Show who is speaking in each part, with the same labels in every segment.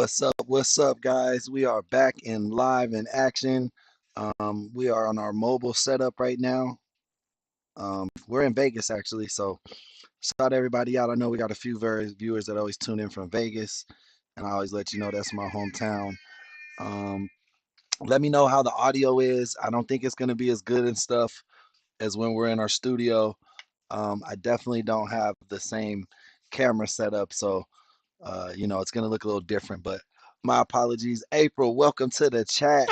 Speaker 1: What's up? What's up, guys? We are back in live in action. We are on our mobile setup right now. We're in Vegas actually, so shout everybody out. I know we got a few viewers that always tune in from Vegas, and I always let you know that's my hometown. Um, Let me know how the audio is. I don't think it's gonna be as good and stuff as when we're in our studio. I definitely don't have the same camera setup, so it's gonna look a little different, but my apologies. April, welcome to the chat.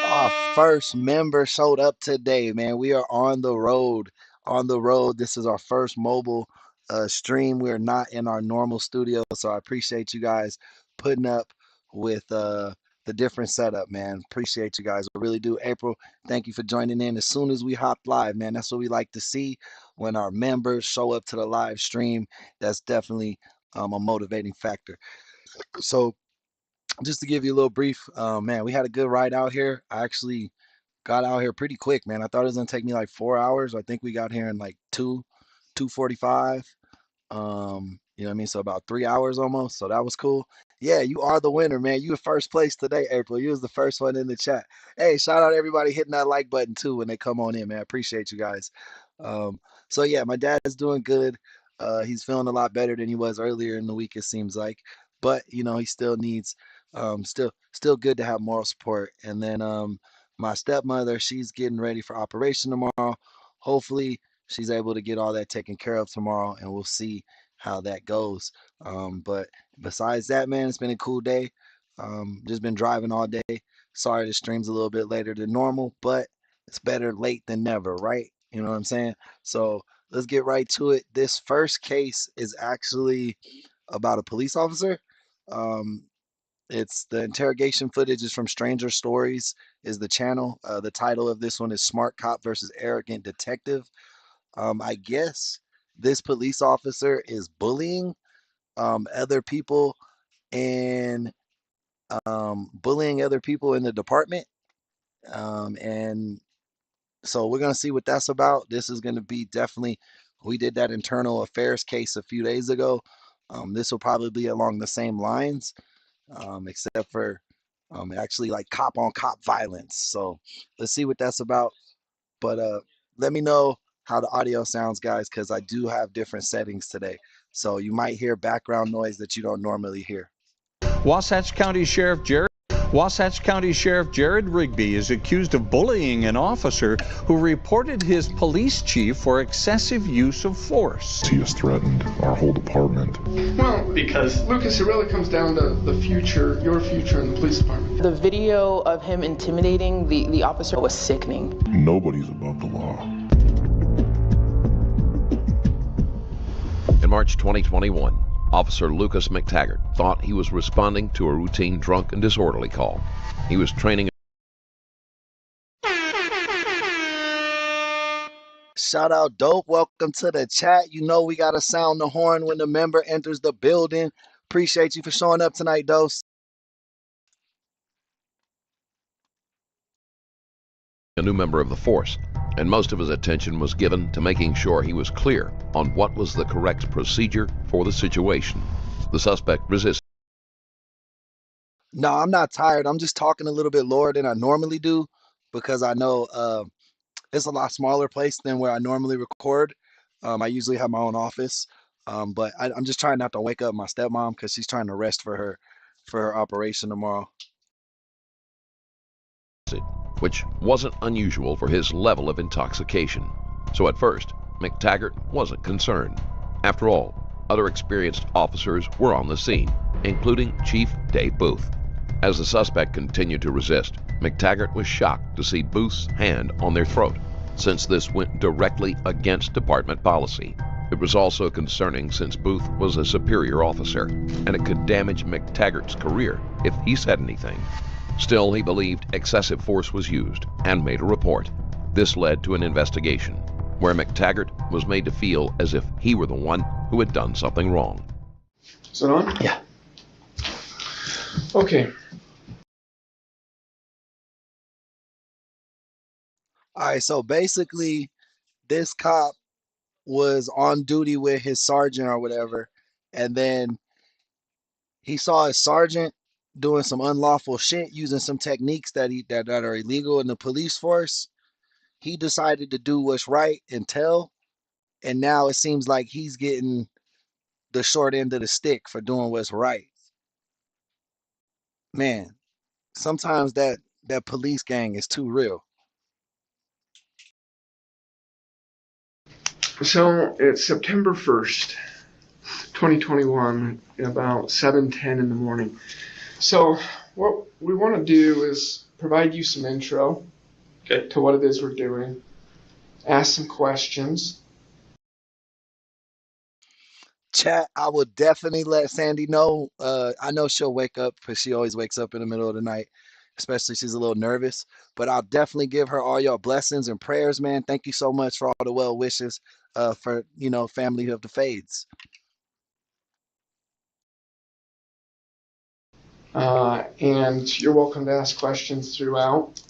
Speaker 1: Our first member showed up today, man. We are on the road. On the road. This is our first mobile stream. We're not in our normal studio, so I appreciate you guys putting up with the different setup, man. Appreciate you guys. I really do. April, thank you for joining in. As soon as we hopped live, man, that's what we like to see when our members show up to the live stream. That's definitely a motivating factor. So just to give you a little brief, man, we had a good ride out here. I actually got out here pretty quick, man. I thought it was gonna take me like 4 hours. I think we got here in like 2:45. You know what I mean? So about 3 hours almost. So that was cool. Yeah, you are the winner, man. You were first place today, April. You was the first one in the chat. Hey, shout out everybody hitting that like button too when they come on in, man. I appreciate you guys. Um, so yeah, my dad's doing good. He's feeling a lot better than he was earlier in the week, it seems like. But he still needs still good to have moral support. And then my stepmother, she's getting ready for operation tomorrow. Hopefully she's able to get all that taken care of tomorrow, and we'll see how that goes. But besides that, man, it's been a cool day. Just been driving all day. Sorry the stream's a little bit later than normal, but it's better late than never, right? You know what I'm saying? So let's get right to it. This first case is actually about a police officer. Um, it's the interrogation footage is from Stranger Stories is the channel. The title of this one is Smart Cop versus Arrogant Detective. I guess this police officer is bullying other people and bullying other people in the department. And so we're gonna see what that's about. This is gonna be definitely. We did that internal affairs case a few days ago. This will probably be along the same lines, except for actually like cop on cop violence. So let's see what that's about. But let me know how the audio sounds, guys, because I do have different settings today. So you might hear background noise that you don't normally hear.
Speaker 2: Wasatch County Sheriff Jared Rigby is accused of bullying an officer who reported his police chief for excessive use of force.
Speaker 3: He has threatened our whole department.
Speaker 4: Well, because Lucas, it really comes down to the future, your future in the police department.
Speaker 5: The video of him intimidating the officer was sickening.
Speaker 3: Nobody's above the law.
Speaker 6: In March 2021, Officer Lucas McTaggart thought he was responding to a routine drunk and disorderly call. He was training.
Speaker 1: Shout out, Dope. Welcome to the chat. You know we got to sound the horn when the member enters the building. Appreciate you for showing up tonight, Dose.
Speaker 6: A new member of the force, and most of his attention was given to making sure he was clear on what was the correct procedure for the situation. The suspect resisted.
Speaker 1: No, I'm not tired. I'm just talking a little bit lower than I normally do because I know it's a lot smaller place than where I normally record. I usually have my own office, but I'm just trying not to wake up my stepmom because she's trying to rest for her operation tomorrow.
Speaker 6: Which wasn't unusual for his level of intoxication. So at first, McTaggart wasn't concerned. After all, other experienced officers were on the scene, including Chief Dave Booth. As the suspect continued to resist, McTaggart was shocked to see Booth's hand on their throat, since this went directly against department policy. It was also concerning since Booth was a superior officer, and it could damage McTaggart's career if he said anything. Still, he believed excessive force was used and made a report. This led to an investigation, where McTaggart was made to feel as if he were the one who had done something wrong.
Speaker 4: Is it on?
Speaker 1: Yeah.
Speaker 4: Okay.
Speaker 1: All right, so basically, this cop was on duty with his sergeant or whatever, and then He saw his sergeant doing some unlawful shit, using some techniques that are illegal in the police force. He decided to do what's right and tell, and now it seems like he's getting the short end of the stick for doing what's right. Man, sometimes that police gang is too real.
Speaker 4: So it's September 1st, 2021, about 7:10 in the morning. So what we want to do is provide you some intro to what it is we're doing, ask some questions.
Speaker 1: Chat, I will definitely let Sandy know. I know she'll wake up because she always wakes up in the middle of the night, especially she's a little nervous. But I'll definitely give her all your blessings and prayers, man. Thank you so much for all the well wishes for, family of the Fades.
Speaker 4: And you're welcome to ask questions throughout.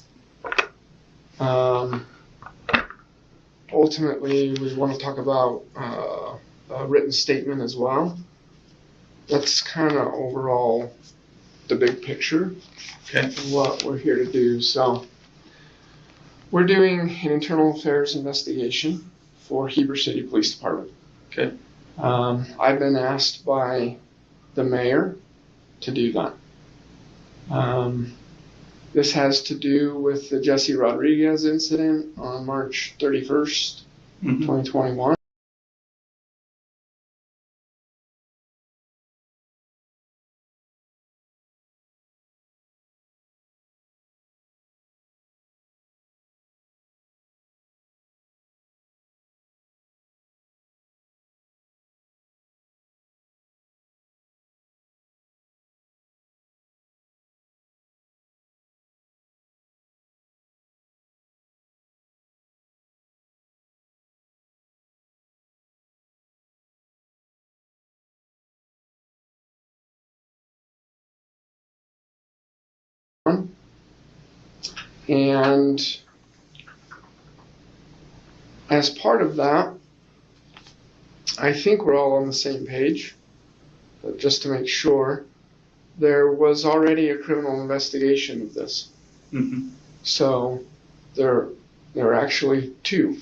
Speaker 4: Ultimately, we want to talk about a written statement as well. That's kind of overall the big picture of what we're here to do. So we're doing an internal affairs investigation for Heber City Police Department. I've been asked by the mayor to do that. This has to do with the Jesse Rodriguez incident on March 31st, 2021. And as part of that, I think we're all on the same page, but just to make sure, there was already a criminal investigation of this. So there are actually two.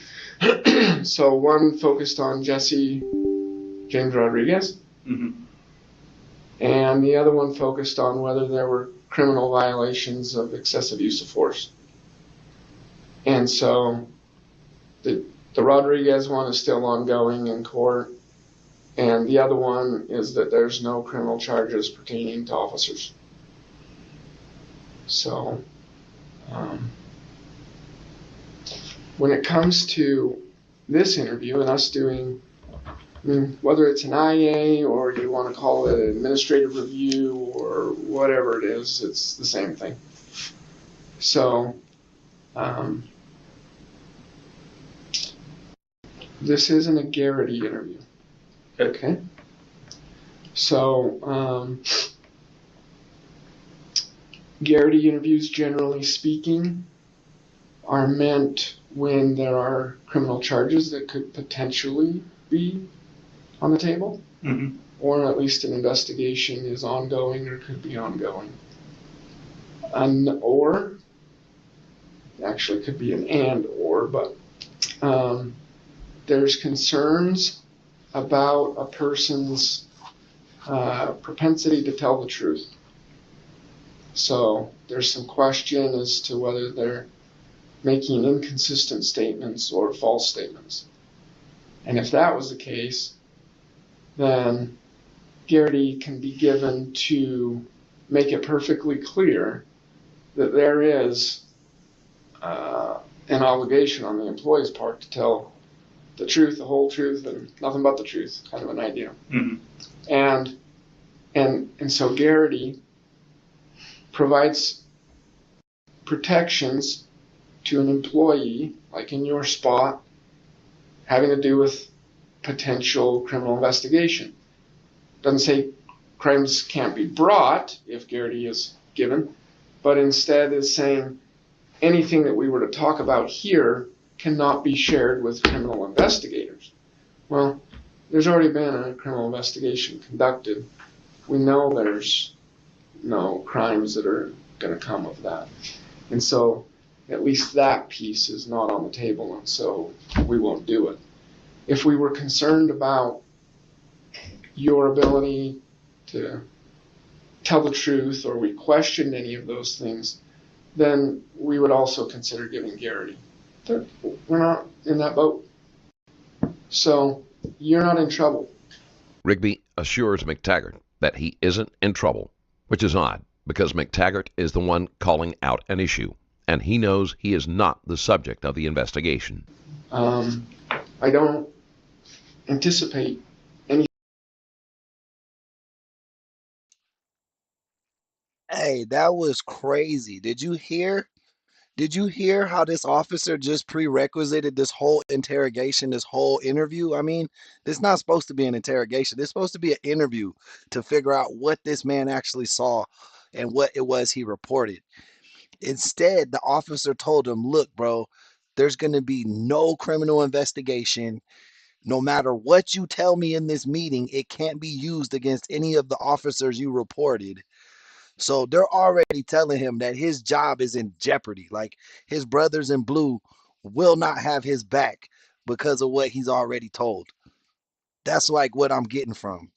Speaker 4: So one focused on Jesse James Rodriguez, and the other one focused on whether there were criminal violations of excessive use of force. And so the Rodriguez one is still ongoing in court, and the other one is that there's no criminal charges pertaining to officers. So when it comes to this interview and us doing, whether it's an IA or you want to call it an administrative review or whatever it is, it's the same thing. So this isn't a Garrity interview. Okay? So Garrity interviews, generally speaking, are meant when there are criminal charges that could potentially be on the table, or at least an investigation is ongoing or could be ongoing. Or, actually could be an and or, but there's concerns about a person's propensity to tell the truth. So there's some question as to whether they're making inconsistent statements or false statements. And if that was the case, then Garrity can be given to make it perfectly clear that there is an obligation on the employee's part to tell the truth, the whole truth, and nothing but the truth, kind of an idea. And so Garrity provides protections to an employee, like in your spot, having to do with potential criminal investigation. Doesn't say crimes can't be brought if Garrity is given, but instead is saying anything that we were to talk about here cannot be shared with criminal investigators. Well, there's already been a criminal investigation conducted we know there's no crimes that are going to come of that. And so at least that piece is not on the table, and so we won't do it. If we were concerned about your ability to tell the truth, or we questioned any of those things, then we would also consider giving Garrity. We're not in that boat. So you're not in trouble.
Speaker 6: Rigby assures McTaggart that he isn't in trouble, which is odd because McTaggart is the one calling out an issue, and he knows he is not the subject of the investigation.
Speaker 4: I don't anticipate any.
Speaker 1: Hey, that was crazy. Did you hear how this officer just prerequisited this whole interrogation, this whole interview? I mean, this is not supposed to be an interrogation. It's supposed to be an interview to figure out what this man actually saw and what it was he reported. Instead, the officer told him, look, bro, there's going to be no criminal investigation. No matter what you tell me in this meeting, it can't be used against any of the officers you reported. So they're already telling him that his job is in jeopardy. Like his brothers in blue will not have his back because of what he's already told. That's like what I'm getting from.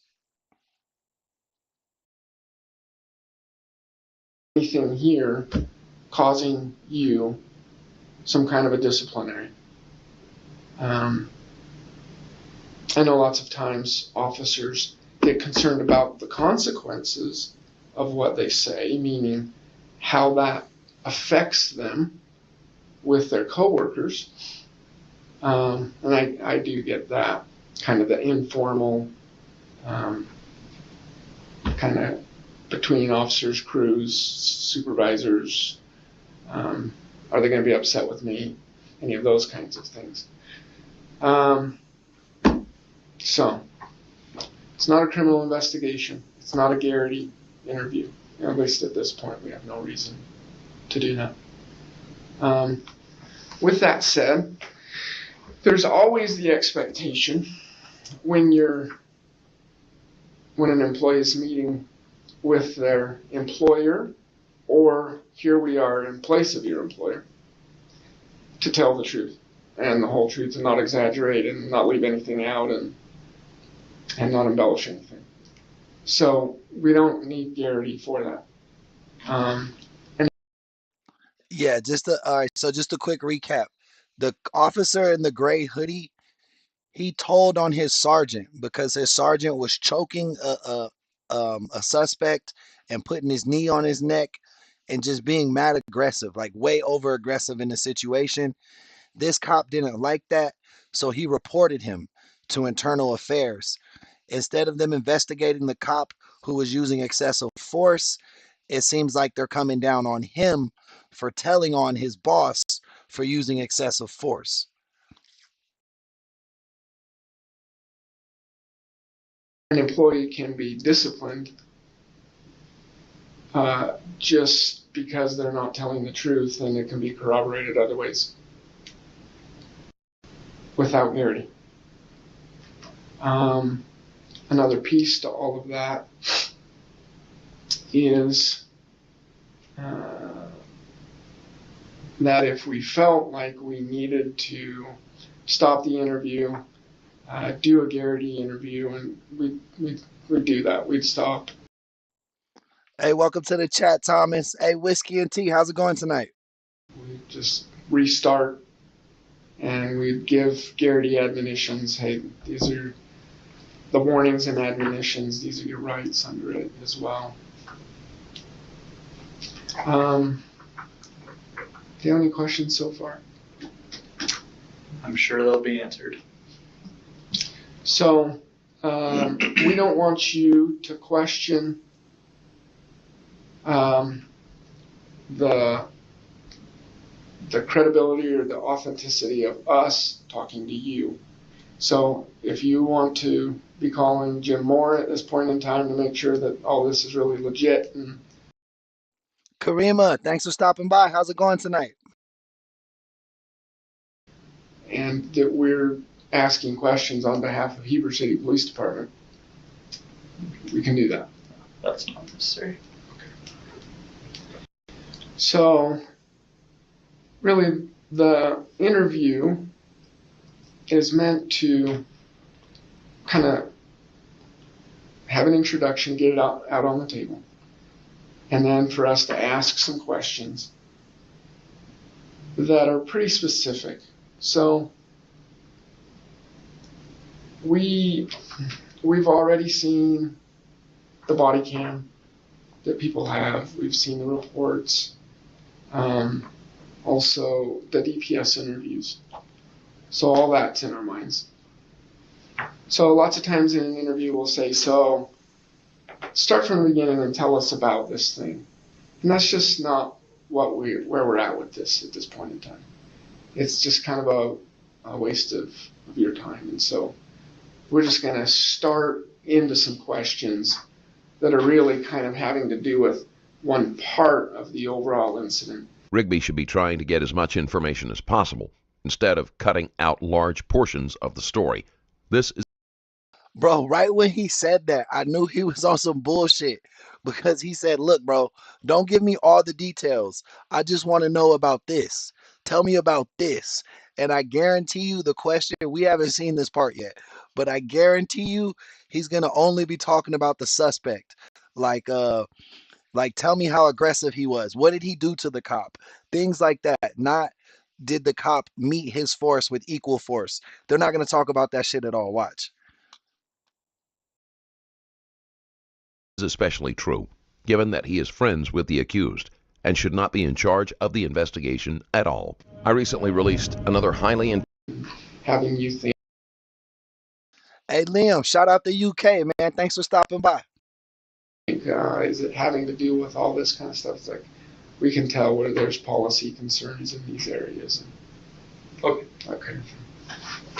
Speaker 4: Anything here causing you some kind of a disciplinary. I know lots of times officers get concerned about the consequences of what they say, meaning how that affects them with their coworkers. And I do get that, kind of the informal, kind of between officers, crews, supervisors. Are they going to be upset with me? Any of those kinds of things. So it's not a criminal investigation. It's not a Garrity interview. At least at this point, we have no reason to do that. With that said, there's always the expectation when an employee is meeting with their employer, or here we are in place of your employer, to tell the truth and the whole truth and not exaggerate and not leave anything out and not embellish anything. So we don't need Garrity for that.
Speaker 1: Yeah, all right. So just a quick recap. The officer in the gray hoodie, he told on his sergeant because his sergeant was choking a suspect and putting his knee on his neck and just being mad aggressive, like way over aggressive in the situation. This cop didn't like that, so he reported him to internal affairs. Instead of them investigating the cop who was using excessive force, it seems like they're coming down on him for telling on his boss for using excessive force.
Speaker 4: An employee can be disciplined just because they're not telling the truth, and it can be corroborated other ways without Garrity. Another piece to all of that is that if we felt like we needed to stop the interview, do a Garrity interview, and we'd do that. We'd stop.
Speaker 1: Hey, welcome to the chat, Thomas. Hey, Whiskey and Tea, how's it going tonight?
Speaker 4: We'd just restart, and we'd give Garrity admonitions. Hey, these are the warnings and admonitions. These are your rights under it as well. Do you have any questions so far?
Speaker 7: I'm sure they'll be answered.
Speaker 4: So we don't want you to question the credibility or the authenticity of us talking to you. So if you want to be calling Jim Moore at this point in time to make sure that all this is really legit.
Speaker 1: Karima, thanks for stopping by. How's it going tonight?
Speaker 4: And that we're asking questions on behalf of Heber City Police Department, we can do that.
Speaker 7: That's not necessary.
Speaker 4: So, really, the interview is meant to kind of have an introduction, get it out on the table, and then for us to ask some questions that are pretty specific. So, we've already seen the body cam that people have. We've seen the reports. Also the DPS interviews. So all that's in our minds. So lots of times in an interview we'll say, so start from the beginning and tell us about this thing. And that's just not where we're at with this at this point in time. It's just kind of a waste of your time. And so we're just going to start into some questions that are really kind of having to do with one part of the overall incident.
Speaker 6: Rigby should be trying to get as much information as possible instead of cutting out large portions of the story. This is
Speaker 1: Bro, right when he said that, I knew he was on some bullshit because he said, look, bro, don't give me all the details. I just want to know about this. Tell me about this. And I guarantee you the question, we haven't seen this part yet, but I guarantee you he's going to only be talking about the suspect. Like, tell me how aggressive he was. What did he do to the cop? Things like that. Not did the cop meet his force with equal force. They're not going to talk about that shit at all. Watch.
Speaker 6: especially true, given that he is friends with the accused and should not be in charge of the investigation at all. I recently released another highly
Speaker 4: Having you think,
Speaker 1: Hey, Liam, shout out the UK, man. Thanks for stopping by.
Speaker 4: is it having to do with all this kind of stuff? It's like we can tell where there's policy concerns in these areas. Okay.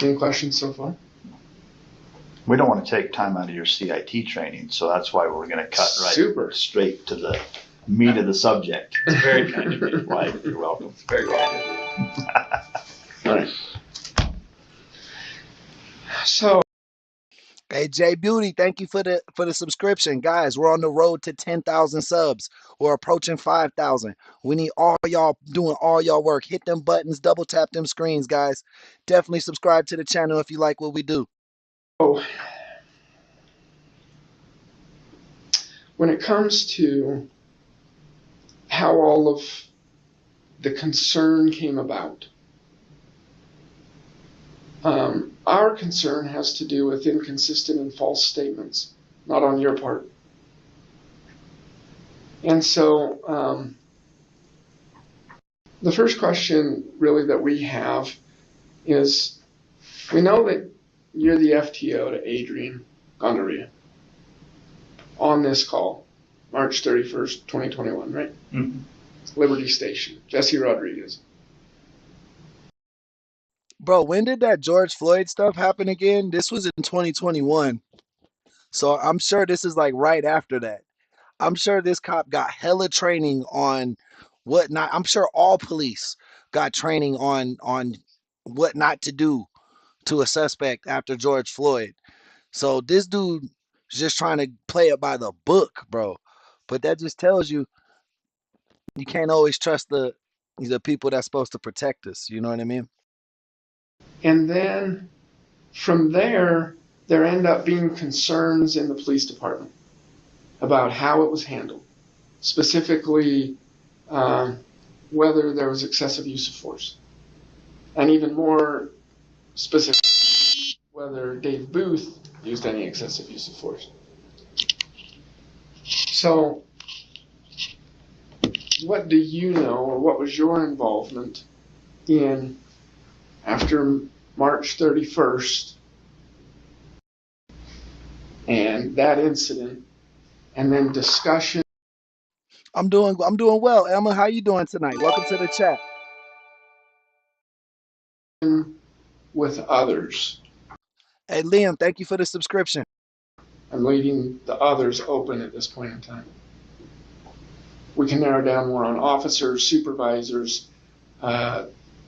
Speaker 4: Any questions so far?
Speaker 8: We don't want to take time out of your CIT training, so that's why we're going to cut straight to the meat of the subject.
Speaker 7: It's very kind of you.
Speaker 8: Why, you're welcome.
Speaker 7: It's very kind of
Speaker 4: All right. So,
Speaker 1: Hey, Jay Beauty, thank you for the subscription. Guys, we're on the road to 10,000 subs. We're approaching 5,000. We need all y'all doing all y'all work. Hit them buttons, double tap them screens, guys. Definitely subscribe to the channel if you like what we do.
Speaker 4: when it comes to how all of the concern came about, our concern has to do with inconsistent and false statements, not on your part. And so the first question really that we have is, we know that you're the FTO to Adrian Gondaria on this call, March 31st, 2021, right?
Speaker 7: Mm-hmm.
Speaker 4: Liberty Station, Jesse Rodriguez.
Speaker 1: Bro, when did that George Floyd stuff happen again? This was in 2021. So I'm sure this is like right after that. I'm sure this cop got hella training on what not. I'm sure all police got training on what not to do to a suspect after George Floyd. So this dude is just trying to play it by the book, bro. But that just tells you you can't always trust the people that's supposed to protect us. You know what I mean?
Speaker 4: And then from there end up being concerns in the police department about how it was handled, specifically whether there was excessive use of force, and even more specific, whether Dave Booth used any excessive use of force. So what do you know, or what was your involvement in after March 31st and that incident, and then discussion?
Speaker 1: I'm doing well. Emma, how you doing tonight? Welcome to the chat.
Speaker 4: With others.
Speaker 1: Hey, Liam, thank you for the subscription.
Speaker 4: I'm leaving the others open at this point in time. We can narrow down more on officers, supervisors,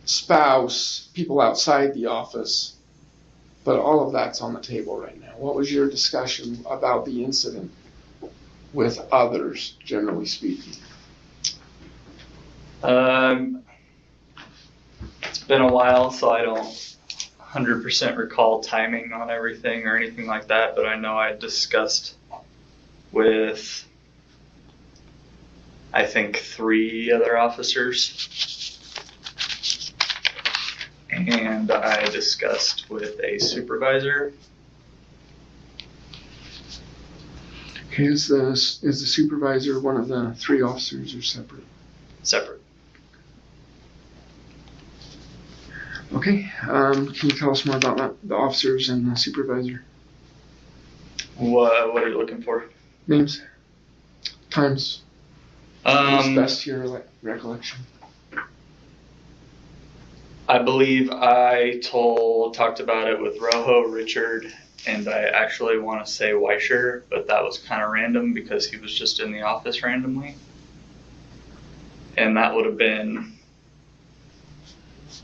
Speaker 4: spouse, people outside the office, but all of that's on the table right now. What was your discussion about the incident? with others, generally speaking?
Speaker 9: It's been a while, so I don't 100% recall timing on everything or anything like that, but I know I discussed with, I think, 3 other officers, and I discussed with a supervisor.
Speaker 4: Okay, is the supervisor one of the 3 officers or separate?
Speaker 9: Separate.
Speaker 4: Okay, can you tell us more about the officers and the supervisor?
Speaker 9: What are you looking for?
Speaker 4: Names, times. What's best to your recollection?
Speaker 9: I believe I talked about it with Rojo, Richard, and I actually want to say Weischer, but that was kind of random because he was just in the office randomly. And that would have been,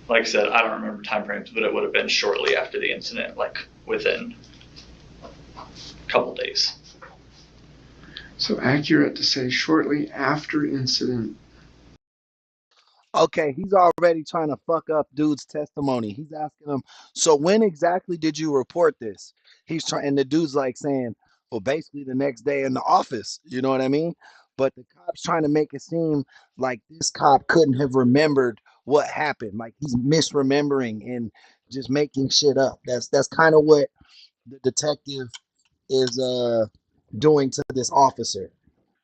Speaker 9: like I said, I don't remember time frames, but it would have been shortly after the incident, like within a couple days.
Speaker 4: So accurate to say shortly after incident.
Speaker 1: Okay, he's already trying to fuck up dude's testimony. He's asking him, so when exactly did you report this? He's trying, and the dude's like saying, well, basically the next day in the office. You know what I mean? But the cop's trying to make it seem like this cop couldn't have remembered what happened. Like he's misremembering and just making shit up. That's kind of what the detective is doing to this officer.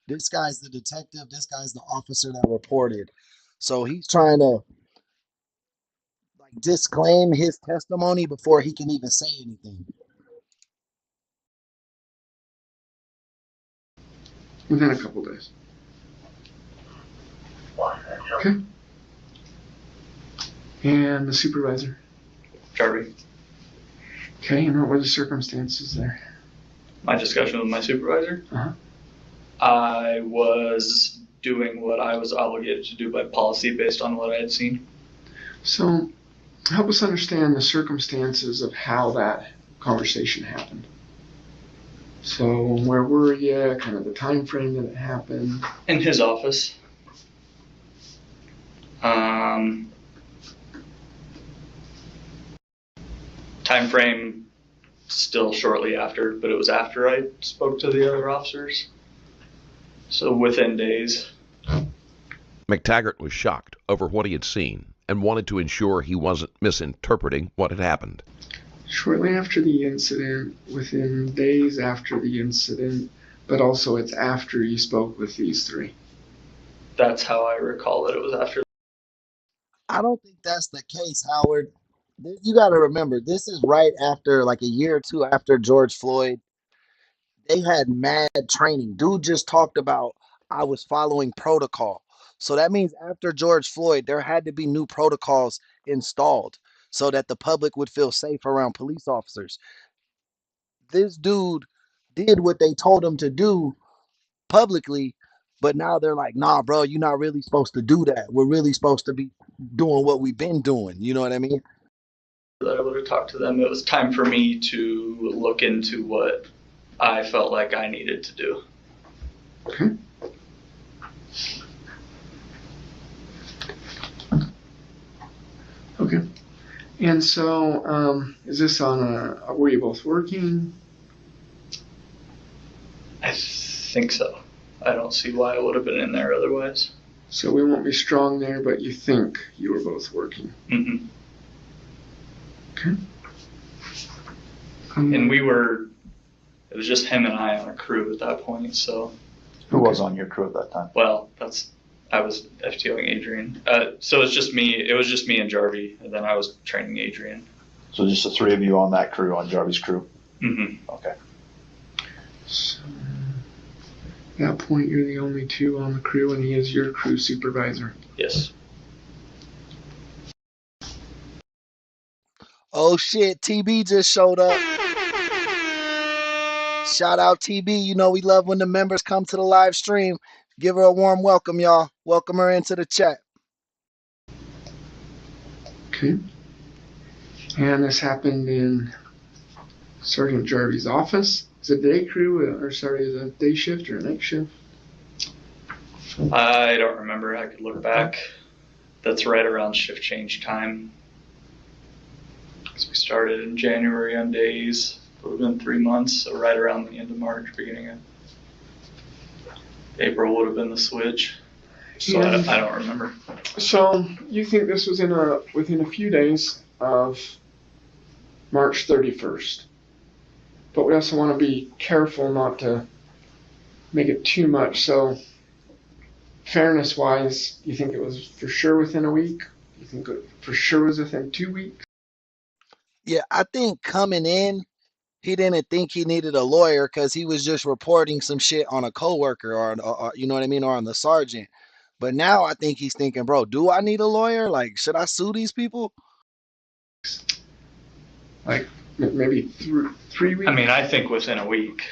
Speaker 1: This guy's the detective. This guy's the officer that reported. So he's trying to like disclaim his testimony before he can even say anything.
Speaker 4: Within a couple days. Okay. And the supervisor?
Speaker 9: Jarvie.
Speaker 4: Okay, and what were the circumstances there?
Speaker 9: My discussion with my supervisor?
Speaker 4: Uh-huh.
Speaker 9: I was doing what I was obligated to do by policy based on what I had seen.
Speaker 4: So, help us understand the circumstances of how that conversation happened. So, where were you? Kind of the time frame that it happened?
Speaker 9: In his office. Time frame still shortly after, but it was after I spoke to the other officers. So within days.
Speaker 6: McTaggart was shocked over what he had seen and wanted to ensure he wasn't misinterpreting what had happened.
Speaker 4: Shortly after the incident, within days after the incident, but also it's after you spoke with these 3.
Speaker 9: That's how I recall that it was after.
Speaker 1: I don't think that's the case, Howard. You got to remember, this is right after, like a year or 2 after George Floyd. They had mad training. Dude just talked about, I was following protocol. So that means after George Floyd, there had to be new protocols installed so that the public would feel safe around police officers. This dude did what they told him to do publicly, but now they're like, nah, bro, you're not really supposed to do that. We're really supposed to be doing what we've been doing. You know what I mean?
Speaker 9: That I would have talked to them. It was time for me to look into what I felt like I needed to do.
Speaker 4: Okay. Okay. And so, is this on were you both working?
Speaker 9: I think so. I don't see why I would have been in there otherwise.
Speaker 4: So we won't be strong there, but you think you were both working.
Speaker 9: Mm-hmm.
Speaker 4: Okay.
Speaker 9: And it was just him and I on a crew at that point, so.
Speaker 8: Who was on your crew at that time?
Speaker 9: Well, I was FTOing Adrian. So it was just me and Jarvie, and then I was training Adrian.
Speaker 8: So just the 3 of you on that crew, on Jarvie's crew?
Speaker 9: Mm-hmm.
Speaker 8: Okay.
Speaker 4: So, at that point, you're the only 2 on the crew, and he is your crew supervisor.
Speaker 9: Yes.
Speaker 1: Oh shit, TB just showed up. Shout out TB. You know we love when the members come to the live stream. Give her a warm welcome, y'all. Welcome her into the chat.
Speaker 4: Okay. And this happened in Sergeant Jarvie's office. Is it day crew or sorry, is it day shift or night shift?
Speaker 9: I don't remember. I could look back. That's right around shift change time. Because we started in January on days. It would have been 3 months, so right around the end of March, beginning of April would have been the switch. So I don't remember.
Speaker 4: So you think this was within a few days of March 31st? But we also want to be careful not to make it too much. So fairness-wise, you think it was for sure within a week? You think it for sure was within 2 weeks?
Speaker 1: Yeah, I think coming in, he didn't think he needed a lawyer because he was just reporting some shit on a coworker or you know what I mean, or on the sergeant. But now I think he's thinking, bro, do I need a lawyer? Like, should I sue these people?
Speaker 4: Like maybe 3 weeks?
Speaker 9: I mean, I think within a week.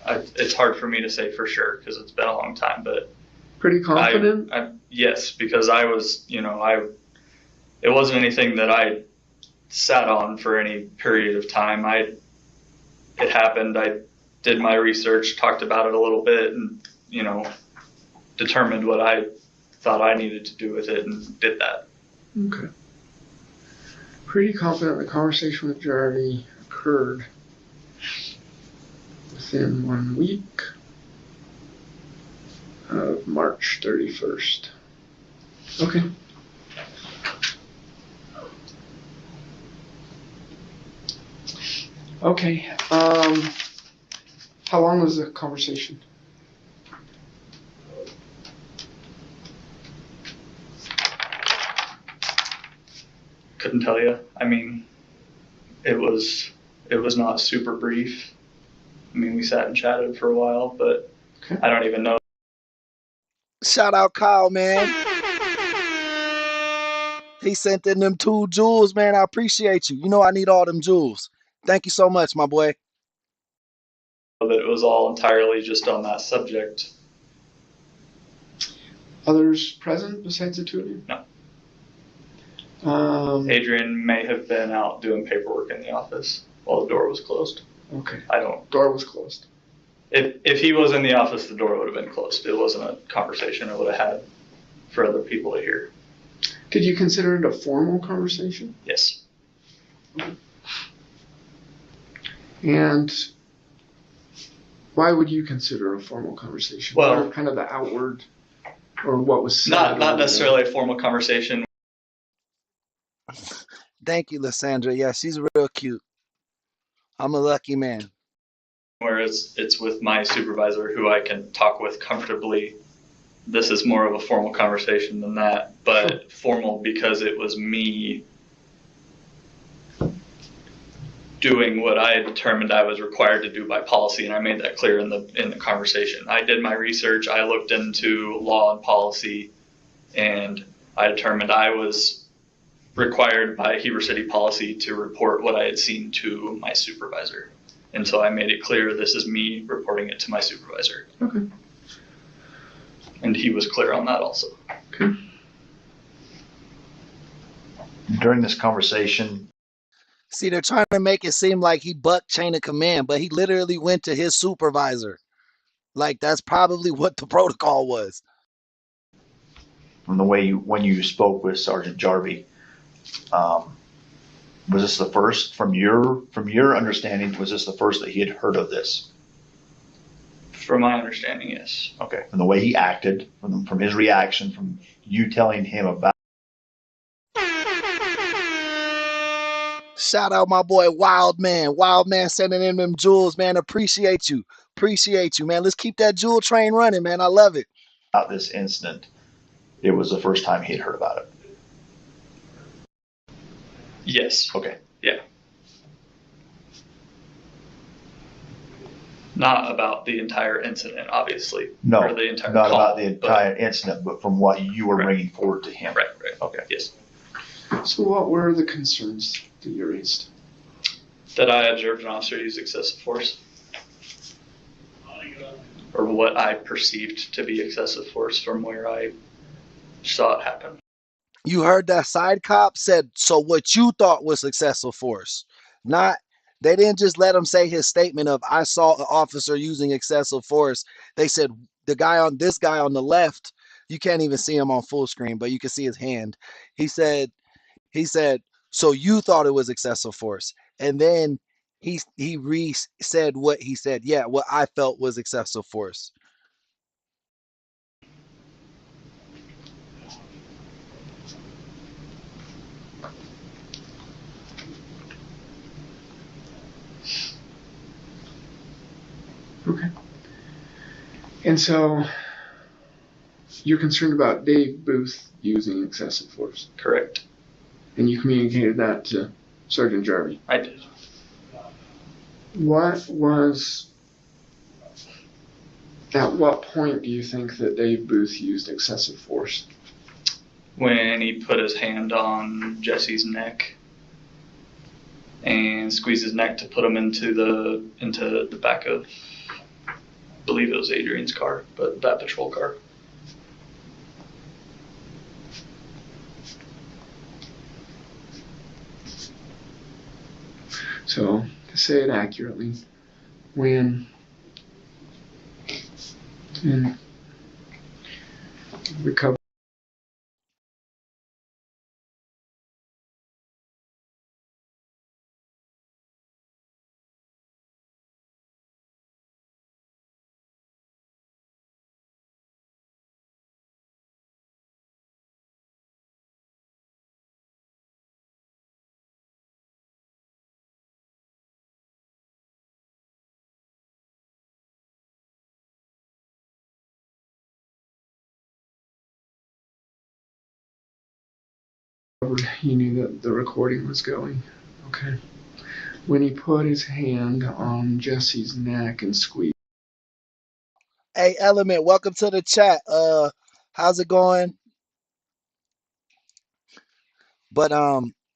Speaker 9: It's hard for me to say for sure because it's been a long time, but
Speaker 4: pretty confident?
Speaker 9: Yes, because I was, it wasn't anything that I sat on for any period of time. It happened. I did my research, talked about it a little bit, and determined what I thought I needed to do with it, and did that.
Speaker 4: Okay. Pretty confident the conversation with Jarvie occurred within 1 week of March 31st. Okay. Okay. How long was the conversation?
Speaker 9: Couldn't tell you. I mean, it was not super brief. I mean, we sat and chatted for a while, but okay. I don't even know.
Speaker 1: Shout out Kyle, man. He sent in them 2 jewels, man. I appreciate you. You know I need all them jewels. Thank you so much, my boy.
Speaker 9: That it was all entirely just on that subject.
Speaker 4: Others present besides the 2 of you?
Speaker 9: No. Adrian may have been out doing paperwork in the office while the door was closed.
Speaker 4: Okay. Door was closed.
Speaker 9: If he was in the office, the door would have been closed. It wasn't a conversation I would have had for other people to hear.
Speaker 4: Did you consider it a formal conversation?
Speaker 9: Yes.
Speaker 4: Okay. And why would you consider a formal conversation?
Speaker 9: Well,
Speaker 4: what kind of the outward, or what was said?
Speaker 9: Not necessarily a formal conversation.
Speaker 1: Thank you, Lysandra. Yeah, she's real cute. I'm a lucky man.
Speaker 9: Whereas it's with my supervisor who I can talk with comfortably. This is more of a formal conversation than that, but formal because it was me doing what I had determined I was required to do by policy, and I made that clear in the conversation. I did my research, I looked into law and policy, and I determined I was required by Heber City policy to report what I had seen to my supervisor. And so I made it clear this is me reporting it to my supervisor.
Speaker 4: Okay.
Speaker 9: And he was clear on that also.
Speaker 4: Okay.
Speaker 8: During this conversation,
Speaker 1: see, they're trying to make it seem like he bucked chain of command, but he literally went to his supervisor. Like, that's probably what the protocol was.
Speaker 8: From the way when you spoke with Sergeant Jarvie, was this the first, from your understanding, was this the first that he had heard of this?
Speaker 9: From my understanding, yes.
Speaker 8: Okay. From the way he acted, from his reaction, from you telling him about.
Speaker 1: Shout out my boy Wild Man. Wild Man sending in them jewels, man. Appreciate you. Appreciate you, man. Let's keep that jewel train running, man. I love it.
Speaker 8: About this incident, it was the first time he had heard about it.
Speaker 9: Yes.
Speaker 8: Okay.
Speaker 9: Yeah. Not about the entire incident, obviously.
Speaker 8: No,
Speaker 9: or the entire
Speaker 8: not
Speaker 9: call,
Speaker 8: about the entire incident, but from what you were bringing forward to him.
Speaker 9: Right.
Speaker 8: Okay.
Speaker 9: Yes.
Speaker 4: So what were the concerns that you raised?
Speaker 9: That I observed an officer use excessive force. Or what I perceived to be excessive force from where I saw it happen.
Speaker 1: You heard that side cop said, so what you thought was excessive force. Not They didn't just let him say his statement of "I saw an officer using excessive force." They said this guy on the left, you can't even see him on full screen, but you can see his hand. He said he said, "So you thought it was excessive force?" And then he re said what he said. Yeah, what I felt was excessive force.
Speaker 4: Okay. And so you're concerned about Dave Booth using excessive force.
Speaker 9: Correct.
Speaker 4: And you communicated that to Sergeant Jarvie.
Speaker 9: I did.
Speaker 4: At what point do you think that Dave Booth used excessive force?
Speaker 9: When he put his hand on Jesse's neck and squeezed his neck to put him into the back of, I believe it was Adrian's car, but that patrol car.
Speaker 4: So, to say it accurately, when in recovery, he knew that the recording was going. Okay. When he put his hand on Jesse's neck and squeezed.
Speaker 1: Hey, Element, welcome to the chat. How's it going? But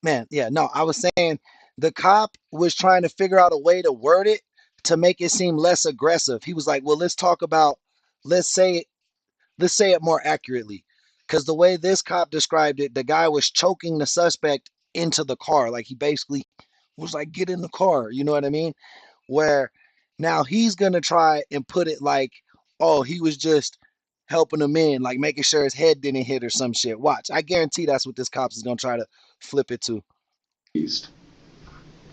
Speaker 1: man, yeah, no, I was saying the cop was trying to figure out a way to word it to make it seem less aggressive. He was like, "Well, let's talk about, let's say it, let's say it more accurately." Because the way this cop described it, the guy was choking the suspect into the car. Like he basically was like, "Get in the car." You know what I mean? Where now he's gonna try and put it like, "Oh, he was just helping him in, like making sure his head didn't hit or some shit." Watch, I guarantee that's what this cop is gonna try to flip it to.
Speaker 4: Is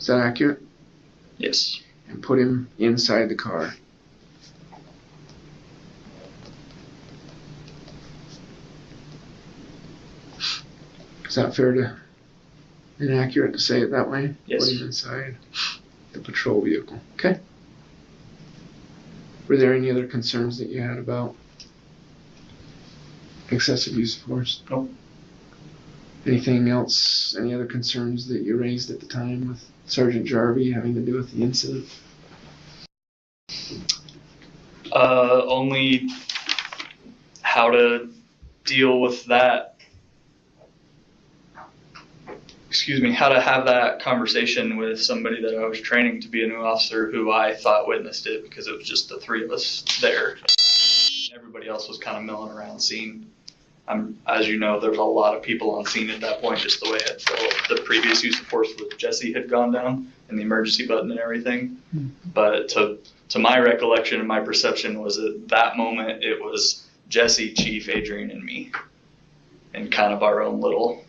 Speaker 4: that accurate?
Speaker 9: Yes.
Speaker 4: And put him inside the car. Is that fair to inaccurate to say it that way?
Speaker 9: Yes.
Speaker 4: Put him inside the patrol vehicle. Okay. Were there any other concerns that you had about excessive use of force?
Speaker 9: Nope.
Speaker 4: Anything else, any other concerns that you raised at the time with Sergeant Jarvie having to do with the incident?
Speaker 9: Only how to deal with that. How to have that conversation with somebody that I was training to be a new officer who I thought witnessed it, because it was just the three of us there. Everybody else was kind of milling around scene. As you know, there was a lot of people on scene at that point, just the way the previous use of force with Jesse had gone down and the emergency button and everything. But to my recollection and my perception was at that moment, it was Jesse, Chief, Adrian, and me, and kind of our own little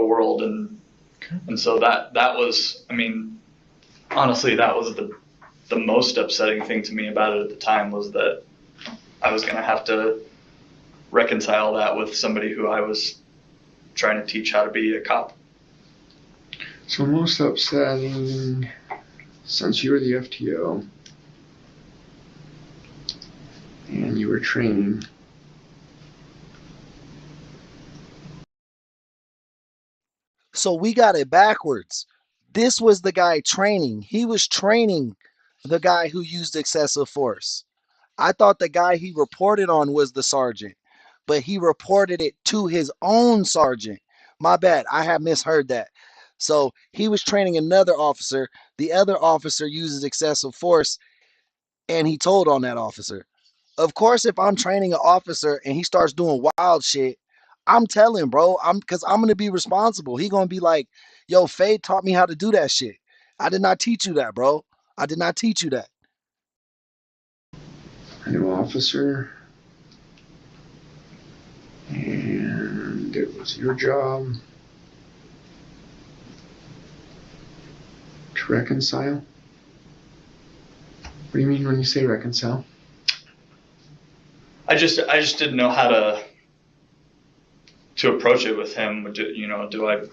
Speaker 9: world. And so that was, I mean, honestly, that was the most upsetting thing to me about it at the time, was that I was going to have to reconcile that with somebody who I was trying to teach how to be a cop.
Speaker 4: So most upsetting, since you were the FTO and you were training.
Speaker 1: So we got it backwards. This was the guy training. He was training the guy who used excessive force. I thought the guy he reported on was the sergeant, but he reported it to his own sergeant. My bad. I have misheard that. So he was training another officer. The other officer uses excessive force, and he told on that officer. Of course, if I'm training an officer and he starts doing wild shit, I'm telling, bro. Because I'm gonna be responsible. He gonna be like, Yo, Faye taught me how to do that shit. I did not teach you that, bro. I did not teach you that.
Speaker 4: A new officer, and it was your job to reconcile. What do you mean when you say reconcile?
Speaker 9: I just didn't know how to approach it with him. Do I?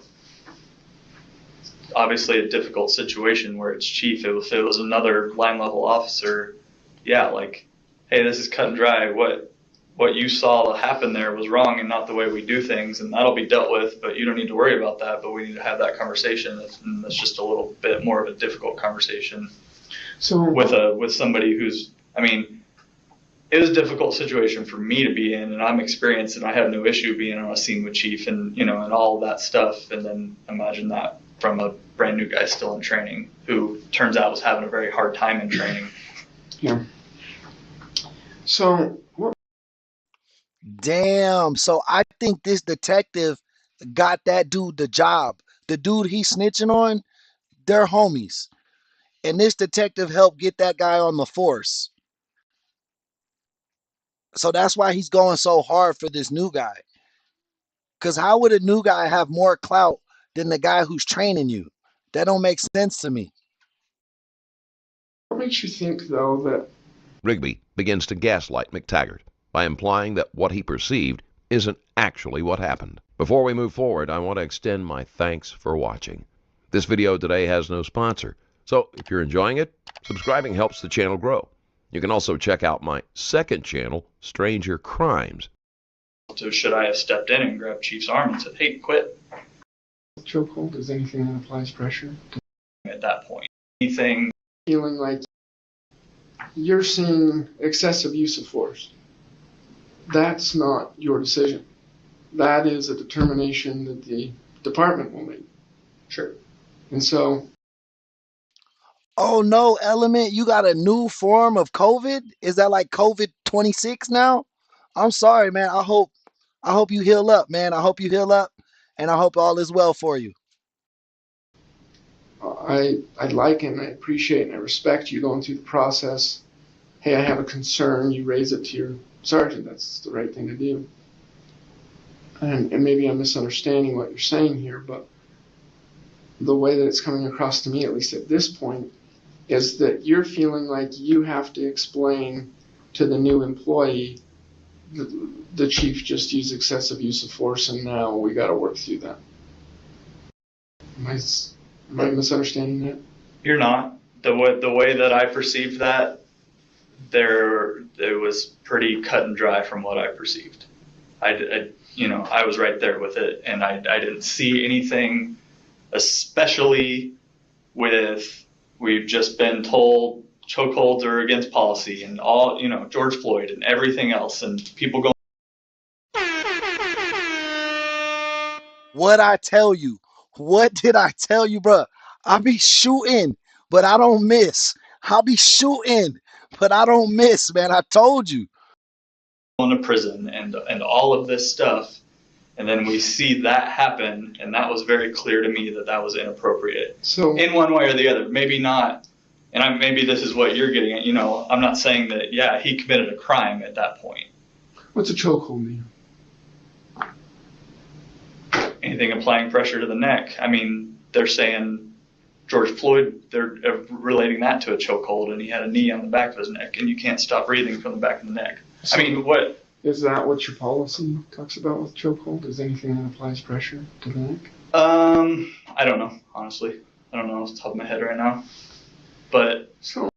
Speaker 9: Obviously, a difficult situation where it's chief. If it was another line level officer, yeah, like, hey, this is cut and dry. What you saw happen there was wrong and not the way we do things, and that'll be dealt with. But you don't need to worry about that. But we need to have that conversation. That's just a little bit more of a difficult conversation. So with somebody who's, I mean, it was a difficult situation for me to be in, and I'm experienced, and I have no issue being on a scene with chief, and and all of that stuff. And then imagine that from a brand new guy still in training, who turns out was having a very hard time in training.
Speaker 4: Yeah. So what?
Speaker 1: Damn. So I think this detective got that dude the job. The dude he's snitching on, they're homies. And this detective helped get that guy on the force. So that's why he's going so hard for this new guy. Because how would a new guy have more clout than the guy who's training you? That don't make sense to me.
Speaker 4: What makes you think, though, that
Speaker 6: Rigby begins to gaslight McTaggart by implying that what he perceived isn't actually what happened. Before we move forward, I want to extend my thanks for watching. This video today has no sponsor, so if you're enjoying it, subscribing helps the channel grow. You can also check out my second channel, Stranger Crimes.
Speaker 9: So should I have stepped in and grabbed Chief's arm and said, hey, quit?
Speaker 4: chokehold is anything that applies pressure?
Speaker 9: At that point, anything
Speaker 4: Feeling like you're seeing excessive use of force. That's not your decision. That is a determination that the department will make.
Speaker 9: Sure.
Speaker 4: And so,
Speaker 1: oh no, Element, you got a new form of COVID? Is that like COVID 26 now? I'm sorry, man. I hope you heal up, man. I hope you heal up, and I hope all is well for you.
Speaker 4: I like and I appreciate and I respect you going through the process. Hey, I have a concern. You raise it to your sergeant. That's the right thing to do. And maybe I'm misunderstanding what you're saying here, but the way that it's coming across to me, at least at this point, is that you're feeling like you have to explain to the new employee the chief just used excessive use of force, and now we got to work through that. Am I misunderstanding that?
Speaker 9: You're not. The way that I perceived that, it was pretty cut and dry from what I perceived. I was right there with it, and I didn't see anything, especially with, we've just been told chokeholds are against policy and all, George Floyd and everything else, and people go.
Speaker 1: What I tell you? What did I tell you, bro? I be shooting, but I don't miss. I be shooting, but I don't miss, man. I told you.
Speaker 9: To prison and all of this stuff, and then we see that happen, and that was very clear to me that was inappropriate.
Speaker 4: So
Speaker 9: in one way or the other, maybe not. And maybe this is what you're getting at. I'm not saying that. Yeah, he committed a crime at that point.
Speaker 4: What's a chokehold mean?
Speaker 9: Anything applying pressure to the neck. I mean, they're saying George Floyd, they're relating that to a chokehold, and he had a knee on the back of his neck, and you can't stop breathing from the back of the neck. So I mean, what?
Speaker 4: Is that what your policy talks about with chokehold? Is anything that applies pressure to the neck?
Speaker 9: I don't know, honestly. I don't know off the top of my head right now. But
Speaker 4: so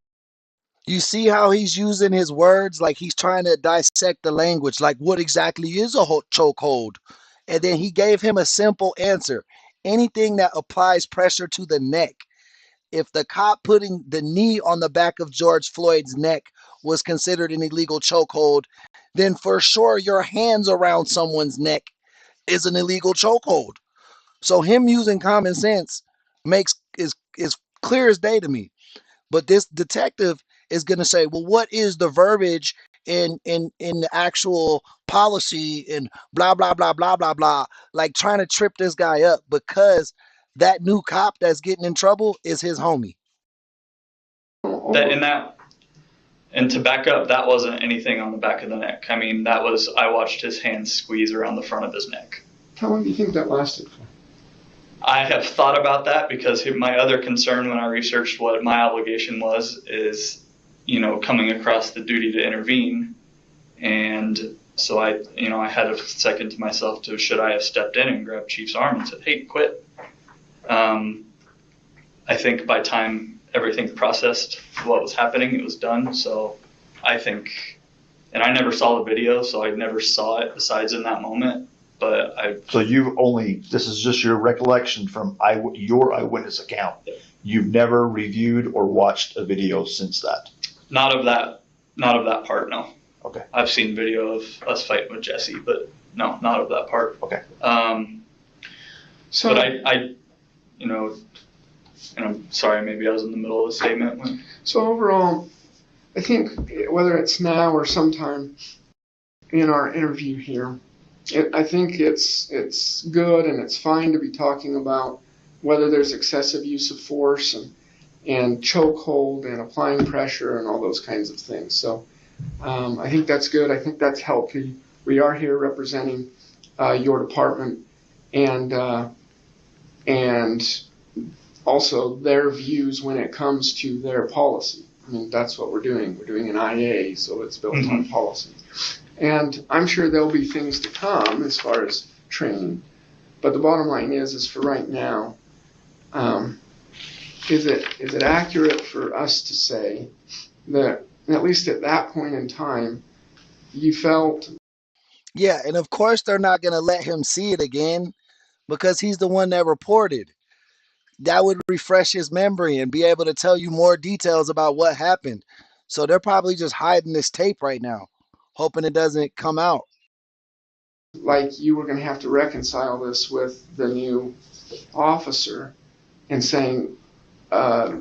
Speaker 1: you see how he's using his words, like he's trying to dissect the language, like what exactly is a chokehold? And then he gave him a simple answer. Anything that applies pressure to the neck. If the cop putting the knee on the back of George Floyd's neck was considered an illegal chokehold, then for sure your hands around someone's neck is an illegal chokehold. So him using common sense is clear as day to me. But this detective is going to say, well, what is the verbiage in the actual policy and blah, blah, blah, blah, blah, blah, like trying to trip this guy up because that new cop that's getting in trouble is his homie.
Speaker 9: And to back up, that wasn't anything on the back of the neck. I mean, I watched his hands squeeze around the front of his neck.
Speaker 4: How long do you think that lasted for?
Speaker 9: I have thought about that because my other concern when I researched what my obligation was is, coming across the duty to intervene. And so I had a second to myself to, should I have stepped in and grabbed Chief's arm and said, hey, quit? I think by time everything processed what was happening, it was done. So I think, and I never saw the video, so I never saw it besides in that moment. But
Speaker 8: So this is just your recollection from your eyewitness account.
Speaker 9: Yeah.
Speaker 8: You've never reviewed or watched a video since that?
Speaker 9: Not of that part, no.
Speaker 8: Okay.
Speaker 9: I've seen video of us fighting with Jesse, but no, not of that part.
Speaker 8: Okay.
Speaker 9: So, but I and I'm sorry, maybe I was in the middle of the statement.
Speaker 4: So overall, I think whether it's now or sometime in our interview here, I think it's good and it's fine to be talking about whether there's excessive use of force and chokehold and applying pressure and all those kinds of things. So I think that's good. I think that's healthy. We are here representing your department and also their views when it comes to their policy. I mean, that's what we're doing. We're doing an IA, so it's built on policy. And I'm sure there'll be things to come as far as training. But the bottom line is for right now, is it accurate for us to say that at least at that point in time, you felt...
Speaker 1: Yeah, and of course they're not going to let him see it again because he's the one that reported. That would refresh his memory and be able to tell you more details about what happened. So they're probably just hiding this tape right now, hoping it doesn't come out.
Speaker 4: Like you were going to have to reconcile this with the new officer and saying that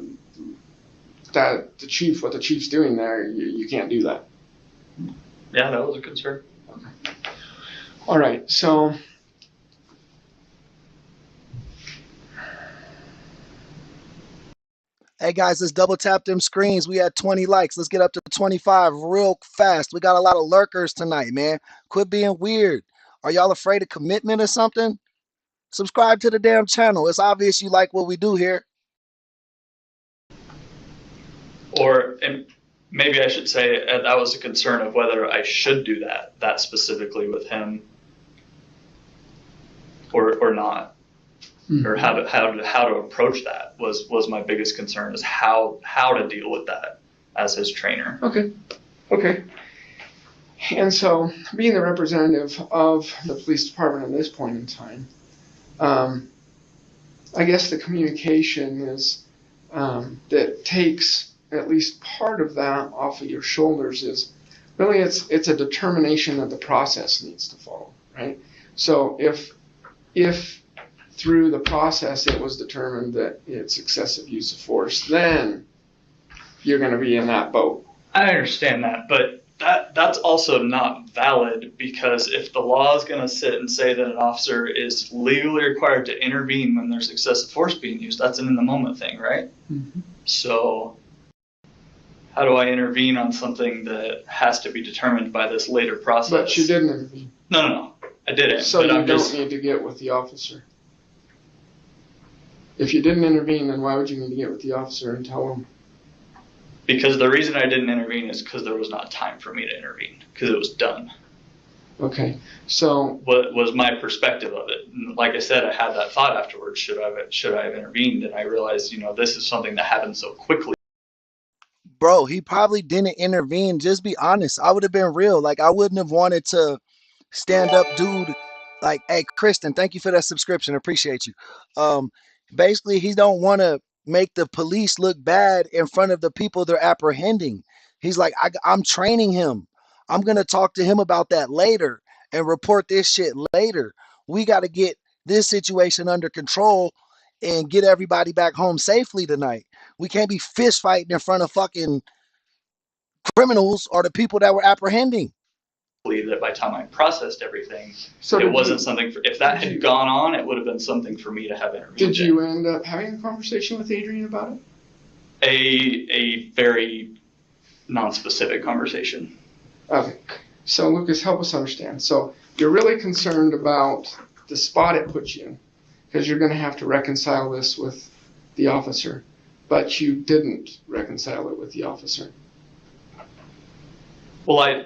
Speaker 4: what the chief's doing there, you can't do that.
Speaker 9: Yeah, that was a concern.
Speaker 4: Okay. All right, so
Speaker 1: hey guys, let's double tap them screens. We had 20 likes. Let's get up to 25 real fast. We got a lot of lurkers tonight, man. Quit being weird. Are y'all afraid of commitment or something? Subscribe to the damn channel. It's obvious you like what we do here.
Speaker 9: And maybe I should say that was a concern of whether I should do that specifically with him or not. Mm-hmm. Or how to approach that was my biggest concern, is how to deal with that as his trainer.
Speaker 4: Okay. And so, being the representative of the police department at this point in time, I guess the communication is that takes at least part of that off of your shoulders is really it's a determination that the process needs to follow, right? So if through the process it was determined that it's excessive use of force, then you're going to be in that boat.
Speaker 9: I understand that, but that's also not valid, because if the law is going to sit and say that an officer is legally required to intervene when there's excessive force being used, that's an in-the-moment thing, right? Mm-hmm. So how do I intervene on something that has to be determined by this later process?
Speaker 4: But you didn't intervene.
Speaker 9: No, I didn't.
Speaker 4: So you don't need to get with the officer. If you didn't intervene, then why would you need to get with the officer and tell him?
Speaker 9: Because the reason I didn't intervene is because there was not time for me to intervene, because it was done.
Speaker 4: Okay, so
Speaker 9: what was my perspective of it? And like I said, I had that thought afterwards: should I have intervened? And I realized, this is something that happened so quickly.
Speaker 1: Bro, he probably didn't intervene. Just be honest. I would have been real. Like, I wouldn't have wanted to stand up, dude. Like, hey, Kristen, thank you for that subscription. Appreciate you. Basically, he don't want to make the police look bad in front of the people they're apprehending. He's like, I'm training him. I'm going to talk to him about that later and report this shit later. We got to get this situation under control and get everybody back home safely tonight. We can't be fist fighting in front of fucking criminals or the people that we're apprehending.
Speaker 9: that by the time I processed everything,
Speaker 4: So
Speaker 9: it wasn't something for, if that had gone on, it would have been something for me to have interviewed.
Speaker 4: Did you end up having a conversation with Adrian about it?
Speaker 9: A very non-specific conversation.
Speaker 4: Okay. So Lucas, help us understand. So you're really concerned about the spot it puts you in, because you're going to have to reconcile this with the officer, but you didn't reconcile it with the officer.
Speaker 9: Well,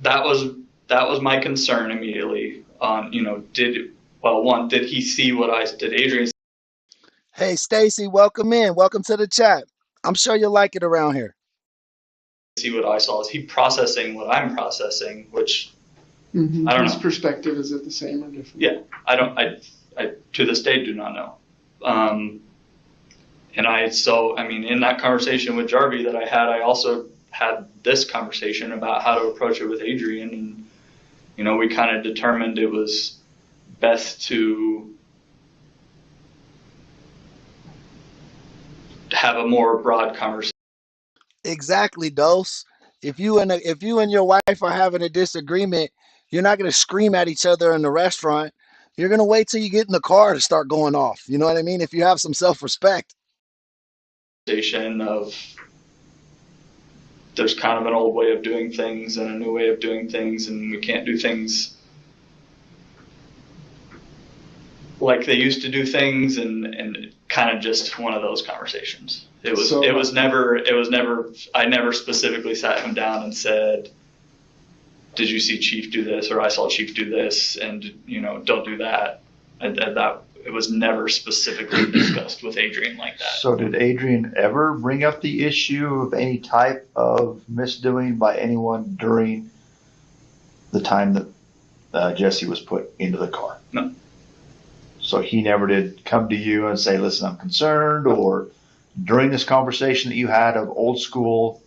Speaker 9: that was my concern immediately on, did he see did Adrian
Speaker 1: Hey, Stacy, welcome in. Welcome to the chat. I'm sure you'll like it around here.
Speaker 9: see what I saw? Is he processing what I'm processing, which
Speaker 4: Mm-hmm.
Speaker 9: I don't
Speaker 4: His
Speaker 9: know.
Speaker 4: perspective, is it the same or different?
Speaker 9: Yeah, I to this day do not know. In that conversation with Jarvie that I had, I also had this conversation about how to approach it with Adrian, and we kind of determined it was best to have a more broad conversation.
Speaker 1: Exactly, Dose. If you and your wife are having a disagreement, you're not going to scream at each other in the restaurant. You're going to wait till you get in the car to start going off. You know what I mean? If you have some self-respect.
Speaker 9: Of there's kind of an old way of doing things and a new way of doing things, and we can't do things like they used to do things, and kind of just one of those conversations. It was never I never specifically sat him down and said, did you see Chief do this, or I saw Chief do this, and don't do that. And that it was never specifically discussed with Adrian like that.
Speaker 8: So did Adrian ever bring up the issue of any type of misdoing by anyone during the time that Jesse was put into the car?
Speaker 9: No.
Speaker 8: So he never did come to you and say, listen, I'm concerned, or during this conversation that you had of old school,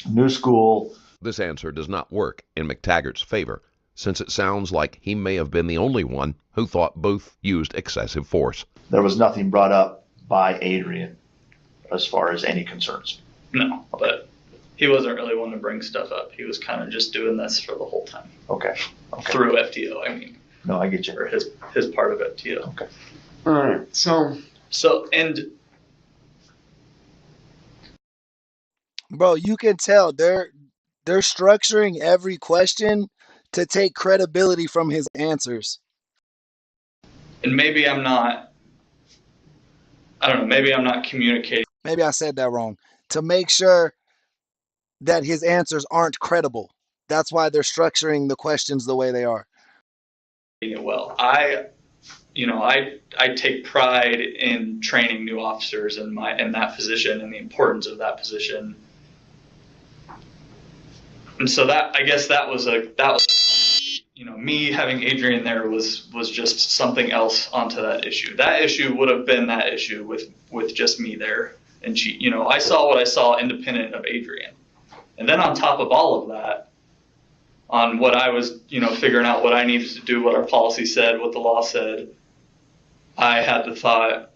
Speaker 8: new school.
Speaker 6: This answer does not work in McTaggart's favor, since it sounds like he may have been the only one who thought both used excessive force.
Speaker 8: There was nothing brought up by Adrian as far as any concerns.
Speaker 9: No, but he wasn't really one to bring stuff up. He was kind of just doing this for the whole time.
Speaker 8: Okay.
Speaker 9: Through FTO, I mean.
Speaker 8: No, I get you.
Speaker 9: Or his part of FTO.
Speaker 8: Okay.
Speaker 4: All right. So
Speaker 9: and
Speaker 1: bro, you can tell they're structuring every question to take credibility from his answers.
Speaker 9: And maybe I'm not, I don't know, maybe I'm not communicating.
Speaker 1: Maybe I said that wrong. To make sure that his answers aren't credible. That's why they're structuring the questions the way they are.
Speaker 9: Well, I take pride in training new officers in that position and the importance of that position. And so I guess that was me having Adrian there was just something else onto that issue. That issue would have been that issue with just me there, and I saw what I saw independent of Adrian. And then on top of all of that, on what I was, figuring out what I needed to do, what our policy said, what the law said, I had the thought,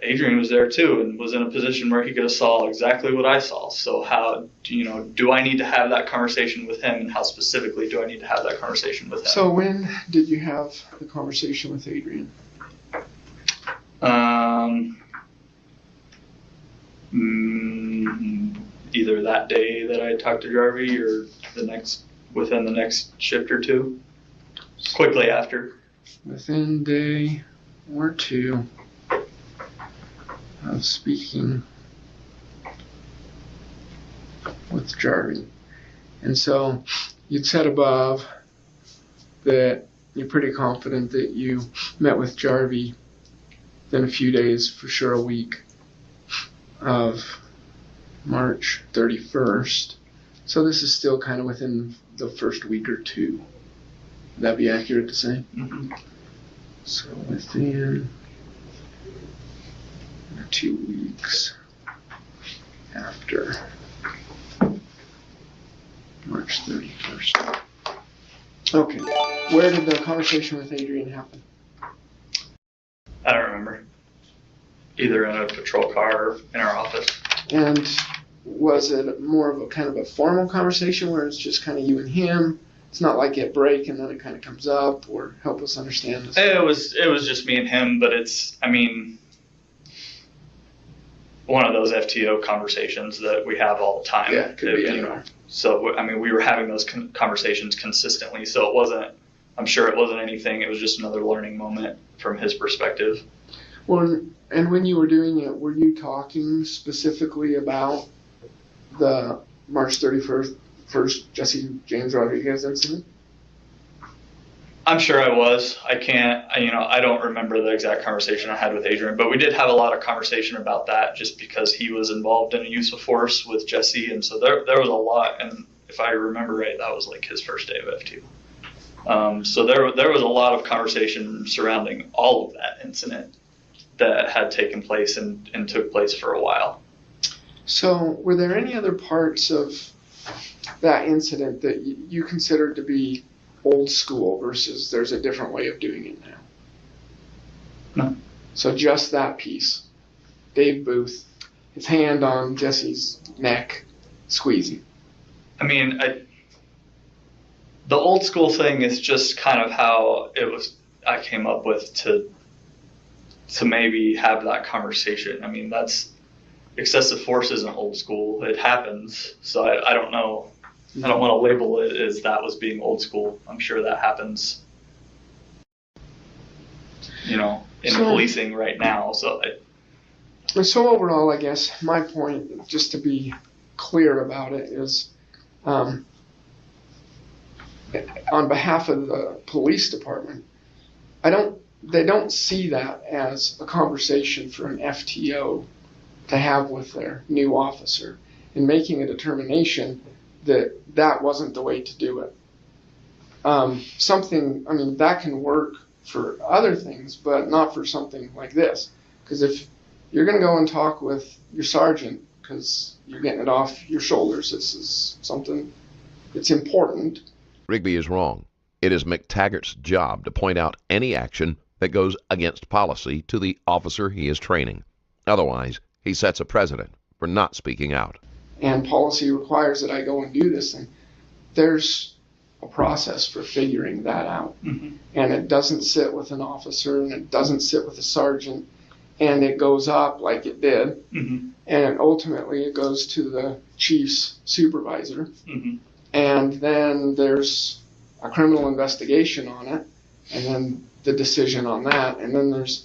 Speaker 9: Adrian was there too and was in a position where he could have saw exactly what I saw. So how, do I need to have that conversation with him, and how specifically do I need to have that conversation with him?
Speaker 4: So when did you have the conversation with Adrian?
Speaker 9: Either that day that I talked to Jarvie or within the next shift or two, quickly after.
Speaker 4: Within day or two of speaking with Jarvie. And so you'd said above that you're pretty confident that you met with Jarvie within a few days, for sure a week, of March 31st. So this is still kind of within the first week or two. Would that be accurate to say?
Speaker 9: Mm-hmm.
Speaker 4: So within 2 weeks after March 31st. Okay. Where did the conversation with Adrian happen?
Speaker 9: I don't remember. Either in a patrol car or in our office.
Speaker 4: And was it more of a kind of a formal conversation where it's just kind of you and him? It's not like at break and then it kind of comes up, or help us understand this.
Speaker 9: It was just me and him, but it's, I mean, one of those FTO conversations that we have all the time.
Speaker 4: Yeah, it could be anywhere.
Speaker 9: So, I mean, we were having those conversations consistently, so it wasn't, I'm sure it wasn't anything, it was just another learning moment from his perspective.
Speaker 4: Well, and when you were doing it, were you talking specifically about the March 31st Jesse James Rodriguez incident?
Speaker 9: I'm sure I was. I don't remember the exact conversation I had with Adrian, but we did have a lot of conversation about that just because he was involved in a use of force with Jesse. And so there was a lot. And if I remember right, that was like his first day of FTO. So there was a lot of conversation surrounding all of that incident that had taken place and took place for a while.
Speaker 4: So were there any other parts of that incident that you considered to be old school versus there's a different way of doing it now?
Speaker 9: No.
Speaker 4: So just that piece. Dave Booth, his hand on Jesse's neck, squeezing.
Speaker 9: I mean, the old school thing is just kind of how I came up with to maybe have that conversation. I mean, that's excessive force isn't old school. It happens. So I don't know. I don't want to label it as that was being old school. I'm sure that happens, in policing right now. So
Speaker 4: overall, I guess my point, just to be clear about it, is on behalf of the police department, they don't see that as a conversation for an FTO to have with their new officer in making a determination that wasn't the way to do it. That can work for other things, but not for something like this. Because if you're going to go and talk with your sergeant because you're getting it off your shoulders, this is something that's important.
Speaker 6: Rigby is wrong. It is McTaggart's job to point out any action that goes against policy to the officer he is training. Otherwise, he sets a precedent for not speaking out.
Speaker 4: And policy requires that I go and do this thing. There's a process for figuring that out.
Speaker 9: Mm-hmm.
Speaker 4: And it doesn't sit with an officer, and it doesn't sit with a sergeant, and it goes up like it did.
Speaker 9: Mm-hmm.
Speaker 4: And ultimately it goes to the chief's supervisor.
Speaker 9: Mm-hmm.
Speaker 4: And then there's a criminal investigation on it, and then the decision on that, and then there's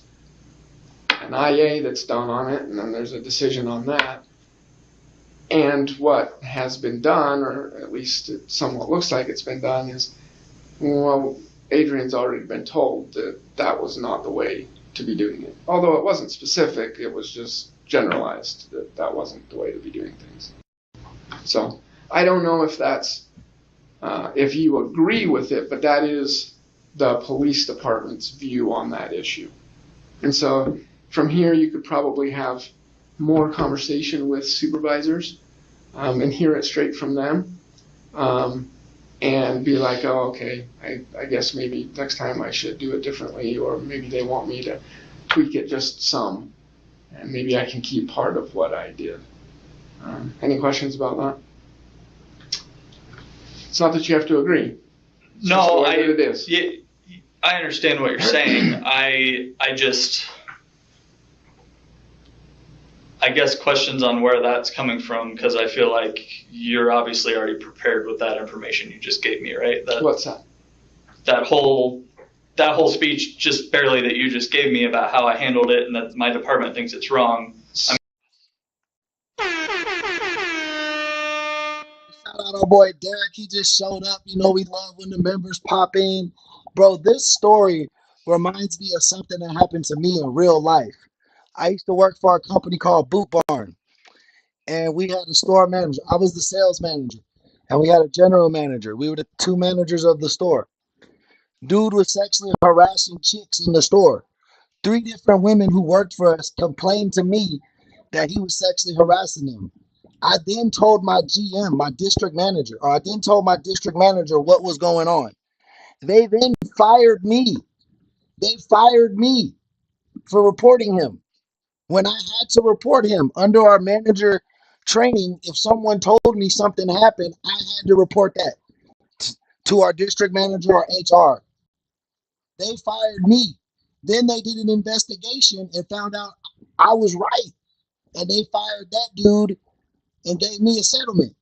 Speaker 4: an IA that's done on it, and then there's a decision on that. And what has been done, or at least it somewhat looks like it's been done, is, well, Adrian's already been told that that was not the way to be doing it. Although it wasn't specific, it was just generalized that that wasn't the way to be doing things. So I don't know if that's, if you agree with it, but that is the police department's view on that issue. And so from here, you could probably have more conversation with supervisors and hear it straight from them, and be like, oh, okay, I guess maybe next time I should do it differently, or maybe they want me to tweak it just some, and maybe I can keep part of what I did. Any questions about that? It's not that you have to agree. It's just the way that it is.
Speaker 9: Yeah, I understand what you're saying. I guess questions on where that's coming from, because I feel like you're obviously already prepared with that information you just gave me, right?
Speaker 4: What's that?
Speaker 9: That whole speech just barely that you just gave me about how I handled it and that my department thinks it's wrong.
Speaker 1: Shout out our boy Derek, he just showed up. We love when the members pop in. Bro, this story reminds me of something that happened to me in real life. I used to work for a company called Boot Barn, and we had a store manager. I was the sales manager, and we had a general manager. We were the two managers of the store. Dude was sexually harassing chicks in the store. 3 different women who worked for us complained to me that he was sexually harassing them. I then told my GM, my district manager, what was going on. They then fired me. They fired me for reporting him. When I had to report him under our manager training, if someone told me something happened, I had to report that to our district manager or HR. They fired me. Then they did an investigation and found out I was right. And they fired that dude and gave me a settlement.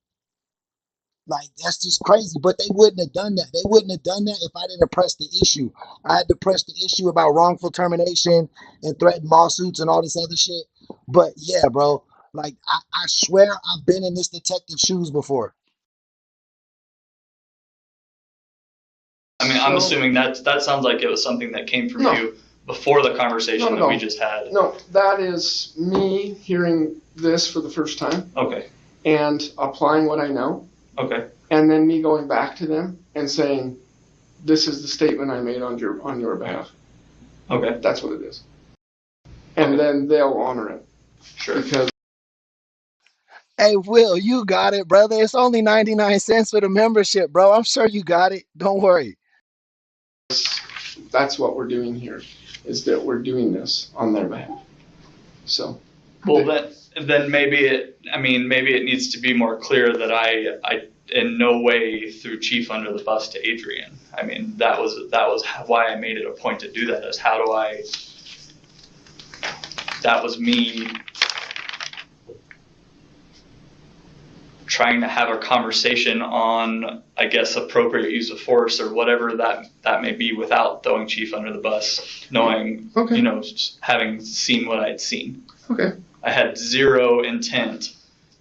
Speaker 1: Like, that's just crazy. But they wouldn't have done that. They wouldn't have done that if I didn't press the issue. I had to press the issue about wrongful termination and threatened lawsuits and all this other shit. But yeah, bro, like I swear I've been in this detective's shoes before.
Speaker 9: I mean, I'm assuming that sounds like it was something that came from you before the conversation that we just had.
Speaker 4: No, that is me hearing this for the first time.
Speaker 9: Okay.
Speaker 4: And applying what I know.
Speaker 9: Okay.
Speaker 4: And then me going back to them and saying, this is the statement I made on your behalf.
Speaker 9: Okay.
Speaker 4: That's what it is. And then they'll honor it.
Speaker 9: Sure.
Speaker 4: Because
Speaker 1: Hey, Will, you got it, brother. It's only 99 cents for the membership, bro. I'm sure you got it. Don't worry.
Speaker 4: that's what we're doing here, is that we're doing this on their behalf. So.
Speaker 9: Well, then maybe it needs to be more clear that I in no way threw Chief under the bus to Adrian. I mean, that was why I made it a point to do that, is that was me trying to have a conversation on, I guess, appropriate use of force or whatever that may be, without throwing Chief under the bus, knowing, having seen what I'd seen.
Speaker 4: Okay.
Speaker 9: I had zero intent,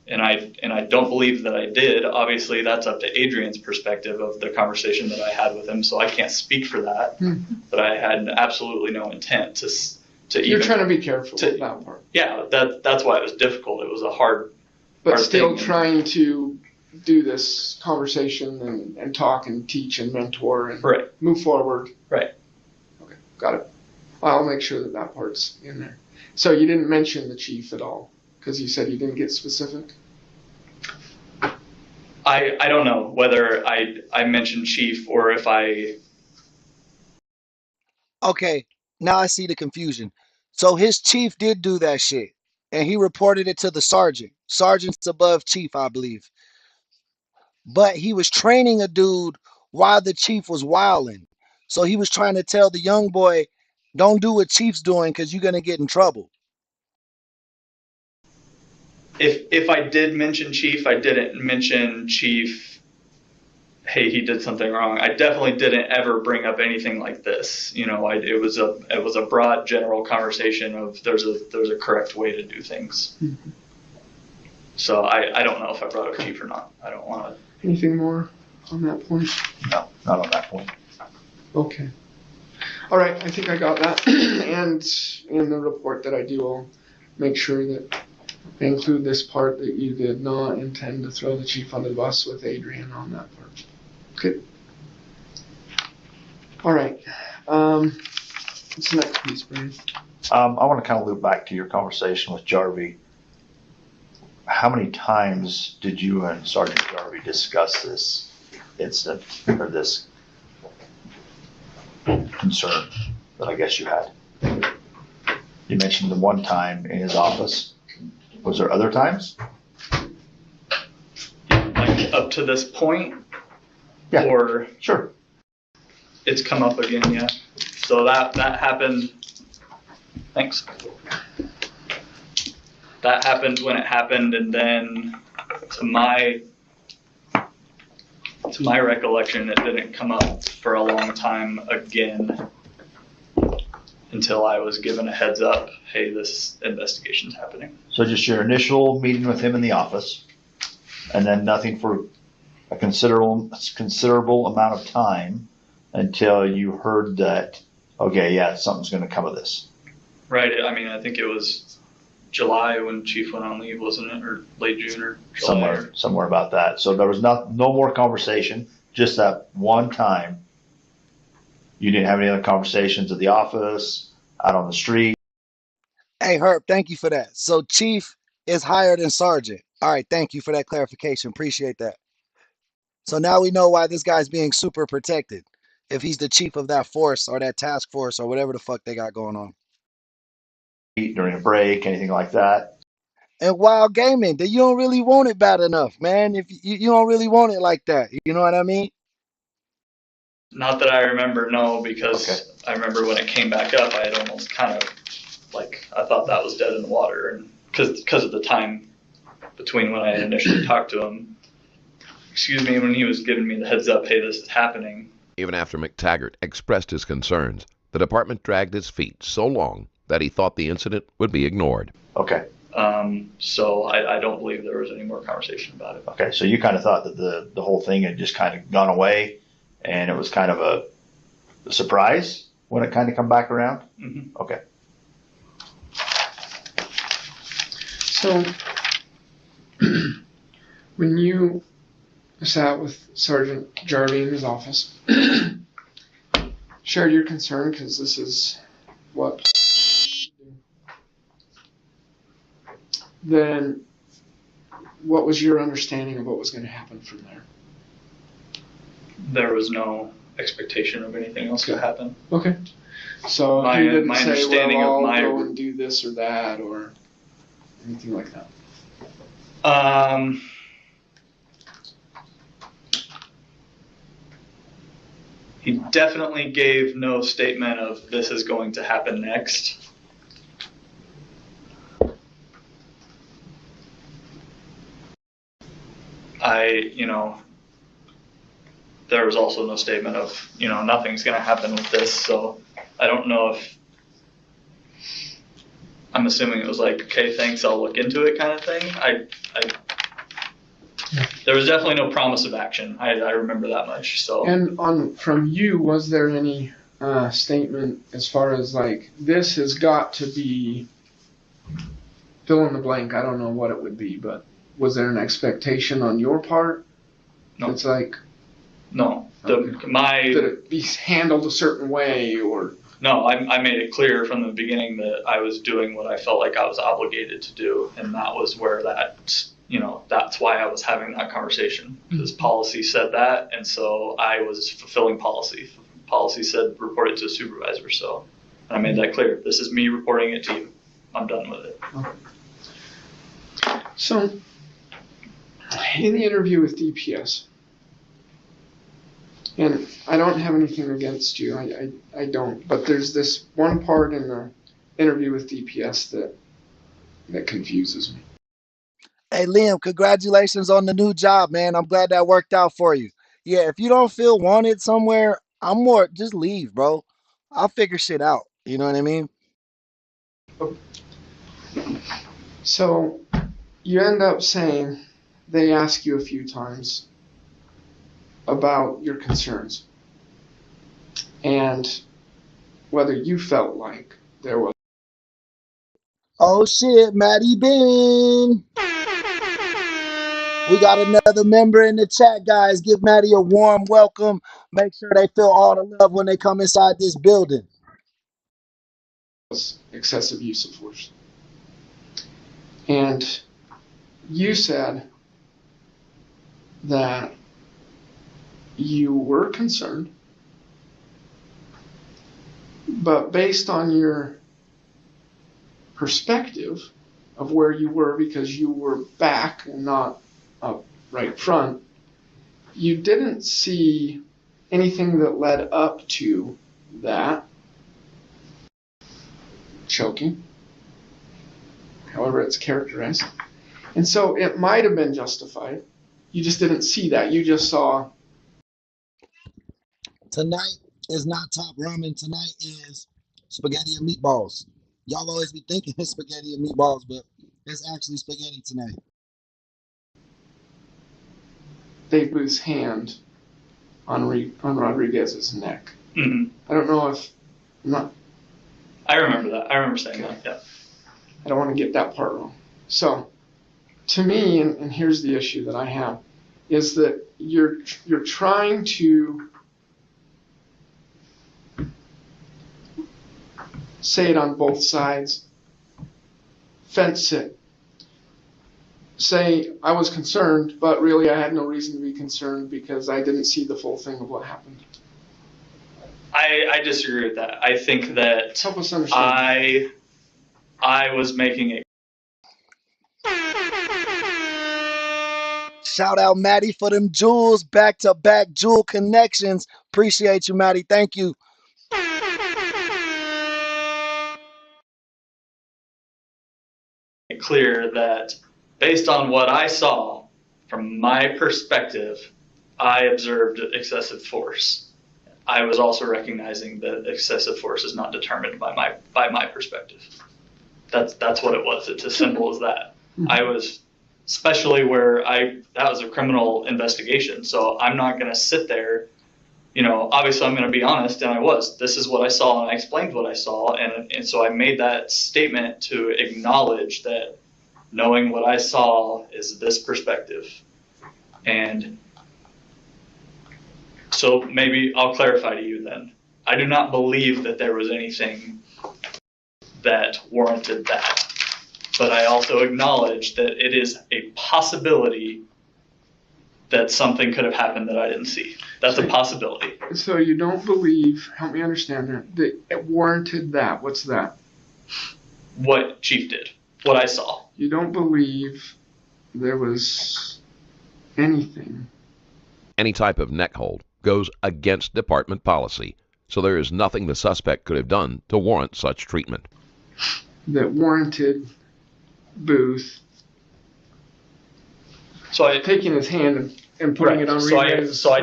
Speaker 9: and I don't believe that I did. Obviously, that's up to Adrian's perspective of the conversation that I had with him, so I can't speak for that. But I had absolutely no intent to
Speaker 4: You're trying to be careful with that part.
Speaker 9: Yeah, that's why it was difficult. It was a hard.
Speaker 4: But still trying to do this conversation and talk and teach and mentor and move forward.
Speaker 9: Right.
Speaker 4: Okay, got it. I'll make sure that part's in there. So you didn't mention the Chief at all, because you said you didn't get specific?
Speaker 9: I don't know whether I mentioned Chief or if I...
Speaker 1: Okay, now I see the confusion. So his chief did do that shit, and he reported it to the sergeant. Sergeant's above chief, I believe. But he was training a dude while the chief was wilding. So he was trying to tell the young boy, don't do what Chief's doing because you're going to get in trouble.
Speaker 9: If I did mention Chief, I didn't mention Chief, hey, he did something wrong. I definitely didn't ever bring up anything like this. It was a broad general conversation of there's a correct way to do things. Mm-hmm. So I don't know if I brought up Chief or not. I don't want to.
Speaker 4: Anything more on that point?
Speaker 8: No, not on that point.
Speaker 4: Okay. All right, I think I got that. And in the report that I do, I'll make sure that I include this part that you did not intend to throw the Chief under the bus with Adrian on that part. Okay. All right. What's the next piece, Brian?
Speaker 8: I want to kind of loop back to your conversation with Jarvie. How many times did you and Sergeant Jarvie discuss this incident or this concern that I guess you had? You mentioned the one time in his office. Was there other times?
Speaker 9: Like up to this point?
Speaker 8: Yeah.
Speaker 9: Or
Speaker 8: sure.
Speaker 9: It's come up again, yeah. So that happened. Thanks. That happened when it happened, and then to my recollection, it didn't come up for a long time again until I was given a heads up, hey, this investigation's happening.
Speaker 8: So just your initial meeting with him in the office, and then nothing for a considerable amount of time until you heard that, okay, yeah, something's going to come of this.
Speaker 9: Right. I mean, I think it was July when Chief went on leave, wasn't it? Or late June or July?
Speaker 8: Somewhere about that. So there was no more conversation, just that one time. You didn't have any other conversations at the office, out on the street.
Speaker 1: Hey, Herb, thank you for that. So Chief is higher than Sergeant. All right, thank you for that clarification. Appreciate that. So now we know why this guy's being super protected, if he's the chief of that force or that task force or whatever the fuck they got going on.
Speaker 8: During a break, anything like that?
Speaker 1: and wild gaming, then you don't really want it bad enough, man. If you don't really want it like that, you know what I mean?
Speaker 9: Not that I remember, no, because
Speaker 8: Okay.
Speaker 9: I remember when it came back up, I had almost kind of like I thought that was dead in the water, and because of the time between when I initially talked to him, when he was giving me the heads up, hey, this is happening.
Speaker 6: Even after McTaggart expressed his concerns, the department dragged its feet so long that he thought the incident would be ignored.
Speaker 8: Okay.
Speaker 9: So I don't believe there was any more conversation about it.
Speaker 8: Okay. So you kind of thought that the whole thing had just kind of gone away, and it was kind of a surprise when it kind of come back around.
Speaker 9: Mm-hmm.
Speaker 8: Okay.
Speaker 4: So, when you sat with Sergeant Jarvie in his office, shared your concern, because this is what, then what was your understanding of what was going to happen from there?
Speaker 9: There was no expectation of anything else to happen.
Speaker 4: Okay. So
Speaker 9: My-
Speaker 4: he didn't
Speaker 9: my
Speaker 4: say,
Speaker 9: understanding
Speaker 4: well,
Speaker 9: of
Speaker 4: I'll
Speaker 9: my-
Speaker 4: go and do this or that or anything like that.
Speaker 9: He definitely gave no statement of this is going to happen next. There was also no statement of, nothing's going to happen with this. So I don't know if, I'm assuming it was like, okay, thanks, I'll look into it kind of thing. There was definitely no promise of action. I remember that much. So.
Speaker 4: And from you, was there any statement as far as like, this has got to be fill in the blank? I don't know what it would be, but was there an expectation on your part?
Speaker 9: No.
Speaker 4: It's like,
Speaker 9: no.
Speaker 4: that it be handled a certain way, or
Speaker 9: no, I made it clear from the beginning that I was doing what I felt like I was obligated to do, and that was where that's why I was having that conversation, because policy said that, and so I was fulfilling policy. Policy said report it to a supervisor, so I made that clear. This is me reporting it to you. I'm done with it.
Speaker 4: Okay. So, in the interview with DPS, and I don't have anything against you, I don't, but there's this one part in the interview with DPS that confuses me.
Speaker 1: Hey, Liam, congratulations on the new job, man. I'm glad that worked out for you. Yeah, if you don't feel wanted somewhere, just leave, bro. I'll figure shit out. You know what I mean?
Speaker 4: So, you end up saying they ask you a few times about your concerns and whether you felt like there was.
Speaker 1: Oh shit, Maddie Bean. We got another member in the chat, guys. Give Maddie a warm welcome. Make sure they feel all the love when they come inside this building.
Speaker 4: Excessive use of force. And you said that you were concerned, but based on your perspective of where you were, because you were back and not up right front, you didn't see anything that led up to that choking, however it's characterized. And so it might have been justified. You just didn't see that. You just saw.
Speaker 1: Tonight is not top ramen. Tonight is spaghetti and meatballs. Y'all always be thinking it's spaghetti and meatballs, but it's actually spaghetti tonight.
Speaker 4: Dave Booth's hand on Rodriguez's neck.
Speaker 9: Mm-hmm.
Speaker 4: I don't know if I'm not.
Speaker 9: I remember that. I remember saying that. Yeah.
Speaker 4: I don't want to get that part wrong. So, to me, and here's the issue that I have, is that you're trying to say it on both sides, fence it. Say, I was concerned, but really I had no reason to be concerned because I didn't see the full thing of what happened.
Speaker 9: I disagree with that. I think that
Speaker 4: help us understand.
Speaker 9: I was making it.
Speaker 1: Shout out Maddie for them jewels, back to back jewel connections. Appreciate you, Maddie. Thank you.
Speaker 9: Clear that based on what I saw, from my perspective, I observed excessive force. I was also recognizing that excessive force is not determined by my perspective. That's what it was. It's as simple as that. I was, especially where that was a criminal investigation, so I'm not going to sit there. Obviously I'm going to be honest, and this is what I saw, and I explained what I saw, and so I made that statement to acknowledge that knowing what I saw is this perspective. And so maybe I'll clarify to you then. I do not believe that there was anything that warranted that, but I also acknowledge that it is a possibility that something could have happened that I didn't see. That's a possibility.
Speaker 4: So you don't believe, help me understand that it warranted that. What's that?
Speaker 9: What Chief did, what I saw.
Speaker 4: You don't believe there was anything.
Speaker 6: Any type of neck hold goes against department policy, so there is nothing the suspect could have done to warrant such treatment.
Speaker 4: That warranted Booth taking his hand and putting it on Reed's throat.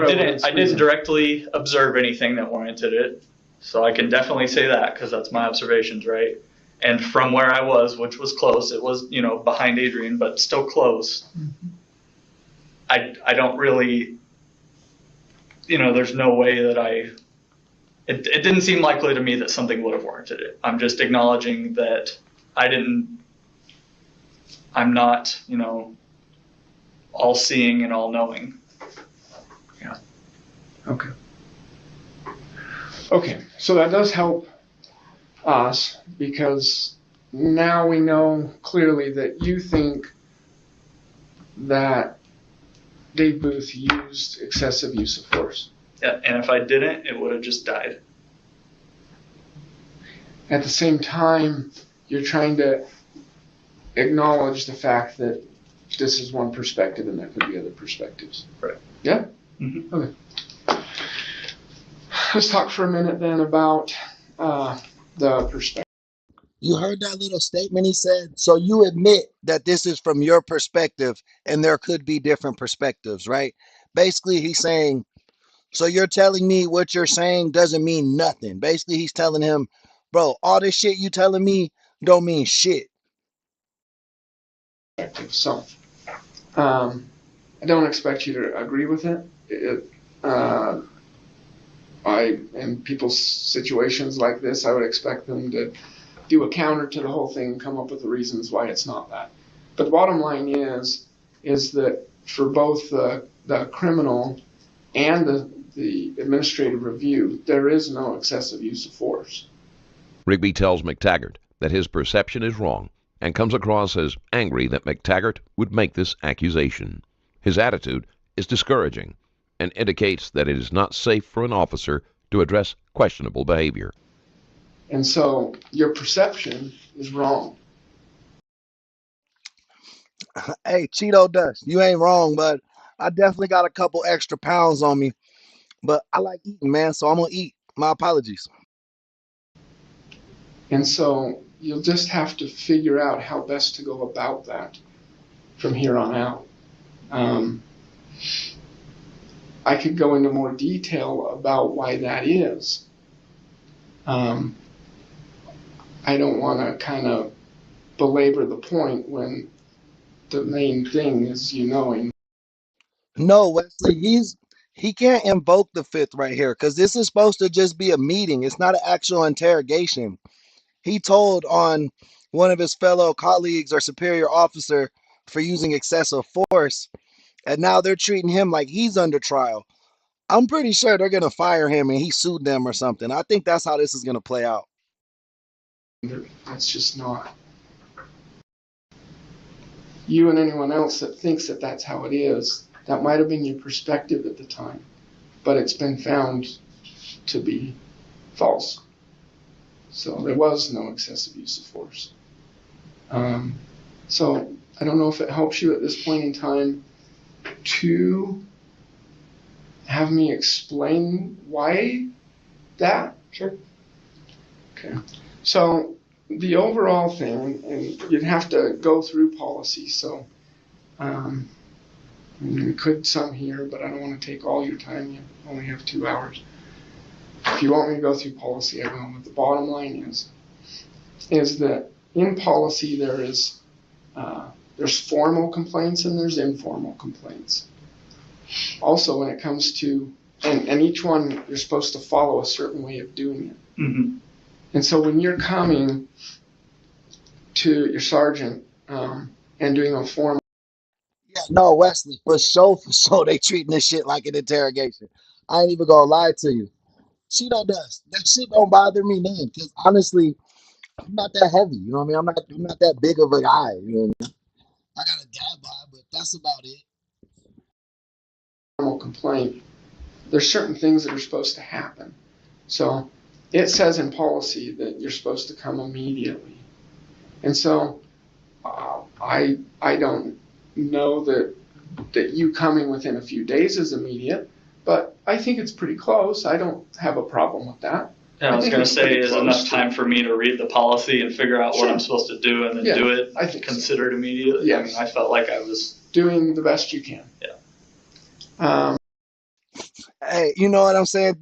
Speaker 9: I didn't directly observe anything that warranted it, so I can definitely say that because that's my observations, right? And from where I was, which was close, it was behind Adrian, but still close. Mm-hmm. I don't really, there's no way that it didn't seem likely to me that something would have warranted it. I'm just acknowledging that I'm not, all seeing and all knowing.
Speaker 4: Yeah. Okay, so that does help us because now we know clearly that you think that Dave Booth used excessive use of force.
Speaker 9: Yeah, and if I didn't, it would have just died.
Speaker 4: At the same time, you're trying to acknowledge the fact that this is one perspective and there could be other perspectives.
Speaker 9: Right.
Speaker 4: Yeah?
Speaker 9: Mm-hmm.
Speaker 4: Okay. Let's talk for a minute then about the perspective.
Speaker 1: You heard that little statement he said? So you admit that this is from your perspective and there could be different perspectives, right? Basically, he's saying, so you're telling me what you're saying doesn't mean nothing. Basically, he's telling him, bro, all this shit you telling me don't mean shit.
Speaker 4: So, I don't expect you to agree with it. In people's situations like this, I would expect them to do a counter to the whole thing and come up with the reasons why it's not that. But the bottom line is that for both the criminal and the administrative review, there is no excessive use of force.
Speaker 6: Rigby tells McTaggart that his perception is wrong and comes across as angry that McTaggart would make this accusation. His attitude is discouraging and indicates that it is not safe for an officer to address questionable behavior.
Speaker 4: And so your perception is wrong.
Speaker 1: Hey, Cheeto Dust, you ain't wrong, but I definitely got a couple extra pounds on me. But I like eating, man, so I'm going to eat. My apologies.
Speaker 4: And so you'll just have to figure out how best to go about that from here on out. I could go into more detail about why that is. I don't want to kind of belabor the point when the main thing is knowing.
Speaker 1: No, Wesley, he can't invoke the fifth right here because this is supposed to just be a meeting. It's not an actual interrogation. He told on one of his fellow colleagues or superior officer for using excessive force, and now they're treating him like he's under trial. I'm pretty sure they're going to fire him and he sued them or something. I think that's how this is going to play out.
Speaker 4: That's just not. You and anyone else that thinks that that's how it is, that might have been your perspective at the time, but it's been found to be false. So there was no excessive use of force. So I don't know if it helps you at this point in time to have me explain why that?
Speaker 9: Sure.
Speaker 4: Okay. So the overall thing, and you'd have to go through policy, so we could sum here, but I don't want to take all your time. You only have 2 hours. If you want me to go through policy, I will. But the bottom line is that in policy there's formal complaints and there's informal complaints. Also, when it comes to, and each one you're supposed to follow a certain way of doing it.
Speaker 9: Mm-hmm.
Speaker 4: And so when you're coming to your sergeant and doing a formal,
Speaker 1: Yeah, no, Wesley, for sure, they treating this shit like an interrogation. I ain't even gonna lie to you. Cheeto dust. That shit don't bother me none. Cause honestly, I'm not that heavy. You know what I mean? I'm not that big of a guy. You know what I mean? I got a dad bod, but that's about it.
Speaker 4: formal complaint, there's certain things that are supposed to happen. So it says in policy that you're supposed to come immediately. And so I don't know that you coming within a few days is immediate, but I think it's pretty close. I don't have a problem with that.
Speaker 9: Yeah, I was
Speaker 4: think
Speaker 9: going to
Speaker 4: it's
Speaker 9: say,
Speaker 4: pretty
Speaker 9: is
Speaker 4: close
Speaker 9: enough
Speaker 4: to-
Speaker 9: time for me to read the policy and figure out what
Speaker 4: Sure.
Speaker 9: I'm supposed to do and then
Speaker 4: Yeah,
Speaker 9: do it,
Speaker 4: I think so.
Speaker 9: considered immediately?
Speaker 4: Yes.
Speaker 9: I mean, I felt like I was...
Speaker 4: Doing the best you can.
Speaker 9: Yeah.
Speaker 1: Hey, you know what I'm saying?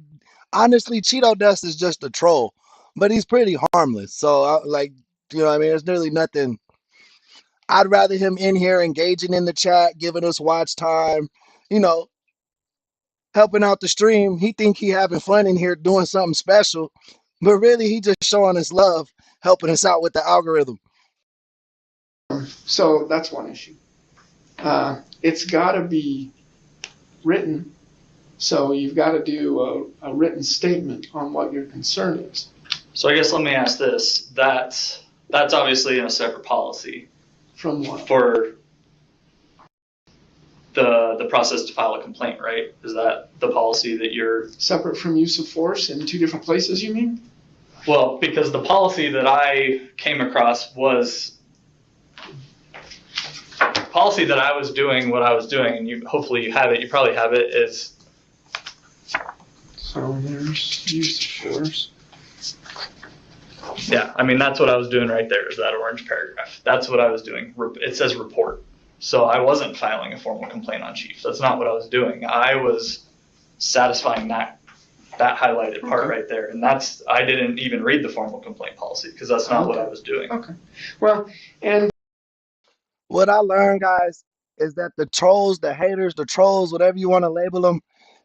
Speaker 1: Honestly, Cheeto Dust is just a troll, but he's pretty harmless. So, you know what I mean? There's nearly nothing. I'd rather him in here engaging in the chat, giving us watch time, you know, helping out the stream. He think he having fun in here doing something special, but really he just showing us love, helping us out with the algorithm.
Speaker 4: So that's one issue. It's got to be written. So you've got to do a written statement on what your concern is.
Speaker 9: So I guess let me ask this. That's obviously in a separate policy
Speaker 4: From what?
Speaker 9: for the process to file a complaint, right? Is that the policy that you're...
Speaker 4: Separate from use of force in 2 different places, you mean?
Speaker 9: Well, because the policy that I came across was policy that I was doing what I was doing, and hopefully you have it, you probably have it, is...
Speaker 4: So there's use of force.
Speaker 9: Yeah, I mean, that's what I was doing right there, is that orange paragraph. That's what I was doing. It says report. So I wasn't filing a formal complaint on chief. That's not what I was doing. I was satisfying that highlighted part right there. And I didn't even read the formal complaint policy because that's not what I was doing.
Speaker 4: Okay. Well, and
Speaker 1: What I learned, guys, is that the trolls, the haters, the trolls, whatever you want to label them,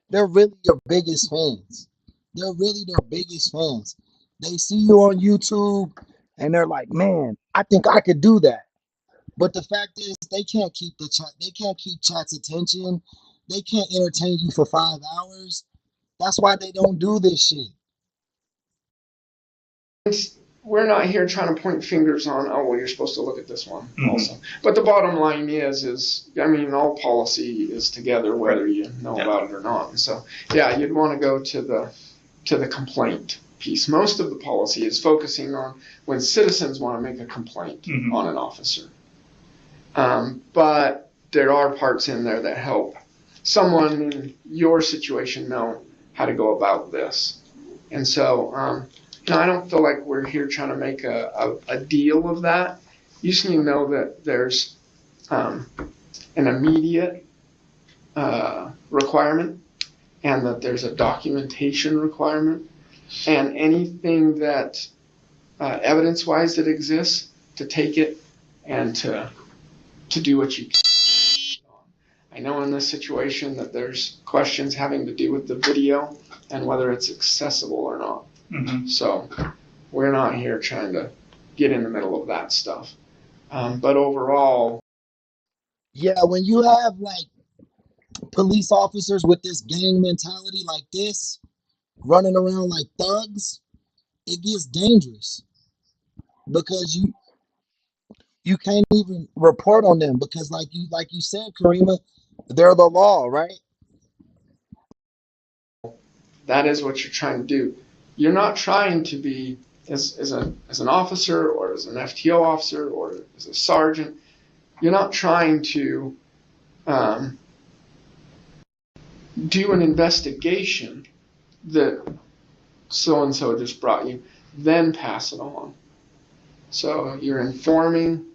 Speaker 1: they're really your biggest fans. They're really their biggest fans. They see you on YouTube and they're like, man, I think I could do that. But the fact is, they can't keep the chat. They can't keep chat's attention. They can't entertain you for 5 hours. That's why they don't do this shit.
Speaker 4: we're not here trying to point fingers on, oh, well, you're supposed to look at this one
Speaker 9: Mhm.
Speaker 4: also. But the bottom line is, I mean, all policy is together, whether you know about it or not. And so, yeah, you'd want to go to the complaint piece. Most of the policy is focusing on when citizens want to make a complaint on an officer. But there are parts in there that help someone in your situation know how to go about this. And so, no, I don't feel like we're here trying to make a deal of that. You just need to know that there's an immediate requirement and that there's a documentation requirement and anything that evidence-wise that exists to take it and to do what you can. I know in this situation that there's questions having to do with the video and whether it's accessible or not.
Speaker 9: Mm-hmm.
Speaker 4: So we're not here trying to get in the middle of that stuff. But overall,
Speaker 1: yeah, when you have like police officers with this gang mentality like this, running around like thugs, it gets dangerous because you can't even report on them because like you said, Karima, they're the law, right?
Speaker 4: that is what you're trying to do. You're not trying to be as an officer or as an FTO officer or as a sergeant. You're not trying to do an investigation that so-and-so just brought you, then pass it on. So you're informing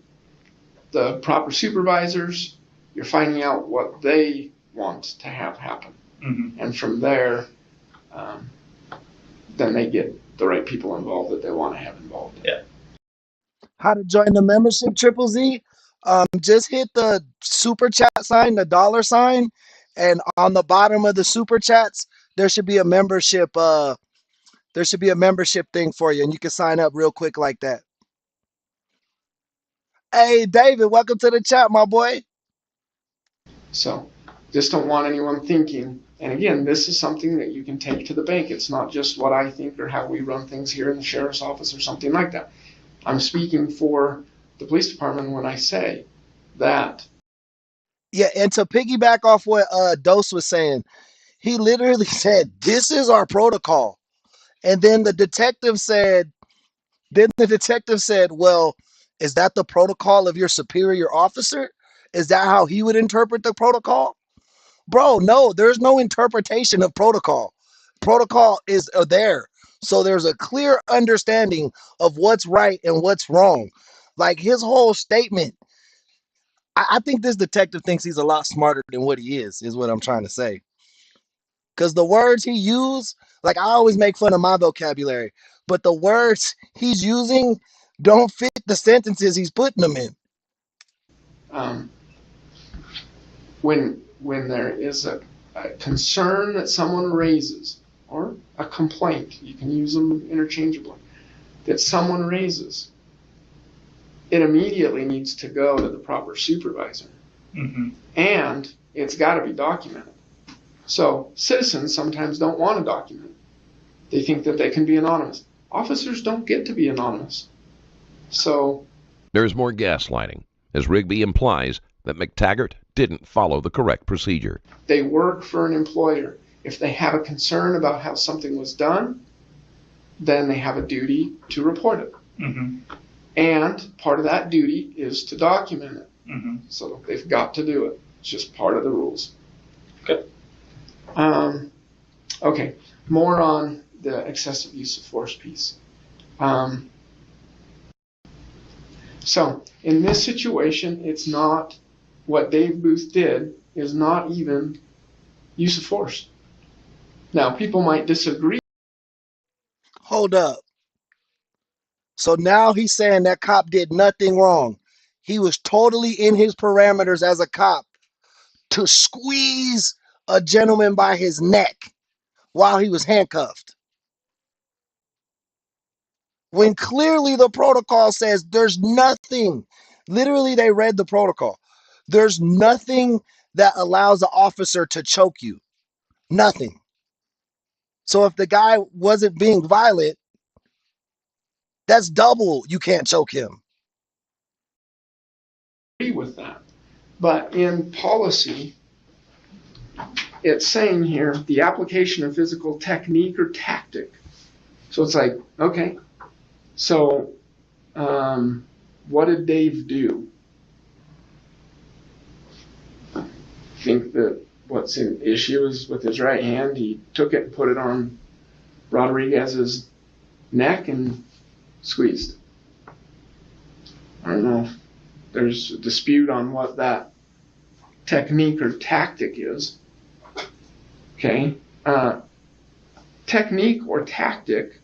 Speaker 4: the proper supervisors, you're finding out what they want to have happen.
Speaker 9: Mm-hmm.
Speaker 4: And from there, then they get the right people involved that they want to have involved.
Speaker 9: Yeah.
Speaker 1: How to join the membership, Triple Z? Just hit the super chat sign, the dollar sign, and on the bottom of the super chats, there should be a membership. There should be a membership thing for you, and you can sign up real quick like that. Hey, David, welcome to the chat, my boy.
Speaker 4: So just don't want anyone thinking, and again, this is something that you can take to the bank. It's not just what I think or how we run things here in the sheriff's office or something like that. I'm speaking for the police department when I say that.
Speaker 1: Yeah, and to piggyback off what Dose was saying, he literally said, "This is our protocol," and then the detective said, "Well, is that the protocol of your superior officer? Is that how he would interpret the protocol?" Bro, no, there's no interpretation of protocol. Protocol is there. So there's a clear understanding of what's right and what's wrong. Like his whole statement, I think this detective thinks he's a lot smarter than what he is what I'm trying to say. Because the words he used, like I always make fun of my vocabulary, but the words he's using don't fit the sentences he's putting them in.
Speaker 4: When there is a concern that someone raises, or a complaint, you can use them interchangeably, that someone raises, it immediately needs to go to the proper supervisor.
Speaker 9: Mm-hmm.
Speaker 4: And it's got to be documented. So citizens sometimes don't want to document. They think that they can be anonymous. Officers don't get to be anonymous. So
Speaker 6: There's more gaslighting, as Rigby implies that McTaggart didn't follow the correct procedure.
Speaker 4: they work for an employer. If they have a concern about how something was done, then they have a duty to report it.
Speaker 9: Mm-hmm.
Speaker 4: And part of that duty is to document it.
Speaker 9: Mm-hmm.
Speaker 4: So they've got to do it. It's just part of the rules.
Speaker 9: Okay.
Speaker 4: Okay, more on the excessive use of force piece. So in this situation, it's not what Dave Booth did is not even use of force. Now, people might disagree.
Speaker 1: Hold up. So now he's saying that cop did nothing wrong. He was totally in his parameters as a cop to squeeze a gentleman by his neck while he was handcuffed. When clearly the protocol says there's nothing, literally they read the protocol. There's nothing that allows the officer to choke you. Nothing. So if the guy wasn't being violent, that's double you can't choke him.
Speaker 4: With that. But in policy, it's saying here the application of physical technique or tactic. So it's like, okay, so what did Dave do? I think that what's an issue is with his right hand, he took it and put it on Rodriguez's neck and squeezed. I don't know if there's a dispute on what that technique or tactic is. Okay. Technique or tactic.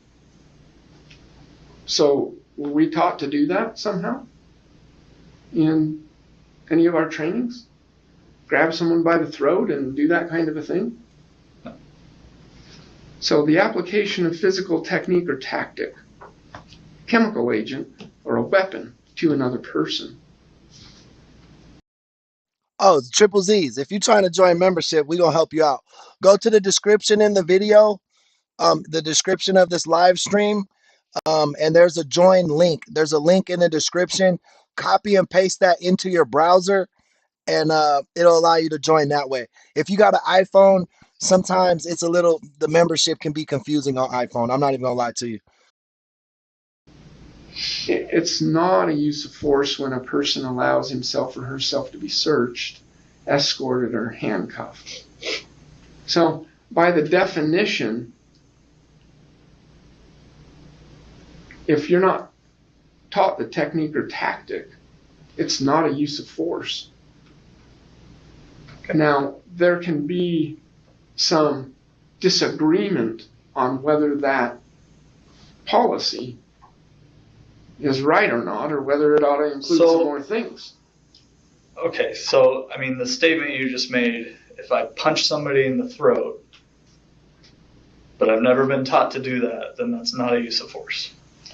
Speaker 4: So were we taught to do that somehow in any of our trainings? Grab someone by the throat and do that kind of a thing? So the application of physical technique or tactic, chemical agent, or a weapon to another person.
Speaker 1: Oh, it's Triple Z's. If you're trying to join membership, we're going to help you out. Go to the description in the video, the description of this live stream, and there's a join link. There's a link in the description. Copy and paste that into your browser, and it'll allow you to join that way. If you got an iPhone, sometimes it's the membership can be confusing on iPhone. I'm not even going to lie to you.
Speaker 4: It's not a use of force when a person allows himself or herself to be searched, escorted, or handcuffed. So by the definition, if you're not taught the technique or tactic, it's not a use of force. Okay. Now, there can be some disagreement on whether that policy is right or not, or whether it ought to include some more things.
Speaker 9: Okay, so, I mean, the statement you just made, if I punch somebody in the throat, but I've never been taught to do that, then that's not a use of force.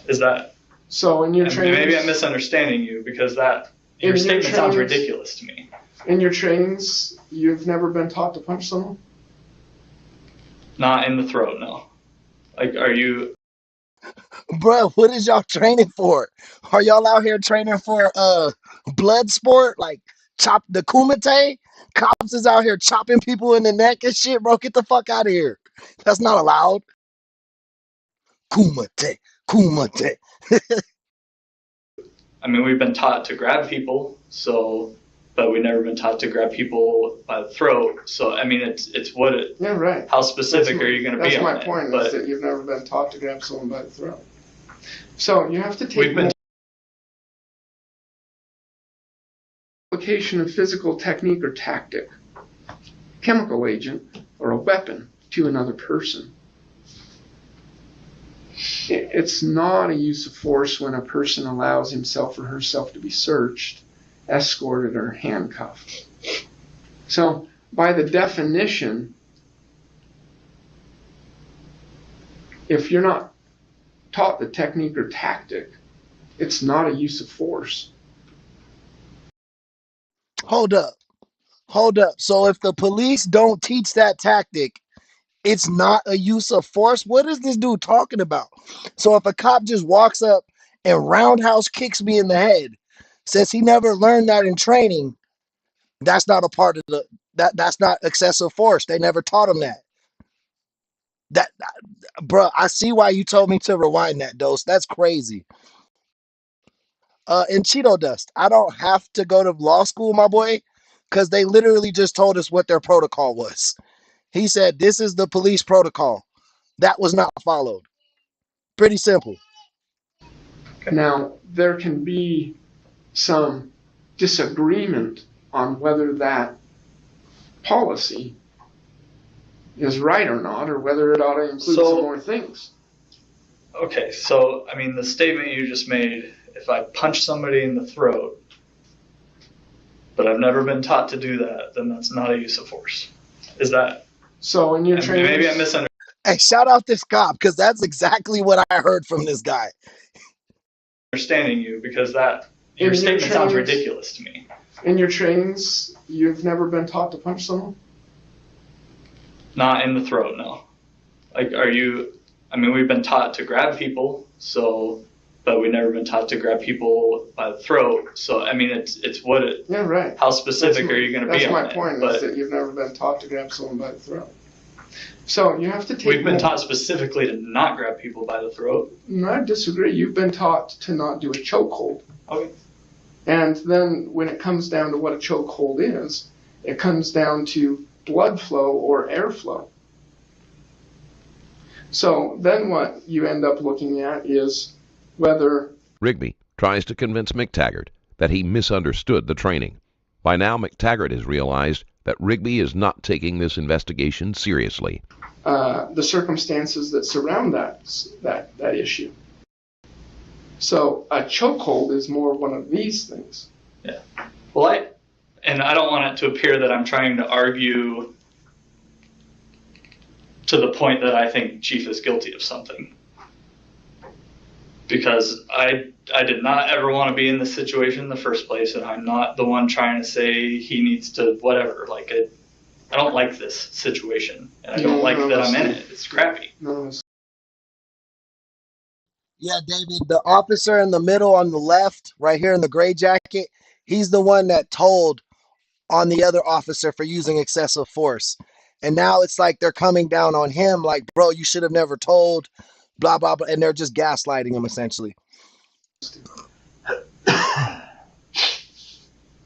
Speaker 9: Is that...
Speaker 4: So in your trainings...
Speaker 9: Maybe I'm misunderstanding you, because your statement sounds ridiculous to me.
Speaker 4: In your trainings, you've never been taught to punch someone?
Speaker 9: Not in the throat, no. Like, are you...
Speaker 1: Bro, what is y'all training for? Are y'all out here training for blood sport? Like chop the kumite? Cops is out here chopping people in the neck and shit, bro. Get the fuck out of here. That's not allowed. Kumite.
Speaker 9: I mean, we've been taught to grab people, but we've never been taught to grab people by the throat. So, I mean, it's what it...
Speaker 4: Yeah, right.
Speaker 9: How specific are you going to be on
Speaker 4: it? That's my point, is that you've never been taught to grab someone by the throat. So, you have to take application of physical technique or tactic, chemical agent, or a weapon to another person. It's not a use of force when a person allows himself or herself to be searched, escorted, or handcuffed. So, by the definition, if you're not taught the technique or tactic, it's not a use of force.
Speaker 1: Hold up. So if the police don't teach that tactic, it's not a use of force? What is this dude talking about? So if a cop just walks up and roundhouse kicks me in the head, since he never learned that in training, that's not a part of that's not excessive force. They never taught him that. Bro, I see why you told me to rewind that, Dose. That's crazy. In Cheeto Dust, I don't have to go to law school, my boy, because they literally just told us what their protocol was. He said, this is the police protocol. That was not followed. Pretty simple.
Speaker 4: Now, there can be some disagreement on whether that policy is right or not, or whether it ought to include some more things.
Speaker 9: Okay, so, I mean, the statement you just made, if I punch somebody in the throat, but I've never been taught to do that, then that's not a use of force. Is that...
Speaker 4: So in your training...
Speaker 9: Maybe I'm misunderstanding.
Speaker 1: Hey, shout out this cop, because that's exactly what I heard from this guy.
Speaker 9: Understanding you, because your statement sounds ridiculous to me.
Speaker 4: In your trainings, you've never been taught to punch someone?
Speaker 9: Not in the throat, no. Like, are you... I mean, we've been taught to grab people, but we've never been taught to grab people by the throat. So, I mean, it's what it...
Speaker 4: Yeah, right.
Speaker 9: How specific are you going to be on
Speaker 4: it? That's my point, is that you've never been taught to grab someone by the throat. So, you have to take...
Speaker 9: We've been taught specifically to not grab people by the throat.
Speaker 4: No, I disagree. You've been taught to not do a chokehold.
Speaker 9: Okay.
Speaker 4: And then when it comes down to what a chokehold is, it comes down to blood flow or airflow. So then what you end up looking at is whether...
Speaker 6: Rigby tries to convince McTaggart that he misunderstood the training. By now, McTaggart has realized that Rigby is not taking this investigation seriously.
Speaker 4: The circumstances that surround that issue. So a chokehold is more one of these things.
Speaker 9: Yeah. Well, I don't want it to appear that I'm trying to argue to the point that I think Chief is guilty of something. Because I did not ever want to be in this situation in the first place, and I'm not the one trying to say he needs to whatever. Like, I don't like this situation, and I don't like that I'm in it. It's crappy.
Speaker 1: Yeah, David, the officer in the middle on the left, right here in the gray jacket, he's the one that told on the other officer for using excessive force. And now it's like they're coming down on him like, bro, you should have never told, blah, blah, blah. And they're just gaslighting him, essentially.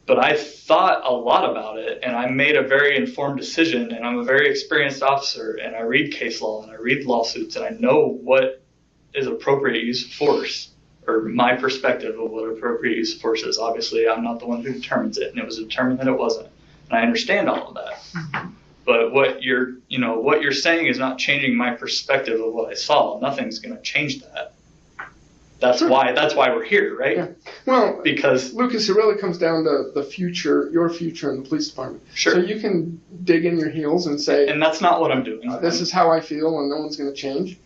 Speaker 9: But I thought a lot about it, and I made a very informed decision, and I'm a very experienced officer, and I read case law, and I read lawsuits, and I know what is appropriate use of force, or my perspective of what appropriate use of force is. Obviously, I'm not the one who determines it, and it was determined that it wasn't. And I understand all of that. But what you're saying is not changing my perspective of what I saw. Nothing's going to change that. That's why we're here, right?
Speaker 4: Yeah. Well,
Speaker 9: because
Speaker 4: Lucas, it really comes down to the future, your future in the police department.
Speaker 9: Sure.
Speaker 4: So you can dig in your heels and say,
Speaker 9: and that's not what I'm doing.
Speaker 4: This is how I feel, and no one's going to change.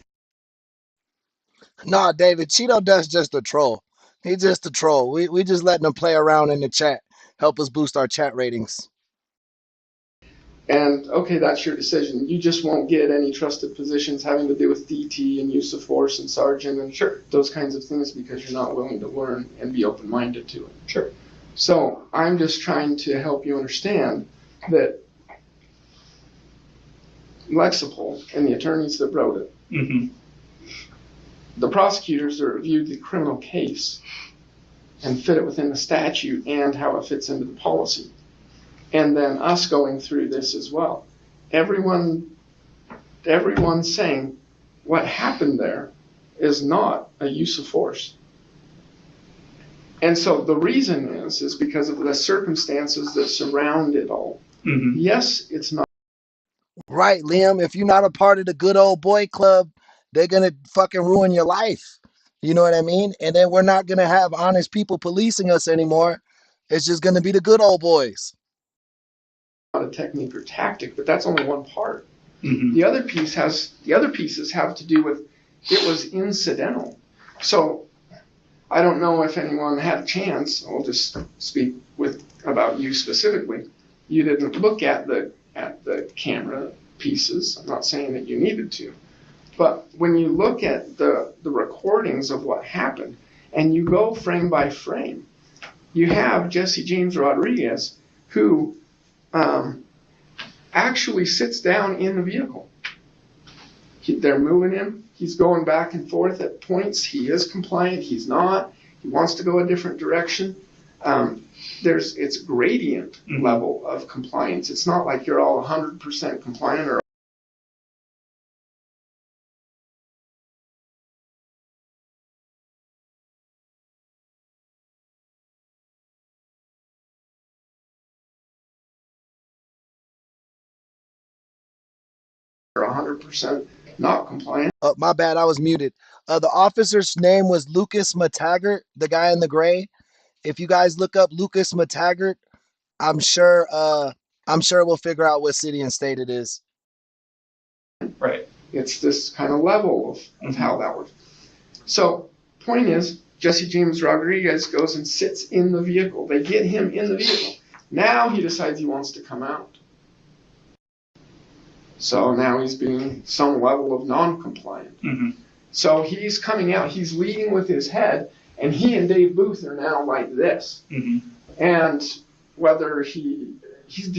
Speaker 1: Nah, David, Cheeto does just a troll. He's just a troll. We just letting him play around in the chat, help us boost our chat ratings.
Speaker 4: And okay, that's your decision. You just won't get any trusted positions having to do with DT and use of force and sergeant and those kinds of things because you're not willing to learn and be open-minded to it.
Speaker 9: Sure.
Speaker 4: So I'm just trying to help you understand that Lexipol and the attorneys that wrote it, the prosecutors that reviewed the criminal case and fit it within the statute and how it fits into the policy. And then us going through this as well. Everyone's saying what happened there is not a use of force. And so the reason is because of the circumstances that surround it all. Yes, it's not.
Speaker 1: Right, Liam. If you're not a part of the good old boy club, they're going to fucking ruin your life. You know what I mean? And then we're not going to have honest people policing us anymore. It's just going to be the good old boys.
Speaker 4: Not a technique or tactic, but that's only one part. The other pieces have to do with it was incidental. So I don't know if anyone had a chance. I'll just speak about you specifically. You didn't look at the camera pieces. I'm not saying that you needed to, but when you look at the recordings of what happened and you go frame by frame, you have Jesse James Rodriguez who actually sits down in the vehicle. They're moving him. He's going back and forth at points. He is compliant. He's not. He wants to go a different direction. It's gradient level of compliance. It's not like you're all 100% compliant or or 100% not compliant.
Speaker 1: My bad, I was muted. The officer's name was Lucas Mataggart, the guy in the gray. If you guys look up Lucas Mataggart, I'm sure we'll figure out what city and state it is.
Speaker 4: Right. It's this kind of level of how that works. So, point is, Jesse James Rodriguez goes and sits in the vehicle. They get him in the vehicle. Now he decides he wants to come out. So now he's being some level of non-compliant. So he's coming out, he's leading with his head, and he and Dave Booth are now like this. And whether he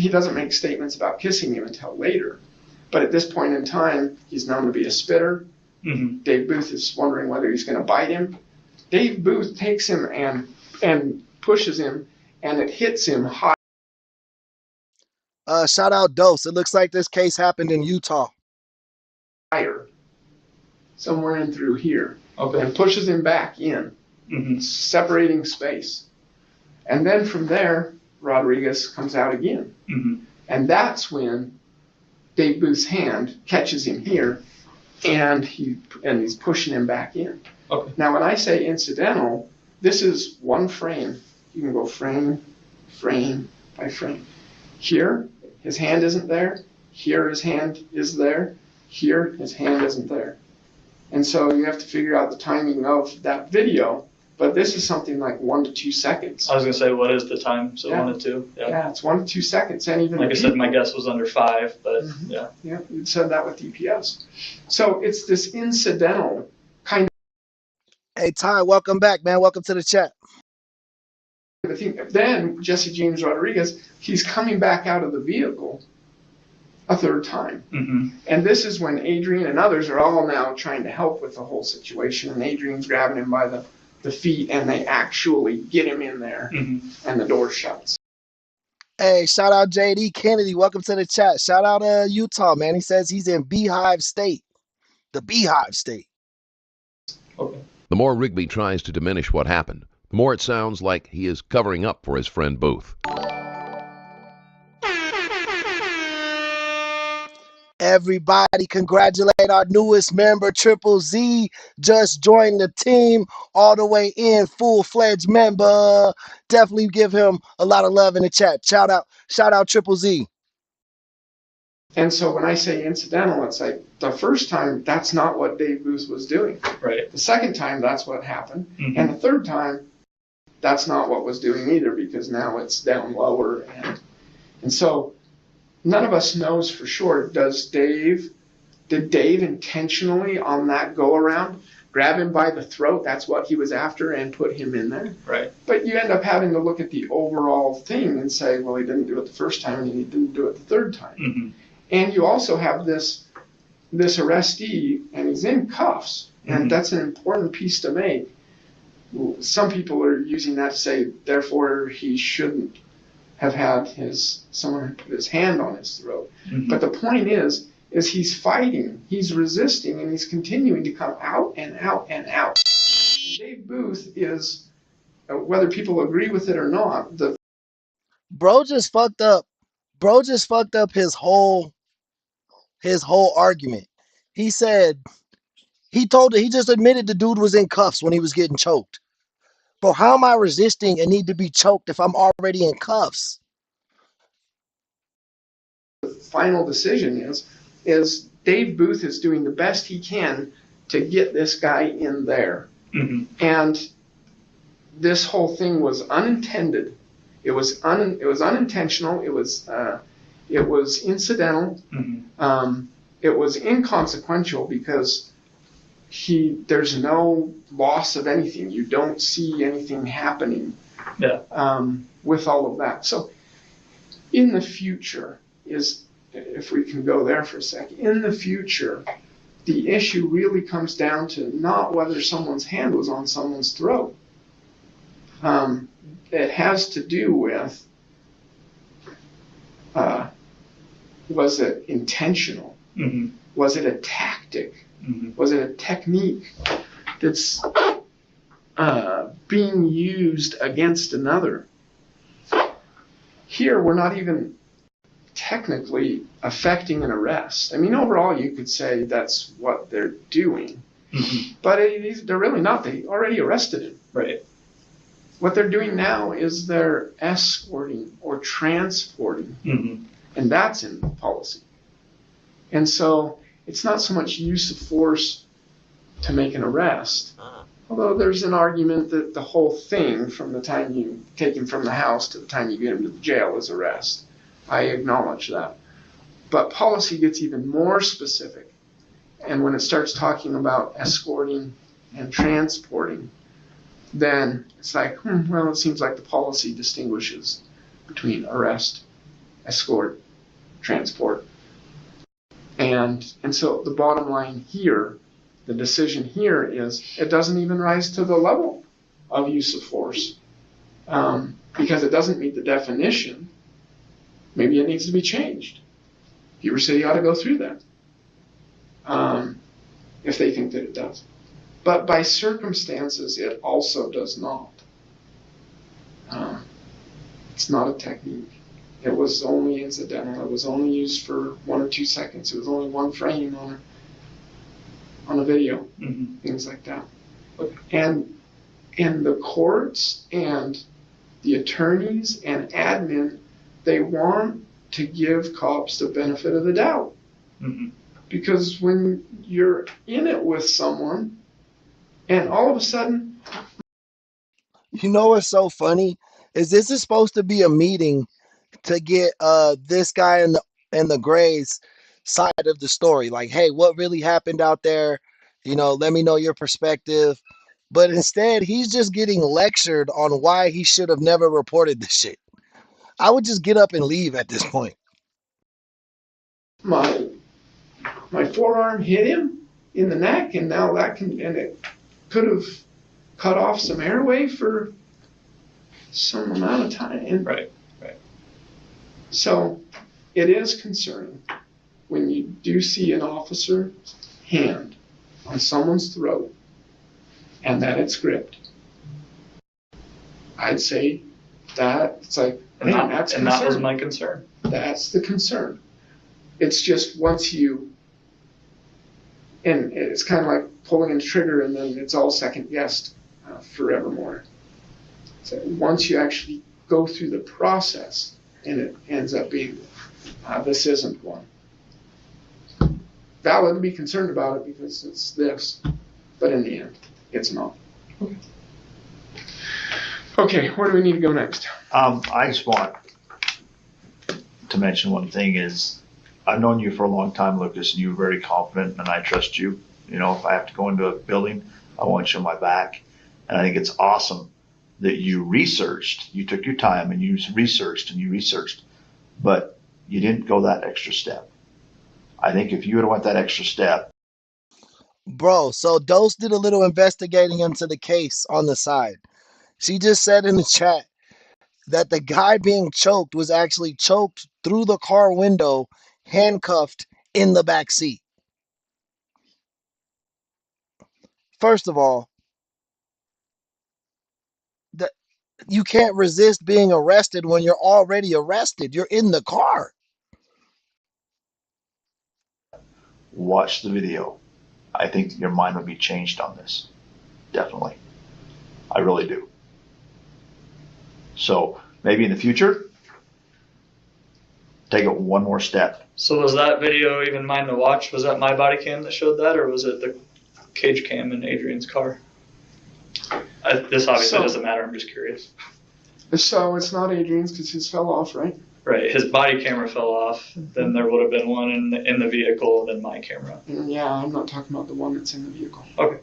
Speaker 4: doesn't make statements about kissing him until later, but at this point in time, he's known to be a spitter. Dave Booth is wondering whether he's going to bite him. Dave Booth takes him and pushes him, and it hits him high.
Speaker 1: Shout out Dose. It looks like this case happened in Utah.
Speaker 4: Higher. Somewhere in through here.
Speaker 9: Okay.
Speaker 4: And pushes him back in, separating space. And then from there, Rodriguez comes out again. And that's when Dave Booth's hand catches him here, and he's pushing him back in.
Speaker 9: Okay.
Speaker 4: Now, when I say incidental, this is one frame. You can go frame by frame. Here, his hand isn't there. Here, his hand is there. Here, his hand isn't there. And so you have to figure out the timing of that video. But this is something like 1 to 2 seconds.
Speaker 9: I was going to say, what is the time? So
Speaker 4: Yeah.
Speaker 9: 1 to 2?
Speaker 4: Yeah, it's 1 to 2 seconds. And even
Speaker 9: Like I said, my guess was under 5, but yeah.
Speaker 4: Yeah, you said that with DPS. So it's this incidental kind of.
Speaker 1: Hey, Ty, welcome back, man. Welcome to the chat.
Speaker 4: Then Jesse James Rodriguez, he's coming back out of the vehicle a third time. And this is when Adrian and others are all now trying to help with the whole situation. And Adrian's grabbing him by the feet, and they actually get him in there, and the door shuts.
Speaker 1: Hey, shout out JD Kennedy. Welcome to the chat. Shout out Utah, man. He says he's in Beehive State. The Beehive State.
Speaker 9: Okay.
Speaker 6: The more Rigby tries to diminish what happened, the more it sounds like he is covering up for his friend Booth.
Speaker 1: Everybody congratulate our newest member, Triple Z. Just joined the team all the way in, full-fledged member. Definitely give him a lot of love in the chat. Shout out Triple Z.
Speaker 4: And so when I say incidental, it's like the first time, that's not what Dave Booth was doing.
Speaker 9: Right.
Speaker 4: The second time, that's what happened.
Speaker 9: Mhm.
Speaker 4: And the third time, that's not what was doing either, because now it's down lower. And so none of us knows for sure, did Dave intentionally on that go around grab him by the throat? That's what he was after and put him in there.
Speaker 9: Right.
Speaker 4: But you end up having to look at the overall thing and say, well, he didn't do it the first time and he didn't do it the third time.
Speaker 9: Mm-hmm.
Speaker 4: And you also have this arrestee, and he's in cuffs, and
Speaker 9: Mhm.
Speaker 4: that's an important piece to make. Some people are using that to say, therefore, he shouldn't have had someone put his hand on his throat.
Speaker 9: Mhm.
Speaker 4: But the point is he's fighting, he's resisting, and he's continuing to come out and out and out. And Dave Booth is, whether people agree with it or not,
Speaker 1: Bro just fucked up his whole argument. He said he just admitted the dude was in cuffs when he was getting choked. Bro, how am I resisting and need to be choked if I'm already in cuffs?
Speaker 4: final decision is Dave Booth is doing the best he can to get this guy in there.
Speaker 9: Mm-hmm.
Speaker 4: And this whole thing was unintended. It was unintentional. It was incidental.
Speaker 9: Mm-hmm.
Speaker 4: It was inconsequential because there's no loss of anything. You don't see anything happening.
Speaker 9: Yeah.
Speaker 4: With all of that. So in the future if we can go there for a second, in the future, the issue really comes down to not whether someone's hand was on someone's throat. It has to do with, was it intentional?
Speaker 9: Mm-hmm.
Speaker 4: Was it a tactic?
Speaker 9: Mm-hmm.
Speaker 4: Was it a technique that's being used against another? Here, we're not even technically affecting an arrest. I mean, overall, you could say that's what they're doing.
Speaker 9: Mm-hmm.
Speaker 4: But they're really not. They already arrested him.
Speaker 9: Right.
Speaker 4: What they're doing now is they're escorting or transporting.
Speaker 9: Mm-hmm.
Speaker 4: And that's in policy. And so it's not so much use of force to make an arrest. Although there's an argument that the whole thing, from the time you take him from the house to the time you get him to the jail, is arrest. I acknowledge that. But policy gets even more specific. And when it starts talking about escorting and transporting, then it's like, well, it seems like the policy distinguishes between arrest, escort, transport. And so the bottom line here, the decision here is it doesn't even rise to the level of use of force because it doesn't meet the definition. Maybe it needs to be changed. Heber City ought to go through that if they think that it does. But by circumstances, it also does not. It's not a technique. It was only incidental. It was only used for 1 or 2 seconds. It was only one frame on a video,
Speaker 9: Mm-hmm.
Speaker 4: things like that. And the courts and the attorneys and admin, they want to give cops the benefit of the doubt.
Speaker 9: Mm-hmm.
Speaker 4: Because when you're in it with someone and all of a sudden...
Speaker 1: You know what's so funny? This is supposed to be a meeting to get this guy in the Gray's side of the story. Like, hey, what really happened out there? You know, let me know your perspective. But instead, he's just getting lectured on why he should have never reported this shit. I would just get up and leave at this point.
Speaker 4: My forearm hit him in the neck, and now it could have cut off some airway for some amount of time. And
Speaker 9: Right.
Speaker 4: So it is concerning when you do see an officer's hand on someone's throat and that it's gripped. I'd say that it's like,
Speaker 9: And, that was my concern.
Speaker 4: That's the concern. It's just once you, and it's kind of like pulling a trigger and then it's all second guessed forevermore. So once you actually go through the process and it ends up being, this isn't one. Valid to be concerned about it because it's this, but in the end, it's not. Okay, where do we need to go next?
Speaker 8: I just want to mention one thing is I've known you for a long time, Lucas, and you're very confident and I trust you. You know, if I have to go into a building, I want you on my back. And I think it's awesome that you researched, you took your time and you researched, but you didn't go that extra step. I think if you would have went that extra step.
Speaker 1: Bro, so Dose did a little investigating into the case on the side. She just said in the chat that the guy being choked was actually choked through the car window, handcuffed in the back seat. First of all, you can't resist being arrested when you're already arrested. You're in the car.
Speaker 8: Watch the video. I think your mind would be changed on this. Definitely. I really do. So maybe in the future, take it one more step.
Speaker 9: So was that video even mine to watch? Was that my body cam that showed that, or was it the cage cam in Adrian's car? This obviously doesn't matter. I'm just curious.
Speaker 4: So it's not Adrian's because his fell off, right?
Speaker 9: Right. His body camera fell off. Then there would have been one in the vehicle, then my camera.
Speaker 4: Yeah, I'm not talking about the one that's in the vehicle.
Speaker 9: Okay.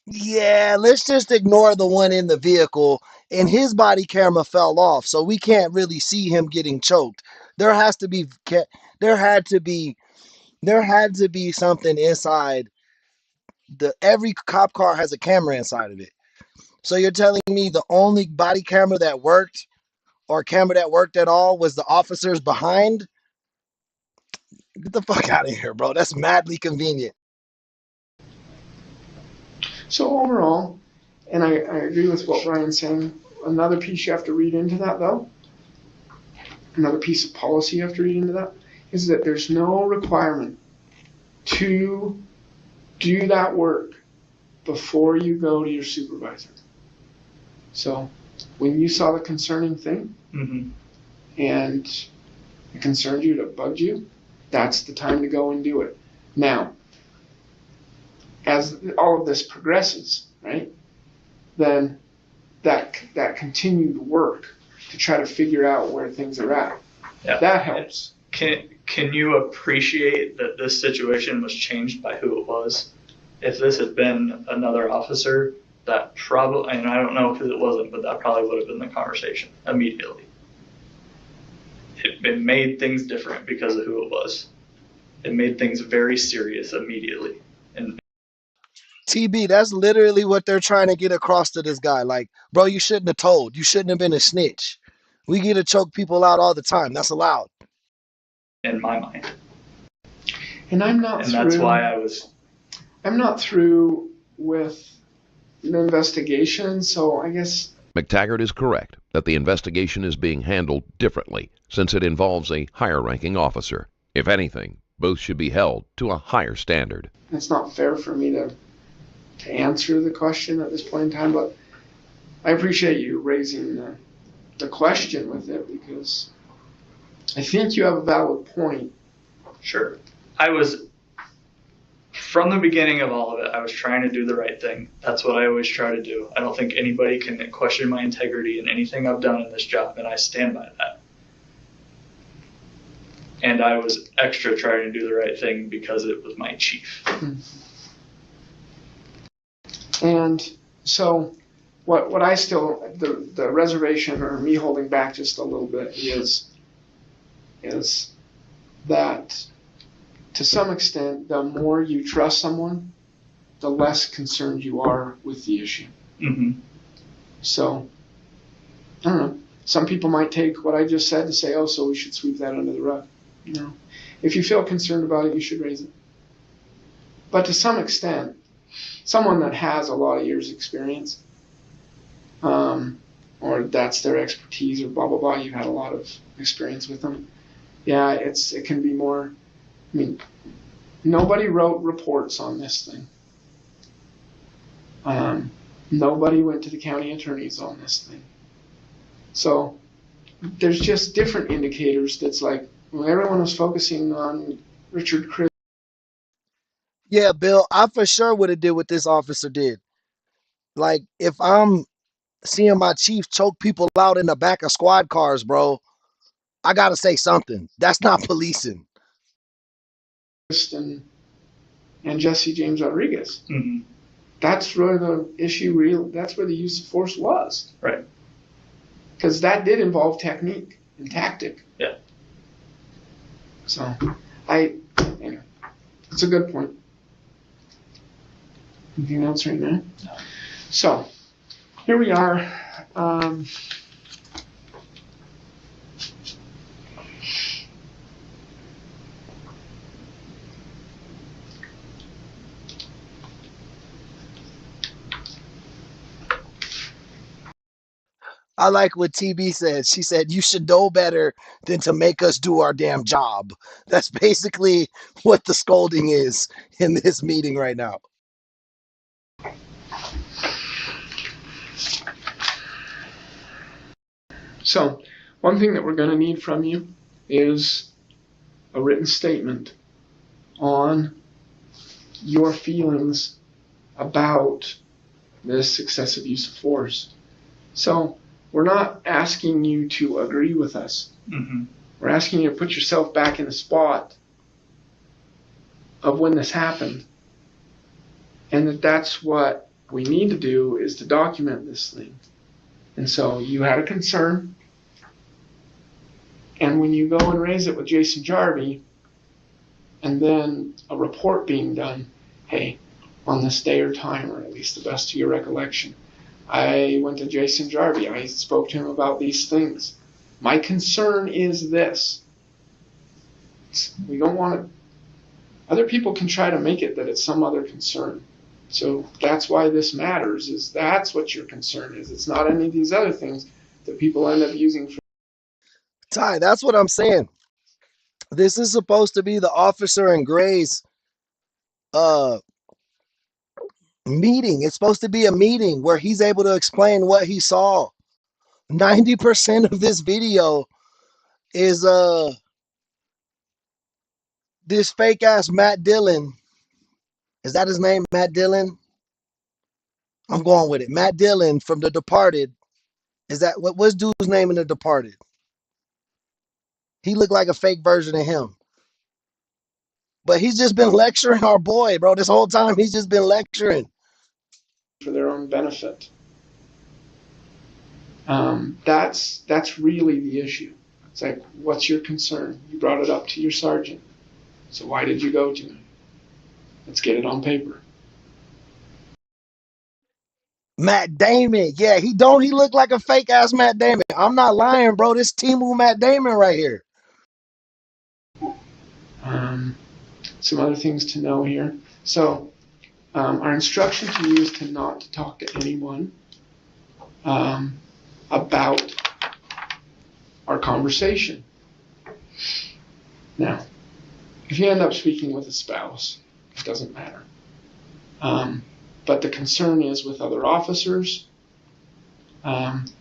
Speaker 1: Yeah, let's just ignore the one in the vehicle. And his body camera fell off, so we can't really see him getting choked. There had to be something inside. Every cop car has a camera inside of it. So you're telling me the only body camera that worked, or camera that worked at all, was the officers behind? Get the fuck out of here, bro. That's madly convenient.
Speaker 4: So overall, and I agree with what Brian's saying, another piece you have to read into that, though, another piece of policy you have to read into that, is that there's no requirement to do that work before you go to your supervisor. So when you saw the concerning thing, and it concerned you, it bugged you, that's the time to go and do it. Now, as all of this progresses, right, then that continued work to try to figure out where things are at, that helps.
Speaker 9: Can you appreciate that this situation was changed by who it was? If this had been another officer, that probably, and I don't know because it wasn't, but that probably would have been the conversation immediately. It made things different because of who it was. It made things very serious immediately. And
Speaker 1: TB, that's literally what they're trying to get across to this guy. Like, bro, you shouldn't have told. You shouldn't have been a snitch. We get to choke people out all the time. That's allowed.
Speaker 9: In my mind.
Speaker 4: And
Speaker 9: that's why
Speaker 4: I'm not through with the investigation, so I guess
Speaker 6: McTaggart is correct that the investigation is being handled differently since it involves a higher-ranking officer. If anything, both should be held to a higher standard.
Speaker 4: it's not fair for me to answer the question at this point in time, but I appreciate you raising the question with it because I think you have a valid point.
Speaker 9: Sure. From the beginning of all of it, I was trying to do the right thing. That's what I always try to do. I don't think anybody can question my integrity in anything I've done in this job, and I stand by that. And I was extra trying to do the right thing because it was my chief.
Speaker 4: And so what I still, the reservation or me holding back just a little bit is that to some extent, the more you trust someone, the less concerned you are with the issue.
Speaker 9: Mm-hmm.
Speaker 4: So, I don't know. some people might take what I just said to say, oh, so we should sweep that under the rug. No. If you feel concerned about it, you should raise it. But to some extent, someone that has a lot of years experience, or that's their expertise, or blah, blah, blah, you've had a lot of experience with them. Yeah, it can be more, I mean, nobody wrote reports on this thing. Nobody went to the county attorneys on this thing. So there's just different indicators that's like, well, everyone was focusing on Richard Chris.
Speaker 1: Yeah, Bill, I for sure would have did what this officer did. Like, if I'm seeing my chief choke people out in the back of squad cars, bro, I gotta say something. That's not policing.
Speaker 4: And Jesse James Rodriguez.
Speaker 9: Mm-hmm.
Speaker 4: That's where the issue that's where the use of force was.
Speaker 9: Right.
Speaker 4: Because that did involve technique and tactic.
Speaker 9: Yeah.
Speaker 4: So, anyway, it's a good point. Anything else right now?
Speaker 9: No.
Speaker 4: So, here we are.
Speaker 1: I like what TB said. She said, you should know better than to make us do our damn job. That's basically what the scolding is in this meeting right now.
Speaker 4: So, one thing that we're going to need from you is a written statement on your feelings about this excessive use of force. So, we're not asking you to agree with us.
Speaker 9: Mm-hmm.
Speaker 4: We're asking you to put yourself back in the spot of when this happened. And that's what we need to do, is to document this thing. And so you had a concern. And when you go and raise it with Jason Jarvie, and then a report being done, hey, on this day or time, or at least the best of your recollection, I went to Jason Jarvie. I spoke to him about these things. My concern is this. We don't want to. Other people can try to make it that it's some other concern. So that's why this matters, is that's what your concern is. It's not any of these other things that people end up using for.
Speaker 1: Ty, that's what I'm saying. This is supposed to be the officer in Gray's meeting. It's supposed to be a meeting where he's able to explain what he saw. 90% of this video is this fake ass Matt Dillon. Is that his name, Matt Dillon? I'm going with it. Matt Dillon from The Departed. Is that what's dude's name in The Departed? He looked like a fake version of him. But he's just been lecturing our boy, bro. This whole time he's just been lecturing.
Speaker 4: For their own benefit. That's really the issue. It's like, what's your concern? You brought it up to your sergeant. So why did you go to him? Let's get it on paper.
Speaker 1: Matt Damon. Yeah, he look like a fake ass Matt Damon. I'm not lying, bro. This Timu Matt Damon right here.
Speaker 4: Some other things to know here. So our instruction to you is to not to talk to anyone about our conversation. Now, if you end up speaking with a spouse, it doesn't matter. But the concern is with other officers.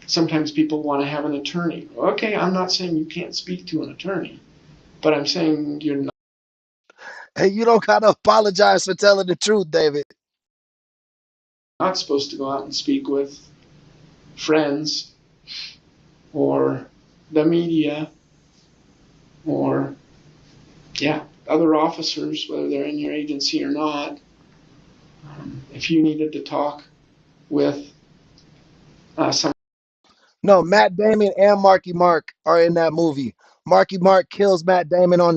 Speaker 4: Sometimes people want to have an attorney. Okay, I'm not saying you can't speak to an attorney, but I'm saying you're not.
Speaker 1: Hey, you don't gotta apologize for telling the truth, David.
Speaker 4: Not supposed to go out and speak with friends or the media or, other officers, whether they're in your agency or not. If you needed to talk with some.
Speaker 1: No, Matt Damon and Marky Mark are in that movie. Marky Mark kills Matt Damon at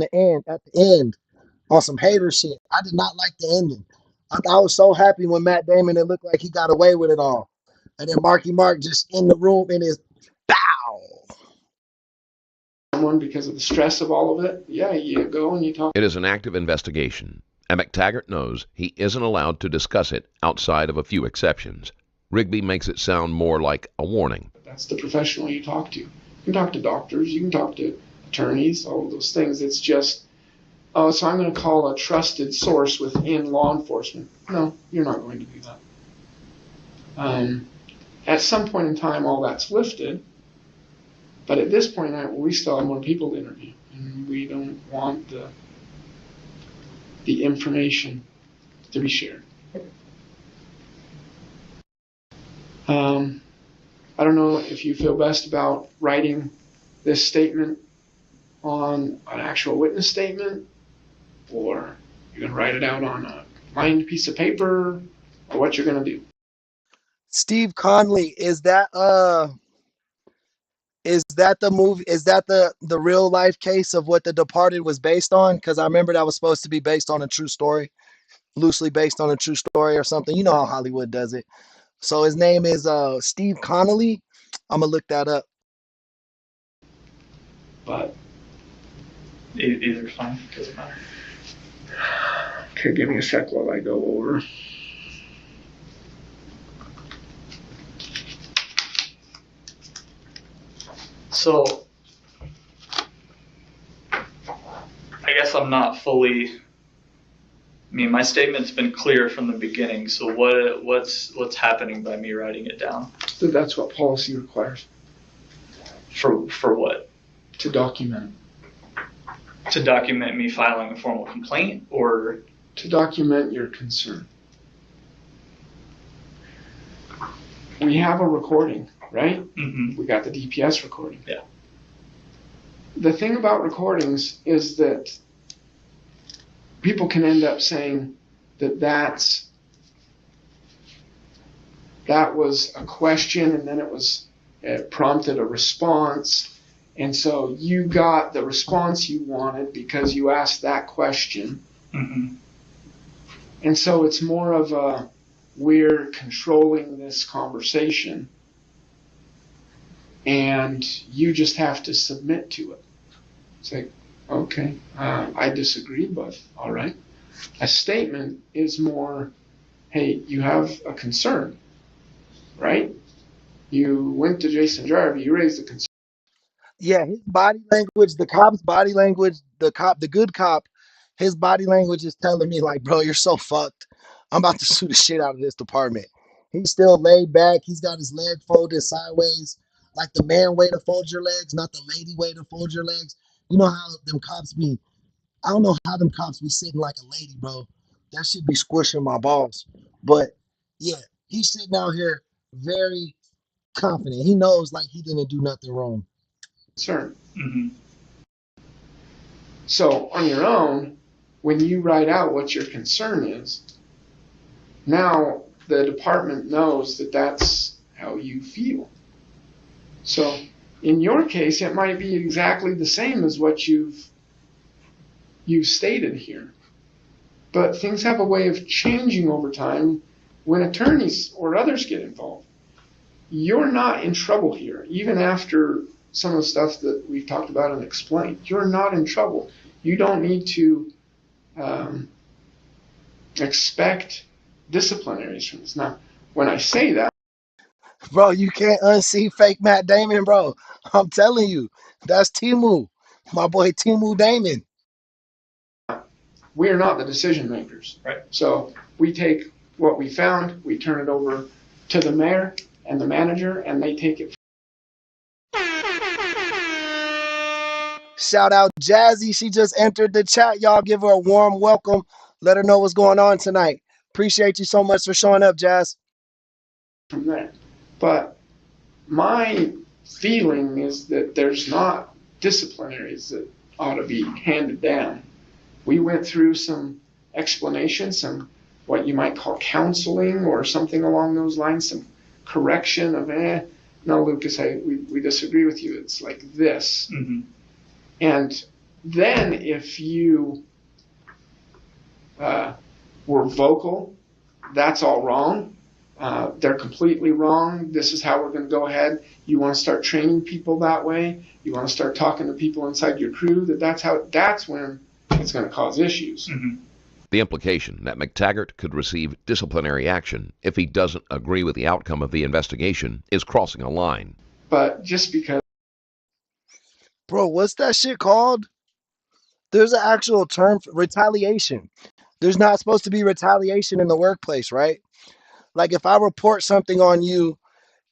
Speaker 1: the end, on some hater shit. I did not like the ending. I was so happy when Matt Damon, it looked like he got away with it all. And then Marky Mark just in the room in his bow.
Speaker 4: someone because of the stress of all of it, yeah, you go and you talk.
Speaker 6: It is an active investigation, and McTaggart knows he isn't allowed to discuss it outside of a few exceptions. Rigby makes it sound more like a warning.
Speaker 4: That's the professional you talk to. You can talk to doctors, you can talk to attorneys, all of those things. It's just, oh, so I'm going to call a trusted source within law enforcement. No, you're not going to do that. At some point in time, all that's lifted. But at this point, we still have more people to interview, and we don't want the information to be shared. I don't know if you feel best about writing this statement on an actual witness statement, or you're going to write it out on a lined piece of paper, or what you're going to do.
Speaker 1: Steve Conley, is that the movie? Is that the real life case of what The Departed was based on? Because I remember that was supposed to be based on a true story, loosely based on a true story or something. You know how Hollywood does it. So his name is Steve Connolly. I'm gonna look that up.
Speaker 4: But
Speaker 9: Either's fine. Doesn't matter.
Speaker 4: okay, give me a sec while I go over.
Speaker 9: So, I guess I'm not fully. I mean, my statement's been clear from the beginning. So what's happening by me writing it down?
Speaker 4: So that's what policy requires.
Speaker 9: For what?
Speaker 4: To document.
Speaker 9: To document me filing a formal complaint, or
Speaker 4: To document your concern. We have a recording, right?
Speaker 9: Mm-hmm.
Speaker 4: We got the DPS recording.
Speaker 9: Yeah.
Speaker 4: The thing about recordings is that people can end up saying that that was a question, and then it prompted a response, and so you got the response you wanted because you asked that question.
Speaker 9: Mm-hmm.
Speaker 4: And so it's more of a, we're controlling this conversation, and you just have to submit to it. It's like, okay, I disagree, but all right. A statement is more, hey, you have a concern, right? You went to Jason Jarvie, you raised a concern.
Speaker 1: Yeah, his body language, the cop's body language, the good cop, his body language is telling me like, bro, you're so fucked. I'm about to sue the shit out of this department. He's still laid back. He's got his leg folded sideways, like the man way to fold your legs, not the lady way to fold your legs. You know how them cops be, I don't know how them cops be sitting like a lady, bro. That should be squishing my balls. But yeah, he's sitting out here very confident. He knows like he didn't do nothing wrong.
Speaker 4: Concern.
Speaker 9: Mm-hmm.
Speaker 4: So on your own, when you write out what your concern is, now the department knows that that's how you feel. So in your case, it might be exactly the same as what you've stated here. But things have a way of changing over time when attorneys or others get involved. You're not in trouble here, even after some of the stuff that we've talked about and explained. You're not in trouble. You don't need to expect disciplinaries from this. Now, when I say that,
Speaker 1: Bro, you can't unsee fake Matt Damon, bro. I'm telling you, that's Timu, my boy Timu Damon.
Speaker 4: we are not the decision makers.
Speaker 9: Right.
Speaker 4: So we take what we found, we turn it over to the mayor and the manager, and they take it.
Speaker 1: Shout out Jazzy. She just entered the chat. Y'all give her a warm welcome. Let her know what's going on tonight. Appreciate you so much for showing up, Jazz.
Speaker 4: From there. But my feeling is that there's not disciplinaries that ought to be handed down. We went through some explanations, some what you might call counseling or something along those lines, some correction of, no, Lucas, we disagree with you. It's like this.
Speaker 9: Mm-hmm.
Speaker 4: And then if you were vocal, that's all wrong. they're completely wrong. This is how we're going to go ahead. You want to start training people that way. You want to start talking to people inside your crew. That's when it's going to cause issues.
Speaker 9: Mm-hmm.
Speaker 6: The implication that McTaggart could receive disciplinary action if he doesn't agree with the outcome of the investigation is crossing a line.
Speaker 4: But just because.
Speaker 1: Bro, what's that shit called? There's an actual term for retaliation. There's not supposed to be retaliation in the workplace, right? Like if I report something on you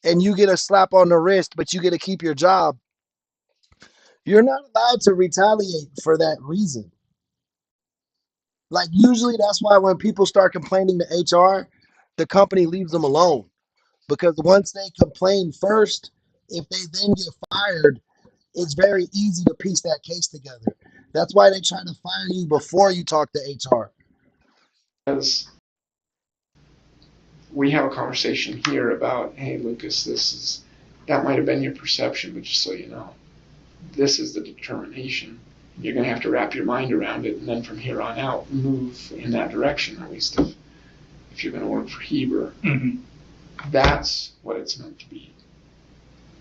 Speaker 1: and you get a slap on the wrist, but you get to keep your job, you're not allowed to retaliate for that reason. Like usually that's why when people start complaining to HR, the company leaves them alone. Because once they complain first, if they then get fired, it's very easy to piece that case together. That's why they try to fire you before you talk to HR.
Speaker 4: Because we have a conversation here about, hey, Lucas, that might have been your perception, but just so you know, this is the determination. You're going to have to wrap your mind around it, and then from here on out, move in that direction, at least if you're going to work for Heber.
Speaker 9: Mm-hmm.
Speaker 4: That's what it's meant to be.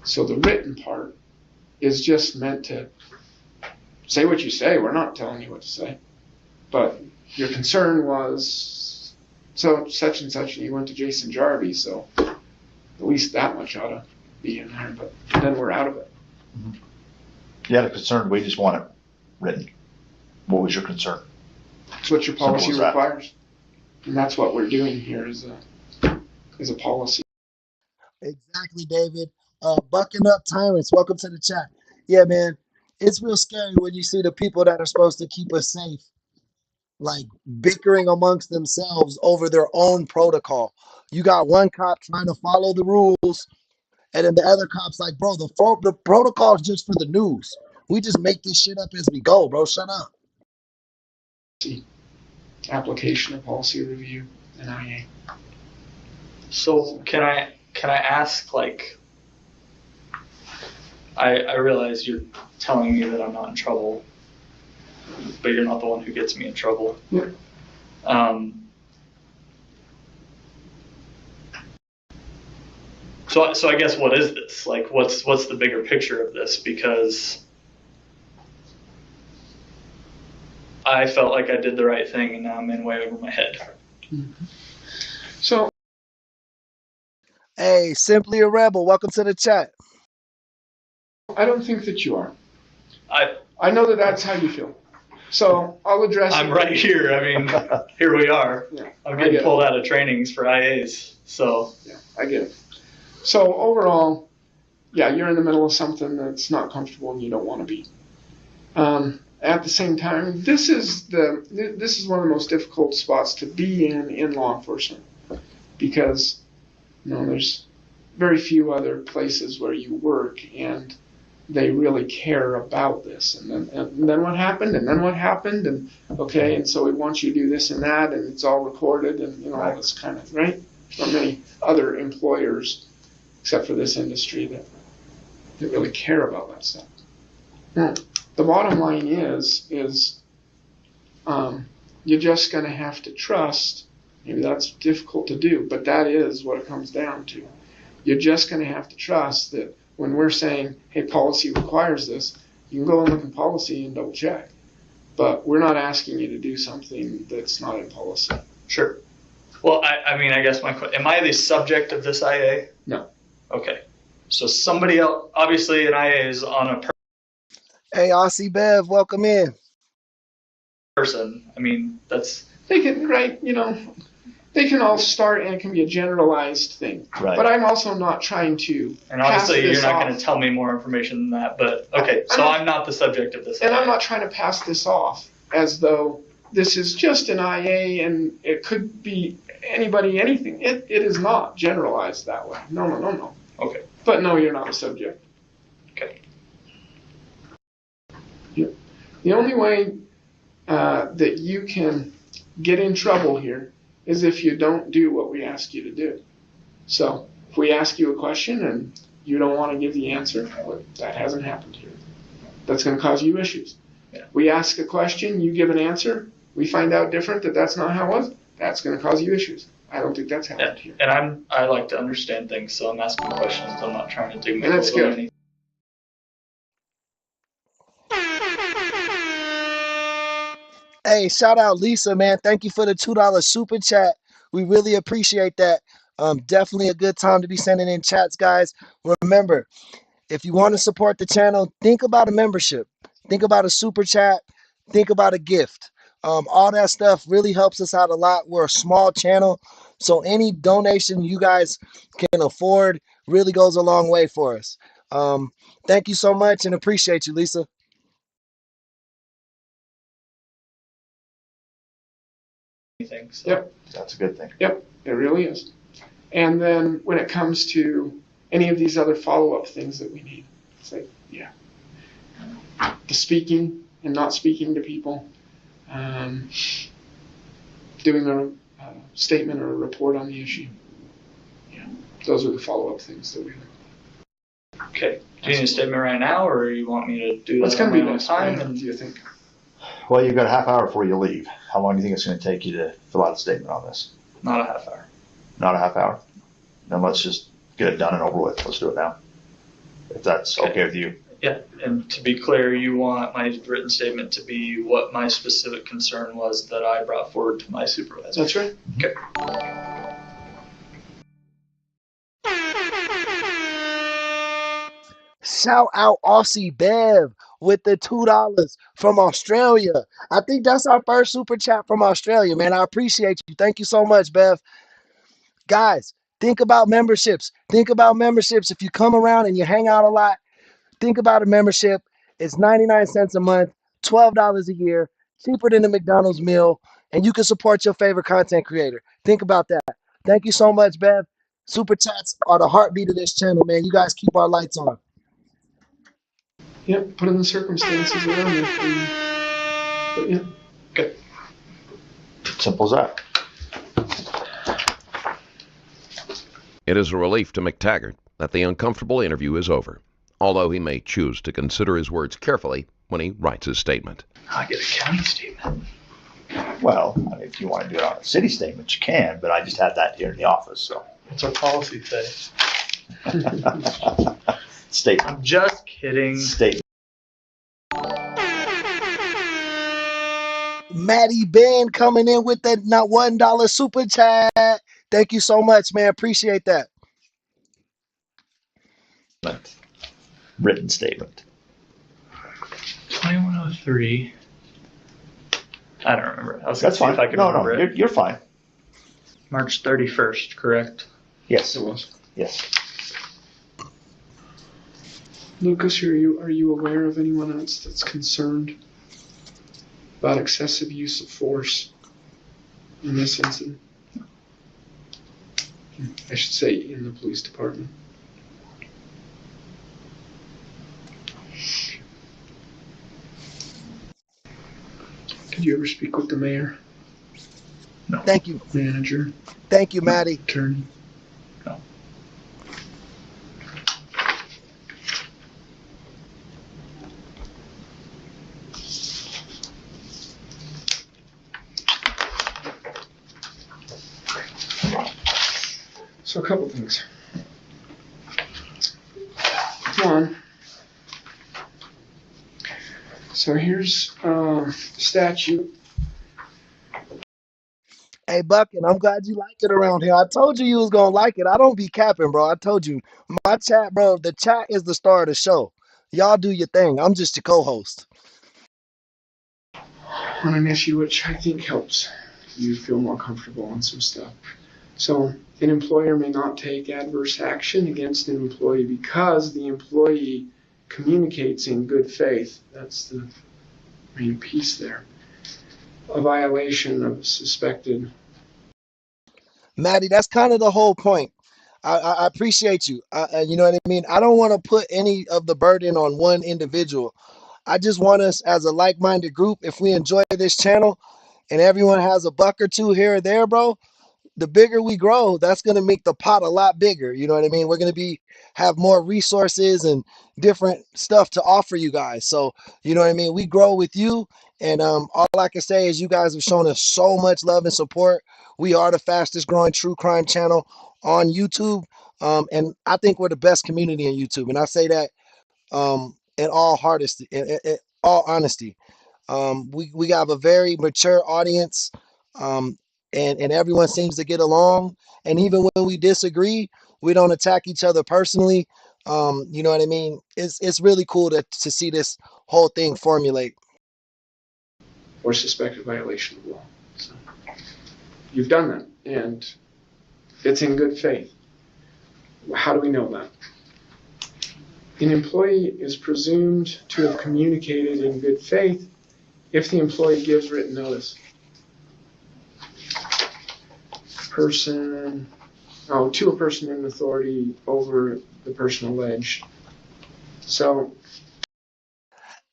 Speaker 4: So the written part is just meant to say what you say. We're not telling you what to say. But your concern was, so such and such, and you went to Jason Jarvie, so at least that much ought to be in there, but then we're out of it.
Speaker 8: Mm-hmm. You had a concern, we just want it written. What was your concern?
Speaker 4: That's what your policy requires. And that's what we're doing here is a policy.
Speaker 1: Exactly, David. Bucking up tyrants. Welcome to the chat. Yeah, man. It's real scary when you see the people that are supposed to keep us safe, like bickering amongst themselves over their own protocol. You got one cop trying to follow the rules, and then the other cop's like, bro, the protocol is just for the news. We just make this shit up as we go, bro. Shut up.
Speaker 4: Application of policy review, NIA.
Speaker 9: So can I ask, like, I realize you're telling me that I'm not in trouble, but you're not the one who gets me in trouble.
Speaker 4: Yeah.
Speaker 9: So I guess what is this? Like, what's the bigger picture of this? Because I felt like I did the right thing, and now I'm in way over my head.
Speaker 4: Mm-hmm. So,
Speaker 1: hey, Simply a Rebel, welcome to the chat.
Speaker 4: I don't think that you are. I know that that's how you feel. So I'll address.
Speaker 9: I'm right here. I mean, here we are.
Speaker 4: Yeah,
Speaker 9: I'm getting pulled out of trainings for IAs. So
Speaker 4: yeah, I get it. So overall, yeah, you're in the middle of something that's not comfortable and you don't want to be. At the same time, this is one of the most difficult spots to be in law enforcement, because there's very few other places where you work and they really care about this. And then what happened, and then what happened, and okay, and so we want you to do this and that, and it's all recorded, and all this kind of, right? There's not many other employers, except for this industry, that really care about that stuff. Now, the bottom line is you're just going to have to trust. Maybe that's difficult to do, but that is what it comes down to. You're just going to have to trust that when we're saying, hey, policy requires this, you can go and look in policy and double check. But we're not asking you to do something that's not in policy.
Speaker 9: Sure. Well, I mean, I guess am I the subject of this IA?
Speaker 4: No.
Speaker 9: Okay. So somebody else, obviously an IA is on a
Speaker 1: Hey, Aussie Bev, welcome in.
Speaker 9: person. I mean,
Speaker 4: they can, right, they can all start, and it can be a generalized thing.
Speaker 8: Right.
Speaker 4: But I'm also not trying to.
Speaker 9: And obviously you're not going to tell me more information than that, but okay, so I'm not the subject of this.
Speaker 4: And I'm not trying to pass this off as though this is just an IA and it could be anybody, anything. It is not generalized that way. No.
Speaker 9: Okay.
Speaker 4: But no, you're not a subject.
Speaker 9: Okay.
Speaker 4: The only way that you can get in trouble here is if you don't do what we ask you to do. So if we ask you a question and you don't want to give the answer, well, that hasn't happened here. That's going to cause you issues.
Speaker 9: Yeah.
Speaker 4: We ask a question, you give an answer, we find out different, that's not how it was, that's going to cause you issues. I don't think that's happened here.
Speaker 9: And I like to understand things, so I'm asking questions. I'm not trying to do
Speaker 4: And that's good.
Speaker 9: anything.
Speaker 1: Hey, shout out Lisa, man. Thank you for the $2 super chat. We really appreciate that. Definitely a good time to be sending in chats, guys. Remember, if you want to support the channel, think about a membership. Think about a super chat. Think about a gift. All that stuff really helps us out a lot. We're a small channel, so any donation you guys can afford really goes a long way for us. Thank you so much and appreciate you, Lisa.
Speaker 9: So.
Speaker 4: Yep.
Speaker 8: That's a good thing.
Speaker 4: Yep, it really is. And then when it comes to any of these other follow-up things that we need, it's like, yeah, the speaking and not speaking to people, doing a statement or a report on the issue. Yeah, those are the follow-up things that we.
Speaker 9: Okay. Do you need a statement right now, or you want me to do
Speaker 4: What's
Speaker 9: that
Speaker 4: going to
Speaker 9: on
Speaker 4: be
Speaker 9: my own
Speaker 4: next
Speaker 9: time?
Speaker 4: time? Do you think?
Speaker 8: Well, you've got a half hour before you leave. How long do you think it's going to take you to fill out a statement on this?
Speaker 9: Not a half hour.
Speaker 8: Not a half hour? Then let's just get it done and over with. Let's do it now. If that's okay with you.
Speaker 9: Yeah, and to be clear, you want my written statement to be what my specific concern was that I brought forward to my supervisor.
Speaker 4: That's right.
Speaker 9: Okay.
Speaker 1: Shout out Aussie Bev with the $2 from Australia. I think that's our first super chat from Australia, man. I appreciate you. Thank you so much, Bev. Guys, think about memberships. Think about memberships. If you come around and you hang out a lot, think about a membership. It's 99 cents a month, $12 a year, cheaper than the McDonald's meal, and you can support your favorite content creator. Think about that. Thank you so much, Bev. Super chats are the heartbeat of this channel, man. You guys keep our lights on.
Speaker 4: Yep, put in the circumstances around it. But yeah, good.
Speaker 8: Simple as that.
Speaker 6: It is a relief to McTaggart that the uncomfortable interview is over, although he may choose to consider his words carefully when he writes his statement.
Speaker 9: I get a county statement.
Speaker 8: Well, I mean, if you want to do it on a city statement, you can, but I just had that here in the office, so.
Speaker 9: What's our policy say?
Speaker 8: Statement.
Speaker 9: I'm just kidding.
Speaker 8: Statement.
Speaker 1: Maddie Ben coming in with the not $1 super chat. Thank you so much, man. Appreciate that.
Speaker 8: Written statement.
Speaker 9: 2103. I don't remember. I was
Speaker 8: That's
Speaker 9: gonna
Speaker 8: fine.
Speaker 9: see if I can
Speaker 8: No,
Speaker 9: remember it.
Speaker 8: you're fine.
Speaker 9: March 31st, correct?
Speaker 8: Yes.
Speaker 4: It was.
Speaker 8: Yes.
Speaker 4: Lucas, are you aware of anyone else that's concerned about excessive use of force in this incident? I should say in the police department. Did you ever speak with the mayor,
Speaker 9: No.
Speaker 1: Thank you.
Speaker 4: manager,
Speaker 1: Thank you, Maddie.
Speaker 4: attorney?
Speaker 9: No.
Speaker 4: So a couple things. One, so here's statute.
Speaker 1: Hey, Bucket, I'm glad you like it around here. I told you was going to like it. I don't be capping, bro. I told you. My chat, bro, the chat is the star of the show. Y'all do your thing. I'm just your co-host.
Speaker 4: On an issue which I think helps you feel more comfortable on some stuff. So an employer may not take adverse action against an employee because the employee communicates in good faith. That's the main piece there. A violation of suspected.
Speaker 1: Maddie, that's kind of the whole point. I appreciate you. You know what I mean? I don't want to put any of the burden on one individual. I just want us as a like-minded group, if we enjoy this channel and everyone has a buck or two here or there, bro, the bigger we grow, that's going to make the pot a lot bigger. You know what I mean? We're going to have more resources and different stuff to offer you guys. So, you know what I mean? We grow with you. And all I can say is you guys have shown us so much love and support. We are the fastest growing true crime channel on YouTube. And I think we're the best community on YouTube. And I say that in all hardest, in all honesty. We have a very mature audience, and everyone seems to get along. And even when we disagree, we don't attack each other personally. You know what I mean? It's really cool to see this whole thing formulate.
Speaker 4: Or suspected violation of law. So you've done that, and it's in good faith. How do we know that? An employee is presumed to have communicated in good faith if the employee gives written notice. To a person in authority over the person alleged. So,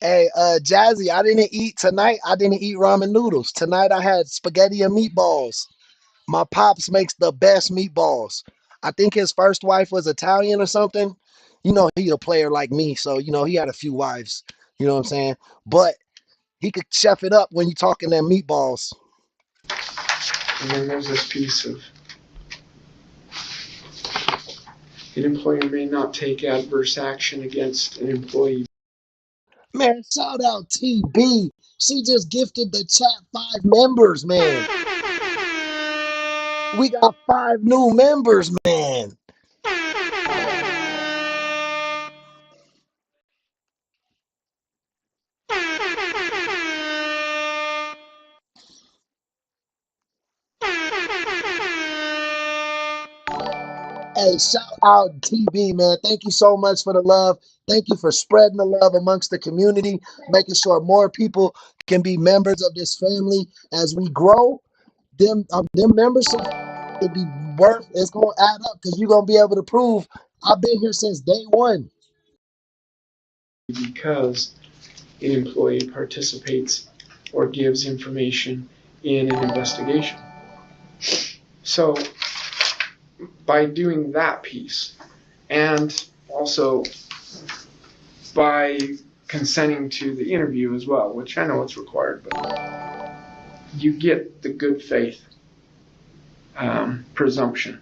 Speaker 1: Hey, Jazzy, I didn't eat tonight. I didn't eat ramen noodles. Tonight I had spaghetti and meatballs. My pops makes the best meatballs. I think his first wife was Italian or something. You know, he a player like me, so you know he had a few wives. You know what I'm saying? But he could chef it up when you talking them meatballs.
Speaker 4: and then there's this piece of an employer may not take adverse action against an employee.
Speaker 1: Man, shout out TB. She just gifted the chat 5 members, man. We got 5 new members, man. Hey, shout out TB, man. Thank you so much for the love. Thank you for spreading the love amongst the community, making sure more people can be members of this family as we grow. Them memberships will be worth. It's gonna add up because you're gonna be able to prove I've been here since day one.
Speaker 4: Because an employee participates or gives information in an investigation. So by doing that piece, and also by consenting to the interview as well, which I know it's required, but you get the good faith presumption.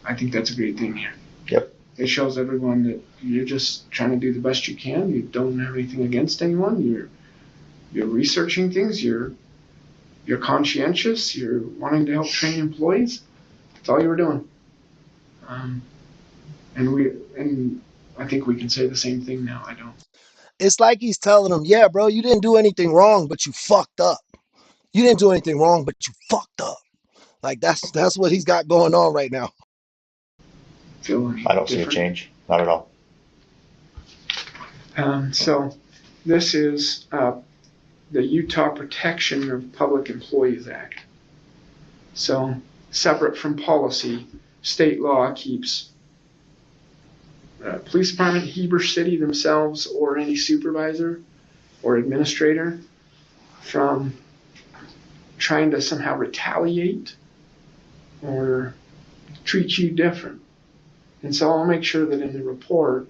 Speaker 4: I think that's a great thing here.
Speaker 8: Yep.
Speaker 4: It shows everyone that you're just trying to do the best you can. You don't have anything against anyone. You're researching things. You're conscientious. You're wanting to help train employees. That's all you were doing. And I think we can say the same thing now. I don't.
Speaker 1: It's like he's telling them, yeah, bro, you didn't do anything wrong, but you fucked up. You didn't do anything wrong, but you fucked up. Like that's what he's got going on right now.
Speaker 8: I don't see a change. Not at all.
Speaker 4: So this is the Utah Protection of Public Employees Act. So separate from policy, state law keeps police department, Heber City themselves, or any supervisor or administrator from trying to somehow retaliate or treat you different. And so I'll make sure that in the report,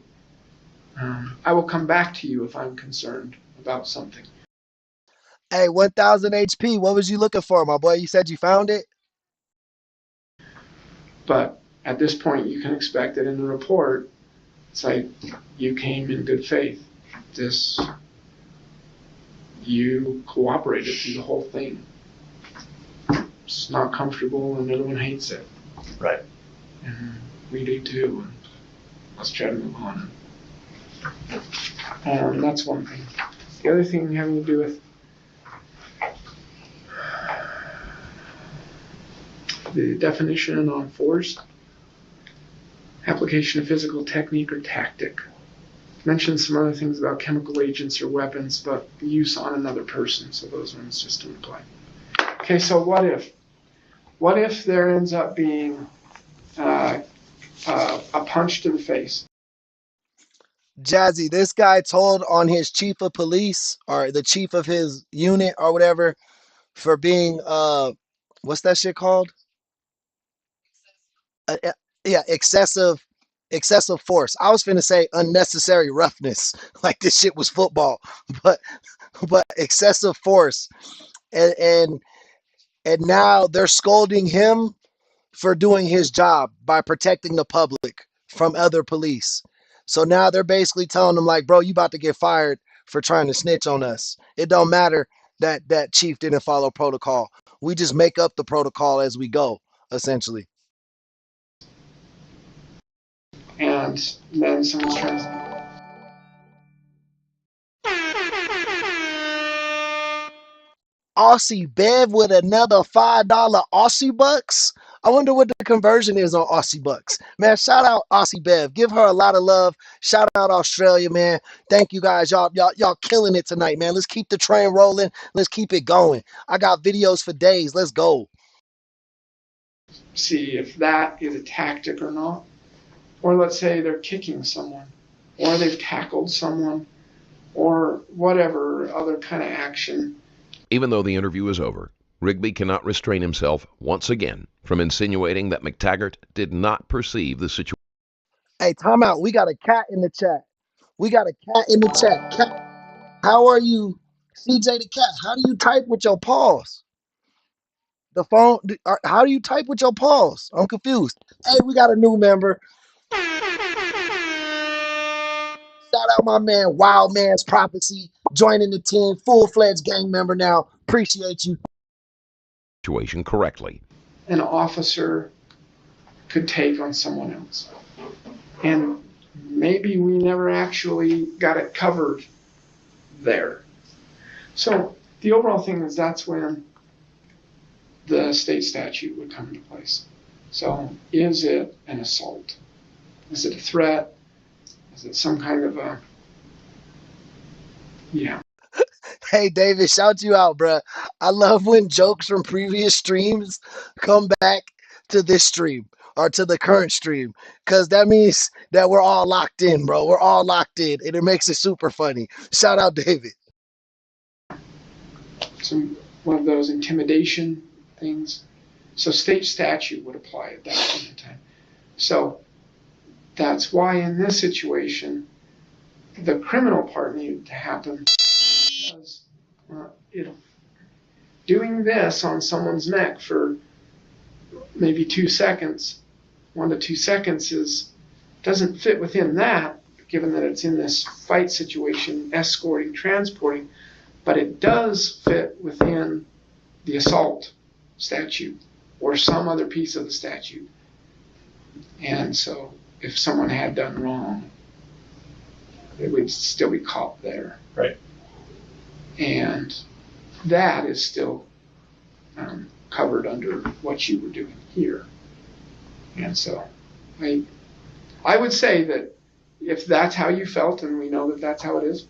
Speaker 4: I will come back to you if I'm concerned about something.
Speaker 1: Hey, 1000 HP, what was you looking for, my boy? You said you found it?
Speaker 4: But at this point, you can expect that in the report, it's like you came in good faith. You cooperated through the whole thing. It's not comfortable and everyone hates it.
Speaker 8: Right.
Speaker 4: And we do too. And let's try to move on. That's one thing. The other thing having to do with the definition on force, application of physical technique or tactic. Mentioned some other things about chemical agents or weapons, but use on another person, so those ones just don't apply. Okay, so what if? What if there ends up being a punch to the face?
Speaker 1: Jazzy, this guy told on his chief of police or the chief of his unit or whatever for being what's that shit called? Yeah, excessive force. I was finna say unnecessary roughness, like this shit was football, but excessive force, and And now they're scolding him for doing his job by protecting the public from other police. So now they're basically telling him like, bro, you about to get fired for trying to snitch on us. It don't matter that that chief didn't follow protocol. We just make up the protocol as we go, essentially.
Speaker 4: And then someone's trying to.
Speaker 1: Aussie Bev with another $5 Aussie bucks. I wonder what the conversion is on Aussie bucks. Man, shout out Aussie Bev. Give her a lot of love. Shout out Australia, man. Thank you guys. Y'all killing it tonight, man. Let's keep the train rolling. Let's keep it going. I got videos for days. Let's go.
Speaker 4: See if that is a tactic or not. Or let's say they're kicking someone, or they've tackled someone, or whatever other kind of action.
Speaker 6: Even though the interview is over, Rigby cannot restrain himself once again from insinuating that McTaggart did not perceive the situation.
Speaker 1: Hey, time out. We got a cat in the chat. We got a cat in the chat. Cat, how are you? CJ the cat, how do you type with your paws? The phone, how do you type with your paws? I'm confused. Hey, we got a new member. Shout out my man, Wild Man's Prophecy, joining the team, full-fledged gang member now. Appreciate you.
Speaker 6: Situation correctly.
Speaker 4: An officer could take on someone else. And maybe we never actually got it covered there. So the overall thing is that's when the state statute would come into place. So is it an assault? Is it a threat? Is it some kind of a, yeah.
Speaker 1: Hey, David, shout you out, bruh. I love when jokes from previous streams come back to this stream or to the current stream, because that means that we're all locked in, bro. We're all locked in, and it makes it super funny. Shout out, David.
Speaker 4: Some one of those intimidation things. So state statute would apply at that point in time. So that's why in this situation, the criminal part needed to happen because doing this on someone's neck for maybe 2 seconds, 1 to 2 seconds doesn't fit within that, given that it's in this fight situation, escorting, transporting, but it does fit within the assault statute or some other piece of the statute. And so if someone had done wrong, it would still be caught there.
Speaker 9: Right.
Speaker 4: And that is still covered under what you were doing here. And so I would say that if that's how you felt, and we know that that's how it is,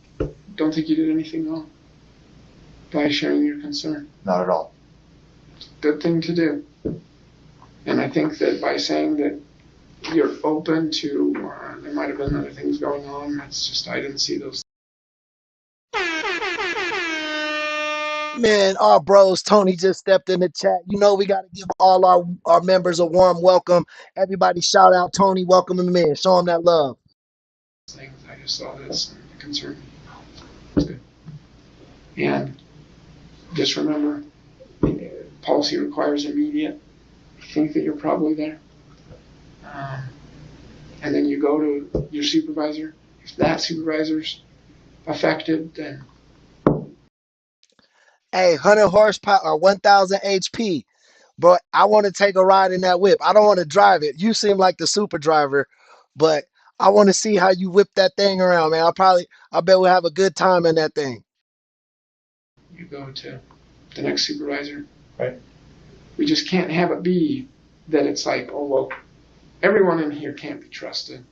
Speaker 4: don't think you did anything wrong by sharing your concern.
Speaker 8: Not at all.
Speaker 4: Good thing to do. And I think that by saying that you're open to, there might have been other things going on, that's just, I didn't see those.
Speaker 1: Man, our bros, Tony just stepped in the chat. You know we got to give all our members a warm welcome. Everybody shout out Tony, welcome him in. Show him that love.
Speaker 4: Things, I just saw this and it concerned me. It's good. And just remember, policy requires immediate. You think that you're probably there. And then you go to your supervisor. If that supervisor's affected, then.
Speaker 1: Hey, 100 horsepower or 1,000 HP. But I want to take a ride in that whip. I don't want to drive it. You seem like the super driver, but I want to see how you whip that thing around, man. I bet we'll have a good time in that thing.
Speaker 4: You go to the next supervisor.
Speaker 9: Right.
Speaker 4: We just can't have it be that it's like, oh, well, everyone in here can't be trusted.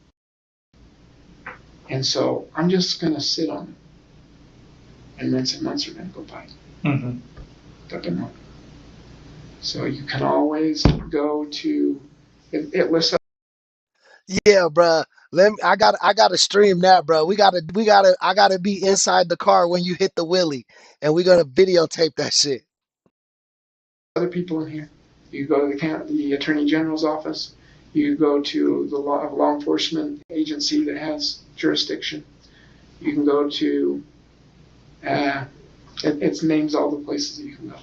Speaker 4: And so I'm just going to sit on it. And months are going to go by.
Speaker 9: Mm-hmm.
Speaker 4: Doesn't work. So you can always go to, it lists up.
Speaker 1: Yeah, bro. I gotta stream that, bro. I gotta be inside the car when you hit the wheelie, and we're gonna videotape that shit.
Speaker 4: Other people in here. You go to the Attorney General's office. You go to the law enforcement agency that has jurisdiction. You can go to, it names all the places that you can go.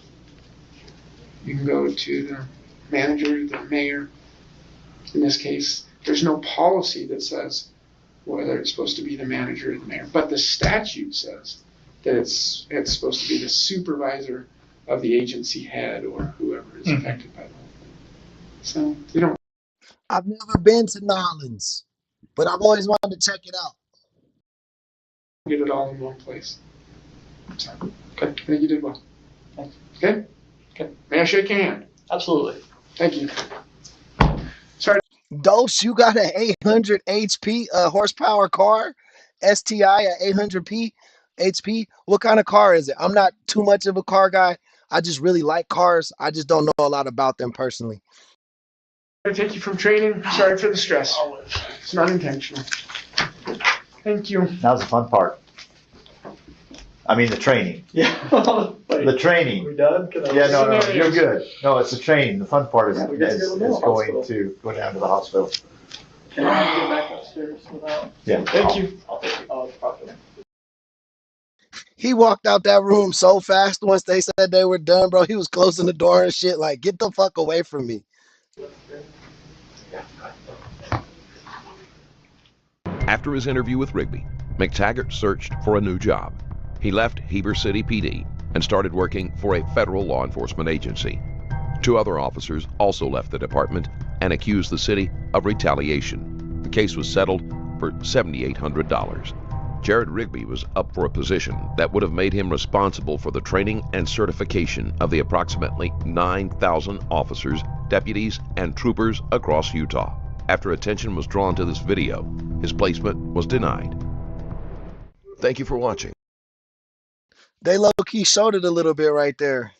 Speaker 4: You can go to the manager, the mayor. In this case, there's no policy that says whether it's supposed to be the manager or the mayor, but the statute says that it's supposed to be the supervisor of the agency head or whoever is affected by the whole thing. So we don't
Speaker 1: I've never been to Nolans, but I've always wanted to check it out.
Speaker 4: get it all in one place. So, okay, I think you did well. Okay? Okay. May I shake your hand?
Speaker 9: Absolutely.
Speaker 4: Thank you.
Speaker 1: Dose, you got an 800 HP horsepower car, STI at 800 HP. What kind of car is it? I'm not too much of a car guy. I just really like cars. I just don't know a lot about them personally.
Speaker 4: I take you from training. Sorry for the stress. It's not intentional. Thank you.
Speaker 8: Now's the fun part. I mean, the training.
Speaker 9: Yeah.
Speaker 8: The training.
Speaker 9: We done?
Speaker 8: Yeah, no, you're good. No, it's the training. The fun part is,
Speaker 9: Yeah, we get to
Speaker 8: is
Speaker 9: go to the
Speaker 8: go down to the hospital.
Speaker 9: Can I get back upstairs without?
Speaker 8: Yeah.
Speaker 4: Thank you.
Speaker 9: I'll take it. Oh, probably.
Speaker 1: He walked out that room so fast once they said they were done, bro. He was closing the door and shit. Like, get the fuck away from me.
Speaker 6: After his interview with Rigby, McTaggart searched for a new job. He left Heber City PD and started working for a federal law enforcement agency. 2 other officers also left the department and accused the city of retaliation. The case was settled for $7,800. Jared Rigby was up for a position that would have made him responsible for the training and certification of the approximately 9,000 officers, deputies, and troopers across Utah. After attention was drawn to this video, his placement was denied. Thank you for watching.
Speaker 1: They low-key showed it a little bit right there.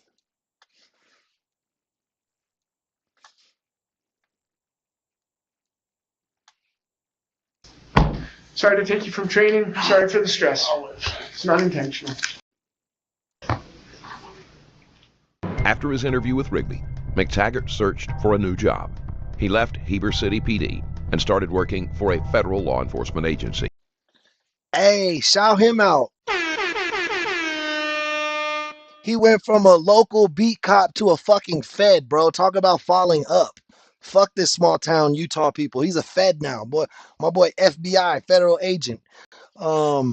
Speaker 4: Sorry to take you from training. Sorry for the stress. It's not intentional.
Speaker 6: After his interview with Rigby, McTaggart searched for a new job. He left Heber City PD and started working for a federal law enforcement agency.
Speaker 1: Hey, shout him out. He went from a local beat cop to a fucking fed, bro. Talk about falling up. Fuck this small town Utah people. He's a fed now, boy. My boy FBI, federal agent. Yeah,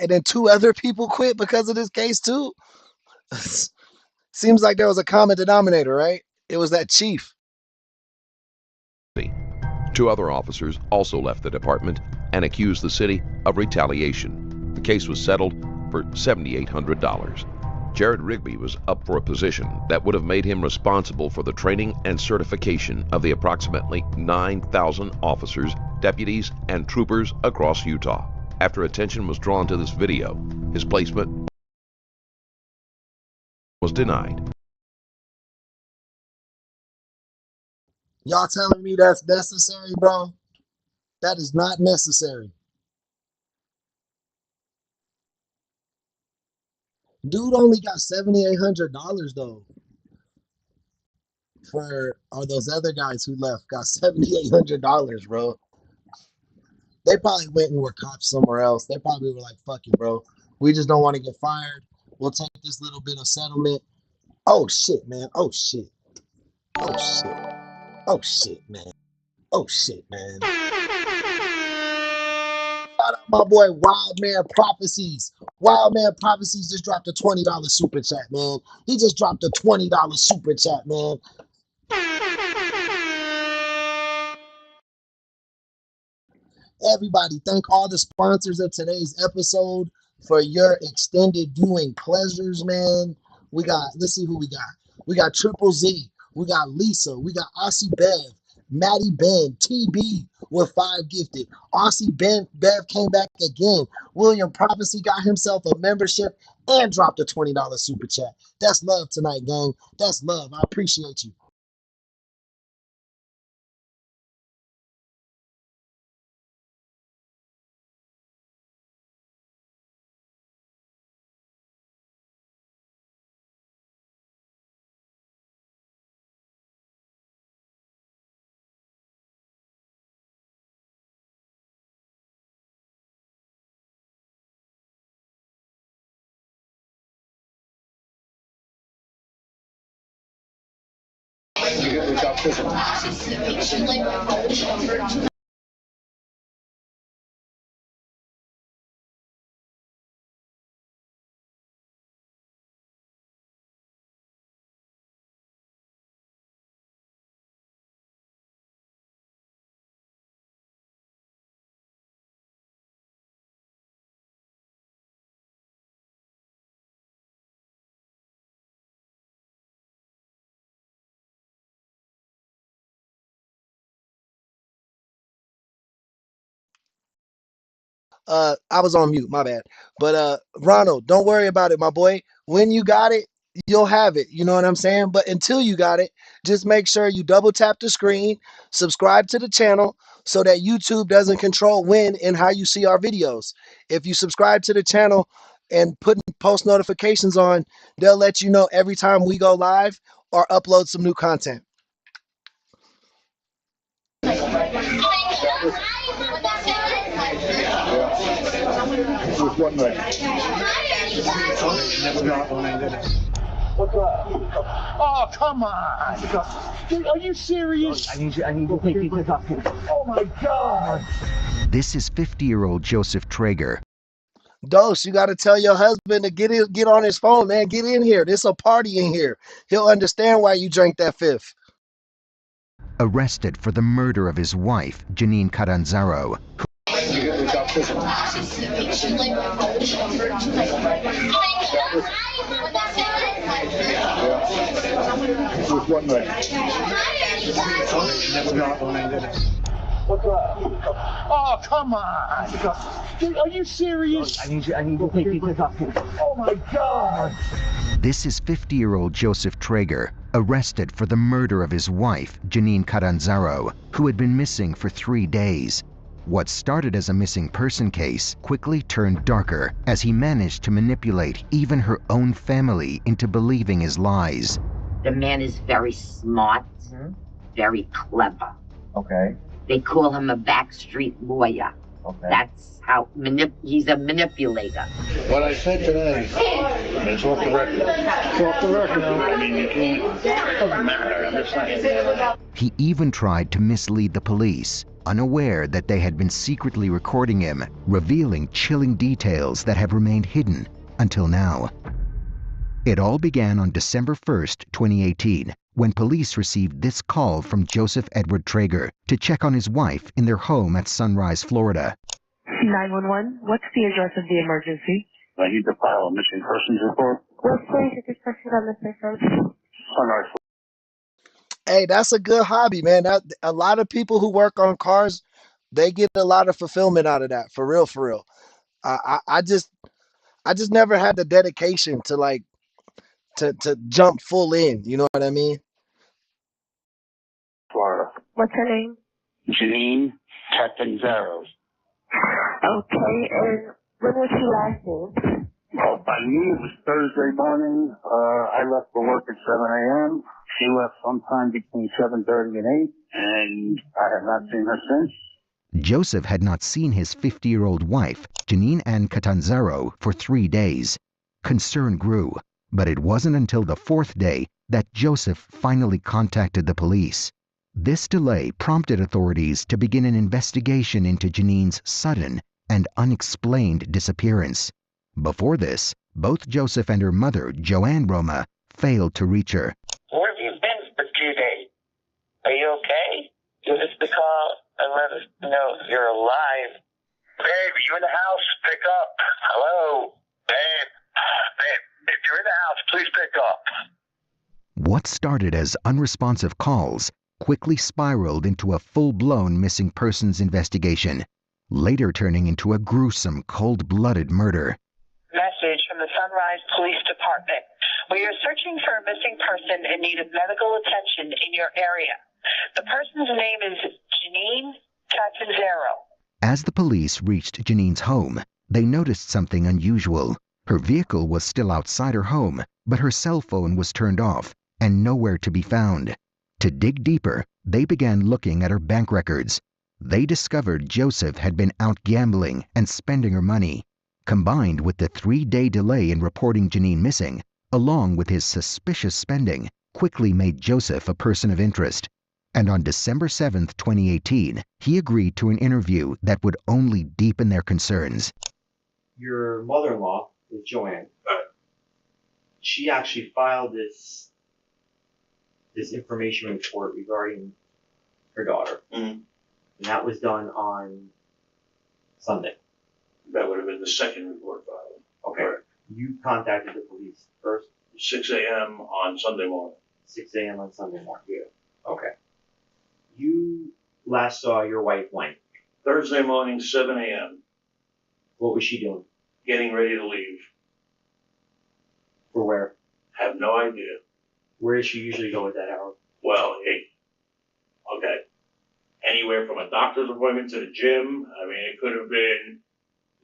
Speaker 1: and then 2 other people quit because of this case too. Seems like there was a common denominator, right? It was that chief.
Speaker 6: 2 other officers also left the department and accused the city of retaliation. The case was settled for $7,800. Jared Rigby was up for a position that would have made him responsible for the training and certification of the approximately 9,000 officers, deputies, and troopers across Utah. After attention was drawn to this video, his placement was denied.
Speaker 1: Y'all telling me that's necessary, bro? That is not necessary. Dude only got $7,800 though. For all those other guys who left got $7,800, bro. They probably went and were cops somewhere else. They probably were like, fuck it, bro. We just don't want to get fired. We'll take this little bit of settlement. Oh shit, man. Oh shit. Oh shit. Oh shit, man. Oh shit, man. Shout out my boy Wild Man Prophecies. Wild Man Prophecies just dropped a $20 super chat, man. He just dropped a $20 super chat, man. Everybody, thank all the sponsors of today's episode for your extended viewing pleasures, man. We got, let's see who we got. We got Triple Z. We got Lisa. We got Aussie Bev, Maddie Ben, TB with 5 gifted. Aussie Bev came back again. William Prophecy got himself a membership and dropped a $20 super chat. That's love tonight, gang. That's love. I appreciate you. I was on mute, my bad. But Ronald, don't worry about it, my boy. When you got it, you'll have it. You know what I'm saying? But until you got it, just make sure you double tap the screen, subscribe to the channel so that YouTube doesn't control when and how you see our videos. If you subscribe to the channel and put post notifications on, they'll let you know every time we go live or upload some new content.
Speaker 10: Oh, come on! Dude, are you serious? I need to take these off. Oh my God!
Speaker 11: This is 50-year-old Joseph Traeger.
Speaker 1: Dose, you got to tell your husband to get on his phone, man. Get in here. There's a party in here. He'll understand why you drank that fifth.
Speaker 11: Arrested for the murder of his wife, Janine Catanzaro.
Speaker 10: Oh, come on! Dude, are you serious? I need to take these off. Oh my God!
Speaker 11: This is 50-year-old Joseph Traeger, arrested for the murder of his wife, Janine Catanzaro, who had been missing for 3 days. What started as a missing person case quickly turned darker as he managed to manipulate even her own family into believing his lies.
Speaker 12: The man is very smart, very clever.
Speaker 8: Okay.
Speaker 12: They call him a backstreet lawyer.
Speaker 8: Okay.
Speaker 12: That's how he's a manipulator.
Speaker 10: What I said today is off the record. It's off the record. I mean, you can't. It doesn't matter. I'm just saying.
Speaker 11: He even tried to mislead the police, unaware that they had been secretly recording him, revealing chilling details that have remained hidden until now. It all began on December 1st, 2018, when police received this call from Joseph Edward Traeger to check on his wife in their home at Sunrise, Florida.
Speaker 13: 911, what's the address of the emergency?
Speaker 10: I need to file a missing persons report.
Speaker 13: What place is this person on missing from?
Speaker 10: Sunrise.
Speaker 1: Hey, that's a good hobby, man. A lot of people who work on cars, they get a lot of fulfillment out of that. For real, for real. I just never had the dedication to like to jump full in. You know what I mean?
Speaker 10: Florida.
Speaker 13: What's her name?
Speaker 10: Janine Catanzaro.
Speaker 13: Okay, and when was she last seen?
Speaker 10: Well, by me, it was Thursday morning. I left for work at 7 a.m. She left sometime between 7:30 and 8, and I have not seen her since.
Speaker 11: Joseph had not seen his 50-year-old wife, Janine Ann Catanzaro, for 3 days. Concern grew, but it wasn't until the 4th day that Joseph finally contacted the police. This delay prompted authorities to begin an investigation into Janine's sudden and unexplained disappearance. Before this, both Joseph and her mother, Joanne Roma, failed to reach her.
Speaker 14: Where have you been for 2 days? Are you okay? Give us the call and let us know you're alive. Babe, you in the house? Pick up. Hello? Babe, if you're in the house, please pick up.
Speaker 11: What started as unresponsive calls quickly spiraled into a full-blown missing persons investigation, later turning into a gruesome, cold-blooded murder.
Speaker 14: Message from the Sunrise Police Department. We are searching for a missing person in need of medical attention in your area. The person's name is Janine Catanzaro.
Speaker 11: As the police reached Janine's home, they noticed something unusual. Her vehicle was still outside her home, but her cell phone was turned off and nowhere to be found. To dig deeper, they began looking at her bank records. They discovered Joseph had been out gambling and spending her money. Combined with the 3-day delay in reporting Janine missing, along with his suspicious spending, quickly made Joseph a person of interest. And on December 7, 2018, he agreed to an interview that would only deepen their concerns.
Speaker 15: Your mother-in-law is Joanne. She actually filed this information report regarding her daughter. And that was done on Sunday.
Speaker 16: That would have been the second report filed.
Speaker 15: Okay. Correct. You contacted the police first?
Speaker 16: 6 a.m. on Sunday morning.
Speaker 15: 6 a.m. on Sunday morning. Yeah. Okay. You last saw your wife when?
Speaker 16: Thursday morning, 7 a.m.
Speaker 15: What was she doing?
Speaker 16: Getting ready to leave.
Speaker 15: For where?
Speaker 16: Have no idea.
Speaker 15: Where does she usually go at that hour?
Speaker 16: Well, okay. Anywhere from a doctor's appointment to the gym. I mean, it could have been,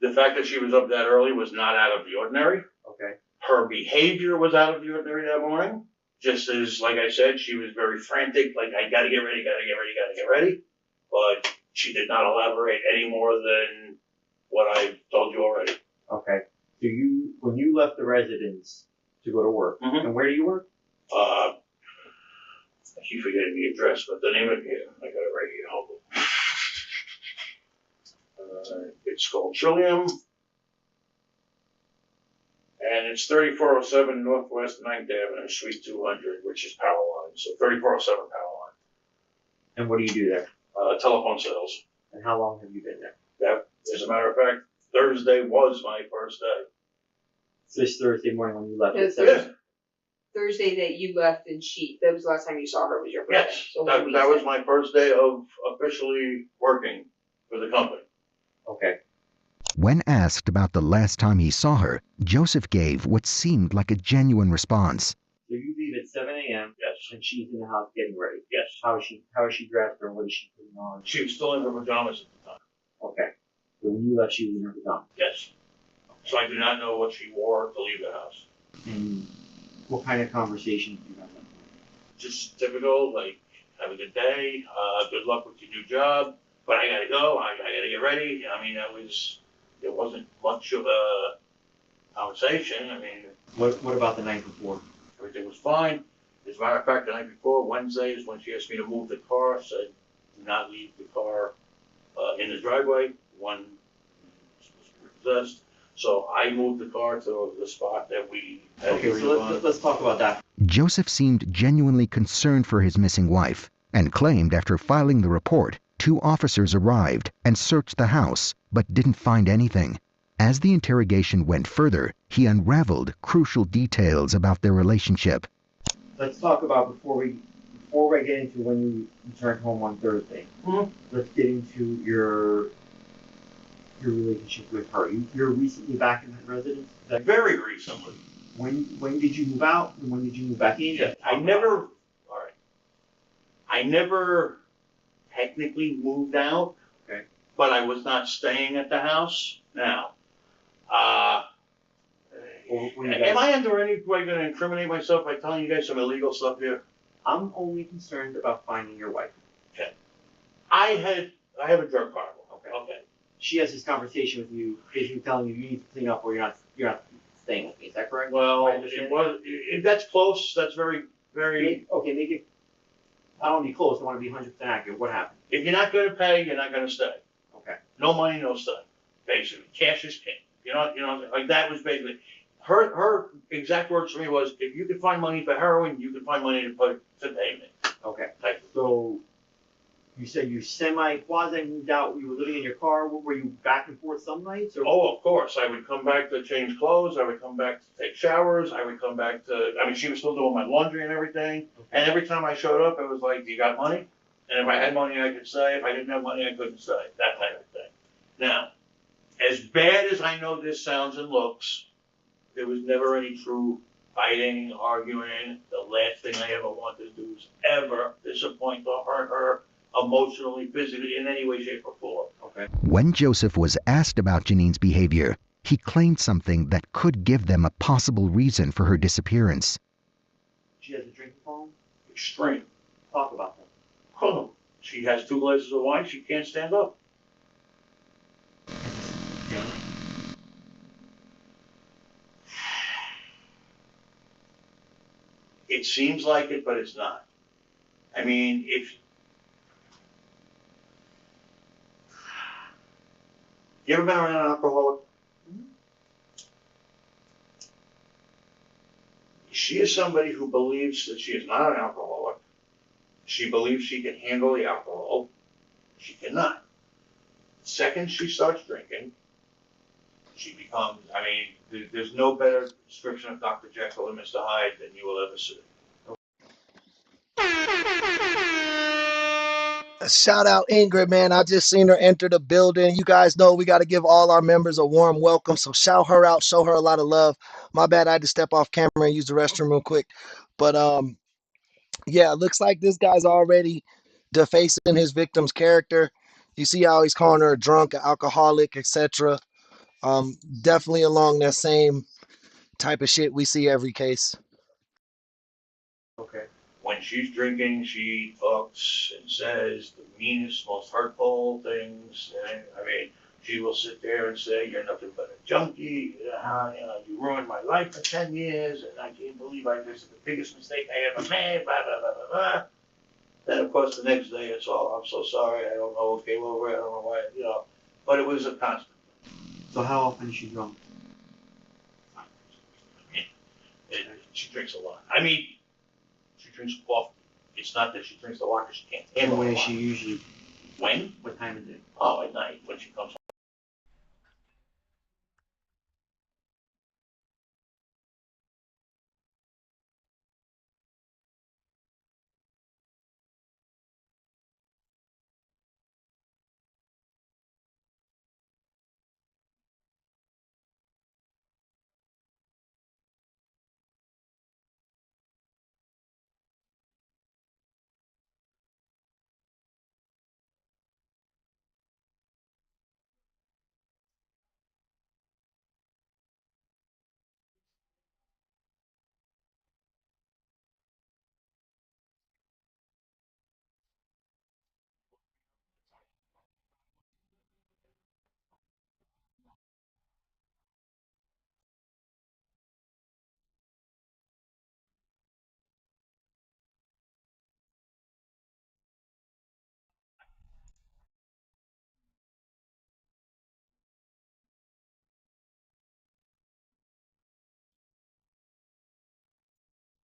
Speaker 16: the fact that she was up that early was not out of the ordinary.
Speaker 15: Okay.
Speaker 16: Her behavior was out of the ordinary that morning. Just as, like I said, she was very frantic, like, I gotta get ready, gotta get ready. But she did not elaborate any more than what I told you already.
Speaker 15: Okay. So when you left the residence to go to work, and where do you work?
Speaker 16: I keep forgetting the address, but the name of it, I got it right here, hold on. It's called Trillium. And it's 3407 Northwest 9th Avenue, Suite 200, which is power line. So 3407 power line.
Speaker 15: And what do you do there?
Speaker 16: Telephone sales.
Speaker 15: And how long have you been there?
Speaker 16: That, as a matter of fact, Thursday was my first day.
Speaker 15: This Thursday morning when you left?
Speaker 16: Yeah.
Speaker 17: Thursday that you left and that was the last time you saw her was your birthday.
Speaker 16: Yes,
Speaker 17: So
Speaker 16: that was my first day of officially working for the company.
Speaker 15: Okay.
Speaker 11: When asked about the last time he saw her, Joseph gave what seemed like a genuine response.
Speaker 15: So you leave at 7 a.m.
Speaker 16: Yes.
Speaker 15: And she's in the house getting ready.
Speaker 16: Yes.
Speaker 15: How is she dressed, or what is she putting on?
Speaker 16: She was still in her pajamas at the time.
Speaker 15: Okay. So when you left, she was in her pajamas.
Speaker 16: Yes. So I do not know what she wore to leave the house.
Speaker 15: And what kind of conversations do you have?
Speaker 16: Just typical, like, have a good day, good luck with your new job, but I gotta go, I gotta get ready. I mean, it wasn't much of a conversation. I mean,
Speaker 15: What about the night before?
Speaker 16: everything was fine. As a matter of fact, the night before, Wednesday, is when she asked me to move the car, said, do not leave the car in the driveway. One was supposed to be possessed. So I moved the car to the spot that we had agreed on.
Speaker 15: Let's talk about that.
Speaker 11: Joseph seemed genuinely concerned for his missing wife and claimed after filing the report, 2 officers arrived and searched the house but didn't find anything. As the interrogation went further, he unraveled crucial details about their relationship.
Speaker 15: Let's talk about before we get into when you returned home on Thursday. Let's get into your relationship with her. You're recently back in that residence?
Speaker 16: Very recently.
Speaker 15: When did you move out and when did you move back in?
Speaker 16: Yeah, I never technically moved out.
Speaker 15: Okay.
Speaker 16: But I was not staying at the house. Now, am I under any way going to incriminate myself by telling you guys some illegal stuff here?
Speaker 15: I'm only concerned about finding your wife.
Speaker 16: Okay. I have a drug problem. Okay.
Speaker 15: She has this conversation with you, basically telling you need to clean up or you're not staying with me. Is that correct?
Speaker 16: Well, that's close. That's very, very.
Speaker 15: Okay, make it. I don't want to be close. I want to be 100% accurate. What happened?
Speaker 16: If you're not going to pay, you're not going to stay.
Speaker 15: Okay.
Speaker 16: No money, no stay. Basically, cash is king. You know, like that was basically her exact words to me was, if you could find money for heroin, you could find money to pay me.
Speaker 15: Okay. So you said you quasi moved out. You were living in your car. Were you back and forth some nights? Or?
Speaker 16: Oh, of course. I would come back to change clothes. I would come back to take showers. I would come back to. I mean, she was still doing my laundry and everything. Okay. And every time I showed up, it was like, "Do you got money?" And if I had money, I could stay. If I didn't have money, I couldn't stay. That kind of thing. Now, as bad as I know this sounds and looks, there was never any true fighting, arguing. The last thing I ever wanted to do was ever disappoint or hurt her emotionally, physically, in any way, shape, or form.
Speaker 15: Okay.
Speaker 11: When Joseph was asked about Janine's behavior, he claimed something that could give them a possible reason for her disappearance.
Speaker 15: She has a drinking problem?
Speaker 16: Extreme.
Speaker 15: Talk about that.
Speaker 16: Oh, she has 2 glasses of wine. She can't stand up.
Speaker 15: Yeah.
Speaker 16: It seems like it, but it's not. I mean, if you ever been around an alcoholic? She is somebody who believes that she is not an alcoholic. She believes she can handle the alcohol. She cannot. The second she starts drinking, she becomes, I mean, there's no better description of Dr. Jekyll and Mr. Hyde than you will ever see.
Speaker 1: Shout out Ingrid, man. I just seen her enter the building. You guys know we got to give all our members a warm welcome. So shout her out, show her a lot of love. My bad, I had to step off camera and use the restroom real quick. But yeah, it looks like this guy's already defacing his victim's character. You see how he's calling her a drunk, an alcoholic, etc. Definitely along that same type of shit we see every case.
Speaker 16: Okay. When she's drinking, she talks and says the meanest, most hurtful things. And, I mean, she will sit there and say, "You're nothing but a junkie. You ruined my life for 10 years, and I can't believe this is the biggest mistake I ever made." Blah blah blah blah blah. Then, of course, the next day it's all, "I'm so sorry. I don't know what came over. I don't know why." But it was a constant.
Speaker 15: So how often is she drunk?
Speaker 16: She drinks a lot. I mean, she drinks coffee. It's not that she drinks a lot because she can't handle it.
Speaker 15: When is she usually?
Speaker 16: When?
Speaker 15: What time is it?
Speaker 16: Oh, at night when she comes home.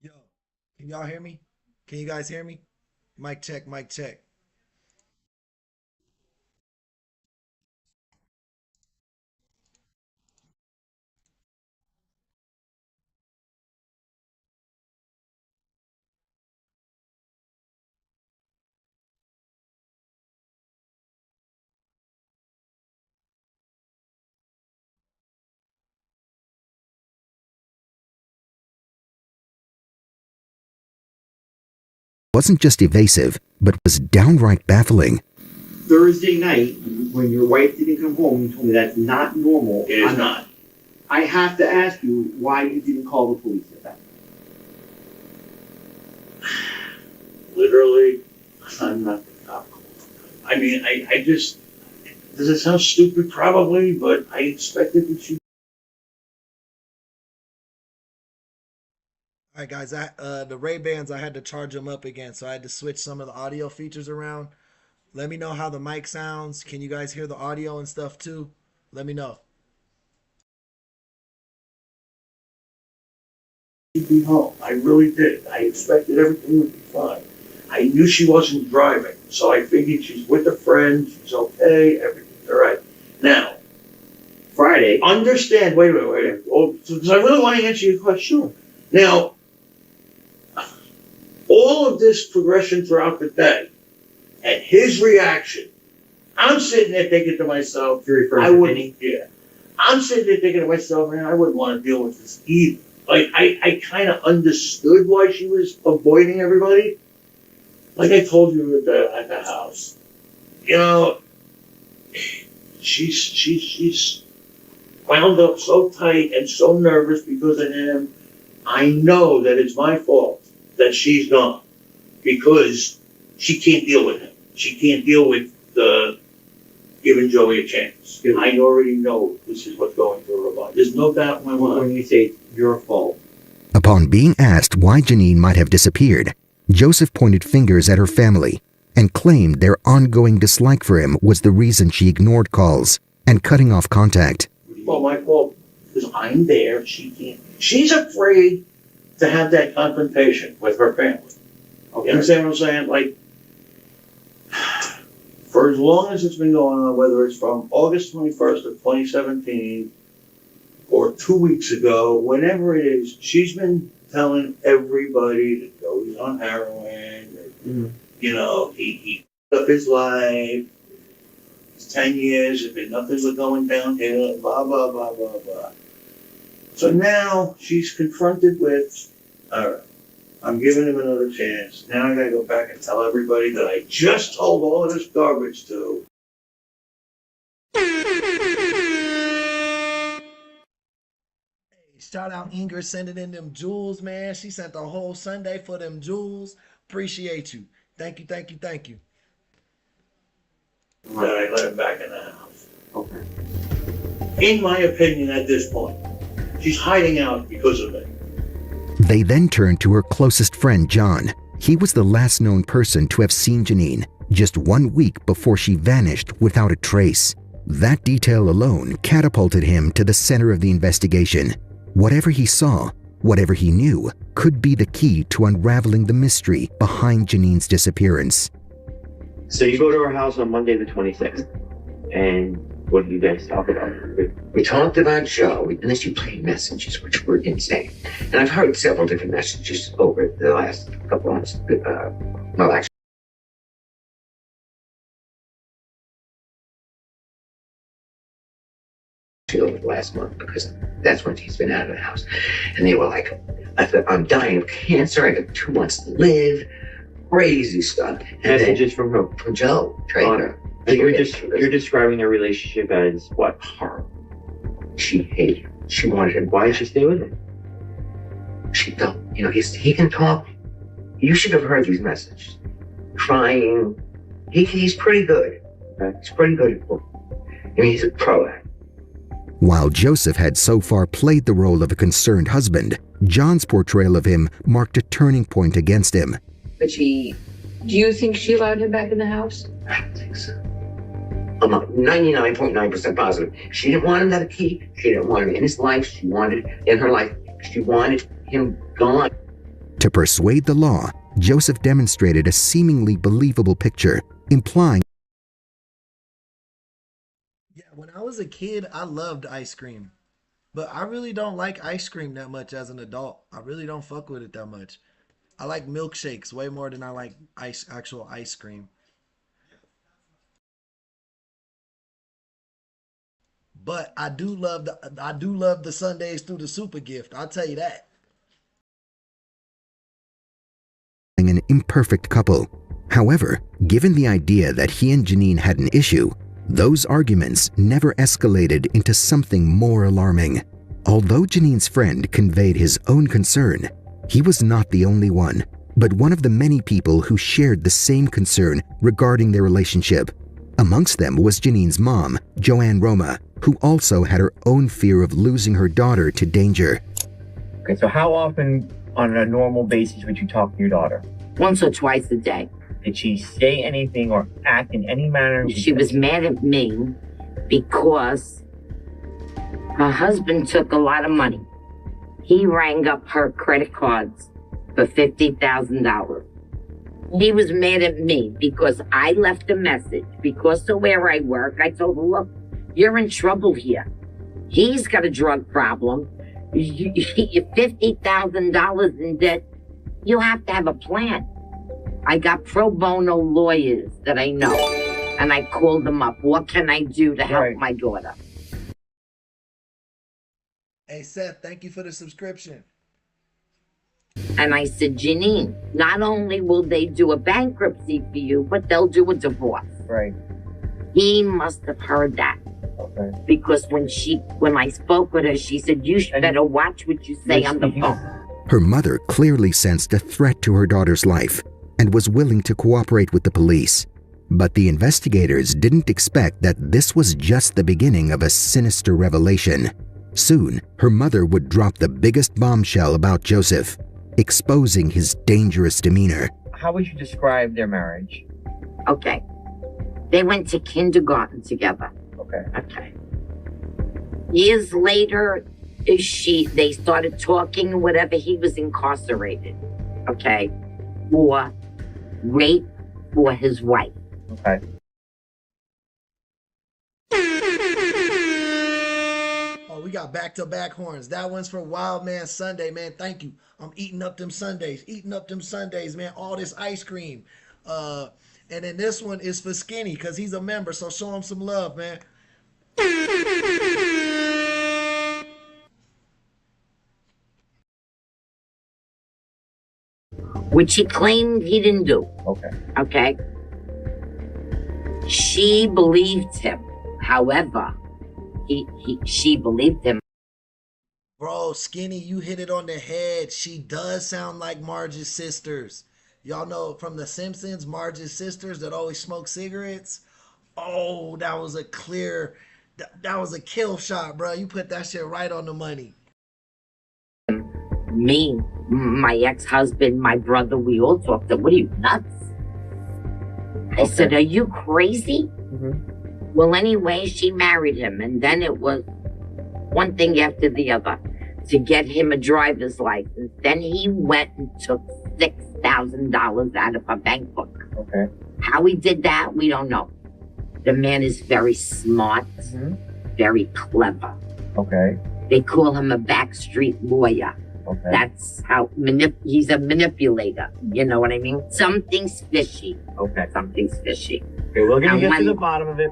Speaker 1: Yo, can y'all hear me? Can you guys hear me? Mic check, mic check.
Speaker 11: Wasn't just evasive, but was downright baffling.
Speaker 15: Thursday night, when your wife didn't come home, you told me that's not normal.
Speaker 16: It is not.
Speaker 15: I have to ask you why you didn't call the police at that.
Speaker 16: Literally, I'm not the cop. I mean, I just, does it sound stupid? Probably, but I expected that she.
Speaker 1: All right, guys. The Ray-Bans, I had to charge them up again, so I had to switch some of the audio features around. Let me know how the mic sounds. Can you guys hear the audio and stuff too? Let me know.
Speaker 16: She'd be home. I really did. I expected everything would be fine. I knew she wasn't driving, so I figured she's with a friend. She's okay. Everything's all right. Now,
Speaker 15: Friday.
Speaker 16: Understand? Wait a minute. Oh, because I really want to answer your question. Now, all of this progression throughout the day, and his reaction, I'm sitting there thinking to myself, I wouldn't. Yeah, I'm sitting there thinking to myself, man, I wouldn't want to deal with this either. Like, I kind of understood why she was avoiding everybody. Like I told you at the house, she's wound up so tight and so nervous because of him. I know that it's my fault that she's gone because she can't deal with him. She can't deal with giving Joey a chance. I already know this is what's going through her mind. There's no doubt in my mind.
Speaker 15: When you say it's your fault,
Speaker 11: Upon being asked why Janine might have disappeared, Joseph pointed fingers at her family and claimed their ongoing dislike for him was the reason she ignored calls and cutting off contact.
Speaker 16: Well, my fault, because I'm there, she can't. She's afraid to have that confrontation with her family. Okay. You understand what I'm saying? Like, for as long as it's been going on, whether it's from August 21st of 2017 or 2 weeks ago, whenever it is, she's been telling everybody that Joey's on heroin, that, you know, he up his life, it's 10 years, if nothing but going downhill, blah, blah, blah, blah, blah. So now she's confronted with, all right, I'm giving him another chance. Now I gotta go back and tell everybody that I just told all of this garbage to.
Speaker 1: Shout out Inger sending in them jewels, man. She sent the whole Sunday for them jewels. Appreciate you. Thank you, thank you, thank you.
Speaker 16: That I let him back in the house. Okay. In my opinion, at this point, she's hiding out because of it.
Speaker 11: They then turned to her closest friend, John. He was the last known person to have seen Janine just 1 week before she vanished without a trace. That detail alone catapulted him to the center of the investigation. Whatever he saw, whatever he knew, could be the key to unraveling the mystery behind Janine's disappearance.
Speaker 18: So you go to her house on Monday the 26th, and what do you guys talk about?
Speaker 12: We talked about Joe, and then she played messages, which were insane. And I've heard several different messages over the last couple months. Well, actually, over the last month, because that's when she's been out of the house. And they were like, I'm dying of cancer, I got 2 months to live, crazy stuff. And
Speaker 18: Messages from who?
Speaker 12: From Joe, trainer.
Speaker 18: So you're describing their relationship as what?
Speaker 12: Horrible. She hated him. She wanted him.
Speaker 18: Why did she stay with him?
Speaker 12: She felt, you know, he can talk. You should have heard these messages. Crying. He's pretty good. He's pretty good at work. I mean, he's a pro at it.
Speaker 11: While Joseph had so far played the role of a concerned husband, John's portrayal of him marked a turning point against him.
Speaker 12: But do you think she allowed him back in the house? I don't think so. I'm 99.9% positive. She didn't want him to keep. She didn't want him in his life. She wanted in her life. She wanted him gone.
Speaker 11: To persuade the law, Joseph demonstrated a seemingly believable picture, implying.
Speaker 1: Yeah, when I was a kid, I loved ice cream. But I really don't like ice cream that much as an adult. I really don't fuck with it that much. I like milkshakes way more than I like actual ice cream. But I do love the Sundays through the super gift. I'll tell you that.
Speaker 11: An imperfect couple. However, given the idea that he and Janine had an issue, those arguments never escalated into something more alarming. Although Janine's friend conveyed his own concern, he was not the only one, but one of the many people who shared the same concern regarding their relationship. Amongst them was Janine's mom, Joanne Roma, who also had her own fear of losing her daughter to danger.
Speaker 18: Okay, so how often on a normal basis would you talk to your daughter?
Speaker 12: Once or twice a day.
Speaker 18: Did she say anything or act in any manner?
Speaker 12: She was mad at me because her husband took a lot of money. He rang up her credit cards for $50,000. He was mad at me because I left a message. Because of where I work, I told him, look, you're in trouble here. He's got a drug problem. You're $50,000 in debt. You'll have to have a plan. I got pro bono lawyers that I know, and I called them up. What can I do to help my daughter?
Speaker 1: Hey, Seth, thank you for the subscription.
Speaker 12: And I said, Janine, not only will they do a bankruptcy for you, but they'll do a divorce.
Speaker 18: Right.
Speaker 12: He must have heard that.
Speaker 18: Okay.
Speaker 12: Because when I spoke with her, she said, you better watch what you say on the phone.
Speaker 11: Her mother clearly sensed a threat to her daughter's life and was willing to cooperate with the police. But the investigators didn't expect that this was just the beginning of a sinister revelation. Soon, her mother would drop the biggest bombshell about Joseph, exposing his dangerous demeanor.
Speaker 18: How would you describe their marriage?
Speaker 12: Okay. They went to kindergarten together.
Speaker 18: Okay.
Speaker 12: Okay. Years later, they started talking or whatever. He was incarcerated. Okay. For rape for his wife.
Speaker 18: Okay.
Speaker 1: Oh, we got back-to-back horns. That one's for Wild Man Sunday, man. Thank you. I'm eating up them Sundays. Man. All this ice cream. And then this one is for Skinny because he's a member. So show him some love, man.
Speaker 12: Which he claimed he didn't do.
Speaker 18: Okay.
Speaker 12: Okay. She believed him. However, she believed him.
Speaker 1: Bro, Skinny, you hit it on the head. She does sound like Marge's sisters. Y'all know from The Simpsons, Marge's sisters that always smoke cigarettes. Oh, that was a clear, that was a kill shot, bro. You put that shit right on the money.
Speaker 12: Me, my ex-husband, my brother, we all talked. What are you, nuts? I said, are you crazy?
Speaker 18: Mm-hmm.
Speaker 12: Well, anyway, she married him, and then it was one thing after the other to get him a driver's license. Then he went and took $6,000 out of her bank book.
Speaker 18: Okay.
Speaker 12: How he did that, we don't know. The man is very smart, very clever.
Speaker 18: Okay.
Speaker 12: They call him a backstreet lawyer.
Speaker 18: Okay.
Speaker 12: That's how he's a manipulator. You know what I mean? Something's fishy.
Speaker 18: Okay.
Speaker 12: Something's fishy.
Speaker 18: Okay, we're gonna get to the bottom of it.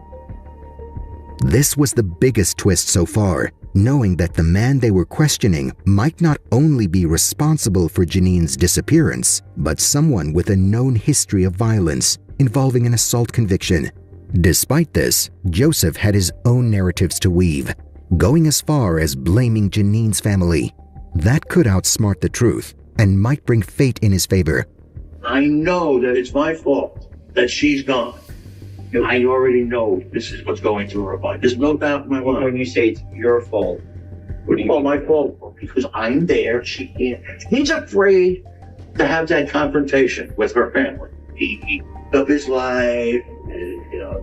Speaker 11: This was the biggest twist so far, knowing that the man they were questioning might not only be responsible for Janine's disappearance, but someone with a known history of violence involving an assault conviction. Despite this, Joseph had his own narratives to weave, going as far as blaming Janine's family. That could outsmart the truth and might bring fate in his favor.
Speaker 19: I know that it's my fault that she's gone. I already know this is what's going through her mind. There's no doubt in my mind.
Speaker 18: When you say it's your fault, what do you
Speaker 19: mean? My fault, because I'm there. She can't. He's afraid to have that confrontation with her family. He of his life,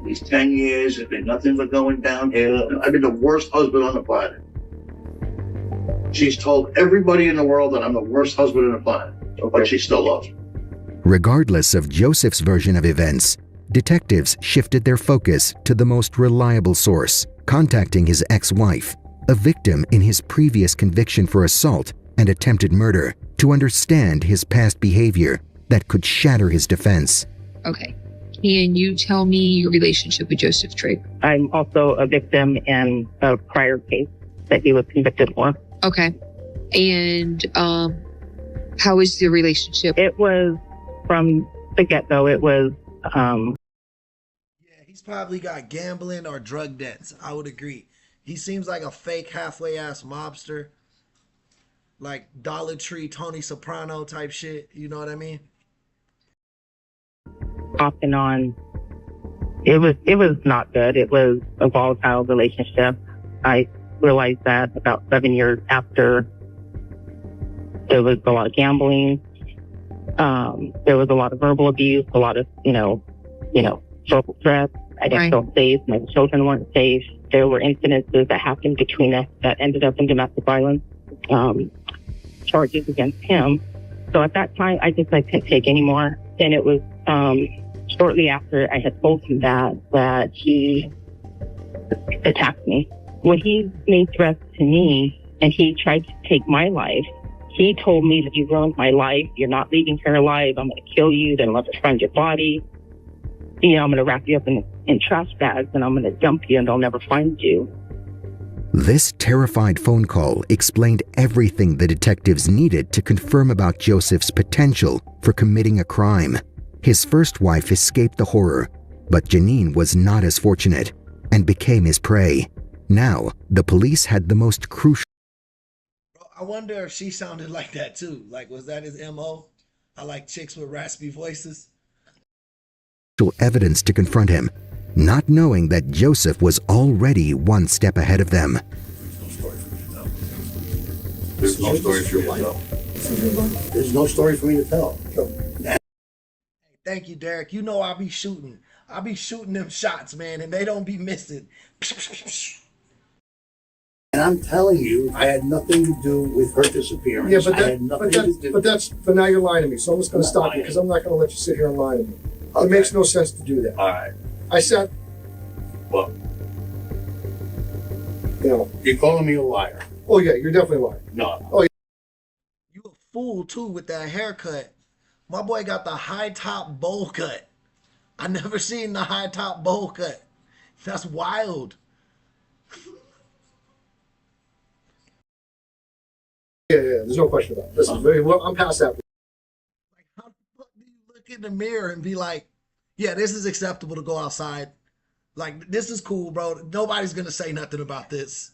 Speaker 19: these 10 years have been nothing but going downhill. I've been the worst husband on the planet. She's told everybody in the world that I'm the worst husband on the planet, but she still loves me.
Speaker 11: Regardless of Joseph's version of events, detectives shifted their focus to the most reliable source, contacting his ex-wife, a victim in his previous conviction for assault and attempted murder, to understand his past behavior that could shatter his defense.
Speaker 20: Okay. Can you tell me your relationship with Joseph Drake?
Speaker 21: I'm also a victim in a prior case that he was convicted for.
Speaker 20: Okay. And how is the relationship?
Speaker 21: It was from the get-go. It was
Speaker 1: He's probably got gambling or drug debts. I would agree. He seems like a fake halfway ass mobster. Like Dollar Tree, Tony Soprano type shit. You know what I mean?
Speaker 21: off and on. It was not good. It was a volatile relationship. I realized that about 7 years after. There was a lot of gambling. There was a lot of verbal abuse, a lot of, social threats. I didn't feel safe. My children weren't safe. There were incidences that happened between us that ended up in domestic violence, charges against him. So at that time, I couldn't take anymore. And it was, shortly after I had told him that he attacked me. When he made threats to me and he tried to take my life, he told me that you ruined my life. You're not leaving here alive. I'm going to kill you. Then let us find your body. I'm going to wrap you up in trash bags and I'm going to dump you and they'll never find you.
Speaker 11: This terrified phone call explained everything the detectives needed to confirm about Joseph's potential for committing a crime. His first wife escaped the horror, but Janine was not as fortunate and became his prey. Now, the police had the most crucial.
Speaker 1: I wonder if she sounded like that too. Like, was that his MO? I like chicks with raspy voices.
Speaker 11: Evidence to confront him, not knowing that Joseph was already one step ahead of them.
Speaker 19: There's no story for you to tell. There's no story for me to tell.
Speaker 1: Thank you, Derek. You know I be shooting. I be shooting them shots, man, and they don't be missing.
Speaker 19: And I'm telling you, I had nothing to do with her disappearance.
Speaker 2: Yeah, but
Speaker 19: I had nothing to do.
Speaker 2: but now you're lying to me. So I'm just going to stop you because I'm not going to let you sit here and lie to me. It makes no sense to do that.
Speaker 19: All right.
Speaker 2: I said,
Speaker 19: Well,
Speaker 2: you know,
Speaker 19: you're calling me a liar.
Speaker 2: oh yeah, you're definitely lying.
Speaker 19: No.
Speaker 2: Oh, yeah.
Speaker 1: You a fool too with that haircut. My boy got the high top bowl cut. I never seen the high top bowl cut. That's wild.
Speaker 2: Yeah, there's no question about it. Listen, very well, I'm past that.
Speaker 1: Like, how the fuck do you look in the mirror and be like, yeah, this is acceptable to go outside? Like, this is cool, bro. Nobody's going to say nothing about this.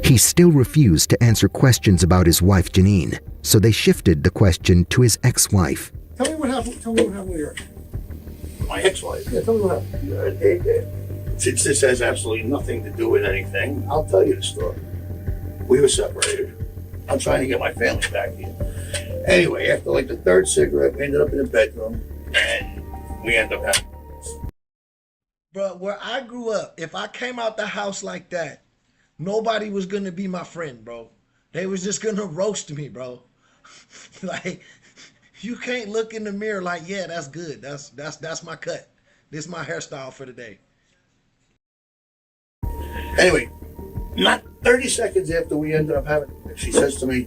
Speaker 11: He still refused to answer questions about his wife, Janine, so they shifted the question to his ex-wife.
Speaker 2: Tell me what happened. Tell me what happened with your
Speaker 19: My ex-wife.
Speaker 2: Yeah, tell me what happened.
Speaker 19: Since this has absolutely nothing to do with anything, I'll tell you the story. We were separated. I'm trying to get my family back here. Anyway, after like the third cigarette, we ended up in the bedroom, and we ended up having.
Speaker 1: Bro, where I grew up, if I came out the house like that, nobody was going to be my friend, bro. They was just going to roast me, bro. Like, you can't look in the mirror like, yeah, that's good. That's my cut. This is my hairstyle for the day.
Speaker 19: Anyway, not 30 seconds after we ended up having, she says to me,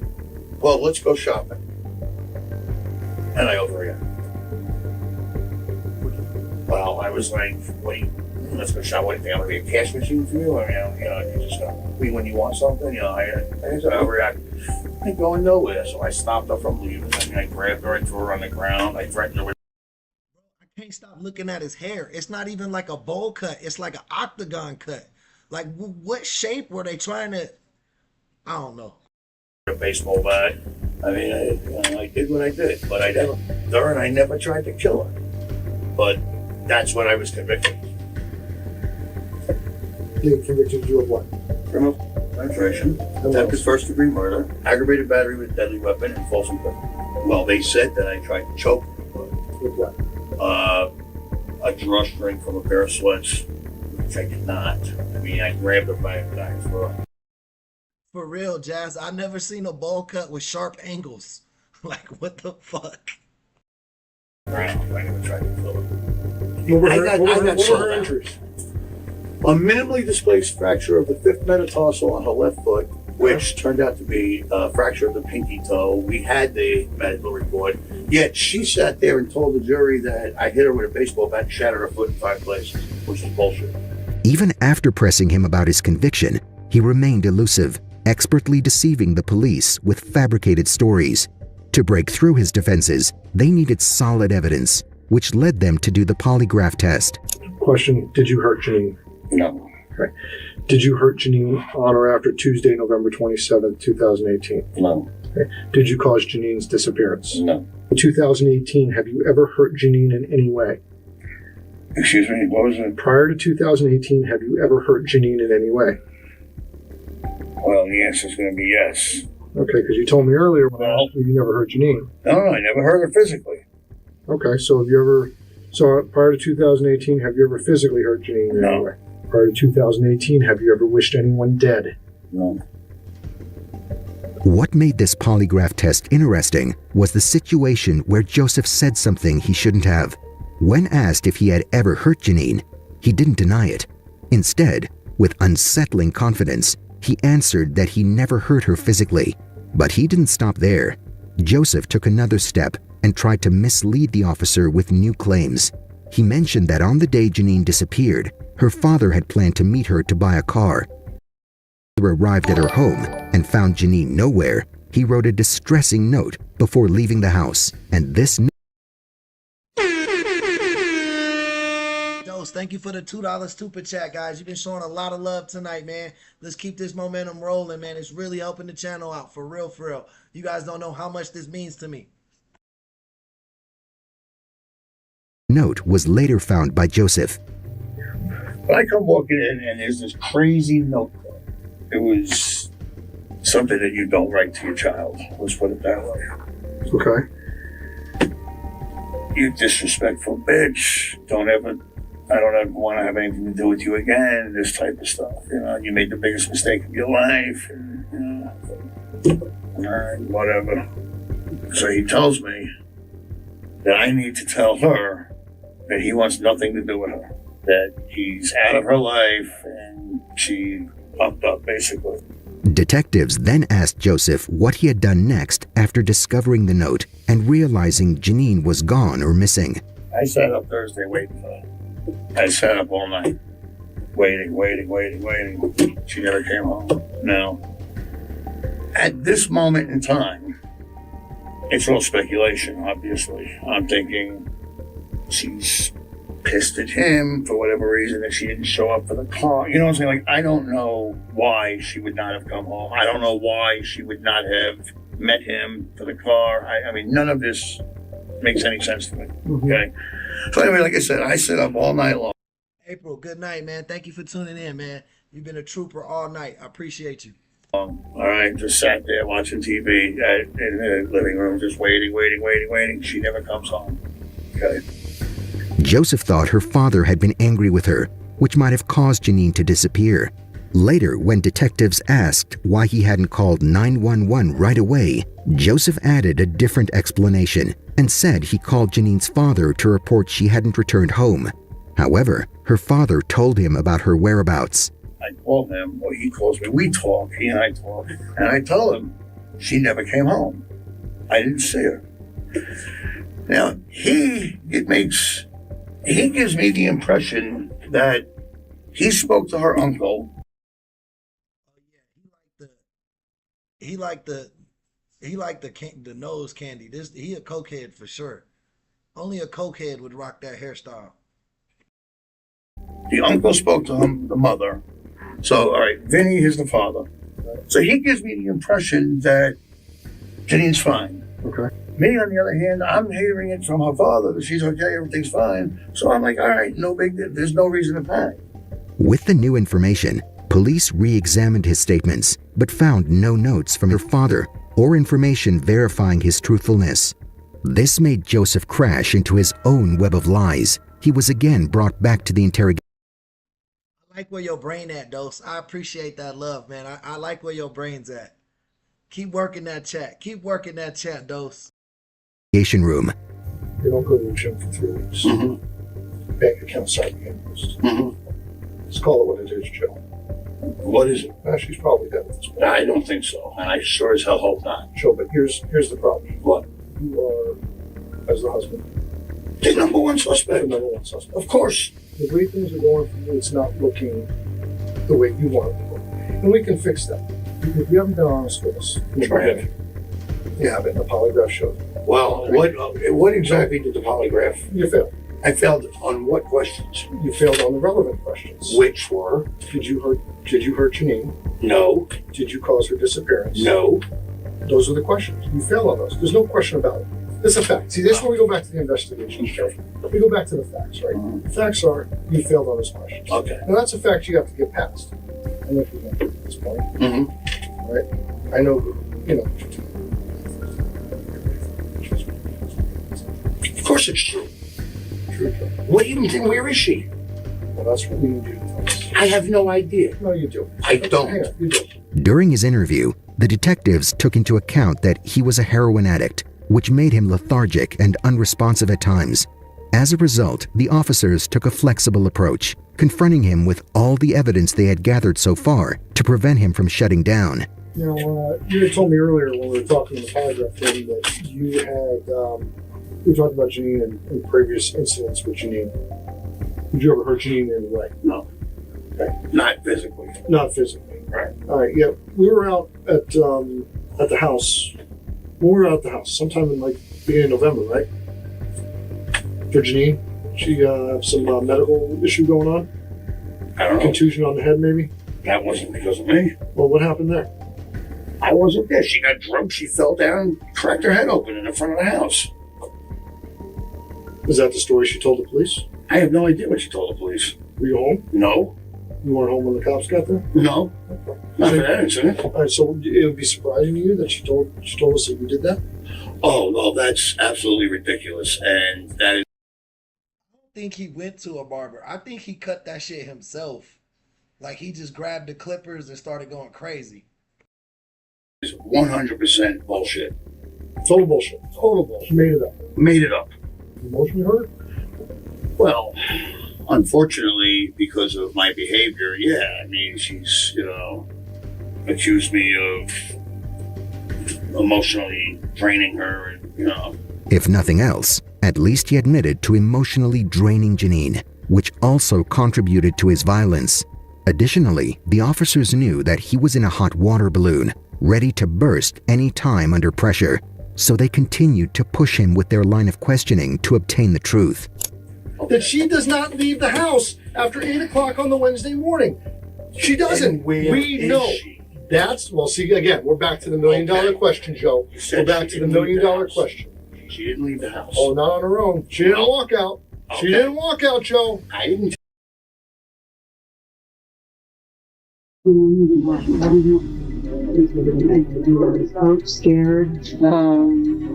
Speaker 19: well, let's go shopping. And I overreact. Well, I was like, wait, let's go shop. What do you think? I'm going to be a cash machine for you? I mean, you know, you just when you want something, you know, I overreact. I ain't going nowhere. So I stopped her from leaving. I mean, I grabbed her, I threw her on the ground, I threatened her with.
Speaker 1: I can't stop looking at his hair. It's not even like a bowl cut. It's like an octagon cut. Like, what shape were they trying to? I don't know.
Speaker 19: A baseball bat. I mean, I did what I did, but I never tried to kill her. But that's what I was convicted.
Speaker 2: They convicted you of what?
Speaker 19: Criminal penetration, attempted first-degree murder, aggravated battery with deadly weapon, and false imprisonment. Well, they said that I tried to choke her.
Speaker 2: With what?
Speaker 19: A drawstring from a pair of sweats, which I did not. I mean, I grabbed her by the back for her.
Speaker 1: For real, Jazz, I never seen a bowl cut with sharp angles. Like, what the fuck?
Speaker 19: I never tried to kill her.
Speaker 2: What were her injuries?
Speaker 19: A minimally displaced fracture of the fifth metatarsal on her left foot, which turned out to be a fracture of the pinky toe. We had the medical report, yet she sat there and told the jury that I hit her with a baseball bat and shattered her foot in 5 places, which is bullshit.
Speaker 11: Even after pressing him about his conviction, he remained elusive, expertly deceiving the police with fabricated stories. To break through his defenses, they needed solid evidence, which led them to do the polygraph test.
Speaker 2: Question, did you hurt Janine?
Speaker 19: No.
Speaker 2: Okay. Did you hurt Janine on or after Tuesday, November 27th, 2018?
Speaker 19: No.
Speaker 2: Okay. Did you cause Janine's disappearance?
Speaker 19: No.
Speaker 2: In 2018, have you ever hurt Janine in any way?
Speaker 19: Excuse me, what was it?
Speaker 2: Prior to 2018, have you ever hurt Janine in any way?
Speaker 19: Well, the answer is going to be yes.
Speaker 2: Okay, because you told me earlier when I asked you, you never hurt Janine.
Speaker 19: No, I never hurt her physically.
Speaker 2: Okay, so have you ever, prior to 2018, have you ever physically hurt Janine in any way? Prior to 2018, have you ever wished anyone dead?
Speaker 19: No.
Speaker 11: What made this polygraph test interesting was the situation where Joseph said something he shouldn't have. When asked if he had ever hurt Janine, he didn't deny it. Instead, with unsettling confidence, he answered that he never hurt her physically. But he didn't stop there. Joseph took another step and tried to mislead the officer with new claims. He mentioned that on the day Janine disappeared, her father had planned to meet her to buy a car. When he arrived at her home and found Janine nowhere, he wrote a distressing note before leaving the house, and this note.
Speaker 1: Thank you for the $2 stupid chat, guys. You've been showing a lot of love tonight, man. Let's keep this momentum rolling, man. It's really helping the channel out, for real, for real. You guys don't know how much this means to me.
Speaker 11: Note was later found by Joseph.
Speaker 19: But I come walking in and there's this crazy note. It was something that you don't write to your child. Let's put it that way.
Speaker 2: Okay.
Speaker 19: You disrespectful bitch. I don't ever want to have anything to do with you again. This type of stuff. You know, you made the biggest mistake of your life. And, you know, all right, whatever. So he tells me that I need to tell her that he wants nothing to do with her. That he's out of her life and she fucked up, basically.
Speaker 11: Detectives then asked Joseph what he had done next after discovering the note and realizing Janine was gone or missing.
Speaker 19: I sat up Thursday waiting for her. I sat up all night, waiting. She never came home. Now, at this moment in time, it's all speculation, obviously. I'm thinking she's pissed at him for whatever reason that she didn't show up for the car. You know what I'm saying? Like, I don't know why she would not have come home. I don't know why she would not have met him for the car. I mean, none of this makes any sense to me. Okay? So anyway, like I said, I sit up all night long.
Speaker 1: April, good night, man. Thank you for tuning in, man. You've been a trooper all night. I appreciate you.
Speaker 19: All right, just sat there watching TV in the living room, just waiting. She never comes home. Okay?
Speaker 11: Joseph thought her father had been angry with her, which might have caused Janine to disappear. Later, when detectives asked why he hadn't called 911 right away, Joseph added a different explanation and said he called Janine's father to report she hadn't returned home. However, her father told him about her whereabouts.
Speaker 19: I call him, or he calls me. We talk, he and I talk, and I tell him she never came home. I didn't see her. Now, he gives me the impression that he spoke to her uncle.
Speaker 1: He liked the nose candy. He a cokehead for sure. Only a cokehead would rock that hairstyle.
Speaker 19: The uncle spoke to him, the mother. So, all right, Vinny is the father. So he gives me the impression that Janine's fine.
Speaker 2: Okay.
Speaker 19: Me, on the other hand, I'm hearing it from her father that she's okay, everything's fine. So I'm like, all right, no big deal. There's no reason to panic.
Speaker 11: With the new information, police re-examined his statements, but found no notes from her father or information verifying his truthfulness. This made Joseph crash into his own web of lies. He was again brought back to the interrogation.
Speaker 1: I like where your brain at, Dose. I appreciate that love, man. I like where your brain's at. Keep working that chat. Keep working that chat, Dose.
Speaker 11: Room.
Speaker 2: You don't go to the gym for 3 weeks.
Speaker 19: Mm-hmm.
Speaker 2: Bank account starting interest.
Speaker 19: Mm-hmm.
Speaker 2: Let's call it what it is, Joe.
Speaker 19: What is it?
Speaker 2: She's probably dead at this point.
Speaker 19: I don't think so, and I sure as hell hope not.
Speaker 2: Joe, but here's the problem.
Speaker 19: What?
Speaker 2: You are, as the husband,
Speaker 19: the number one suspect.
Speaker 2: The number one suspect.
Speaker 19: Of course.
Speaker 2: The way things are going for you, it's not looking the way you want it to look. And we can fix that. If you haven't been honest with us,
Speaker 19: you haven't.
Speaker 2: You haven't. The polygraph showed.
Speaker 19: Well, what exactly did the polygraph?
Speaker 2: You failed.
Speaker 19: I failed on what questions?
Speaker 2: You failed on the relevant questions.
Speaker 19: Which were?
Speaker 2: Did you hurt Janine?
Speaker 19: No.
Speaker 2: Did you cause her disappearance?
Speaker 19: No.
Speaker 2: Those are the questions. You failed on those. There's no question about it. It's a fact. See, this is where we go back to the investigation.
Speaker 19: Okay.
Speaker 2: We go back to the facts, right?
Speaker 19: Mm-hmm.
Speaker 2: The facts are you failed on those questions.
Speaker 19: Okay.
Speaker 2: Now that's a fact you have to get past. I know if you're going to get to this point.
Speaker 19: Mm-hmm.
Speaker 2: Right? I know, you know.
Speaker 19: Of course it's true.
Speaker 2: True.
Speaker 19: What do you think? Where is she?
Speaker 2: Well, that's what we need you to tell us.
Speaker 19: I have no idea.
Speaker 2: No, you do.
Speaker 19: I don't.
Speaker 2: Hang on, you do.
Speaker 11: During his interview, the detectives took into account that he was a heroin addict, which made him lethargic and unresponsive at times. As a result, the officers took a flexible approach, confronting him with all the evidence they had gathered so far to prevent him from shutting down.
Speaker 2: You know, you had told me earlier when we were talking in the polygraph thing that you had, we talked about Janine and previous incidents with Janine. Did you ever hurt Janine in any way?
Speaker 19: No.
Speaker 2: Okay.
Speaker 19: Not physically.
Speaker 2: Not physically.
Speaker 19: Right.
Speaker 2: All right, yeah. We were out at the house. When we were out at the house, sometime in like beginning of November, right? For Janine, she had some medical issue going on.
Speaker 19: I don't know.
Speaker 2: Contusion on the head, maybe?
Speaker 19: That wasn't because of me.
Speaker 2: Well, what happened there?
Speaker 19: I wasn't there. She got drunk. She fell down, cracked her head open in the front of the house.
Speaker 2: Is that the story she told the police?
Speaker 19: I have no idea what she told the police.
Speaker 2: Were you home?
Speaker 19: No.
Speaker 2: You weren't home when the cops got there?
Speaker 19: No, not for that incident.
Speaker 2: All right, so it would be surprising to you that she told us that you did that?
Speaker 19: Oh, no, that's absolutely ridiculous, and that is.
Speaker 1: I don't think he went to a barber. I think he cut that shit himself. Like he just grabbed the clippers and started going crazy.
Speaker 19: Is 100% bullshit.
Speaker 2: Total bullshit. Total bullshit. She made it up.
Speaker 19: Made it up.
Speaker 2: Emotionally hurt?
Speaker 19: Well, unfortunately, because of my behavior, yeah. I mean, she's, accused me of emotionally draining her, and.
Speaker 11: If nothing else, at least he admitted to emotionally draining Janine, which also contributed to his violence. Additionally, the officers knew that he was in a hot water balloon, ready to burst any time under pressure, so they continued to push him with their line of questioning to obtain the truth.
Speaker 2: That she does not leave the house after 8 o'clock on the Wednesday morning. She doesn't. We know. That's, well, see, again, we're back to the $1 million question, Joe. We're back to the $1 million question.
Speaker 19: She didn't leave the house.
Speaker 2: Oh, not on her own. She didn't walk out.
Speaker 19: Okay.
Speaker 2: She didn't walk out, Joe.
Speaker 19: I didn't.
Speaker 20: Scared.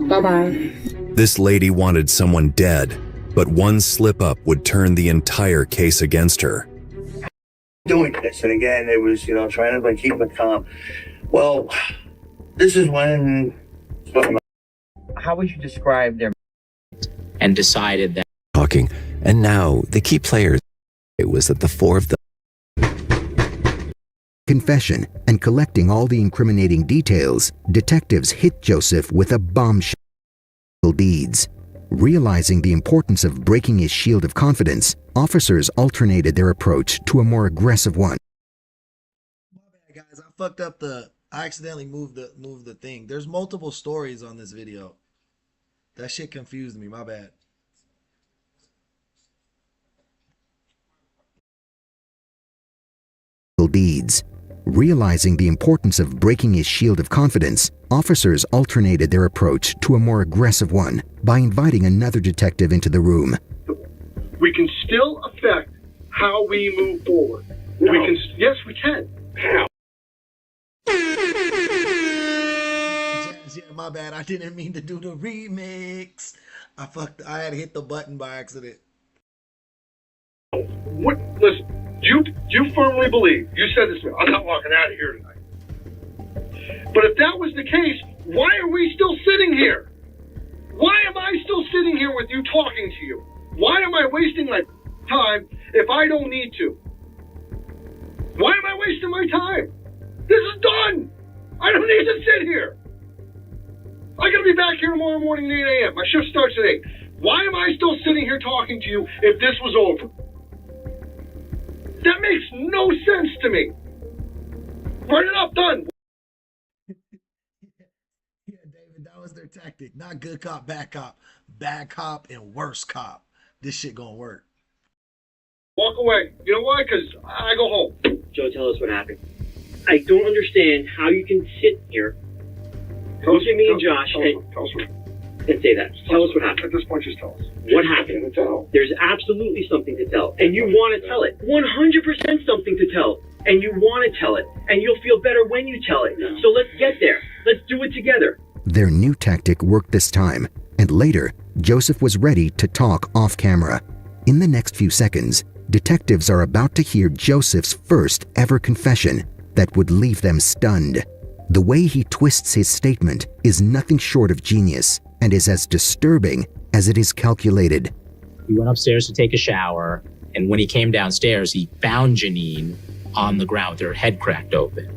Speaker 20: Bye-bye.
Speaker 5: This lady wanted someone dead, but one slip-up would turn the entire case against her.
Speaker 19: Doing this, and again, it was, trying to keep it calm. Well, this is when.
Speaker 18: How would you describe their
Speaker 22: and decided that
Speaker 5: Talking, and now the key players. It was that the four of them.
Speaker 11: Confession and collecting all the incriminating details, detectives hit Joseph with a bombshell deeds. Realizing the importance of breaking his shield of confidence, officers alternated their approach to a more aggressive one.
Speaker 1: My bad, guys. I fucked up I accidentally moved the thing. There's multiple stories on this video. That shit confused me. My bad.
Speaker 11: Deeds. Realizing the importance of breaking his shield of confidence, officers alternated their approach to a more aggressive one by inviting another detective into the room.
Speaker 2: We can still affect how we move forward.
Speaker 19: No.
Speaker 2: Yes, we can.
Speaker 19: How?
Speaker 1: Yeah, my bad. I didn't mean to do the remix. I had hit the button by accident.
Speaker 2: What? Listen, you firmly believe, you said this to me, I'm not walking out of here tonight. But if that was the case, why are we still sitting here? Why am I still sitting here with you talking to you? Why am I wasting my time if I don't need to? Why am I wasting my time? This is done. I don't need to sit here. I gotta be back here tomorrow morning at 8 a.m. My shift starts at 8. Why am I still sitting here talking to you if this was over? That makes no sense to me. Write it up, done.
Speaker 1: Yeah, David, that was their tactic. Not good cop, bad cop, and worse cop. This shit gonna work.
Speaker 2: Walk away. You know why? Because I go home.
Speaker 18: Joe, tell us what happened. I don't understand how you can sit here, look at me and Josh, and say that. Tell us what happened.
Speaker 2: At this point, just tell us.
Speaker 18: What happened? There's absolutely something to tell, and you want to tell it. 100% something to tell, and you want to tell it, and you'll feel better when you tell it. So let's get there. Let's do it together.
Speaker 11: Their new tactic worked this time, and later, Joseph was ready to talk off camera. In the next few seconds, detectives are about to hear Joseph's first ever confession that would leave them stunned. The way he twists his statement is nothing short of genius and is as disturbing as it is calculated.
Speaker 22: he went upstairs to take a shower, and when he came downstairs, he found Janine on the ground with her head cracked open.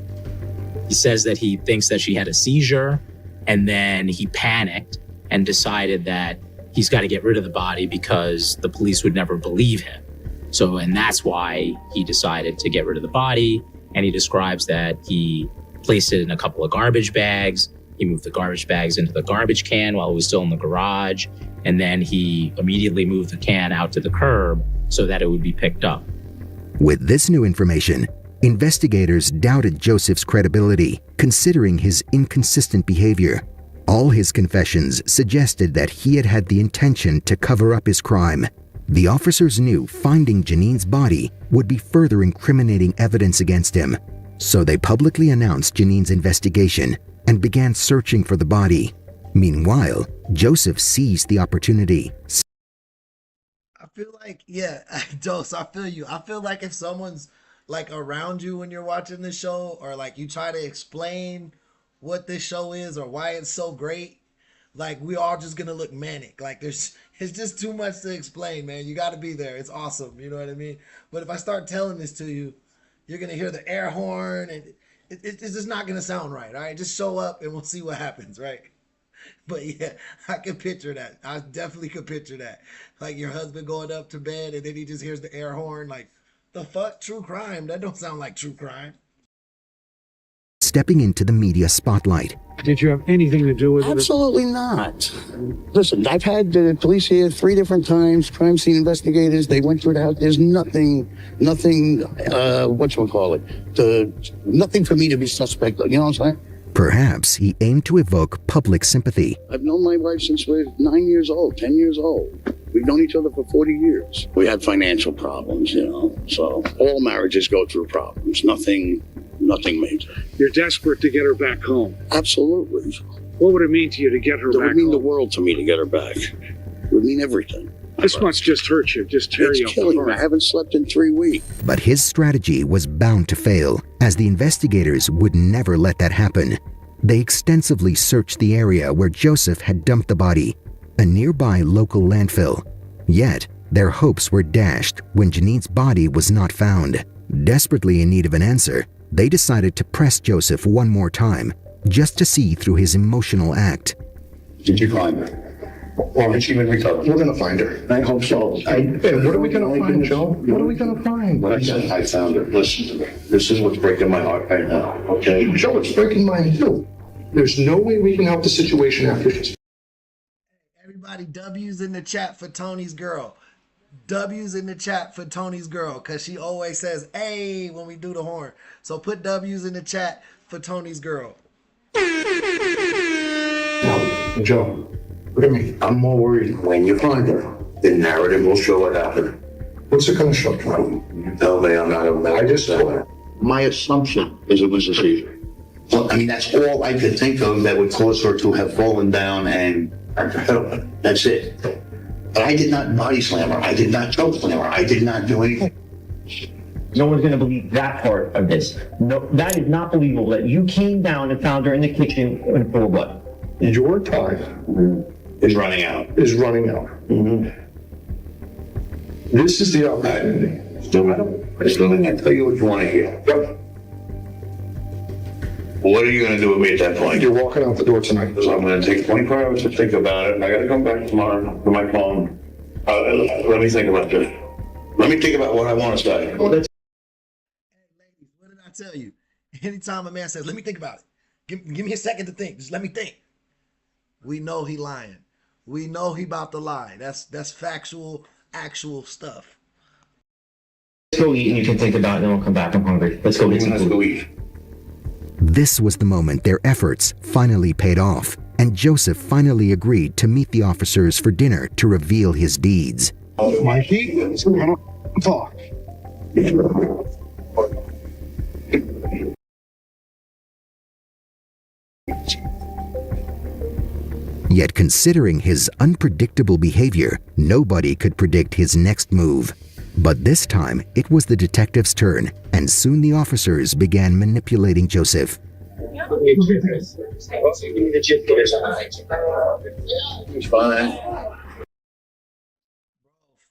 Speaker 22: He says that he thinks that she had a seizure, and then he panicked and decided that he's got to get rid of the body because the police would never believe him. So, and that's why he decided to get rid of the body. And he describes that he placed it in a couple of garbage bags. He moved the garbage bags into the garbage can while it was still in the garage. And then he immediately moved the can out to the curb so that it would be picked up.
Speaker 11: With this new information, investigators doubted Joseph's credibility, considering his inconsistent behavior. All his confessions suggested that he had had the intention to cover up his crime. The officers knew finding Janine's body would be further incriminating evidence against him, so they publicly announced Janine's investigation and began searching for the body. Meanwhile, Joseph seized the opportunity.
Speaker 1: I feel like, yeah, Dose, I feel you. I feel like if someone's like around you when you're watching this show, or like you try to explain what this show is or why it's so great, like we all just gonna look manic. Like it's just too much to explain, man. You got to be there. It's awesome. You know what I mean? But if I start telling this to you, you're gonna hear the air horn, and it's just not gonna sound right. All right, just show up and we'll see what happens, right? But yeah, I can picture that. I definitely could picture that. Like your husband going up to bed and then he just hears the air horn. Like, the fuck? True crime? That don't sound like true crime.
Speaker 11: Stepping into the media spotlight.
Speaker 3: Did you have anything to do with it?
Speaker 7: Absolutely not. Listen, I've had the police here 3 different times, crime scene investigators. They went through the house. There's nothing, nothing for me to be suspect of. You know what I'm saying?
Speaker 11: Perhaps he aimed to evoke public sympathy.
Speaker 7: I've known my wife since we're 9 years old, 10 years old. We've known each other for 40 years. We had financial problems, you know, so all marriages go through problems. Nothing major.
Speaker 3: You're desperate to get her back home.
Speaker 7: Absolutely.
Speaker 3: What would it mean to you to get her back home?
Speaker 7: It would mean the world to me to get her back. It would mean everything.
Speaker 3: This must just hurt you, just tear you
Speaker 7: It's killing me.
Speaker 3: apart.
Speaker 7: I haven't slept in 3 weeks.
Speaker 11: But his strategy was bound to fail, as the investigators would never let that happen. They extensively searched the area where Joseph had dumped the body, a nearby local landfill. Yet, their hopes were dashed when Janine's body was not found. Desperately in need of an answer, they decided to press Joseph one more time, just to see through his emotional act.
Speaker 7: Did you find her? Or has she been recovered? We're going to find her. I hope so.
Speaker 2: And what are we going to find, Joe? What are we going to find?
Speaker 7: I found her. Listen to me. This is what's breaking my heart right now, okay?
Speaker 2: Joe, it's breaking mine too. There's no way we can help the situation after she's...
Speaker 1: Everybody, W's in the chat for Tony's girl. W's in the chat for Tony's girl, because she always says, hey, when we do the horn. So put W's in the chat for Tony's girl.
Speaker 2: No, Joe, look at me.
Speaker 7: I'm more worried when you find her. The narrative will show what happened.
Speaker 2: What's it going to show, Joe?
Speaker 7: You tell me I'm not a man.
Speaker 2: I just told her.
Speaker 7: My assumption is it was a seizure. Well, I mean, that's all I could think of that would cause her to have fallen down and that's it. But I did not body slam her. I did not choke slam her. I did not do anything.
Speaker 18: No one's going to believe that part of this. No, that is not believable that you came down and found her in the kitchen in full of blood.
Speaker 2: Your time
Speaker 7: Is running out.
Speaker 2: Mm-hmm. This is the opportunity.
Speaker 7: Still I tell you what you want to hear.
Speaker 2: Yep.
Speaker 7: What are you going to do with me at that point?
Speaker 2: You're walking out the door tonight.
Speaker 7: So I'm going to take 24 hours to think about it. I got to come back tomorrow to my phone. Let me think about this. Let me think about what I want to say.
Speaker 1: Hey, ladies, what did I tell you? Anytime a man says, let me think about it. Give me a second to think. Just let me think. We know he lying. We know he about to lie. That's factual, actual stuff.
Speaker 18: Let's go eat and you can think about it and then we'll come back. I'm hungry. Let's go eat some
Speaker 7: Let's
Speaker 18: food.
Speaker 7: go eat.
Speaker 11: This was the moment their efforts finally paid off, and Joseph finally agreed to meet the officers for dinner to reveal his deeds.
Speaker 2: Mikey, talk.
Speaker 11: Yet considering his unpredictable behavior, nobody could predict his next move. But this time, it was the detective's turn, and soon the officers began manipulating Joseph.
Speaker 7: He's fine.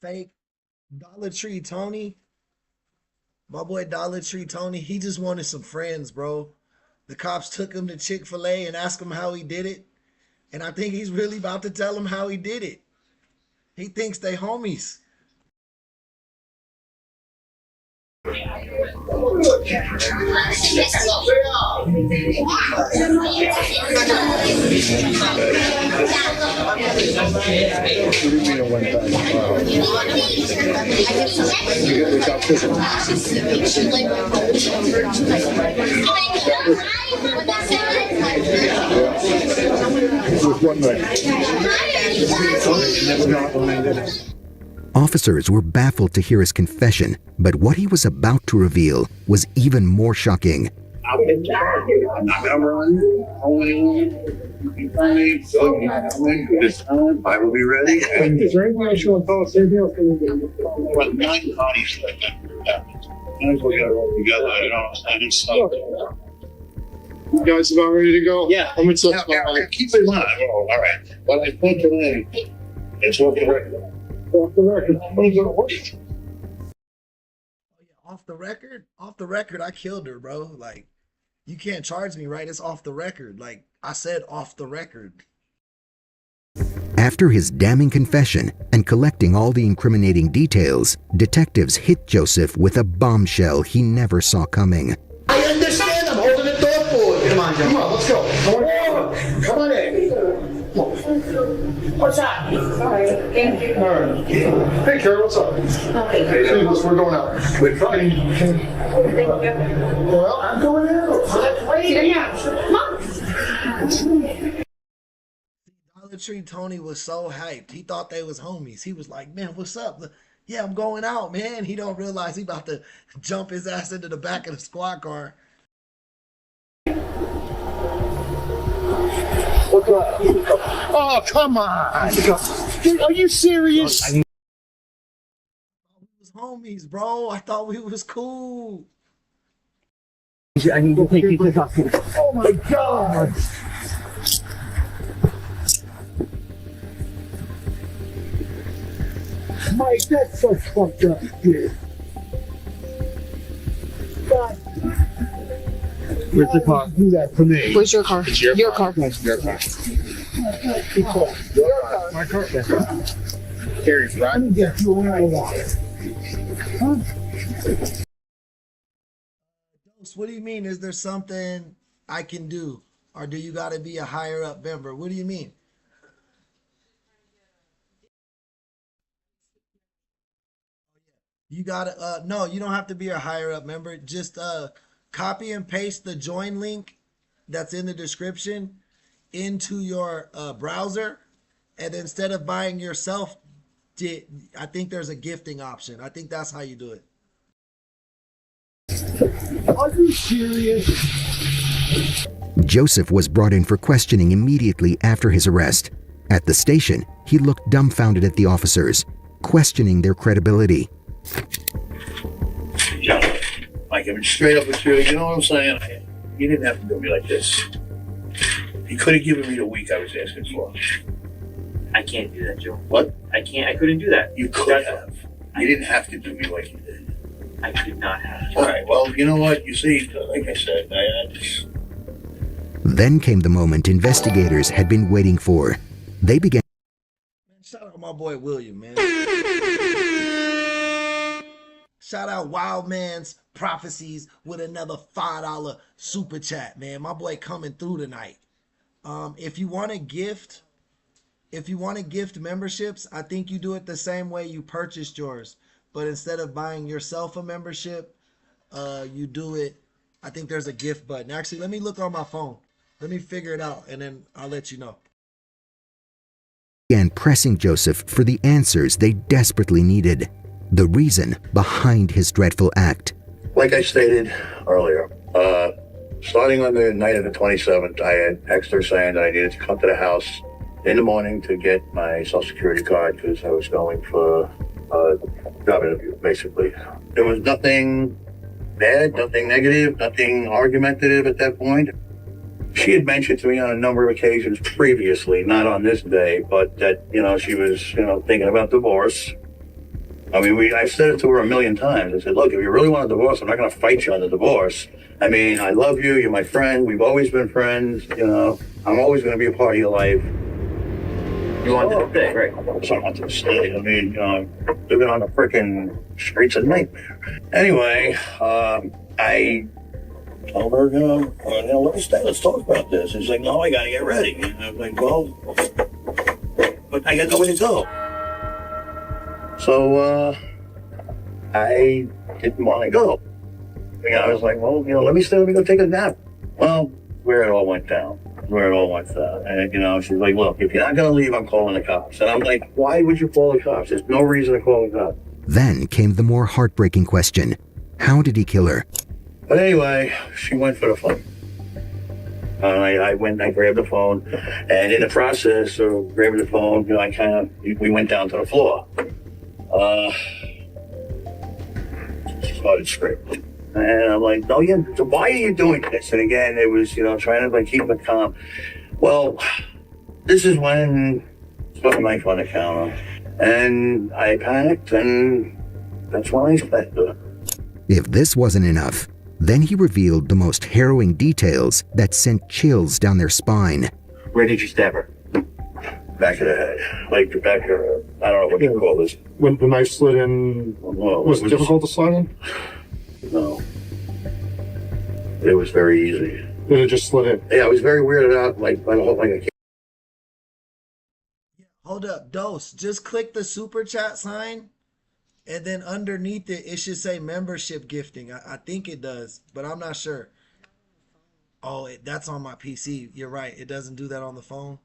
Speaker 1: Fake Dollar Tree Tony. My boy Dollar Tree Tony, he just wanted some friends, bro. The cops took him to Chick-fil-A and asked him how he did it. And I think he's really about to tell him how he did it. He thinks they homies.
Speaker 11: Officers were baffled to hear his confession, but what he was about to reveal was even more shocking.
Speaker 19: I'm not gonna run. This time, I will be ready.
Speaker 2: Is there anything else you want to tell us? Anything else you want to do?
Speaker 19: Well, 9 bodies left. Might as well get it all together. I don't understand stuff.
Speaker 2: You guys about ready to go?
Speaker 19: Yeah.
Speaker 2: I'm excited.
Speaker 19: Yeah, keep in mind. Oh, all right. What I think today, it's off the record.
Speaker 2: Off the record.
Speaker 1: Off the record? Off the record, I killed her, bro. Like, you can't charge me, right? It's off the record. Like, I said off the record.
Speaker 11: After his damning confession and collecting all the incriminating details, detectives hit Joseph with a bombshell he never saw coming.
Speaker 19: I understand. I'm holding the door for you. Come on, John. Come on, let's go. Come on in.
Speaker 13: What's up? Sorry. Thank you.
Speaker 2: All right. Hey, Carol, what's up?
Speaker 13: Hey.
Speaker 2: We're going out. We're trying.
Speaker 13: Thank you.
Speaker 2: Well, I'm going out.
Speaker 13: Wait, come on.
Speaker 1: Dollar Tree Tony was so hyped. He thought they was homies. He was like, man, what's up? Yeah, I'm going out, man. He don't realize he about to jump his ass into the back of the squad car.
Speaker 2: Oh, come on. Dude, are you serious?
Speaker 1: We was homies, bro. I thought we was cool.
Speaker 18: I need to take you to the hospital.
Speaker 2: Oh my God. Mike, that's so fucked up, dude. God.
Speaker 18: Where's the car?
Speaker 2: Do that for me.
Speaker 20: Where's your car?
Speaker 18: It's your car.
Speaker 20: car.
Speaker 18: Your car.
Speaker 2: Your car. My car.
Speaker 18: Carrie's right.
Speaker 2: Let me get you where I want. Huh?
Speaker 1: What do you mean? Is there something I can do? Or do you got to be a higher up member? What do you mean? You got to, no, you don't have to be a higher up member. Just copy and paste the join link that's in the description into your browser. And instead of buying yourself, I think there's a gifting option. I think that's how you do it.
Speaker 2: Are you serious?
Speaker 11: Joseph was brought in for questioning immediately after his arrest. At the station, he looked dumbfounded at the officers, questioning their credibility.
Speaker 19: John, Mike, I'm straight up with you. You know what I'm saying? You didn't have to do me like this. You could have given me the week I was asking for.
Speaker 15: I can't do that, Joe.
Speaker 19: What?
Speaker 15: I couldn't do that.
Speaker 19: You could have. You didn't have to do me like you did.
Speaker 15: I could not have.
Speaker 19: All right, well, you know what? You see, like I said, I just...
Speaker 11: Then came the moment investigators had been waiting for. They began...
Speaker 1: Shout out my boy William, man. Shout out Wild Man's Prophecies with another $5 super chat, man. My boy coming through tonight. If you want to gift memberships, I think you do it the same way you purchased yours. But instead of buying yourself a membership, you do it. I think there's a gift button. Actually, let me look on my phone. Let me figure it out, and then I'll let you know.
Speaker 11: Began pressing Joseph for the answers they desperately needed. The reason behind his dreadful act.
Speaker 19: Like I stated earlier, starting on the night of the 27th, I had texted her saying that I needed to come to the house in the morning to get my Social Security card because I was going for a job interview, basically. There was nothing bad, nothing negative, nothing argumentative at that point. She had mentioned to me on a number of occasions previously, not on this day, but that, she was, thinking about divorce. I mean, I said it to her a million times. I said, look, if you really want a divorce, I'm not going to fight you on the divorce. I mean, I love you. You're my friend. We've always been friends. I'm always going to be a part of your life.
Speaker 15: You wanted to stay, right?
Speaker 19: So I wanted to stay. I mean, living on the frickin' streets of nightmare. Anyway, I told her, let's stay. Let's talk about this. She's like, no, I got to get ready. And I was like, well, but I got nowhere to go. So, I didn't want to go. I was like, well, let me go take a nap. Well, where it all went down. where it all went down. And, you know, she's like, look, if you're not going to leave, I'm calling the cops. And I'm like, why would you call the cops? There's no reason to call the cops.
Speaker 11: Then came the more heartbreaking question. How did he kill her?
Speaker 19: But anyway, she went for the phone. I grabbed the phone, and in the process of grabbing the phone, you know, we went down to the floor. She started screaming. And I'm like, no, why are you doing this? And again, it was, you know, trying to like keep it calm. Well, this is when I put a knife on the counter, and I panicked, and that's when I stabbed her.
Speaker 11: If this wasn't enough, then he revealed the most harrowing details that sent chills down their spine.
Speaker 19: Where did you stab her? Back of the head. Like the back of her, I don't know what you call this.
Speaker 2: When the knife slid in, was it difficult to slide in?
Speaker 19: No. It was very easy.
Speaker 2: Did it just slid in?
Speaker 19: Yeah, I was very weirded out, like, by the whole thing.
Speaker 1: Hold up, Dose. Just click the super chat sign, and then underneath it, it should say membership gifting. I think it does, but I'm not sure. Oh, that's on my PC. You're right. It doesn't do that on the phone.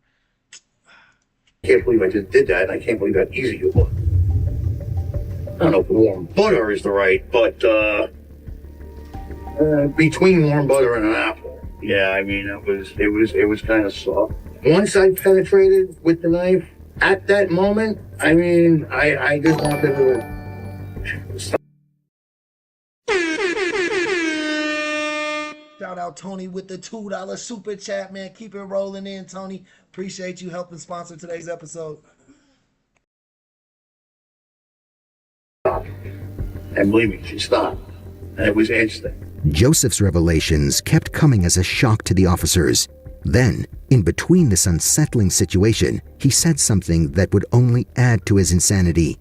Speaker 19: I can't believe I just did that, and I can't believe how easy it was. I don't know if warm butter is the right, but between warm butter and an apple. Yeah, I mean, it was kind of soft. Once I penetrated with the knife, at that moment, I mean, I just wanted to stop.
Speaker 1: Shout out Tony with the $2 super chat, man. Keep it rolling in, Tony. Appreciate you helping sponsor today's episode.
Speaker 19: And believe me, she stopped. And it was instant.
Speaker 11: Joseph's revelations kept coming as a shock to the officers. Then, in between this unsettling situation, he said something that would only add to his insanity.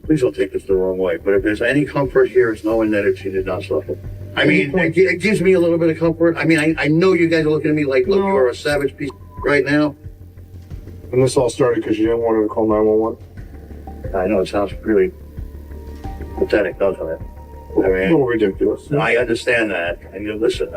Speaker 19: Please don't take this the wrong way, but if there's any comfort here, it's knowing that she did not suffer. I mean, it gives me a little bit of comfort. I mean, I know you guys are looking at me like, look, you're a savage piece of right now.
Speaker 2: And this all started because you didn't want her to call 911?
Speaker 19: I know, it sounds really pathetic, doesn't it? I mean,
Speaker 2: a little ridiculous.
Speaker 19: I understand that. And you listen,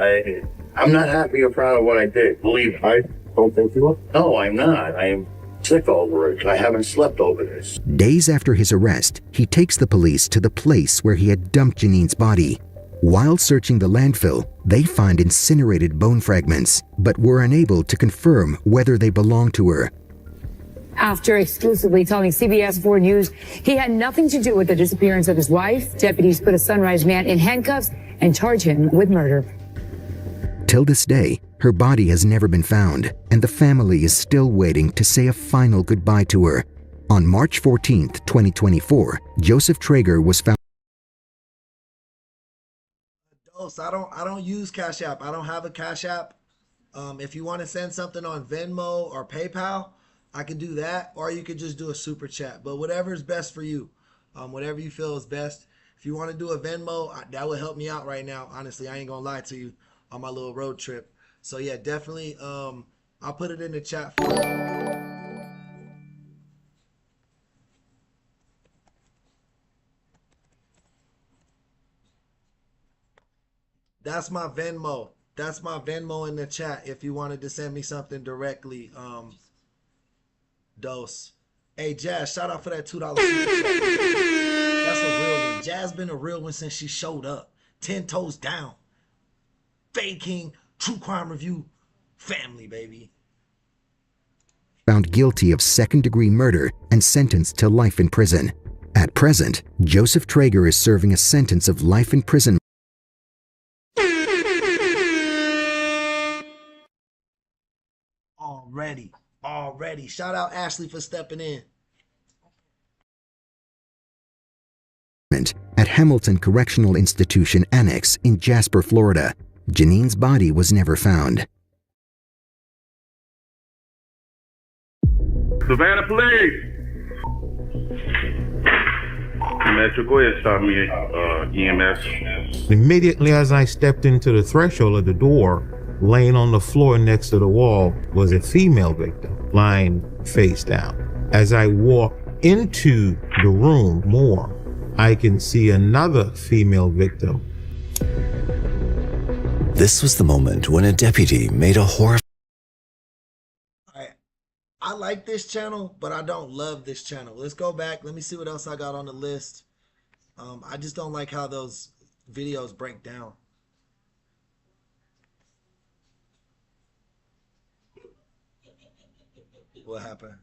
Speaker 19: I'm not happy or proud of what I did. Believe me.
Speaker 2: I don't think you are.
Speaker 19: No, I'm not. I am sick over it. I haven't slept over this.
Speaker 11: Days after his arrest, he takes the police to the place where he had dumped Janine's body. While searching the landfill, they find incinerated bone fragments, but were unable to confirm whether they belonged to her.
Speaker 4: After exclusively telling CBS 4 News he had nothing to do with the disappearance of his wife, deputies put a Sunrise man in handcuffs and charge him with murder.
Speaker 11: Till this day, her body has never been found, and the family is still waiting to say a final goodbye to her. On March 14th, 2024, Joseph Traeger was found.
Speaker 1: I don't use Cash App. I don't have a Cash App. If you want to send something on Venmo or PayPal, I can do that, or you could just do a super chat. But whatever is best for you, whatever you feel is best. If you want to do a Venmo, that would help me out right now. Honestly, I ain't gonna lie to you on my little road trip. So yeah, definitely. I'll put it in the chat for you. That's my Venmo. That's my Venmo in the chat if you wanted to send me something directly. Dose. Hey, Jazz, shout out for that $2 super chat. That's a real one. Jazz been a real one since she showed up. 10 toes down. Faking, true crime review, family, baby.
Speaker 11: Found guilty of second-degree murder and sentenced to life in prison. At present, Joseph Traeger is serving a sentence of life in prison.
Speaker 1: Already. Shout out Ashley for stepping in.
Speaker 11: At Hamilton Correctional Institution Annex in Jasper, Florida. Janine's body was never found.
Speaker 9: Savannah Police! Metro, go ahead and start me EMS.
Speaker 23: Immediately as I stepped into the threshold of the door, laying on the floor next to the wall was a female victim, lying face down. As I walk into the room more, I can see another female victim.
Speaker 24: This was the moment when a deputy made a horrifying
Speaker 1: I like this channel, but I don't love this channel. Let's go back. Let me see what else I got on the list. I just don't like how those videos break down. What happened?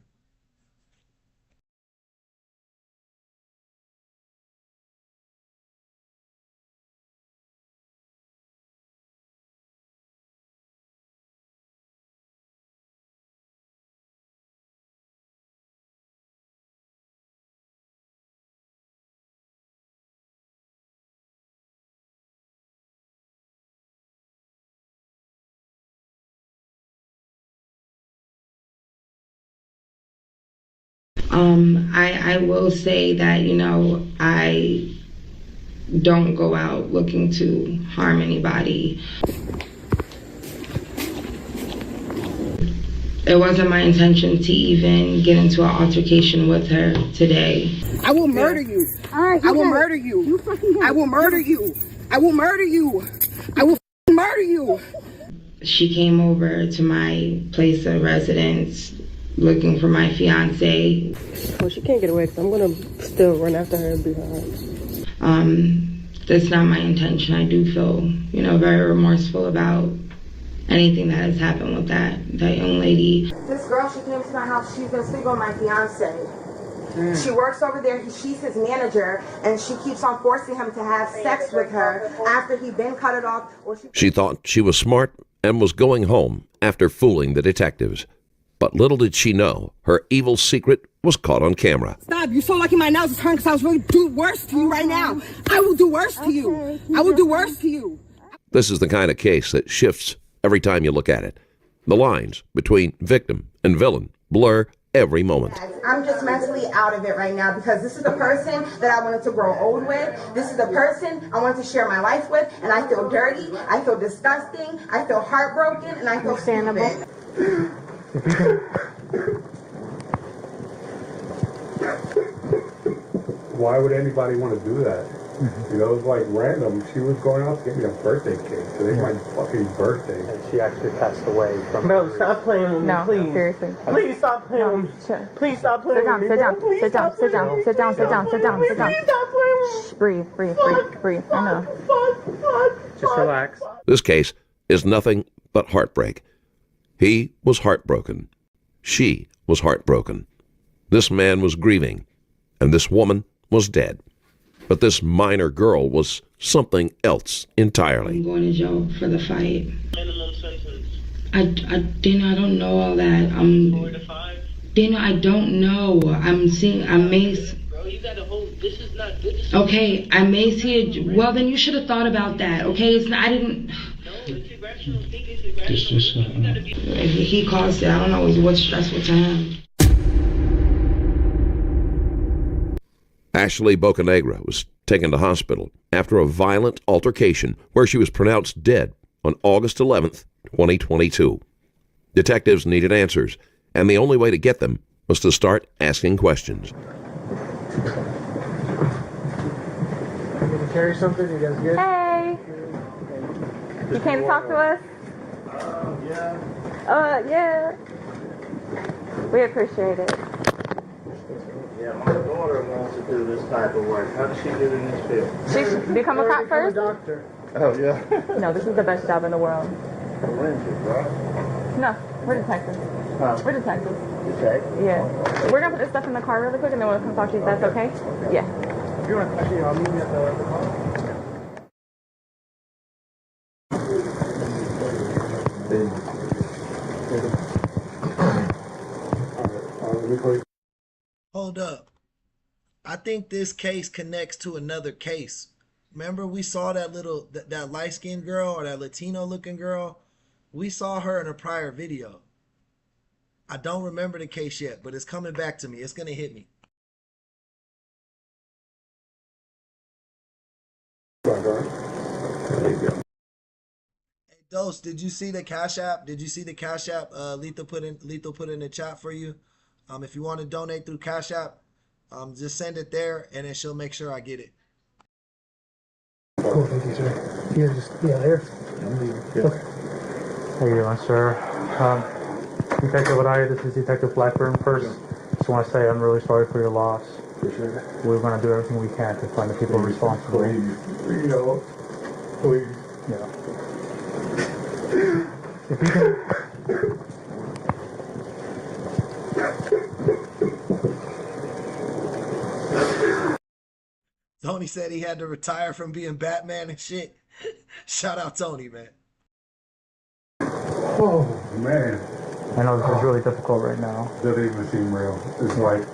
Speaker 6: I will say that, you know, I don't go out looking to harm anybody. It wasn't my intention to even get into an altercation with her today.
Speaker 8: I will murder you. I will murder you. I will murder you. I will murder you. I will murder you.
Speaker 6: She came over to my place of residence looking for my fiance.
Speaker 10: Well, she can't get away because I'm going to still run after her and beat her up.
Speaker 6: That's not my intention. I do feel, you know, very remorseful about anything that has happened with that young lady.
Speaker 8: This girl, she came to my house. She's been sleeping with my fiance. She works over there. She's his manager, and she keeps on forcing him to have sex with her after he'd been cut it off.
Speaker 24: She thought she was smart and was going home after fooling the detectives. But little did she know, her evil secret was caught on camera.
Speaker 8: Stop. You're so lucky my nails is hurting because I was really do worse to you right now. I will do worse to you. I will do worse to you.
Speaker 24: This is the kind of case that shifts every time you look at it. The lines between victim and villain blur every moment.
Speaker 8: I'm just mentally out of it right now because this is the person that I wanted to grow old with. This is the person I wanted to share my life with, and I feel dirty, I feel disgusting, I feel heartbroken, and I feel stupid.
Speaker 25: Why would anybody want to do that? You know, it was like random. She was going out to get me a birthday cake. Today's my fucking birthday.
Speaker 26: And she actually passed away from... No, stop playing with me, please. Seriously. Please stop playing with me. Please stop playing with me. Sit down. Sit down. Sit down. Sit down. Sit down. Sit down. Sit down. Please stop playing with me. Breathe. Breathe. Breathe. Breathe. I know. Just relax.
Speaker 24: This case is nothing but heartbreak. He was heartbroken. She was heartbroken. This man was grieving, and this woman was dead. But this minor girl was something else entirely.
Speaker 6: I'm going to jail for the fight. Minimum sentence. Dana, I don't know all that. 4 to 5? Dana, I don't know. I may... Bro, you got a whole... This is not good. Okay, I may see it... Well, then you should have thought about that, okay? It's not... I didn't... No, it's irrational thinking. It's irrational. He caused it. I don't know what's stressful to him.
Speaker 24: Ashley Bocanegra was taken to hospital after a violent altercation where she was pronounced dead on August 11th, 2022. Detectives needed answers, and the only way to get them was to start asking questions.
Speaker 26: Can you carry something? You guys good?
Speaker 27: Hey! You came to talk to us?
Speaker 26: Yeah.
Speaker 27: Yeah. We appreciate it.
Speaker 26: Yeah, my daughter wants to do this type of work. How does she get in this field?
Speaker 27: She should become a cop first?
Speaker 26: A doctor. Oh, yeah.
Speaker 27: No, this is the best job in the world.
Speaker 26: Forensic, right?
Speaker 27: No, we're detectives.
Speaker 26: Huh?
Speaker 27: We're detectives.
Speaker 26: Detective?
Speaker 27: Yeah. We're going to put this stuff in the car really quick and then we'll come talk to you. That's okay? Yeah.
Speaker 26: If you want to, actually, I'll meet you at the car.
Speaker 1: Hold up. I think this case connects to another case. Remember we saw that that light-skinned girl or that Latino-looking girl? We saw her in a prior video. I don't remember the case yet, but it's coming back to me. It's going to hit me.
Speaker 25: There you go.
Speaker 1: Hey, Dose, did you see the Cash App? Did you see the Cash App Lethal put in the chat for you? If you want to donate through Cash App, just send it there, and then she'll make sure I get it.
Speaker 26: Cool, thank you, sir. Yeah, there. Okay. How you doing, sir?
Speaker 5: Detective Araya, this is Detective Blackburn. First, just want to say I'm really sorry for your loss.
Speaker 25: Appreciate it.
Speaker 5: We're going to do everything we can to find the people responsible.
Speaker 25: Please, you know, please.
Speaker 5: Yeah. If you can...
Speaker 1: Tony said he had to retire from being Batman and shit. Shout out Tony, man.
Speaker 25: Oh, man.
Speaker 5: I know this is really difficult right now.
Speaker 25: It doesn't even seem real. It's like,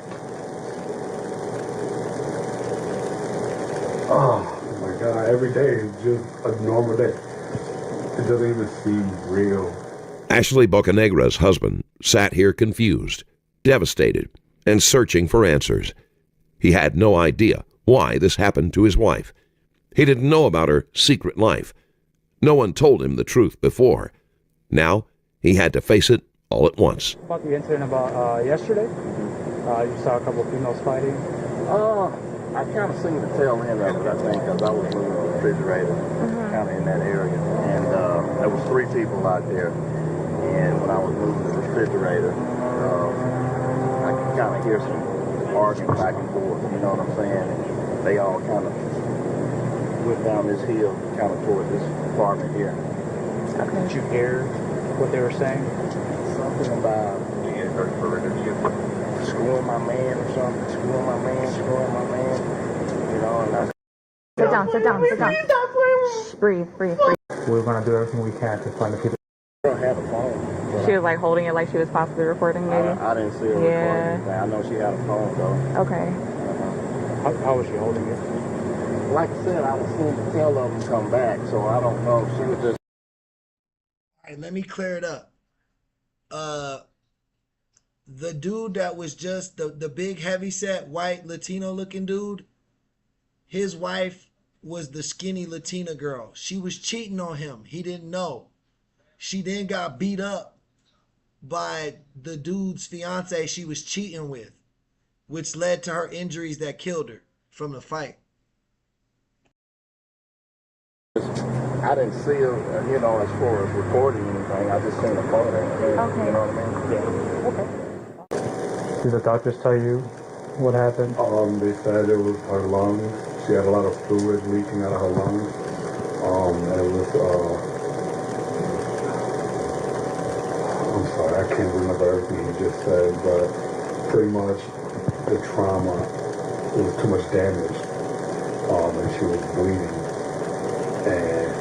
Speaker 25: oh my God, every day is just a normal day. It doesn't even seem real.
Speaker 24: Ashley Bocanegra's husband sat here confused, devastated, and searching for answers. He had no idea why this happened to his wife. He didn't know about her secret life. No one told him the truth before. Now, he had to face it all at once.
Speaker 5: About the incident about yesterday, you saw a couple of females fighting.
Speaker 12: I kind of seen the tail end of it, I think, because I was moving the refrigerator kind of in that area. And there was 3 people out there. And when I was moving the refrigerator, I could kind of hear some arguing back and forth, you know what I'm saying? And they all kind of went down this hill, kind of toward this apartment here.
Speaker 5: Okay. Did you hear what they were saying?
Speaker 12: Something about screwing my man or something, screwing my man, you know, and I...
Speaker 26: Sit down, sit down, sit down. Shh, breathe, breathe, breathe.
Speaker 5: We're going to do everything we can to find the people.
Speaker 12: I don't have a phone.
Speaker 26: She was like holding it like she was possibly recording, maybe?
Speaker 12: I didn't see her recording anything. I know she had a phone, though.
Speaker 26: Okay.
Speaker 5: How was she holding it?
Speaker 12: Like I said, I was seeing the tail of them come back, so I don't know. She was just...
Speaker 1: All right, let me clear it up. The dude that was just the big heavyset white Latino looking dude, his wife was the skinny Latina girl. She was cheating on him. He didn't know. She then got beat up by the dude's fiance she was cheating with, which led to her injuries that killed her from the fight.
Speaker 12: I didn't see her, you know, as far as recording anything. I just seen the photo.
Speaker 26: Okay.
Speaker 12: You know what I mean?
Speaker 5: Yeah. Okay. Did the doctors tell you what happened?
Speaker 25: They said it was her lungs. She had a lot of fluid leaking out of her lungs. And it was, I'm sorry, I can't remember everything he just said, but pretty much the trauma, it was too much damage. And she was bleeding. And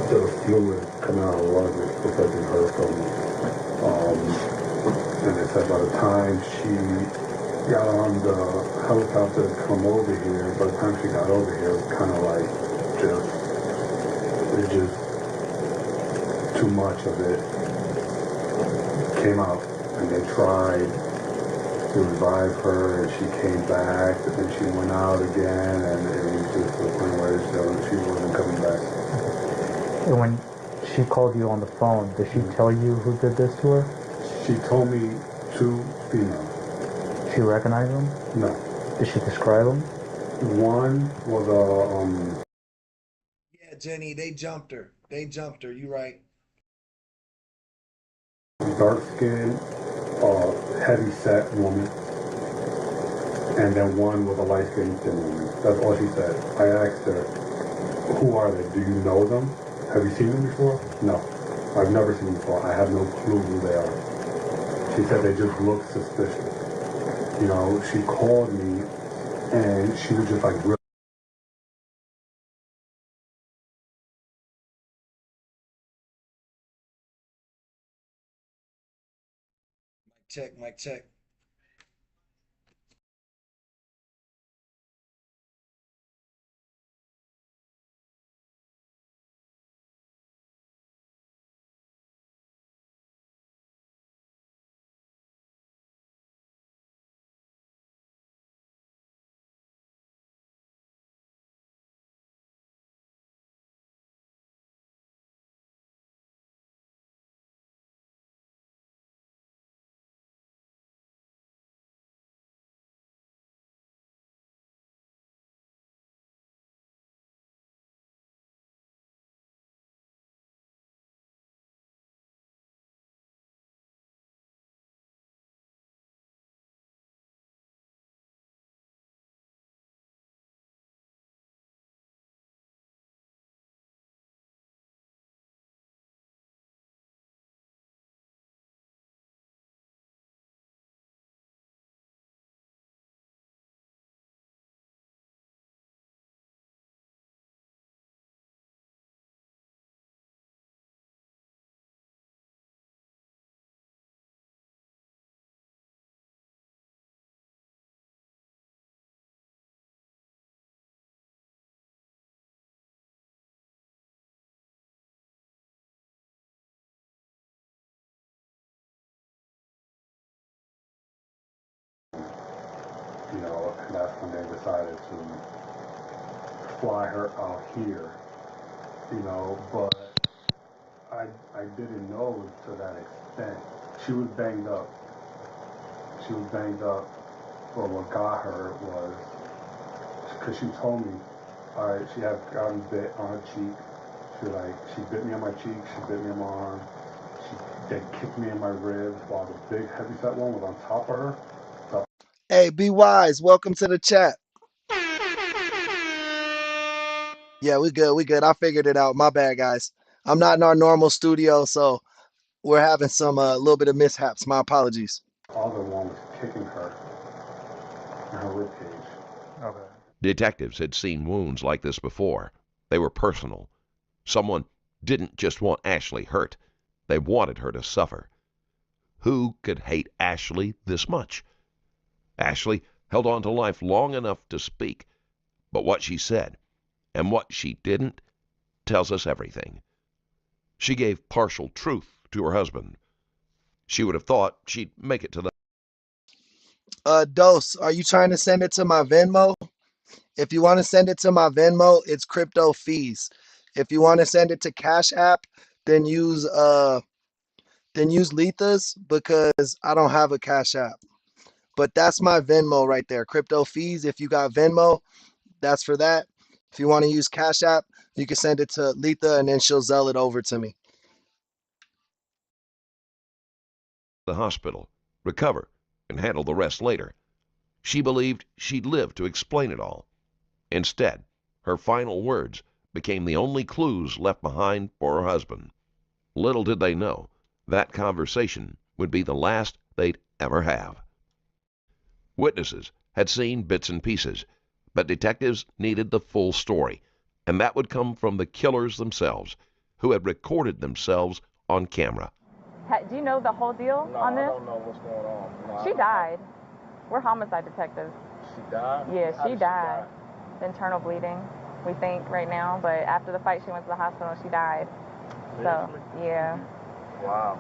Speaker 25: the fluid coming out of her lungs was protecting her from, and they said by the time she got on the helicopter to come over here, by the time she got over here, it was kind of like just too much of it came out. And they tried to revive her, and she came back, but then she went out again, and it was just the point where she wasn't coming back.
Speaker 5: And when she called you on the phone, did she tell you who did this to her?
Speaker 25: She told me 2 females.
Speaker 5: She recognized them?
Speaker 25: No.
Speaker 5: Did she describe them?
Speaker 25: One was a
Speaker 1: Yeah, Jenny, they jumped her. You right.
Speaker 25: Dark-skinned, heavy-set woman, and then one was a light-skinned thin woman. That's all she said. I asked her, who are they? Do you know them? Have you seen them before? No. I've never seen them before. I have no clue who they are. She said they just look suspicious. You know, she called me, and she was just like, really.
Speaker 1: Mic check.
Speaker 25: you know, and that's when they decided to fly her out here, you know, but I didn't know to that extent. She was banged up. She was banged up, but what got her was, because she told me, she had gotten bit on her cheek. She bit me on my cheek, she bit me on my arm, they kicked me in my ribs while the big heavyset one was on top of her. So,
Speaker 1: Hey, Be Wise, welcome to the chat. Yeah, we good. We good. I figured it out. My bad, guys. I'm not in our normal studio, so we're having some little bit of mishaps. My apologies.
Speaker 25: the other one was kicking her in her ribcage.
Speaker 5: Okay.
Speaker 24: Detectives had seen wounds like this before. They were personal. Someone didn't just want Ashley hurt. They wanted her to suffer. Who could hate Ashley this much? Ashley held on to life long enough to speak, but what she said and what she didn't tells us everything. She gave partial truth to her husband. She would have thought she'd make it to the...
Speaker 1: Dose, are you trying to send it to my Venmo? If you want to send it to my Venmo, it's crypto fees. If you want to send it to Cash App, then use Letha's, because I don't have a Cash App. But that's my Venmo right there. Crypto fees. If you got Venmo, that's for that. If you want to use Cash App, you can send it to Letha and then she'll Zelle it over to me.
Speaker 24: the hospital, recover, and handle the rest later. She believed she'd live to explain it all. Instead, her final words became the only clues left behind for her husband. Little did they know that conversation would be the last they'd ever have. Witnesses had seen bits and pieces, but detectives needed the full story, and that would come from the killers themselves, who had recorded themselves on camera.
Speaker 26: Do you know the whole deal on this?
Speaker 12: I don't know what's going on. No,
Speaker 26: She died. We're homicide detectives.
Speaker 12: She died?
Speaker 26: Yeah,
Speaker 12: How
Speaker 26: she
Speaker 12: did
Speaker 26: died. Internal bleeding, we think, right now. But after the fight, she went to the hospital and she died. So, yeah.
Speaker 12: Wow.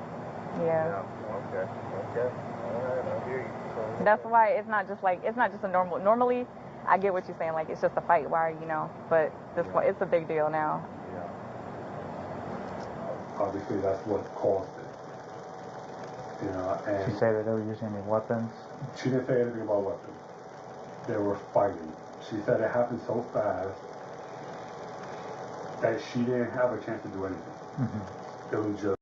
Speaker 26: Yeah.
Speaker 12: Okay. All right, I hear you. So,
Speaker 26: That's why it's not just a normal. Normally, I get what you're saying. Like, it's just a fight. Why, But this one, it's a big deal now.
Speaker 25: Yeah. Obviously, that's what caused it. And
Speaker 5: She said that they were using any weapons?
Speaker 25: She didn't say anything about weapons. They were fighting. She said it happened so fast that she didn't have a chance to do anything.
Speaker 5: Mm-hmm.
Speaker 25: It was just...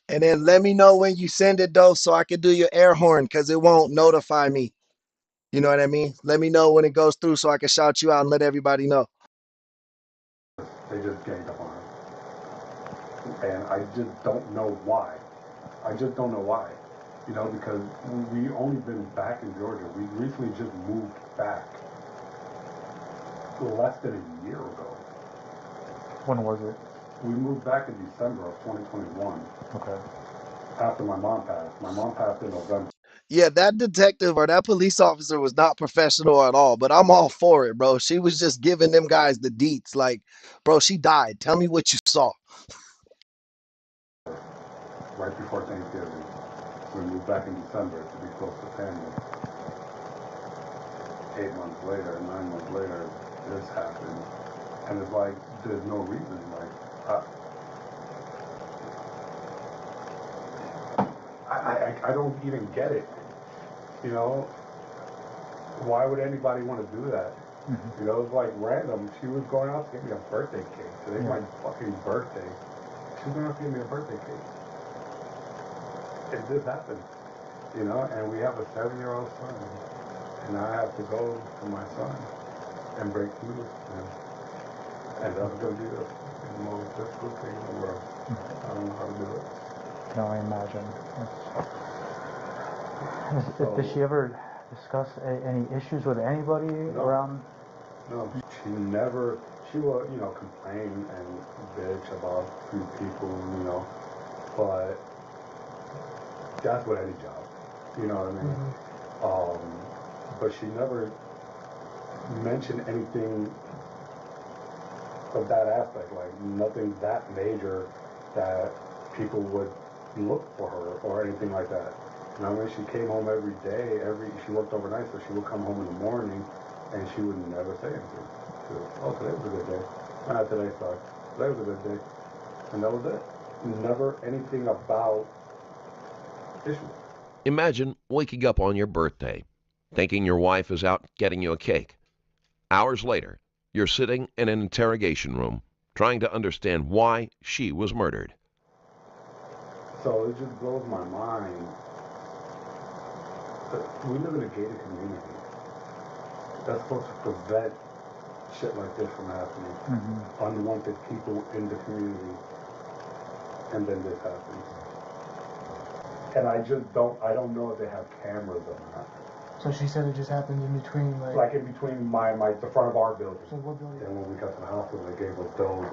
Speaker 1: And then let me know when you send it, though, so I can do your air horn, because it won't notify me. You know what I mean? Let me know when it goes through so I can shout you out and let everybody know.
Speaker 25: They just ganged up on her. And I just don't know why. Because we only been back in Georgia. We recently just moved back less than a year ago.
Speaker 5: When was it?
Speaker 25: We moved back in December of 2021.
Speaker 5: Okay.
Speaker 25: After my mom passed. My mom passed in November.
Speaker 1: Yeah, that detective or that police officer was not professional at all, but I'm all for it, bro. She was just giving them guys the deets. Like, bro, she died. Tell me what you saw.
Speaker 25: Right before Thanksgiving. We moved back in December to be close to family. 8 months later, 9 months later, this happened. And it's like, there's no reason. Like, I don't even get it. Why would anybody want to do that?
Speaker 5: Mm-hmm.
Speaker 25: It's like random. She was going out to get me a birthday cake. Today's my fucking birthday. She was going out to get me a birthday cake. It did happen. And we have a 7-year-old son. And I have to go to my son and break news to him. And that's going to be the most difficult thing in the world. I don't know how to do it.
Speaker 5: No, I imagine. Did she ever discuss any issues with anybody around?
Speaker 25: No, she will, complain and bitch about a few people, but that's with any job, you know what I mean? Mm-hmm. But she never mentioned anything of that aspect, like nothing that major that people would look for her or anything like that. And I mean, she came home every day. She worked overnight, so she would come home in the morning, and she would never say anything. She would, oh, today was a good day. Today sucked. Today was a good day. And that was it. Never anything about issues.
Speaker 24: Imagine waking up on your birthday, thinking your wife is out getting you a cake. Hours later, you're sitting in an interrogation room, trying to understand why she was murdered.
Speaker 25: So it just blows my mind. We live in a gated community. That's supposed to prevent shit like this from happening. Unwanted people in the community, and then this happens. And I don't know if they have cameras or not.
Speaker 3: So she said it just happened in between,
Speaker 25: like in between the front of our building.
Speaker 3: So what building?
Speaker 25: And when we got to the hospital, they gave us those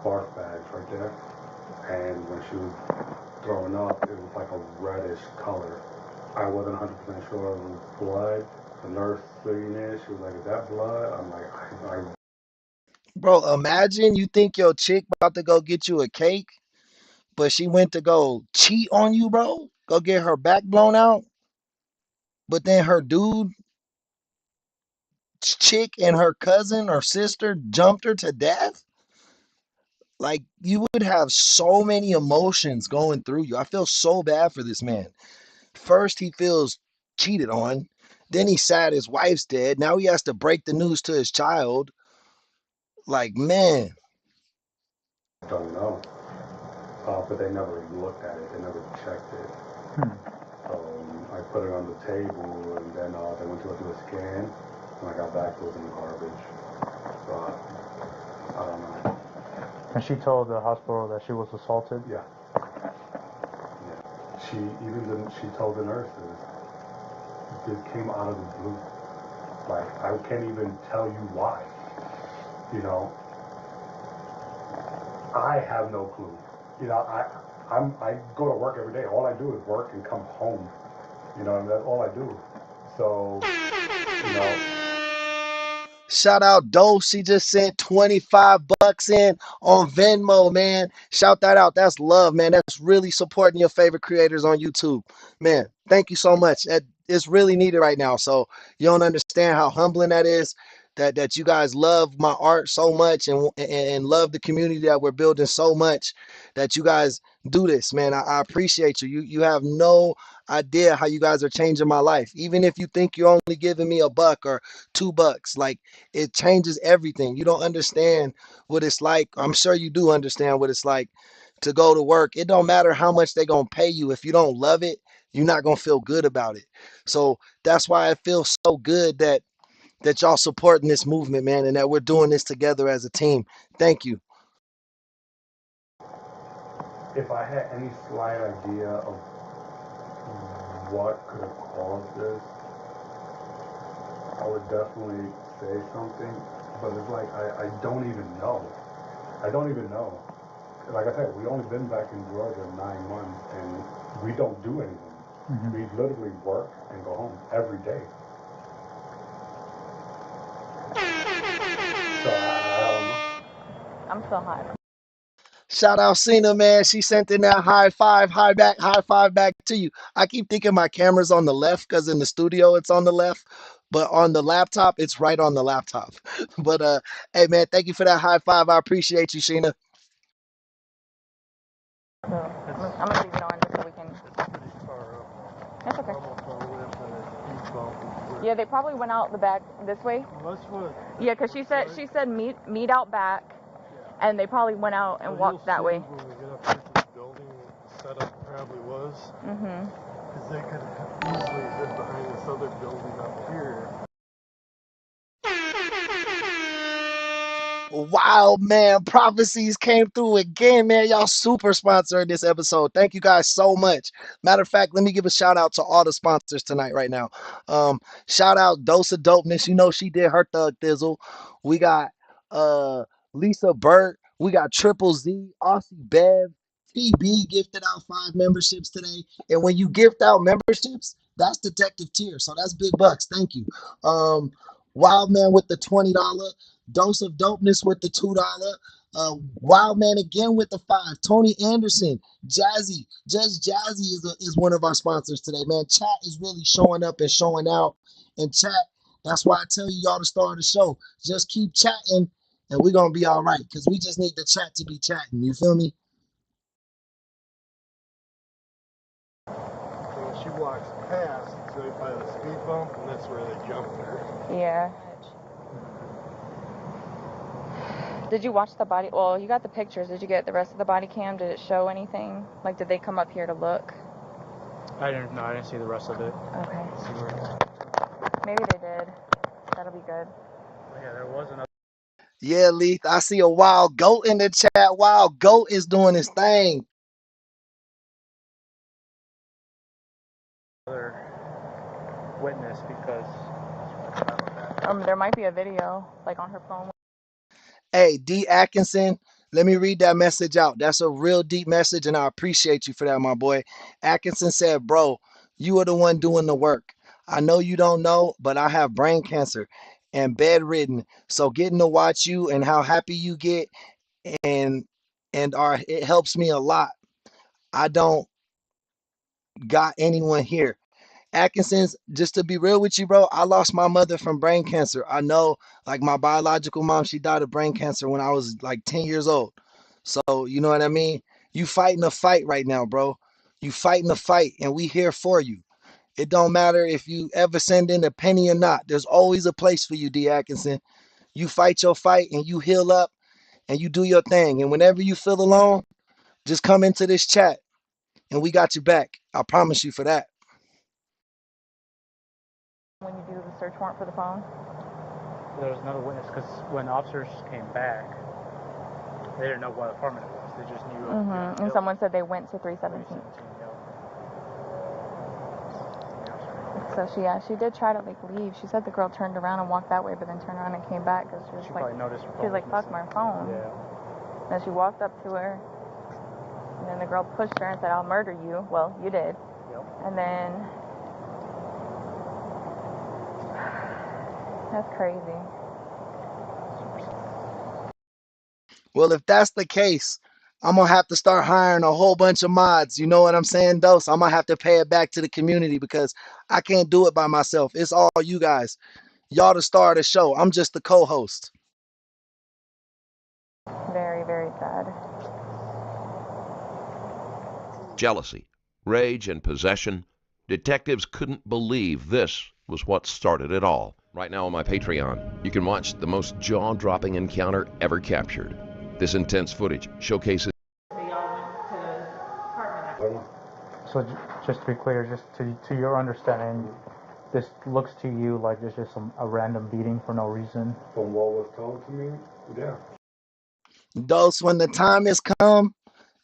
Speaker 25: barf bags right there. And when she was throwing up, it was like a reddish color. I wasn't 100% sure it was blood. The nurse sitting there, she was like, "Is that blood?" I'm like, I
Speaker 1: Bro, imagine you think your chick about to go get you a cake, but she went to go cheat on you, bro. Go get her back blown out. But then her dude, chick, and her cousin or sister jumped her to death. Like, you would have so many emotions going through you. I feel so bad for this man. First, he feels cheated on. Then he's sad his wife's dead. Now he has to break the news to his child. Like, man.
Speaker 25: don't know. But they never looked at it. They never checked it. I put it on the table, and then they went to do a scan. When I got back, it was in the garbage. So I don't know.
Speaker 5: And she told the hospital that she was assaulted?
Speaker 25: Yeah. She told the nurses, this came out of the blue. Like, I can't even tell you why. You know, I have no clue. You know, I go to work every day. All I do is work and come home. You know, and that's all I do. So, you know.
Speaker 1: Shout out Dose. She just sent 25 bucks in on Venmo, man. Shout that out. That's love, man. That's really supporting your favorite creators on YouTube. Man, thank you so much. It's really needed right now. So you don't understand how humbling that is. That you guys love my art so much and love the community that we're building so much that you guys do this, man. I appreciate you. You have no idea how you guys are changing my life. Even if you think you're only giving me $1 or $2, like, it changes everything. You don't understand what it's like. I'm sure you do understand what it's like to go to work. It don't matter how much they're gonna pay you. If you don't love it, you're not gonna feel good about it. So that's why I feel so good that y'all supporting this movement, man, and that we're doing this together as a team. Thank you.
Speaker 25: If I had any slight idea of what could have caused this, I would definitely say something. But it's like, I don't even know. I don't even know. Like I said, we only been back in Georgia 9 months, and we don't do anything. We literally work and go home every day. So I don't know.
Speaker 26: I'm still hot.
Speaker 1: Shout out Cena, man. She sent in that high five back to you. I keep thinking my camera's on the left because in the studio it's on the left, but on the laptop it's right on the laptop. But hey, man, thank you for that high five. I appreciate you, Sheena.
Speaker 26: So I'm gonna leave it on just so we can. That's okay. Yeah, they probably went out the back this way.
Speaker 3: Well, that's what.
Speaker 26: Yeah, because she said meet out back, and they probably went out and walked that way.
Speaker 3: When we get up here to the building, setup probably was. Because they could have easily hid behind this other building up here.
Speaker 1: Wow, man, prophecies came through again, man. Y'all super sponsoring this episode. Thank you guys so much. Matter of fact, let me give a shout out to all the sponsors tonight right now. Shout out Dose of Dopeness. You know she did her Thug Thizzle. We got Lisa Burt. We got Triple Z, Aussie Bev, TB gifted out 5 memberships today. And when you gift out memberships, that's detective tier. So that's big bucks. Thank you. Wild Man with the $20. Dose of Dopeness with the $2. Wild Man again with the 5. Tony Anderson, Jazzy, Judge Jazzy is one of our sponsors today, man. Chat is really showing up and showing out. And chat, that's why I tell you y'all to start the show. Just keep chatting and we're going to be all right because we just need the chat to be chatting. You feel me?
Speaker 3: So when she walks past, it's right by the speed bump, and that's where they jumped her.
Speaker 26: Yeah. Did you watch the body? Well, you got the pictures. Did you get the rest of the body cam? Did it show anything? Like, did they come up here to look?
Speaker 5: I didn't see the rest of it.
Speaker 26: Okay. Maybe they did. That'll be good.
Speaker 5: Yeah, there was another.
Speaker 1: Yeah, Leith, I see a wild goat in the chat. Wild goat is doing his thing.
Speaker 5: Witness because
Speaker 26: there might be a video like on her phone.
Speaker 1: Hey, D. Atkinson, let me read that message out. That's a real deep message, and I appreciate you for that, my boy. Atkinson said, bro, you are the one doing the work. I know you don't know, but I have brain cancer and bedridden. So getting to watch you and how happy you get and it helps me a lot. I don't got anyone here. Atkinson's, just to be real with you, bro, I lost my mother from brain cancer. I know, like my biological mom, she died of brain cancer when I was like 10 years old. So, you know what I mean? You fighting a fight right now, bro. You fighting a fight, and we here for you. It don't matter if you ever send in a penny or not. There's always a place for you, D. Atkinson. You fight your fight, and you heal up, and you do your thing. And whenever you feel alone, just come into this chat, and we got you back. I promise you for that.
Speaker 26: When you do the search warrant for the phone?
Speaker 5: There was another witness because when officers came back, they didn't know what apartment it was. They just knew.
Speaker 26: And someone said they went to 317. So she did try to like leave. She said the girl turned around and walked that way, but then turned around and came back because she was like, fuck my phone.
Speaker 5: Yeah.
Speaker 26: Then she walked up to her, and then the girl pushed her and said, I'll murder you. Well, you did.
Speaker 5: Yep.
Speaker 26: And then that's crazy.
Speaker 1: Well, if that's the case, I'm going to have to start hiring a whole bunch of mods. You know what I'm saying, though? So I'm going to have to pay it back to the community because I can't do it by myself. It's all you guys. Y'all the star of the show. I'm just the co-host.
Speaker 26: Very, very sad.
Speaker 24: Jealousy, rage, and possession. Detectives couldn't believe this was what started it all. Right now on my Patreon, you can watch the most jaw-dropping encounter ever captured. This intense footage showcases.
Speaker 5: So just to be clear, just to your understanding, this looks to you like it's just a random beating for no reason.
Speaker 25: From what was told to me, yeah.
Speaker 1: Dose, when the time has come,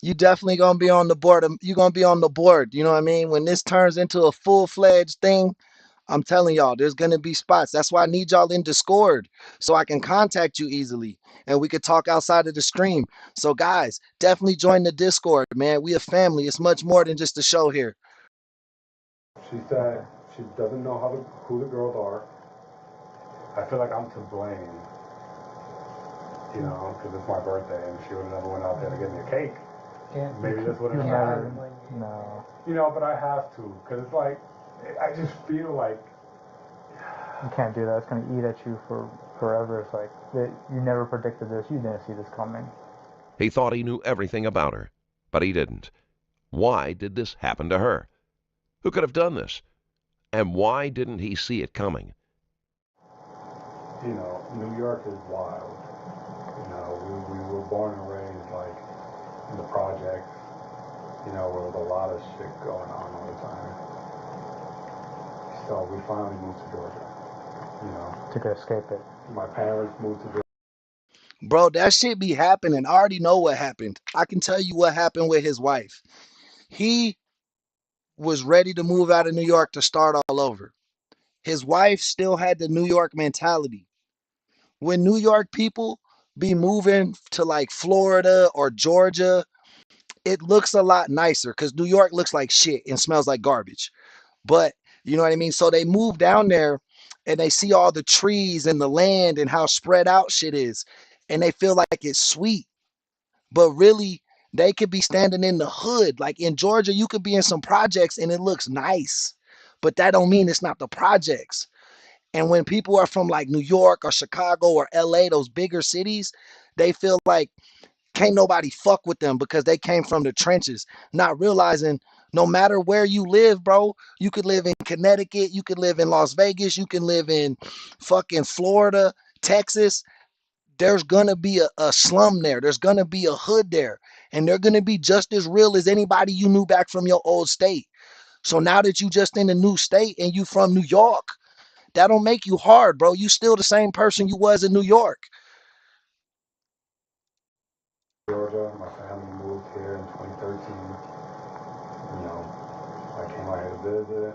Speaker 1: you definitely gonna be on the board. You're gonna be on the board. You know what I mean? When this turns into a full-fledged thing, I'm telling y'all, there's gonna be spots. That's why I need y'all in Discord so I can contact you easily and we could talk outside of the stream. So guys, definitely join the Discord, man. We a family. It's much more than just a show here.
Speaker 25: She said she doesn't know who the girls are. I feel like I'm to blame, you know, because it's my birthday and she would have never went out there to get me a cake. Maybe this would have happened.
Speaker 5: No.
Speaker 25: You know, but I have to, because it's like, I just feel like
Speaker 5: you can't do that. It's going to eat at you for forever. It's like, you never predicted this. You didn't see this coming.
Speaker 24: He thought he knew everything about her, but he didn't. Why did this happen to her? Who could have done this? And why didn't he see it coming?
Speaker 25: You know, New York is wild. You know, we were born and raised, like, in the projects, you know, where there was a lot of shit going on all the time. So we finally moved to Georgia, you know.
Speaker 5: To escape it.
Speaker 25: My parents moved to Georgia.
Speaker 1: Bro, that shit be happening. I already know what happened. I can tell you what happened with his wife. He was ready to move out of New York to start all over. His wife still had the New York mentality. When New York people be moving to like Florida or Georgia, it looks a lot nicer because New York looks like shit and smells like garbage. But you know what I mean? So they move down there and they see all the trees and the land and how spread out shit is. And they feel like it's sweet. but really they could be standing in the hood. Like in Georgia, you could be in some projects and it looks nice, but that don't mean it's not the projects. And when people are from like New York or Chicago or LA, those bigger cities, they feel like can't nobody fuck with them because they came from the trenches, not realizing no matter where you live, bro, you could live in Connecticut, you could live in Las Vegas, you can live in fucking Florida, Texas. There's gonna be a slum there. There's gonna be a hood there. And they're gonna be just as real as anybody you knew back from your old state. So now that you just in a new state and you from New York, that don't make you hard, bro. You still the same person you was in New York.
Speaker 25: Georgia, my family moved here in 2013. You know, I came out here to visit.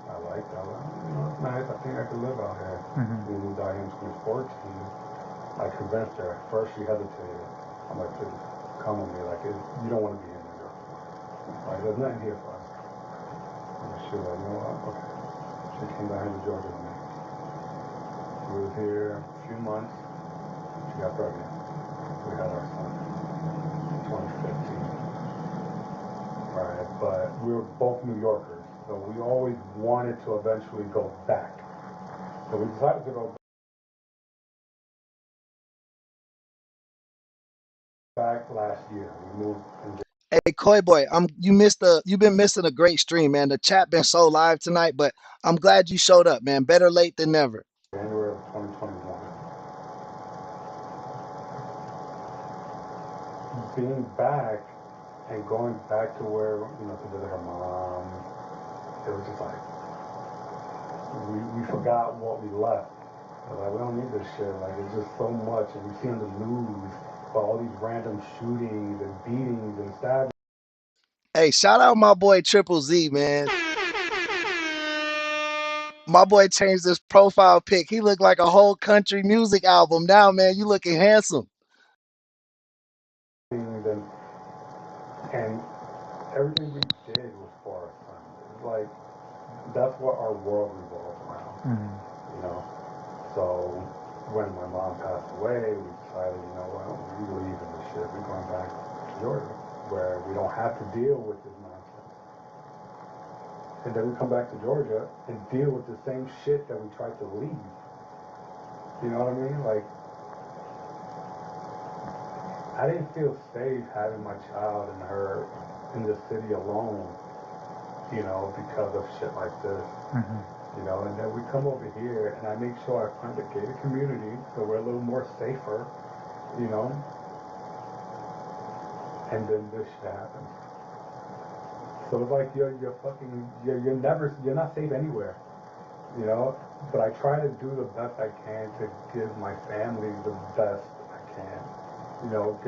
Speaker 25: I liked it. I was like, you know, it's nice. I think I could live out here. We moved out here in 2014. I convinced her. At first, she hesitated. I'm like, please, come with me. Like, you don't want to be in New York. Like, there's nothing here for us. And she was like, you know what? Okay. She came down here to Georgia with me. We was here a few months. She got pregnant. We had our son in 2015. Right, but we were both New Yorkers, so we always wanted to eventually go back. So we decided to go back last year. We moved in
Speaker 1: Hey, Coy boy, you've been missing a great stream, man. The chat been so live tonight, but I'm glad you showed up, man. Better late than never.
Speaker 25: January of 2021. Being back and going back to where, you know, to visit her mom, it was just like, we forgot what we left. Like, we don't need this shit. Like, it's just so much, and we see on the news about all these random shootings and beatings and stabbings.
Speaker 1: Hey, shout out my boy Triple Z, man. My boy changed his profile pic. He looked like a whole country music album now, man. You looking handsome.
Speaker 25: And everything we did was for our son. It's like, that's what our world revolves around, you know? So when my mom passed away, we decided, you know what, we're leaving this shit. We're going back to Georgia, where we don't have to deal with this nonsense. And then we come back to Georgia and deal with the same shit that we tried to leave. You know what I mean? Like, I didn't feel safe having my child and her in the city alone, you know, because of shit like this. You know, and then we come over here and I make sure I find a gated community so we're a little more safer, you know. And then this shit happens. So it's like you're not safe anywhere, you know. But I try to do the best I can to give my family the best I can, you know.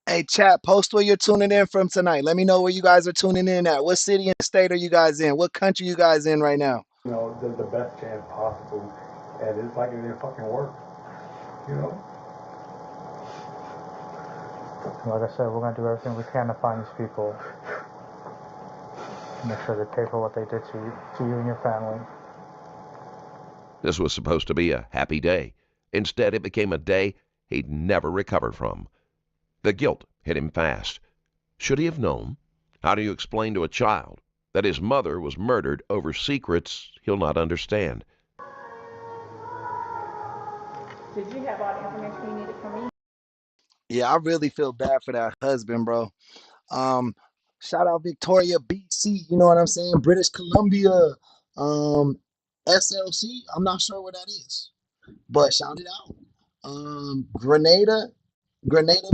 Speaker 1: Hey, chat, post where you're tuning in from tonight. Let me know where you guys are tuning in at. What city and state are you guys in? What country you guys in right now?
Speaker 25: You know, the best chance possible. And it's like it didn't fucking work, you know.
Speaker 5: Like I said, we're going to do everything we can to find these people. Make sure they pay for what they did to you and your family.
Speaker 24: This was supposed to be a happy day. Instead, it became a day he'd never recover from. The guilt hit him fast. Should he have known? How do you explain to a child that his mother was murdered over secrets he'll not understand?
Speaker 26: Did you have all the information you needed from me?
Speaker 1: Yeah, I really feel bad for that husband, bro. Um, Shout out Victoria, BC, you know what I'm saying? British Columbia, SLC, I'm not sure where that is, but shout it out. Grenada,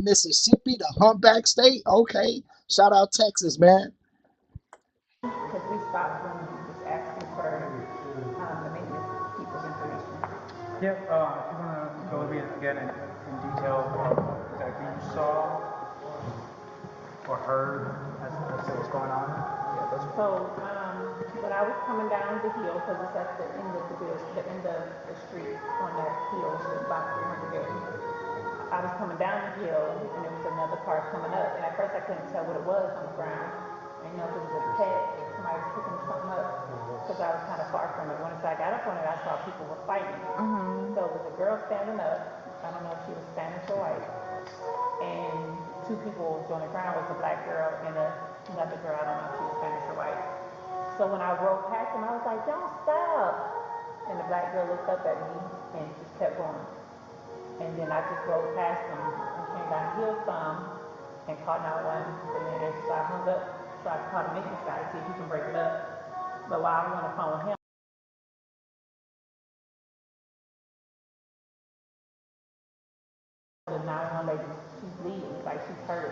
Speaker 1: Mississippi, the humpback state. Okay. Shout out Texas, man.
Speaker 26: Because we stopped when you was asking for the maintenance people's information.
Speaker 5: Yep, if you want to go over it again in detail, exactly you saw or heard as to what's going on. Yeah, that's
Speaker 26: So when I was coming down the hill, because it's at the end of the end of the street on that hill, it's about 300 yards. I was coming down the hill, and there was another car coming up, and at first I couldn't tell what it was on the ground. I didn't know if it was a pet or somebody was picking something up, because I was kind of far from it. Once I got up on it, I saw people were fighting. So it was a girl standing up. I don't know if she was Spanish or white, and two people joining the crowd. Was a black girl and another girl. I don't know if she was Spanish or white. So when I rode past them, I was like, "Don't stop!" And the black girl looked up at me and just kept going. And then I just rode past them and came down the hill some and called 911. And then so I hung up, so I called the maintenance guy to see if he can break it up. But while I was on the phone with him, the 911 lady, she's bleeding, like she's hurt.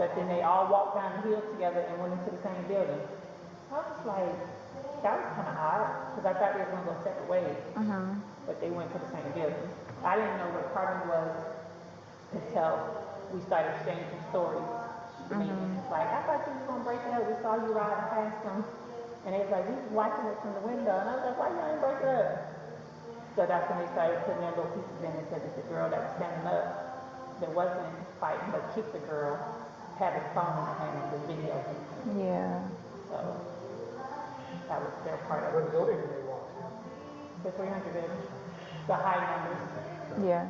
Speaker 26: But then they all walked down the hill together and went into the same building. I was like, that was kind of odd, because I thought they were going to go separate ways. But they went to the same building. I didn't know what part of it was until we started exchanging stories. Like, I thought you was going to break it up. We saw you riding past them. And they was like, we was watching it from the window. And I was like, why you ain't break it up? So that's when they started putting their little pieces in and said that the girl that was standing up, that wasn't fighting, but kicked the girl, had his phone in her hand and the video. Yeah. So that was their part of it.
Speaker 2: What building did they walk to?
Speaker 26: The 300 building. The high numbers. Yeah.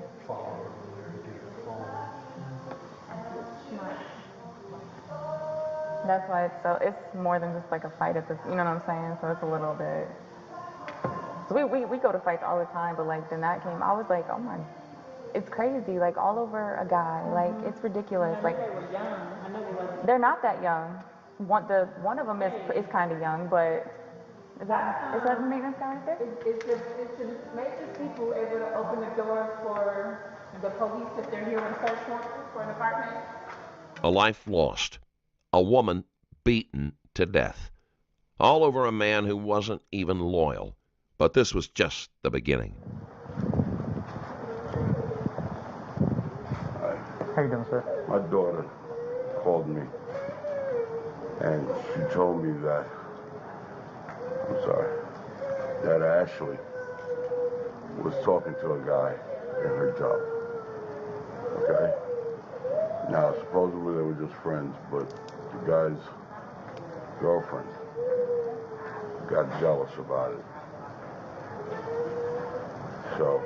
Speaker 26: That's why it's more than just like a fight at this, you know what I'm saying? So it's a little bit. So we go to fights all the time, but like then that came, I was like, oh my, it's crazy, like all over a guy, like it's ridiculous. Like they were young. I know they wasn't. They're not that young. One of them is kind of young, but is that the maintenance guy right there? It's to make the people able to open the door for the police if they're here on search warrant for an apartment.
Speaker 24: A life lost. A woman beaten to death. All over a man who wasn't even loyal. But this was just the beginning.
Speaker 5: How you doing, sir?
Speaker 7: My daughter called me, and she told me that, that Ashley was talking to a guy in her job. Okay? Now, supposedly they were just friends, but the guy's girlfriend got jealous about it. So,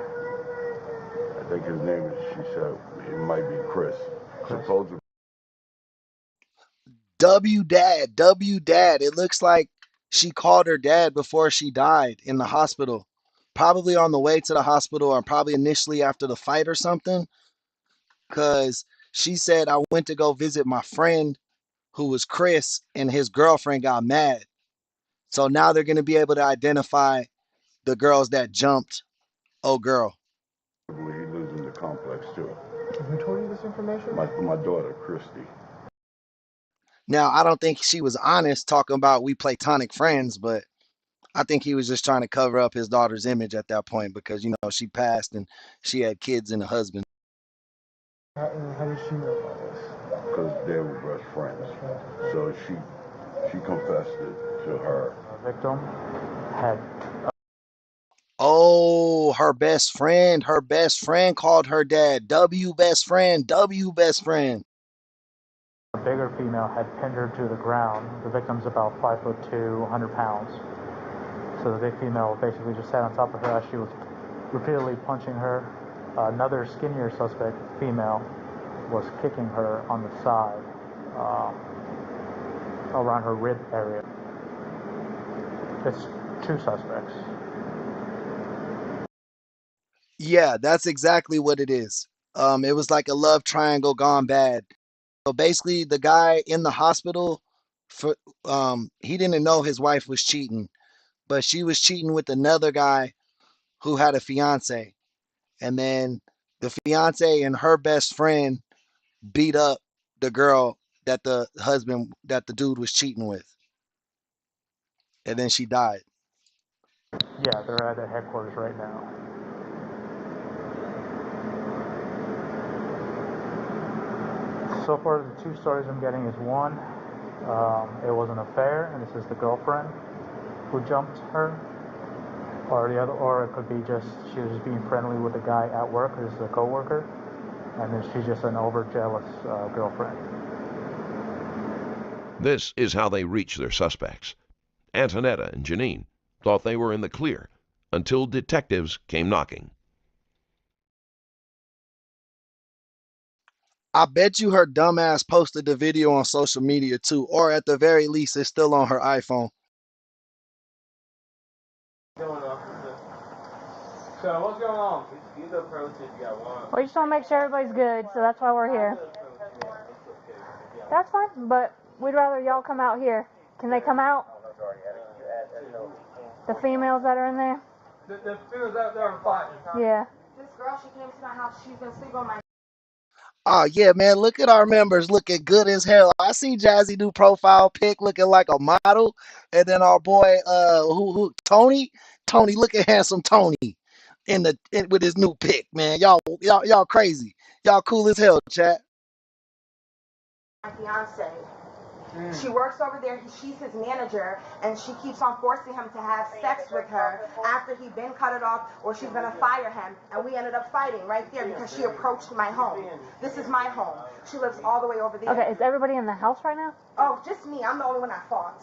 Speaker 7: I think his name is, she said, it might be Chris. Supposedly.
Speaker 1: W dad. It looks like she called her dad before she died in the hospital. Probably on the way to the hospital or probably initially after the fight or something. Because she said, I went to go visit my friend who was Chris and his girlfriend got mad. So now they're going to be able to identify the girls that jumped. Oh, girl.
Speaker 7: He lives in the complex too.
Speaker 5: Who told you this information?
Speaker 7: My daughter, Christy.
Speaker 1: Now, I don't think she was honest talking about we platonic friends, but I think he was just trying to cover up his daughter's image at that point because, she passed and she had kids and a husband.
Speaker 5: How did she know about this?
Speaker 7: Because they were best friends. So she confessed it to her.
Speaker 5: The victim had...
Speaker 1: Oh, her best friend called her dad. W best friend.
Speaker 5: A bigger female had pinned her to the ground. The victim's about 5'2", 100 pounds. So the big female basically just sat on top of her as she was repeatedly punching her. Another skinnier suspect, female, was kicking her on the side, around her rib area. It's two suspects.
Speaker 1: Yeah, that's exactly what it is. It was like a love triangle gone bad. So basically, the guy in the hospital, he didn't know his wife was cheating, but she was cheating with another guy who had a fiance. And then the fiance and her best friend beat up the girl that the dude was cheating with. And then she died.
Speaker 5: Yeah, they're at the headquarters right now. So far, the two stories I'm getting is one, it was an affair, and this is the girlfriend who jumped her, or the other, or it could be just she was just being friendly with a guy at work. This is a coworker, and then she's just an over-jealous girlfriend.
Speaker 24: This is how they reach their suspects. Antonetta and Janine thought they were in the clear until detectives came knocking.
Speaker 1: I bet you her dumbass posted the video on social media too, or at the very least, it's still on her iPhone.
Speaker 13: So what's going on?
Speaker 26: We just want to make sure everybody's good, so that's why we're here. That's fine, but we'd rather y'all come out here. Can they come out? The females that are in there?
Speaker 13: The females out there are fighting.
Speaker 26: Yeah.
Speaker 8: This girl, she came to my house. She's been sleeping on my.
Speaker 1: Oh yeah, man, look at our members looking good as hell. I see Jazzy new profile pic looking like a model, and then our boy who Tony looking handsome Tony with his new pic, man. Y'all crazy. Y'all cool as hell, chat.
Speaker 8: My fiance. She works over there. She's his manager, and she keeps on forcing him to have sex with her after he'd been cut it off, or she's gonna fire him. And we ended up fighting right there because she approached my home. This is my home. She lives all the way over there.
Speaker 26: Okay, is everybody in the house right now?
Speaker 8: Oh, just me. I'm the only one that fought.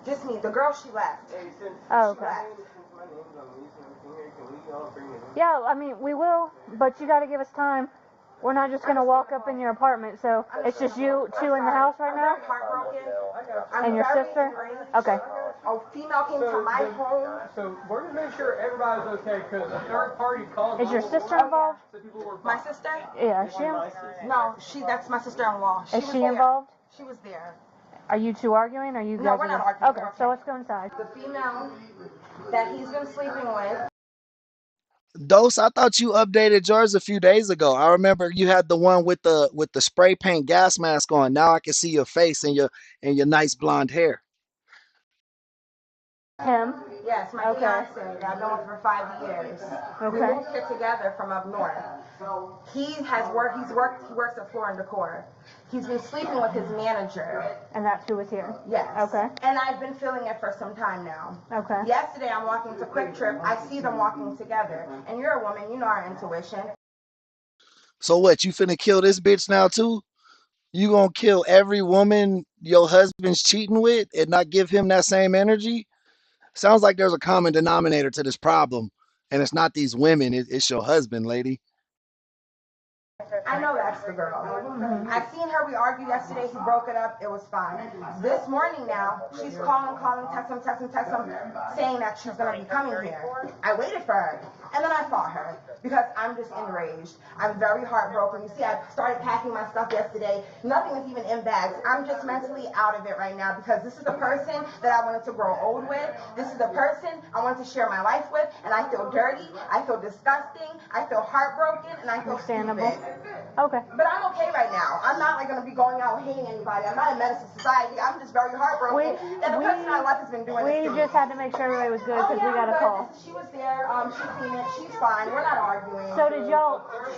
Speaker 8: Just me. The girl, she left.
Speaker 26: Oh, okay. Yeah, I mean, we will, but you gotta give us time. We're not just gonna walk up in your apartment, so it's just you two in the house right now?
Speaker 8: I'm heartbroken.
Speaker 26: And your sister? Okay.
Speaker 8: A female came to my home.
Speaker 13: So we're gonna make sure everybody's okay because a third party called.
Speaker 26: Is your sister involved?
Speaker 8: My sister?
Speaker 26: Yeah, is she?
Speaker 8: No, that's my sister-in-law.
Speaker 26: Is she involved?
Speaker 8: She was there.
Speaker 26: Are you two arguing? Or you guys?
Speaker 8: No, we're not arguing.
Speaker 26: Okay, so let's go inside.
Speaker 8: The female that he's been sleeping with.
Speaker 1: Dose, I thought you updated yours a few days ago. I remember you had the one with the spray paint gas mask on. Now I can see your face and your nice blonde hair.
Speaker 26: Him?
Speaker 8: Yes, my fiance that I've known for 5 years. We moved here together from up north. He works at Floor and Decor. He's been sleeping with his manager.
Speaker 26: And that's who was here?
Speaker 8: Yes.
Speaker 26: Okay.
Speaker 8: And I've been feeling it for some time now.
Speaker 26: Okay.
Speaker 8: Yesterday I'm walking to Quick Trip. I see them walking together. And you're a woman, you know our intuition.
Speaker 1: So what, you finna kill this bitch now too? You gonna kill every woman your husband's cheating with and not give him that same energy? Sounds like there's a common denominator to this problem, and it's not these women, it's your husband, lady.
Speaker 8: I know that's the girl. I seen her, we argued yesterday, he broke it up, it was fine. This morning now, she's calling, text him, saying that she's gonna be coming here. I waited for her, and then I fought her, because I'm just enraged. I'm very heartbroken. You see, I started packing my stuff yesterday. Nothing is even in bags. I'm just mentally out of it right now, because this is the person that I wanted to grow old with. This is the person I wanted to share my life with, and I feel dirty, I feel disgusting, I feel heartbroken, and I feel
Speaker 26: understandable.
Speaker 8: Stupid.
Speaker 26: Okay.
Speaker 8: But I'm okay right now. I'm not going to be going out hating anybody. I'm not a menace to society. I'm just very heartbroken. And the person I love has been doing this to me.
Speaker 26: We just had to make sure everybody was good because we got a call.
Speaker 8: She was there. She's seen it. She's fine. We're not arguing.
Speaker 26: So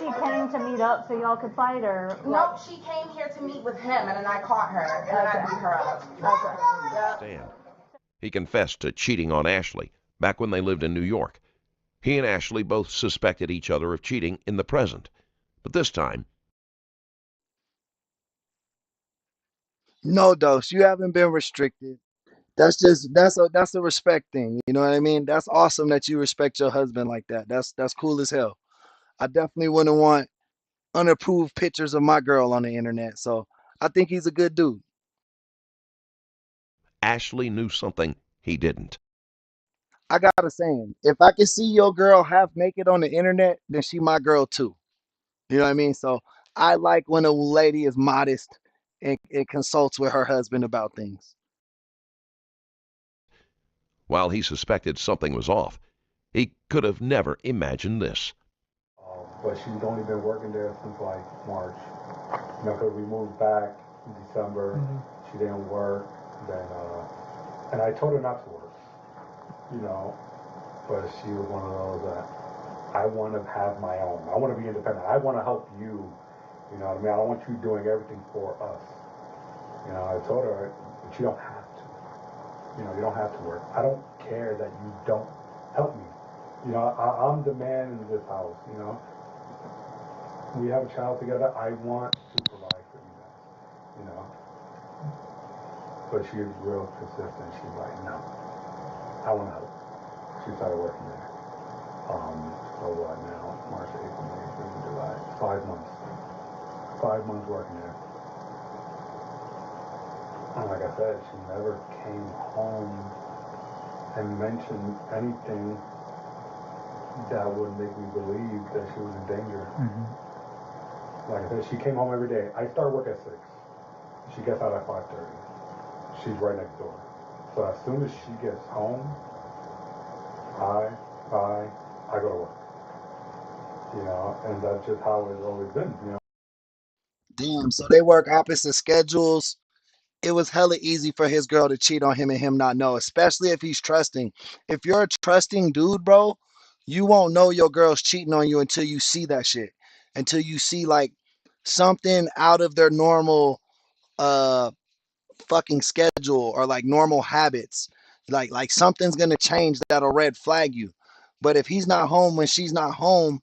Speaker 26: she came to meet up so y'all could fight, or?
Speaker 8: No, she came here to meet with him, and then I caught her, and then I beat her up. Okay.
Speaker 24: Stan. He confessed to cheating on Ashley back when they lived in New York. He and Ashley both suspected each other of cheating in the present. But this time,
Speaker 1: no, Dose, you haven't been restricted. That's a respect thing. You know what I mean? That's awesome that you respect your husband like that. That's cool as hell. I definitely wouldn't want unapproved pictures of my girl on the internet. So I think he's a good dude.
Speaker 24: Ashley knew something he didn't.
Speaker 1: I got a saying. If I can see your girl half naked on the internet, then she my girl too. You know what I mean? So I like when a lady is modest and consults with her husband about things.
Speaker 24: While he suspected something was off, he could have never imagined this.
Speaker 25: But she's only been working there since like March. You know, because we moved back in December. She didn't work. Then, and I told her not to work. You know, but she was one of those that I want to have my own. I want to be independent. I want to help you. You know what I mean? I don't want you doing everything for us. You know, I told her, but you don't have to. You know, you don't have to work. I don't care that you don't help me. You know, I'm the man in this house, you know. We have a child together. I want to provide for you guys, you know. But she's real consistent. She's like, no, I want to help. She started working there. So what now? March, April, May, June, July. 5 months. 5 months working there. And like I said, she never came home and mentioned anything that would make me believe that she was in danger. Like I said, she came home every day. I start work at 6. She gets out at 5:30. She's right next door. So as soon as she gets home, I go to work. You know, and that's just how it's always been, you know.
Speaker 1: Damn, so they work opposite schedules. It was hella easy for his girl to cheat on him and him not know, especially if he's trusting. If you're a trusting dude, bro, you won't know your girl's cheating on you until you see that shit. Until you see like something out of their normal uh fucking schedule or like normal habits. Like something's gonna change that'll red flag you. But if he's not home when she's not home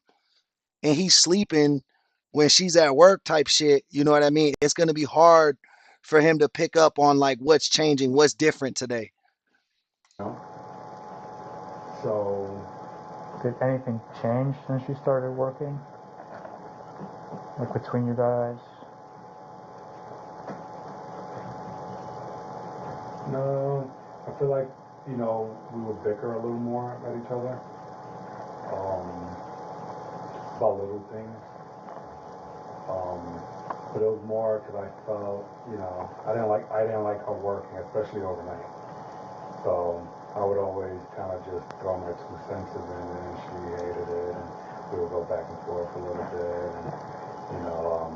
Speaker 1: and he's sleeping when she's at work type shit, you know what I mean? It's gonna be hard for him to pick up on like what's changing, what's different today.
Speaker 25: So
Speaker 5: did anything change since you started working? Like between you guys?
Speaker 25: No, I feel like, you know, we would bicker a little more at each other. About little things. But it was more because I felt, you know, I didn't like her working, especially overnight. So I would always kind of just throw my 2 cents in, and she hated it, and we would go back and forth a little bit, and you know,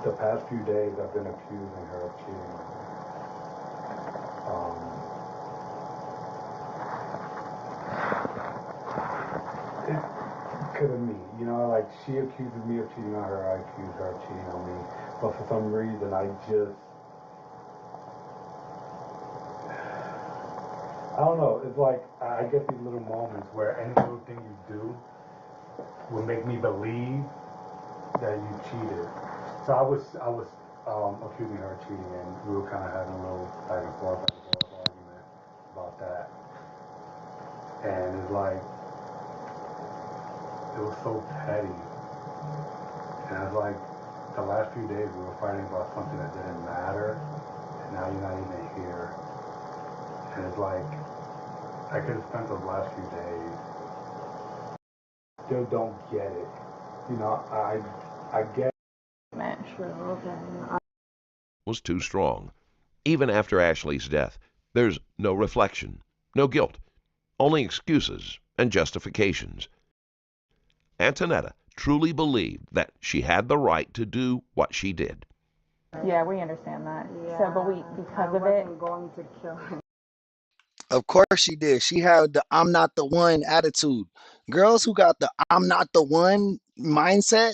Speaker 25: the past few days I've been accusing her of cheating on me. It could have me, you know, like she accuses me of cheating on her, I accuse her of cheating on me, but for some reason I don't know, it's like I get these little moments where any little thing you do will make me believe that you cheated. So I was accusing her of cheating, and we were kind of having a little back and forth argument about that. And it's like, it was so petty. And it's like, the last few days we were fighting about something that didn't matter, and now you're not even here. And it's like, I could have spent those last few days. Still don't get it. You know, I get it.
Speaker 26: Sure, okay.
Speaker 24: Was too strong. Even after Ashley's death, there's no reflection, no guilt, only excuses and justifications. Antonetta truly believed that she had the right to do what she did.
Speaker 26: Yeah, we understand that.
Speaker 8: Yeah,
Speaker 26: so, but because of it,
Speaker 8: going to kill him.
Speaker 1: Of course she did. She had the I'm not the one attitude. Girls who got the I'm not the one mindset,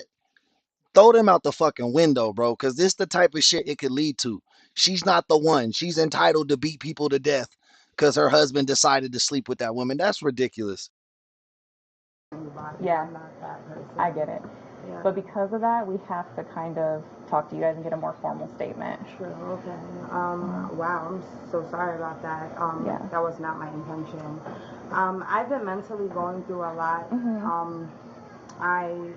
Speaker 1: throw them out the fucking window, bro, because this the type of shit it could lead to. She's not the one. She's entitled to beat people to death because her husband decided to sleep with that woman. That's ridiculous.
Speaker 26: Yeah, I get it. Yeah. But because of that, we have to kind of talk to you guys and get a more formal statement.
Speaker 8: Sure, okay. Wow, I'm so sorry about that.
Speaker 26: Yeah.
Speaker 8: That was not my intention. I've been mentally going through a lot. I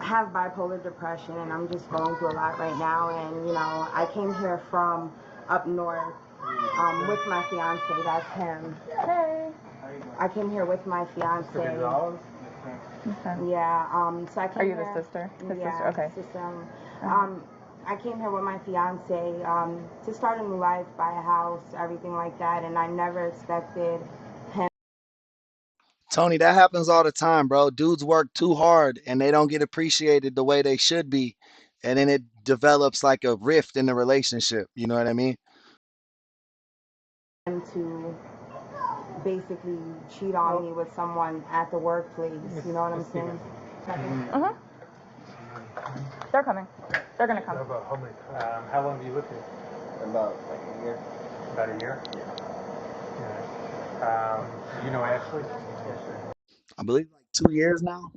Speaker 8: have bipolar depression, and I'm just going through a lot right now. And, you know, I came here from up north with my fiance. That's him.
Speaker 26: Hey.
Speaker 8: I came here with my fiance.
Speaker 26: Okay.
Speaker 8: Yeah. So I came.
Speaker 26: Are you
Speaker 8: here,
Speaker 26: the sister? His
Speaker 8: yeah,
Speaker 26: sister. Okay.
Speaker 8: Sister. I came here with my fiance to start a new life, buy a house, everything like that, and I never expected him.
Speaker 1: Tony, that happens all the time, bro. Dudes work too hard and they don't get appreciated the way they should be. And then it develops like a rift in the relationship. You know what I mean?
Speaker 8: To basically cheat on me with someone at the workplace. You know what I'm saying?
Speaker 26: They're coming. They're gonna come.
Speaker 3: About how many times?
Speaker 15: How long do you live here?
Speaker 12: About like a year.
Speaker 15: About a year? Yeah. You know Ashley? Yes, sir.
Speaker 1: I believe like 2 years now.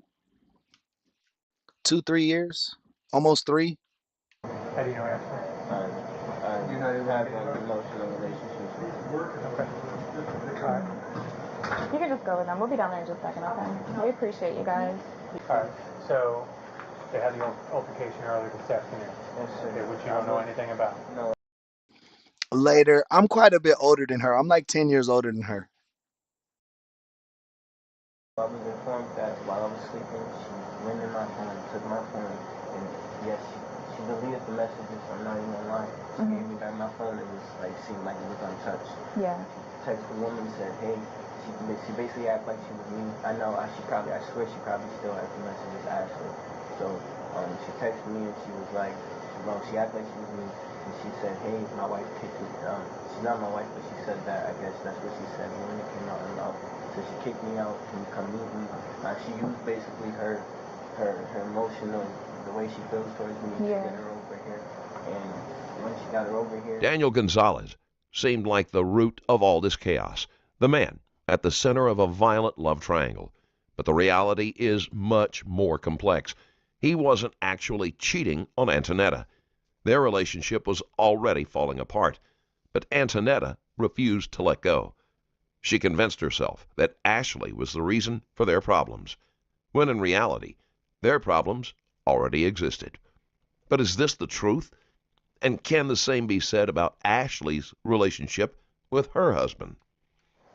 Speaker 1: 2, 3 years. Almost 3.
Speaker 15: How do you know Ashley?
Speaker 12: You know, you have an emotional relationship.
Speaker 15: Okay.
Speaker 26: You can just go with them. We'll be down there in just a second, okay? We appreciate you guys.
Speaker 5: Alright, so they had the altercation earlier this afternoon.
Speaker 14: Yes, sir.
Speaker 5: Okay, which you don't know anything about.
Speaker 14: No.
Speaker 1: Later, I'm quite a bit older than her. I'm like 10 years older than her.
Speaker 14: I was informed that while I was sleeping, she went in my phone, took my phone, and yes, she deleted the messages. I'm not even gonna lie. She gave me back my phone. It was like seemed like it was untouched.
Speaker 26: Yeah.
Speaker 14: She texted the woman, said, "Hey." She basically acted like she was me. I know. I swear she probably still has the messages, Ashley. So she texted me and she was like, well, she acted like she was me, and she said, "Hey, my wife kicked me." She's not my wife, but she said that. I guess that's what she said when it came out in love. So she kicked me out. Can you come meet me? She used basically her emotional, the way she feels towards me to get her over here. And when she got her over here,
Speaker 24: Daniel Gonzalez seemed like the root of all this chaos, the man at the center of a violent love triangle. But the reality is much more complex. He wasn't actually cheating on Antonetta. Their relationship was already falling apart, but Antonetta refused to let go. She convinced herself that Ashley was the reason for their problems, when in reality, their problems already existed. But is this the truth? And can the same be said about Ashley's relationship with her husband?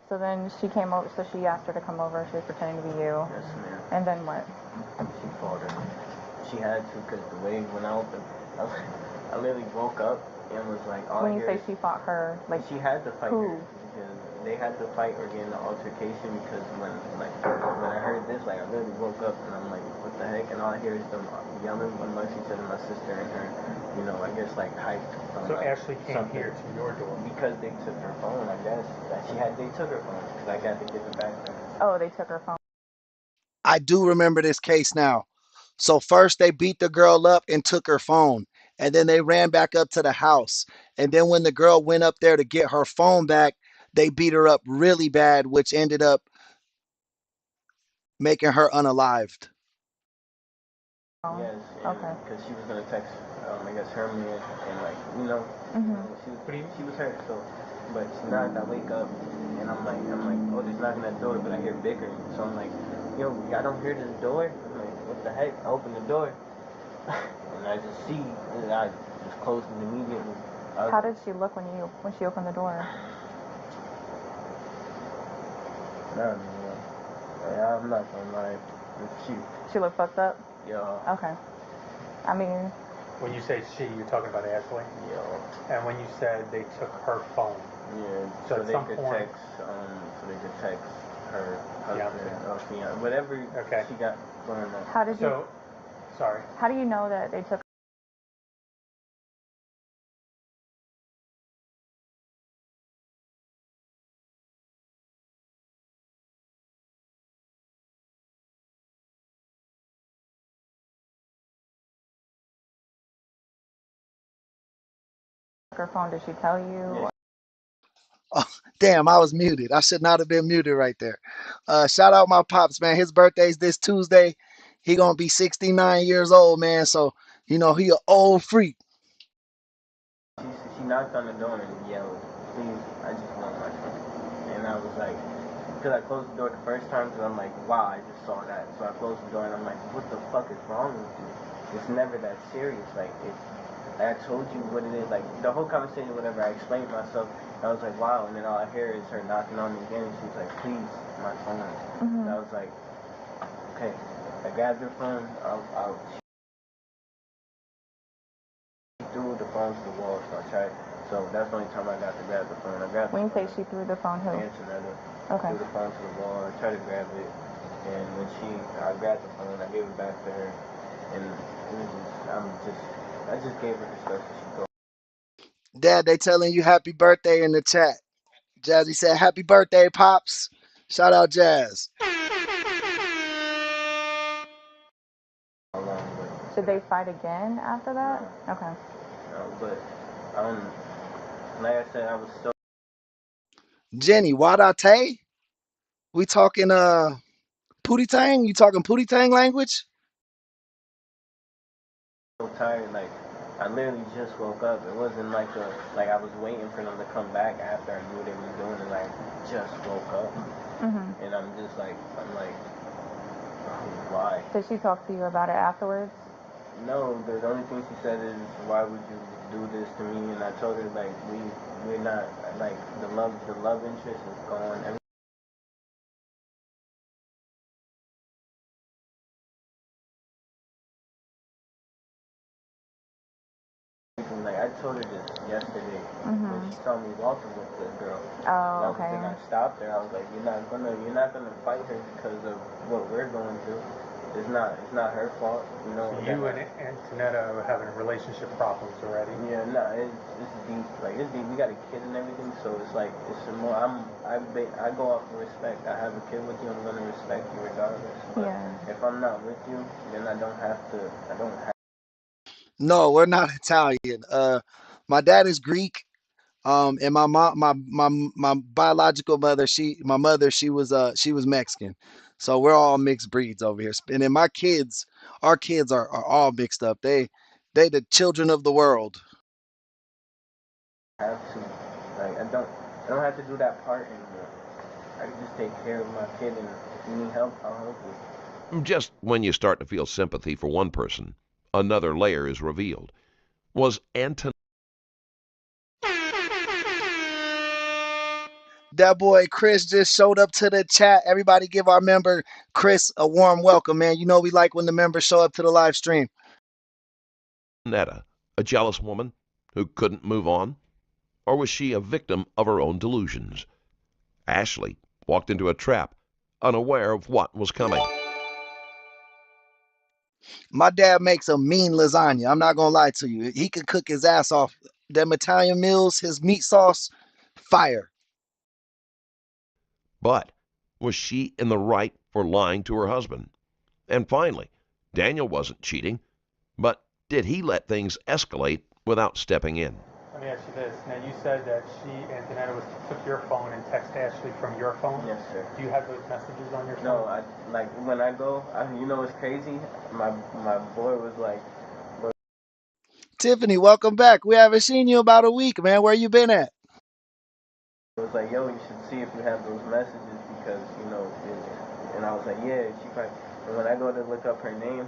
Speaker 26: So then she came over, so she asked her to come over. She was pretending to be you.
Speaker 14: yes, ma'am.
Speaker 26: And then what?
Speaker 14: She fought her. She had to, because the way when I literally woke up and was like, all
Speaker 26: When you say
Speaker 14: here,
Speaker 26: she fought her, like
Speaker 14: she had to fight
Speaker 26: who?
Speaker 14: her because they had to fight or get in an altercation because when I heard this, like I literally woke up and I'm like, what the heck? And all I hear is them yelling. One Mercy said to my sister and her, you know, I guess like hyped.
Speaker 5: So Ashley came here to your door
Speaker 14: because they took her phone. I guess they took her phone because I got to give it back to her.
Speaker 26: Oh, they took her phone.
Speaker 1: I do remember this case now. So first they beat the girl up and took her phone. And then they ran back up to the house. And then when the girl went up there to get her phone back, they beat her up really bad, which ended up making her unalived.
Speaker 14: Yes, because she was gonna text, I guess Herman and like, you know, she was hurt. So, but she knocked. I wake up and I'm like, oh, there's knocking at the door, but I hear bickering. So I'm like, yo, y'all don't hear this door? I'm like, what the heck? I open the door and I just see, and I just closed it immediately.
Speaker 26: How did she look when she opened the door?
Speaker 14: No, I'm not gonna lie.
Speaker 26: She looked fucked up?
Speaker 14: Yeah.
Speaker 26: Okay. I mean,
Speaker 5: when you say she, you're talking about Ashley?
Speaker 14: Yeah.
Speaker 5: And when you said they took her phone?
Speaker 14: Yeah,
Speaker 5: so
Speaker 14: they could text her husband or fiance, whatever she got going on.
Speaker 26: How did you?
Speaker 5: Sorry.
Speaker 26: How do you know that they took? Her phone? Did she tell you?
Speaker 1: Oh, damn, I was muted. I should not have been muted right there. Shout out my pops, man. His birthday's this Tuesday. He gonna be 69 years old, man. So, you know, he an old freak.
Speaker 14: She knocked on the door and yelled, "Please, I just want my phone." And I was like, because I closed the door the first time, because I'm like, wow, I just saw that. So I closed the door and I'm like, what the fuck is wrong with you? It's never that serious. Like, I told you what it is. Like, the whole conversation, whatever, I explained myself. I was like, wow. And then all I hear is her knocking on me again. And she's like, please, my phone. And I was like, okay. I grabbed her phone. She threw the phone to the wall. So that's the only time I got to grab the phone.
Speaker 26: When you say she threw the phone, who?
Speaker 14: Antonetta.
Speaker 26: Okay.
Speaker 14: Threw the phone to the wall. I tried to grab it. And when I grabbed the phone, I gave it back to her. And it was I just gave her the stuff that she thought.
Speaker 1: Dad, they telling you happy birthday in the chat. Jazzy said, happy birthday, Pops. Shout out Jazz.
Speaker 26: Did they fight again after that? No. Okay.
Speaker 14: No, but like I said, I was so.
Speaker 1: Jenny, Wadate? We talking Pootie Tang? You talking Pootie Tang language?
Speaker 14: So tired, like I literally just woke up. It wasn't like I was waiting for them to come back after I knew they were doing it. Like just woke up. And I'm like, why?
Speaker 27: Did she talk to you about it afterwards?
Speaker 14: No, the only thing she said is, why would you do this to me? And I told her, like, we're not, like, the love interest is gone. Like, I told her this yesterday when she saw me walking with the girl.
Speaker 27: Oh, okay.
Speaker 14: And I stopped her. I was like, you're not gonna fight her because of what we're going through. It's not her fault, you know.
Speaker 5: So you and Antonetta are having relationship problems already.
Speaker 14: Yeah, no, it's deep. Like, it's deep. We got a kid and everything, so it's like, it's more. I go off of respect. I have a kid with you. I'm gonna respect you regardless. But if I'm not with you, then I don't have to.
Speaker 1: No, we're not Italian. My dad is Greek. And my mom, my biological mother, she was Mexican. So we're all mixed breeds over here. And then our kids are all mixed up. They the children of the world.
Speaker 14: Have to. Like, I don't have to do that part anymore. I can just take care of my kid, and if you need help, I'll help you.
Speaker 24: Just when you start to feel sympathy for one person, another layer is revealed. Was Anton
Speaker 1: That boy Chris just showed up to the chat. Everybody give our member Chris a warm welcome, man. You know we like when the members show up to the live stream.
Speaker 24: Netta a jealous woman who couldn't move on? Or was she a victim of her own delusions? Ashley walked into a trap, unaware of what was coming.
Speaker 1: My dad makes a mean lasagna. I'm not gonna lie to you. He can cook his ass off. Them Italian meals, his meat sauce, fire.
Speaker 24: But was she in the right for lying to her husband? And finally, Daniel wasn't cheating, but did he let things escalate without stepping in?
Speaker 5: Let me ask you this. Now, you said that Antonetta took your phone and texted Ashley from your phone?
Speaker 14: Yes, sir.
Speaker 5: Do you have those messages on your phone?
Speaker 14: No, when I go, you know what's crazy? My boy was like,
Speaker 1: Tiffany, welcome back. We haven't seen you about a week, man. Where you been at?
Speaker 14: it was like, yo, you should see if you have those messages because, you know, and I was like, yeah, she probably, and when I go to look up her name,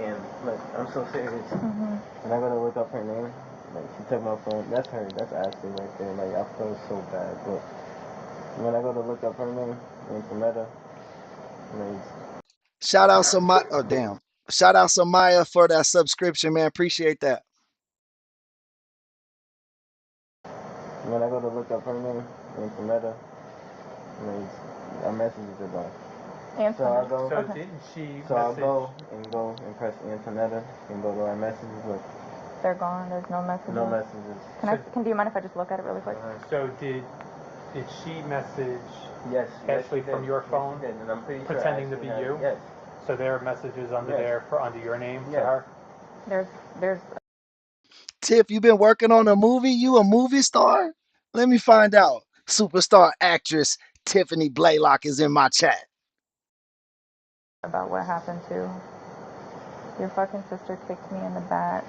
Speaker 14: and look, I'm so serious. When I go to look up her name, like, she took my phone. That's her. That's Ashley right there. Like, I feel so bad. But when I go to look up her name, Antonetta, like,
Speaker 1: Shout out Samaya. Oh, damn. Shout out Samaya for that subscription, man. Appreciate that.
Speaker 14: when I go to look up her name, Antonetta, like, our messages are gone. So I'll go.
Speaker 5: So didn't she
Speaker 14: So I'll
Speaker 5: message?
Speaker 14: go and press Antonetta and go to our messages. Look,
Speaker 27: They're gone. There's no messages.
Speaker 14: no messages.
Speaker 27: Do you mind if I just look at it really quick?
Speaker 5: So did she message
Speaker 14: Yes,
Speaker 5: Ashley
Speaker 14: yes,
Speaker 5: from your phone?
Speaker 14: Yes, and I'm pretty sure
Speaker 5: pretending to
Speaker 14: Ashley
Speaker 5: be
Speaker 14: has,
Speaker 5: you?
Speaker 14: Yes.
Speaker 5: So there are messages under under your name to
Speaker 14: Yes.
Speaker 5: her?
Speaker 27: There's.
Speaker 1: Tiff, you been working on a movie? You a movie star? Let me find out. Superstar actress Tiffany Blaylock is in my chat.
Speaker 27: About what happened to your fucking sister kicked me in the back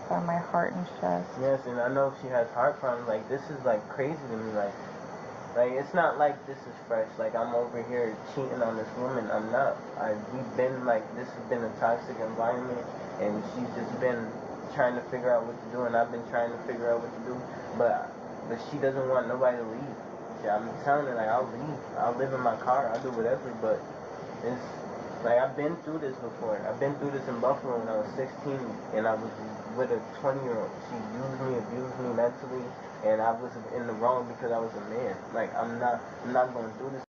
Speaker 27: by my heart and chest.
Speaker 14: Yes, and I know she has heart problems. Like, this is like crazy to me. Like it's not like this is fresh. Like, I'm over here cheating on this woman. I'm not. We've been like, this has been a toxic environment, and she's just been trying to figure out what to do, and I've been trying to figure out what to do, but she doesn't want nobody to leave. Yeah, I'm telling her, like, I'll leave. I'll live in my car. I'll do whatever, but it's like, I've been through this before. I've been through this in Buffalo when I was 16, and I was with a 20-year-old. She used me, abused me mentally, and I was in the wrong because I was a man. Like, I'm not going through this.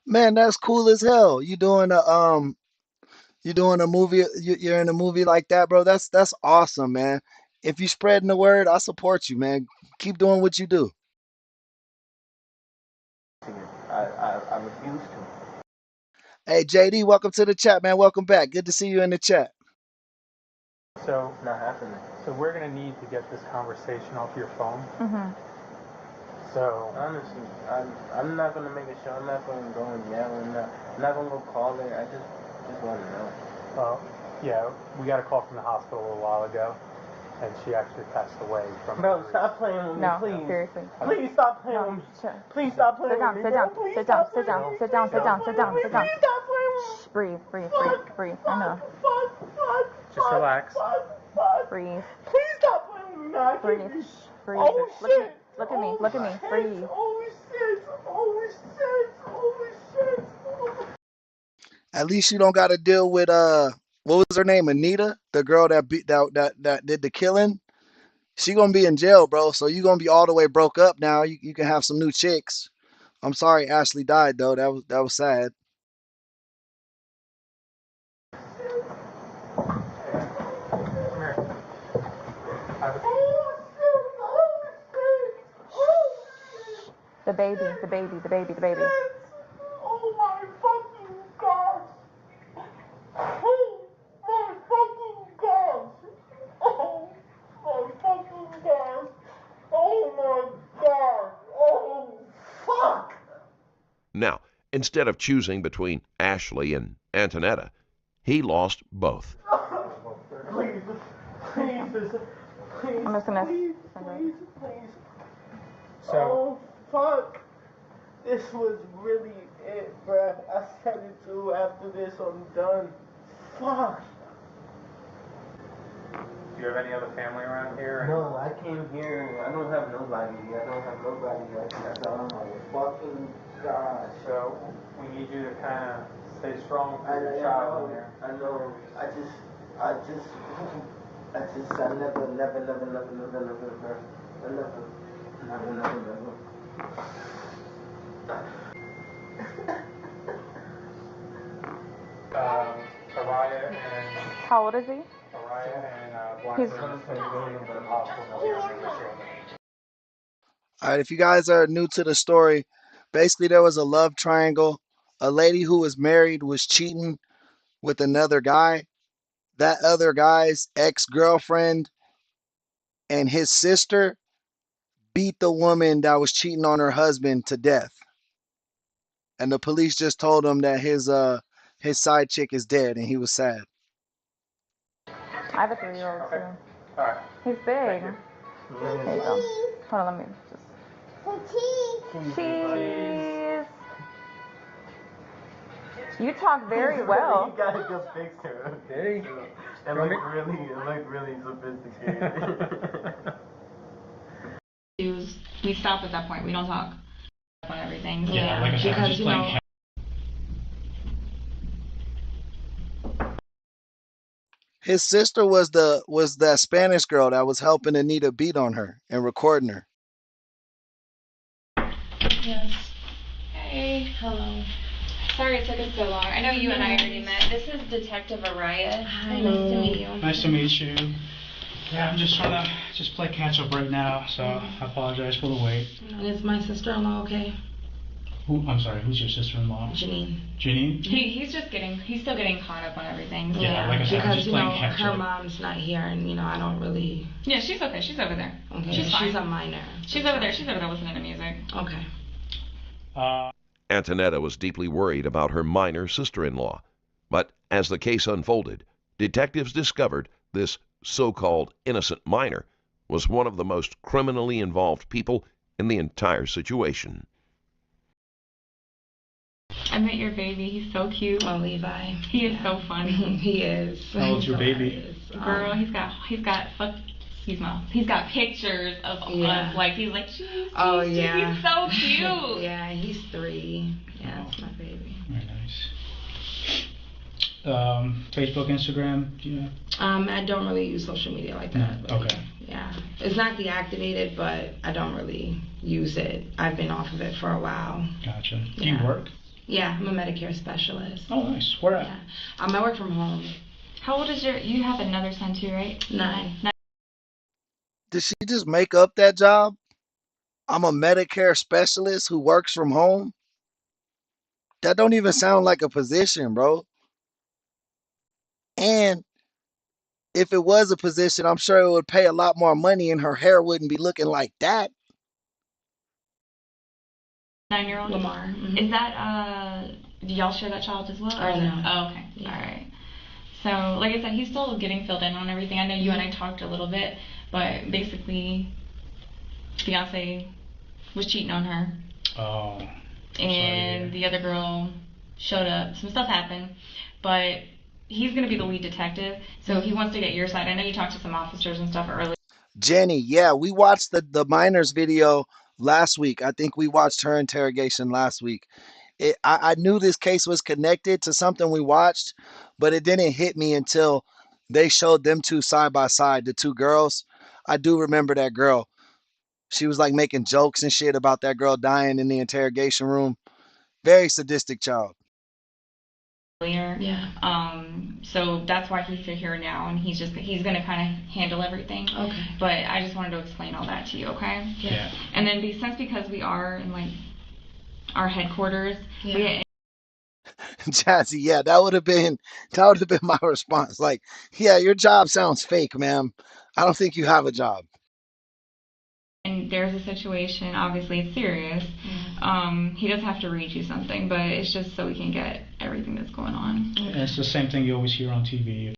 Speaker 1: Man, that's cool as hell. You doing a movie, you're in a movie like that, bro. That's awesome, man. If you spreading the word, I support you, man. Keep doing what you do.
Speaker 14: I refuse to.
Speaker 1: Hey, JD, welcome to the chat, man. Welcome back. Good to see you in the chat.
Speaker 5: So
Speaker 14: it's not happening.
Speaker 5: So we're gonna need to get this conversation off your phone. So
Speaker 14: honestly, I'm not gonna make a show. I'm not gonna go and yell. I'm not gonna go call her. I just want to know.
Speaker 5: Well, yeah, we got a call from the hospital a while ago. and she actually passed away from.
Speaker 15: Bro, stop playing with me, please.
Speaker 26: No, seriously.
Speaker 15: Please stop playing with me. Please stop playing with me.
Speaker 26: Sit down, sit down, sit down, sit down, sit down, sit down, sit down.
Speaker 15: Please stop playing with me.
Speaker 26: Shh, breathe. I know.
Speaker 5: Just relax.
Speaker 26: Breathe.
Speaker 15: Please stop playing with me now.
Speaker 26: Breathe.
Speaker 15: Oh shit.
Speaker 26: Look at me. Breathe.
Speaker 15: Oh shit.
Speaker 1: At least you don't got to deal with what was her name, Anita, the girl that did the killing. She gonna be in jail, bro. So you gonna be all the way broke up now. You can have some new chicks. I'm sorry Ashley died though. That was sad.
Speaker 26: The baby.
Speaker 15: Oh my fucking god. Oh my fucking god. Oh my fucking god. Oh my god. Oh fuck.
Speaker 24: Now, instead of choosing between Ashley and Antonetta, he lost both.
Speaker 15: Please.
Speaker 26: I'm just gonna.
Speaker 15: Please. Oh fuck. This was really it, bruh. I said it too. After this, I'm done. Fuck.
Speaker 5: Do you have any other family around here?
Speaker 14: No, I came here. I don't have nobody. That's all. Oh my fucking god.
Speaker 5: So we need you to kind of stay strong for your child in there.
Speaker 14: I know. I never.
Speaker 5: Araya and
Speaker 26: How old is he?
Speaker 5: Blackburn
Speaker 26: He's-
Speaker 5: to the hospital.
Speaker 1: All right, if you guys are new to the story, basically there was a love triangle. A lady who was married was cheating with another guy. That other guy's ex-girlfriend and his sister beat the woman that was cheating on her husband to death. And the police just told him that his side chick is dead, and he was sad.
Speaker 26: I have a 3-year-old too.
Speaker 5: Alright.
Speaker 26: He's big. There you go. Hold on, let me just. Cheese. You talk very well.
Speaker 15: You got a good picture. Okay. It looked really sophisticated.
Speaker 27: We stop at that point. We don't talk on everything.
Speaker 16: Yeah, like I said, I'm just playing.
Speaker 1: His sister was that Spanish girl that was helping Anita beat on her and recording her.
Speaker 27: Yes. Hey. Hello. Sorry it took us so long. I know you and I already met. This is Detective Araya. Hi. Nice to meet you.
Speaker 16: Nice to meet you. Yeah, I'm just trying to play catch up right now, so I apologize for the wait.
Speaker 6: Is my sister-in-law okay?
Speaker 16: I'm sorry, who's your sister-in-law?
Speaker 6: Janine.
Speaker 16: Janine?
Speaker 27: He's still getting caught up on everything. So.
Speaker 16: Yeah, like I said, I'm just playing catch up.
Speaker 6: Her mom's not here, and I don't really.
Speaker 27: Yeah, she's okay. She's over there.
Speaker 6: Okay.
Speaker 27: She's fine.
Speaker 6: She's a minor.
Speaker 27: She's over there. She's over there listening to music.
Speaker 6: Okay.
Speaker 24: Antonetta was deeply worried about her minor sister-in-law. But as the case unfolded, detectives discovered this so-called innocent minor was one of the most criminally involved people in the entire situation.
Speaker 27: I met your baby. He's so cute.
Speaker 6: Oh, Levi.
Speaker 27: He is so funny.
Speaker 6: He is.
Speaker 16: How old's your baby?
Speaker 27: Girl, he's got pictures of us. Like he's like, she's
Speaker 6: oh yeah.
Speaker 27: He's so cute.
Speaker 6: Yeah, he's 3. Yeah, that's my baby.
Speaker 16: Very nice. Facebook, Instagram, do you know?
Speaker 6: I don't really use social media like that.
Speaker 16: No. Okay.
Speaker 6: Yeah, it's not deactivated, but I don't really use it. I've been off of it for a while.
Speaker 16: Gotcha. Do you work?
Speaker 6: Yeah, I'm a Medicare specialist.
Speaker 16: Oh, nice. Where at?
Speaker 6: Yeah. I work from home.
Speaker 27: How old is you have another son too, right?
Speaker 6: 9.
Speaker 1: Did she just make up that job? I'm a Medicare specialist who works from home? That don't even sound like a position, bro. And if it was a position, I'm sure it would pay a lot more money and her hair wouldn't be looking like that.
Speaker 27: 9-year-old?
Speaker 6: Lamar. Mm-hmm.
Speaker 27: Is that, do y'all share that child as well?
Speaker 6: No.
Speaker 27: Oh, okay. Yeah. All right. So, like I said, he's still getting filled in on everything. I know you and I talked a little bit, but basically, fiance was cheating on her.
Speaker 16: Oh.
Speaker 27: And the other girl showed up. Some stuff happened, but he's going to be the lead detective, so he wants to get your side. I know you talked to some officers and stuff earlier.
Speaker 1: Jenny, yeah, we watched the minors video last week. I think we watched her interrogation last week. I knew this case was connected to something we watched, but it didn't hit me until they showed them two side by side, the two girls. I do remember that girl. She was like making jokes and shit about that girl dying in the interrogation room. Very sadistic child.
Speaker 27: Yeah. So that's why he's here now, and he's gonna kind of handle everything. Okay. But I just wanted to explain all that to you, okay?
Speaker 16: Yeah.
Speaker 27: And then because we are in like our headquarters, we
Speaker 1: Jazzy, yeah, that would have been my response. Like, yeah, your job sounds fake, ma'am. I don't think you have a job.
Speaker 27: and there's a situation. Obviously, it's serious. He does have to read you something, but it's just so we can get everything that's going on.
Speaker 16: And it's the same thing you always hear on TV.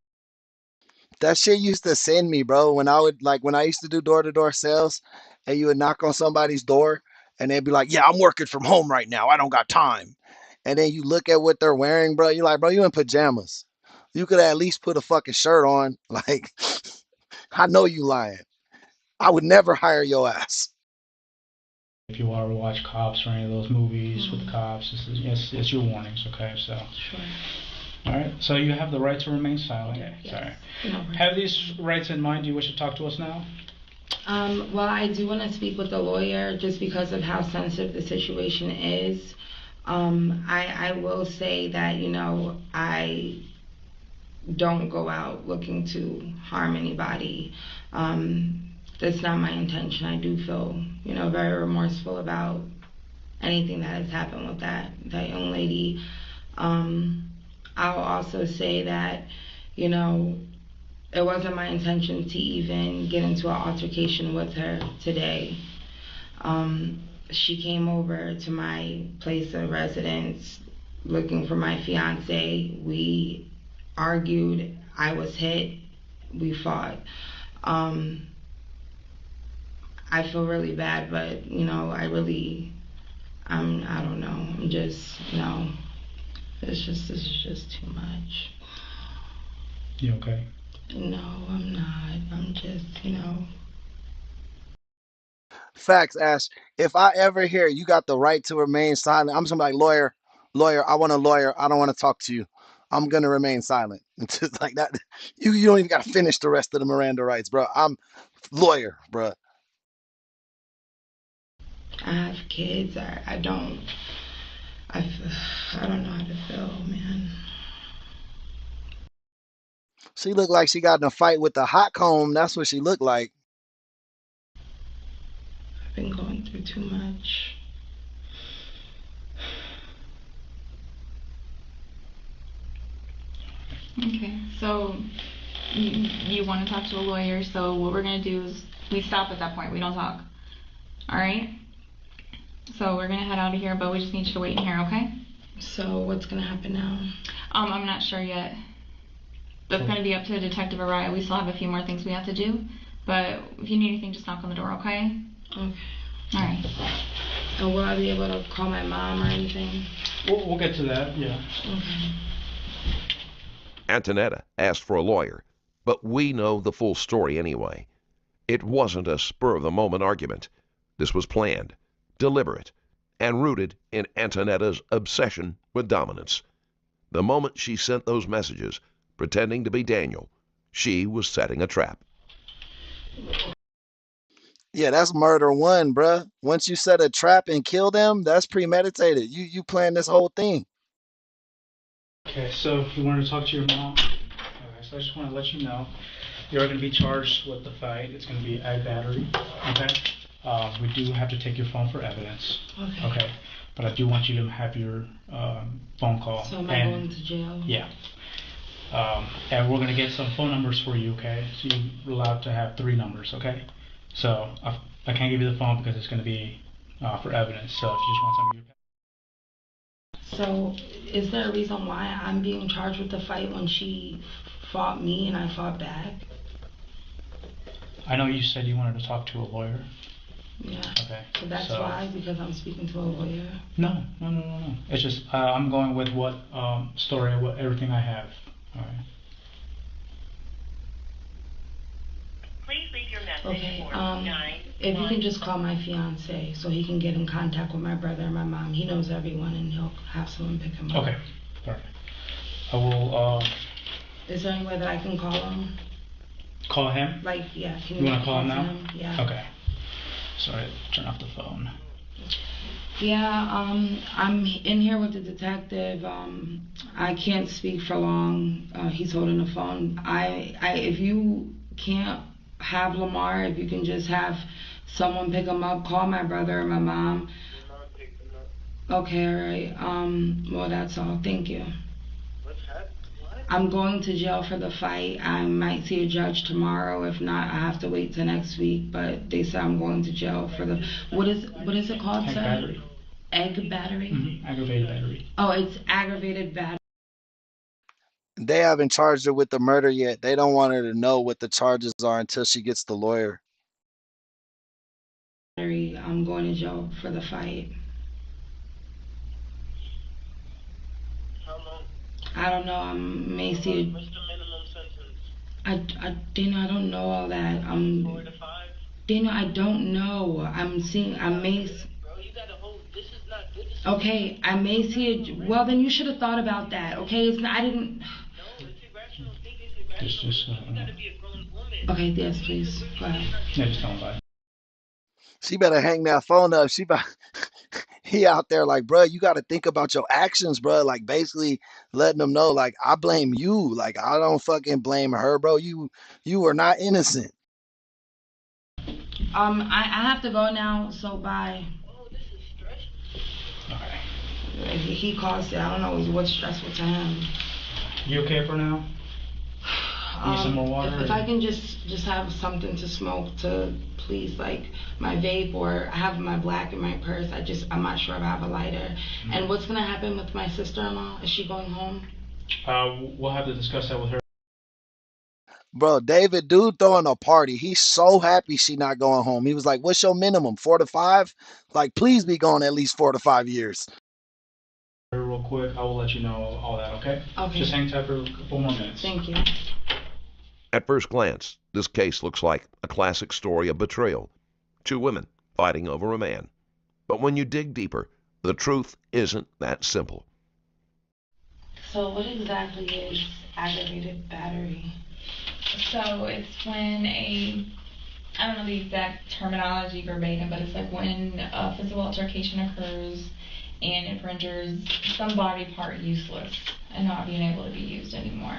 Speaker 1: That shit used to send me, bro. When I used to do door-to-door sales, and you would knock on somebody's door, and they'd be like, "Yeah, I'm working from home right now. I don't got time." And then you look at what they're wearing, bro. You're like, "Bro, you in pajamas. You could at least put a fucking shirt on." Like, I know you lying. I would never hire your ass.
Speaker 16: If you ever watch Cops or any of those movies with the cops, it's your warnings, okay? So.
Speaker 6: Sure.
Speaker 16: All right. So you have the right to remain silent.
Speaker 6: Okay. Yes.
Speaker 16: Sorry.
Speaker 6: No.
Speaker 16: Have these rights in mind? Do you wish to talk to us now?
Speaker 6: Well, I do want to speak with the lawyer just because of how sensitive the situation is. I will say that, I don't go out looking to harm anybody. That's not my intention. I do feel, very remorseful about anything that has happened with that young lady. I'll also say that, it wasn't my intention to even get into an altercation with her today. She came over to my place of residence looking for my fiance. We argued. I was hit. We fought. I feel really bad, but I don't know. I'm just, this is just too much.
Speaker 16: You okay?
Speaker 6: No, I'm not. I'm just,
Speaker 1: Facts, Ash. If I ever hear you got the right to remain silent, I'm just like, lawyer, I want a lawyer. I don't want to talk to you. I'm gonna remain silent. It's just like that. You don't even gotta finish the rest of the Miranda rights, bro. I'm lawyer, bro.
Speaker 6: I have kids. I don't know how to feel, man.
Speaker 1: She looked like she got in a fight with the hot comb. That's what she looked like.
Speaker 6: I've been going through too much.
Speaker 27: Okay, so you want to talk to a lawyer, so what we're going to do is we stop at that point. We don't talk. All right? So we're going to head out of here, but we just need you to wait in here, okay?
Speaker 6: So what's going to happen now?
Speaker 27: I'm not sure yet. That's going to be up to Detective Araya. We still have a few more things we have to do, but if you need anything, just knock on the door, okay?
Speaker 6: Okay.
Speaker 27: All right.
Speaker 6: And will I be able to call my mom or anything?
Speaker 16: We'll get to that, yeah.
Speaker 6: Okay.
Speaker 24: Antonetta asked for a lawyer, but we know the full story anyway. It wasn't a spur-of-the-moment argument. This was planned, deliberate, and rooted in Antonetta's obsession with dominance. The moment she sent those messages, pretending to be Daniel, she was setting a trap.
Speaker 1: Yeah, that's murder one, bruh. Once you set a trap and kill them, that's premeditated. You planned this whole thing.
Speaker 16: Okay, so you wanted to talk to your mom? Okay, so I just want to let you know you're going to be charged with the fight. It's going to be ag battery, okay? We do have to take your phone for evidence. Okay. But I do want you to have your phone call.
Speaker 6: So am I going to jail?
Speaker 16: Yeah. And we're going to get some phone numbers for you, okay? So you're allowed to have 3 numbers, okay? So I can't give you the phone because it's going to be for evidence. So if you just want some of your...
Speaker 6: So is there a reason why I'm being charged with the fight when she fought me and I fought back.
Speaker 16: I know you said you wanted to talk to a lawyer.
Speaker 6: Yeah.
Speaker 16: Okay.
Speaker 6: So that's why, because I'm speaking to a lawyer.
Speaker 16: No. It's just I'm going with what story, what everything I have. All right.
Speaker 4: Please leave your message
Speaker 6: Okay.
Speaker 4: for 9.
Speaker 6: If you can just call my fiance so he can get in contact with my brother and my mom. He knows everyone and he'll have someone pick him up.
Speaker 16: Okay. Perfect. I will.
Speaker 6: Is there any way that I can call him?
Speaker 16: Call him?
Speaker 6: Like, yeah. Can
Speaker 16: you want to call him now?
Speaker 6: Yeah.
Speaker 16: Okay. Sorry, turn off the phone.
Speaker 6: Yeah, I'm in here with the detective. I can't speak for long. He's holding the phone. If you can't have Lamar, if you can just have someone pick him up, call my brother or my mom. Okay, all right. Well, that's all. Thank you. I'm going to jail for the fight. I might see a judge tomorrow. If not, I have to wait till next week. But they said I'm going to jail for the what is it called,
Speaker 16: Egg
Speaker 6: sir?
Speaker 16: battery.
Speaker 6: Egg battery?
Speaker 16: Mm-hmm. Aggravated battery.
Speaker 6: Oh, it's aggravated battery.
Speaker 1: They haven't charged her with the murder yet. They don't want her to know what the charges are until she gets the lawyer.
Speaker 6: I'm going to jail for the fight. I don't know. I'm Macy.
Speaker 4: What's the minimum sentence?
Speaker 6: Dana, I don't know all that.
Speaker 4: 4 to 5?
Speaker 6: Dana, I don't know. I'm Mace.
Speaker 4: Bro, you got a whole. This is not good.
Speaker 6: Okay, I may see a. Well, then you should have thought about that. Okay, I didn't.
Speaker 4: No, it's irrational thinking. It's irrational. You gotta be a grown woman.
Speaker 6: Okay, yes, please. Go ahead.
Speaker 16: Yeah, just tell him bye.
Speaker 1: She better hang that phone up. He out there like, bro, you got to think about your actions, bro. Like basically letting them know, like, I blame you. Like, I don't fucking blame her, bro. You were not innocent.
Speaker 6: I have to go now, so bye.
Speaker 4: Oh, this is stressful.
Speaker 16: Okay.
Speaker 6: He caused it. I don't know what's stressful to him.
Speaker 16: You okay for now? Need some more water?
Speaker 6: If I can just have something to smoke to please, like my vape, or I have my black in my purse. I'm not sure if I have a lighter. Mm-hmm. And what's gonna happen with my sister-in-law? Is she going home?
Speaker 16: We'll have to discuss that with her.
Speaker 1: Bro, David, dude throwing a party. He's so happy she not going home. He was like, what's your minimum? 4 to 5? Like, please be gone at least 4 to 5 years.
Speaker 16: Real quick, I will let you know all that, okay?
Speaker 6: Okay.
Speaker 16: Just hang tight for a couple more minutes.
Speaker 6: Thank you.
Speaker 24: At first glance, this case looks like a classic story of betrayal. 2 women fighting over a man. But when you dig deeper, the truth isn't that simple.
Speaker 6: So what exactly is aggravated battery?
Speaker 27: So it's when I don't know the exact terminology verbatim, but it's like when a physical altercation occurs and it renders some body part useless and not being able to be used anymore.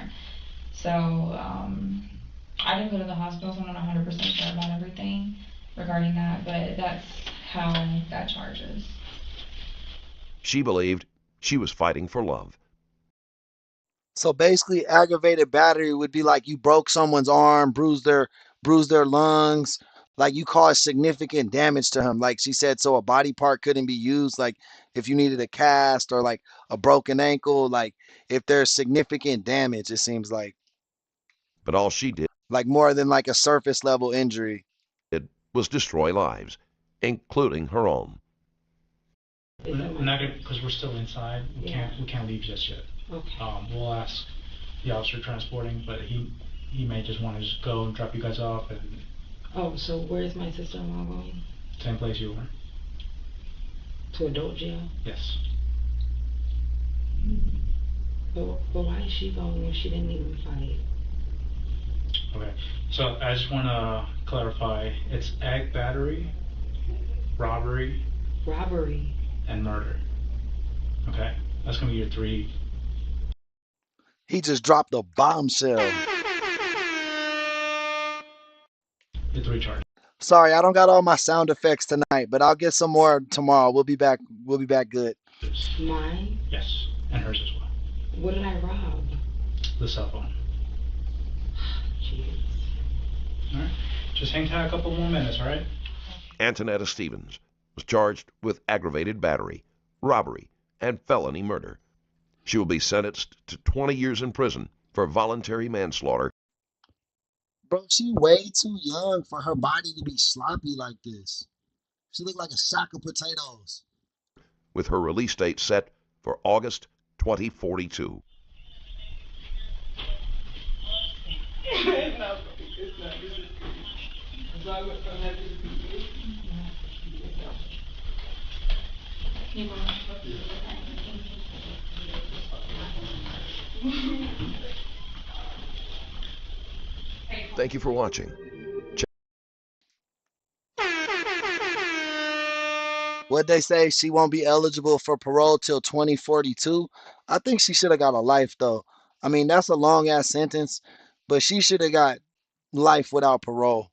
Speaker 27: So I didn't go to the hospital, so I'm not 100% sure about everything regarding that, but that's how that charge is.
Speaker 24: She believed she was fighting for love.
Speaker 1: So basically, aggravated battery would be like you broke someone's arm, bruised their lungs, like you caused significant damage to him. Like she said, so a body part couldn't be used. Like if you needed a cast or like a broken ankle, like if there's significant damage, it seems like.
Speaker 24: But all she did,
Speaker 1: like more than like a surface level injury,
Speaker 24: was destroy lives, including her own.
Speaker 16: We're not gonna, because we're still inside. We can't leave just yet.
Speaker 6: Okay.
Speaker 16: We'll ask the officer transporting, but he may just want to just go and drop you guys off. And
Speaker 6: oh, so where's my sister-in-law going?
Speaker 16: Same place you were.
Speaker 6: To adult jail?
Speaker 16: Yes.
Speaker 6: But why is she going if she didn't even fight?
Speaker 16: Okay, so I just want to clarify, it's ag battery, robbery, and murder. Okay, that's going to be your 3.
Speaker 1: He just dropped a bombshell.
Speaker 16: Your 3 charges.
Speaker 1: Sorry, I don't got all my sound effects tonight, but I'll get some more tomorrow. We'll be back good.
Speaker 6: Mine?
Speaker 16: Yes, and hers as well.
Speaker 6: What did I rob?
Speaker 16: The cell phone.
Speaker 6: Jeez.
Speaker 16: All right, just hang tight a couple more minutes, all right?
Speaker 24: Antonetta Stevens was charged with aggravated battery, robbery, and felony murder. She will be sentenced to 20 years in prison for voluntary manslaughter.
Speaker 1: Bro, she way too young for her body to be sloppy like this. She look like a sack of potatoes.
Speaker 24: With her release date set for August 2042. Thank you for watching.
Speaker 1: What they say, she won't be eligible for parole till 2042. I think she should have got a life though. I mean, that's a long ass sentence, but she should have got life without parole.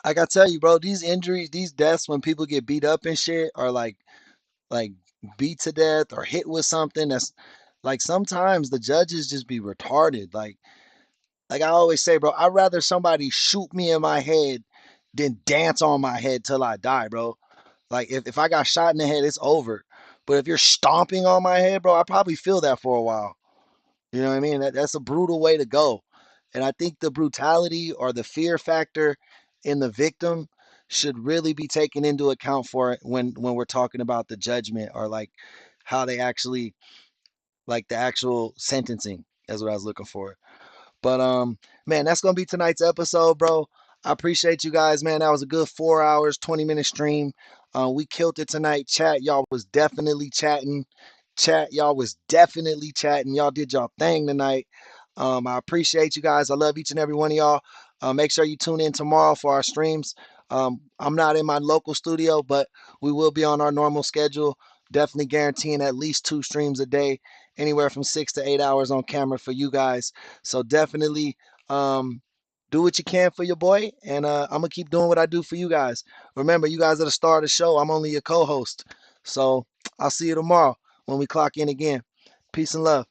Speaker 1: Like I tell you, bro, these injuries, these deaths when people get beat up and shit, or like beat to death or hit with something that's like sometimes the judges just be retarded. Like I always say, bro, I'd rather somebody shoot me in my head than dance on my head till I die, bro. Like if I got shot in the head, it's over. But if you're stomping on my head, bro, I probably feel that for a while. You know what I mean? That's a brutal way to go. And I think the brutality or the fear factor in the victim should really be taken into account for it when we're talking about the judgment or like how they actually like the actual sentencing. That's what I was looking for. But man, that's gonna be tonight's episode, bro. I appreciate you guys, man. That was a good 4 hours, 20-minute stream. We killed it tonight. Chat, y'all was definitely chatting. Chat, y'all was definitely chatting. Y'all did y'all thing tonight. I appreciate you guys. I love each and every one of y'all. Make sure you tune in tomorrow for our streams. I'm not in my local studio, but we will be on our normal schedule. Definitely guaranteeing at least 2 streams a day, anywhere from 6 to 8 hours on camera for you guys. So definitely do what you can for your boy, and I'm gonna keep doing what I do for you guys. Remember, you guys are the star of the show. I'm only your co-host. So I'll see you tomorrow when we clock in again. Peace and love.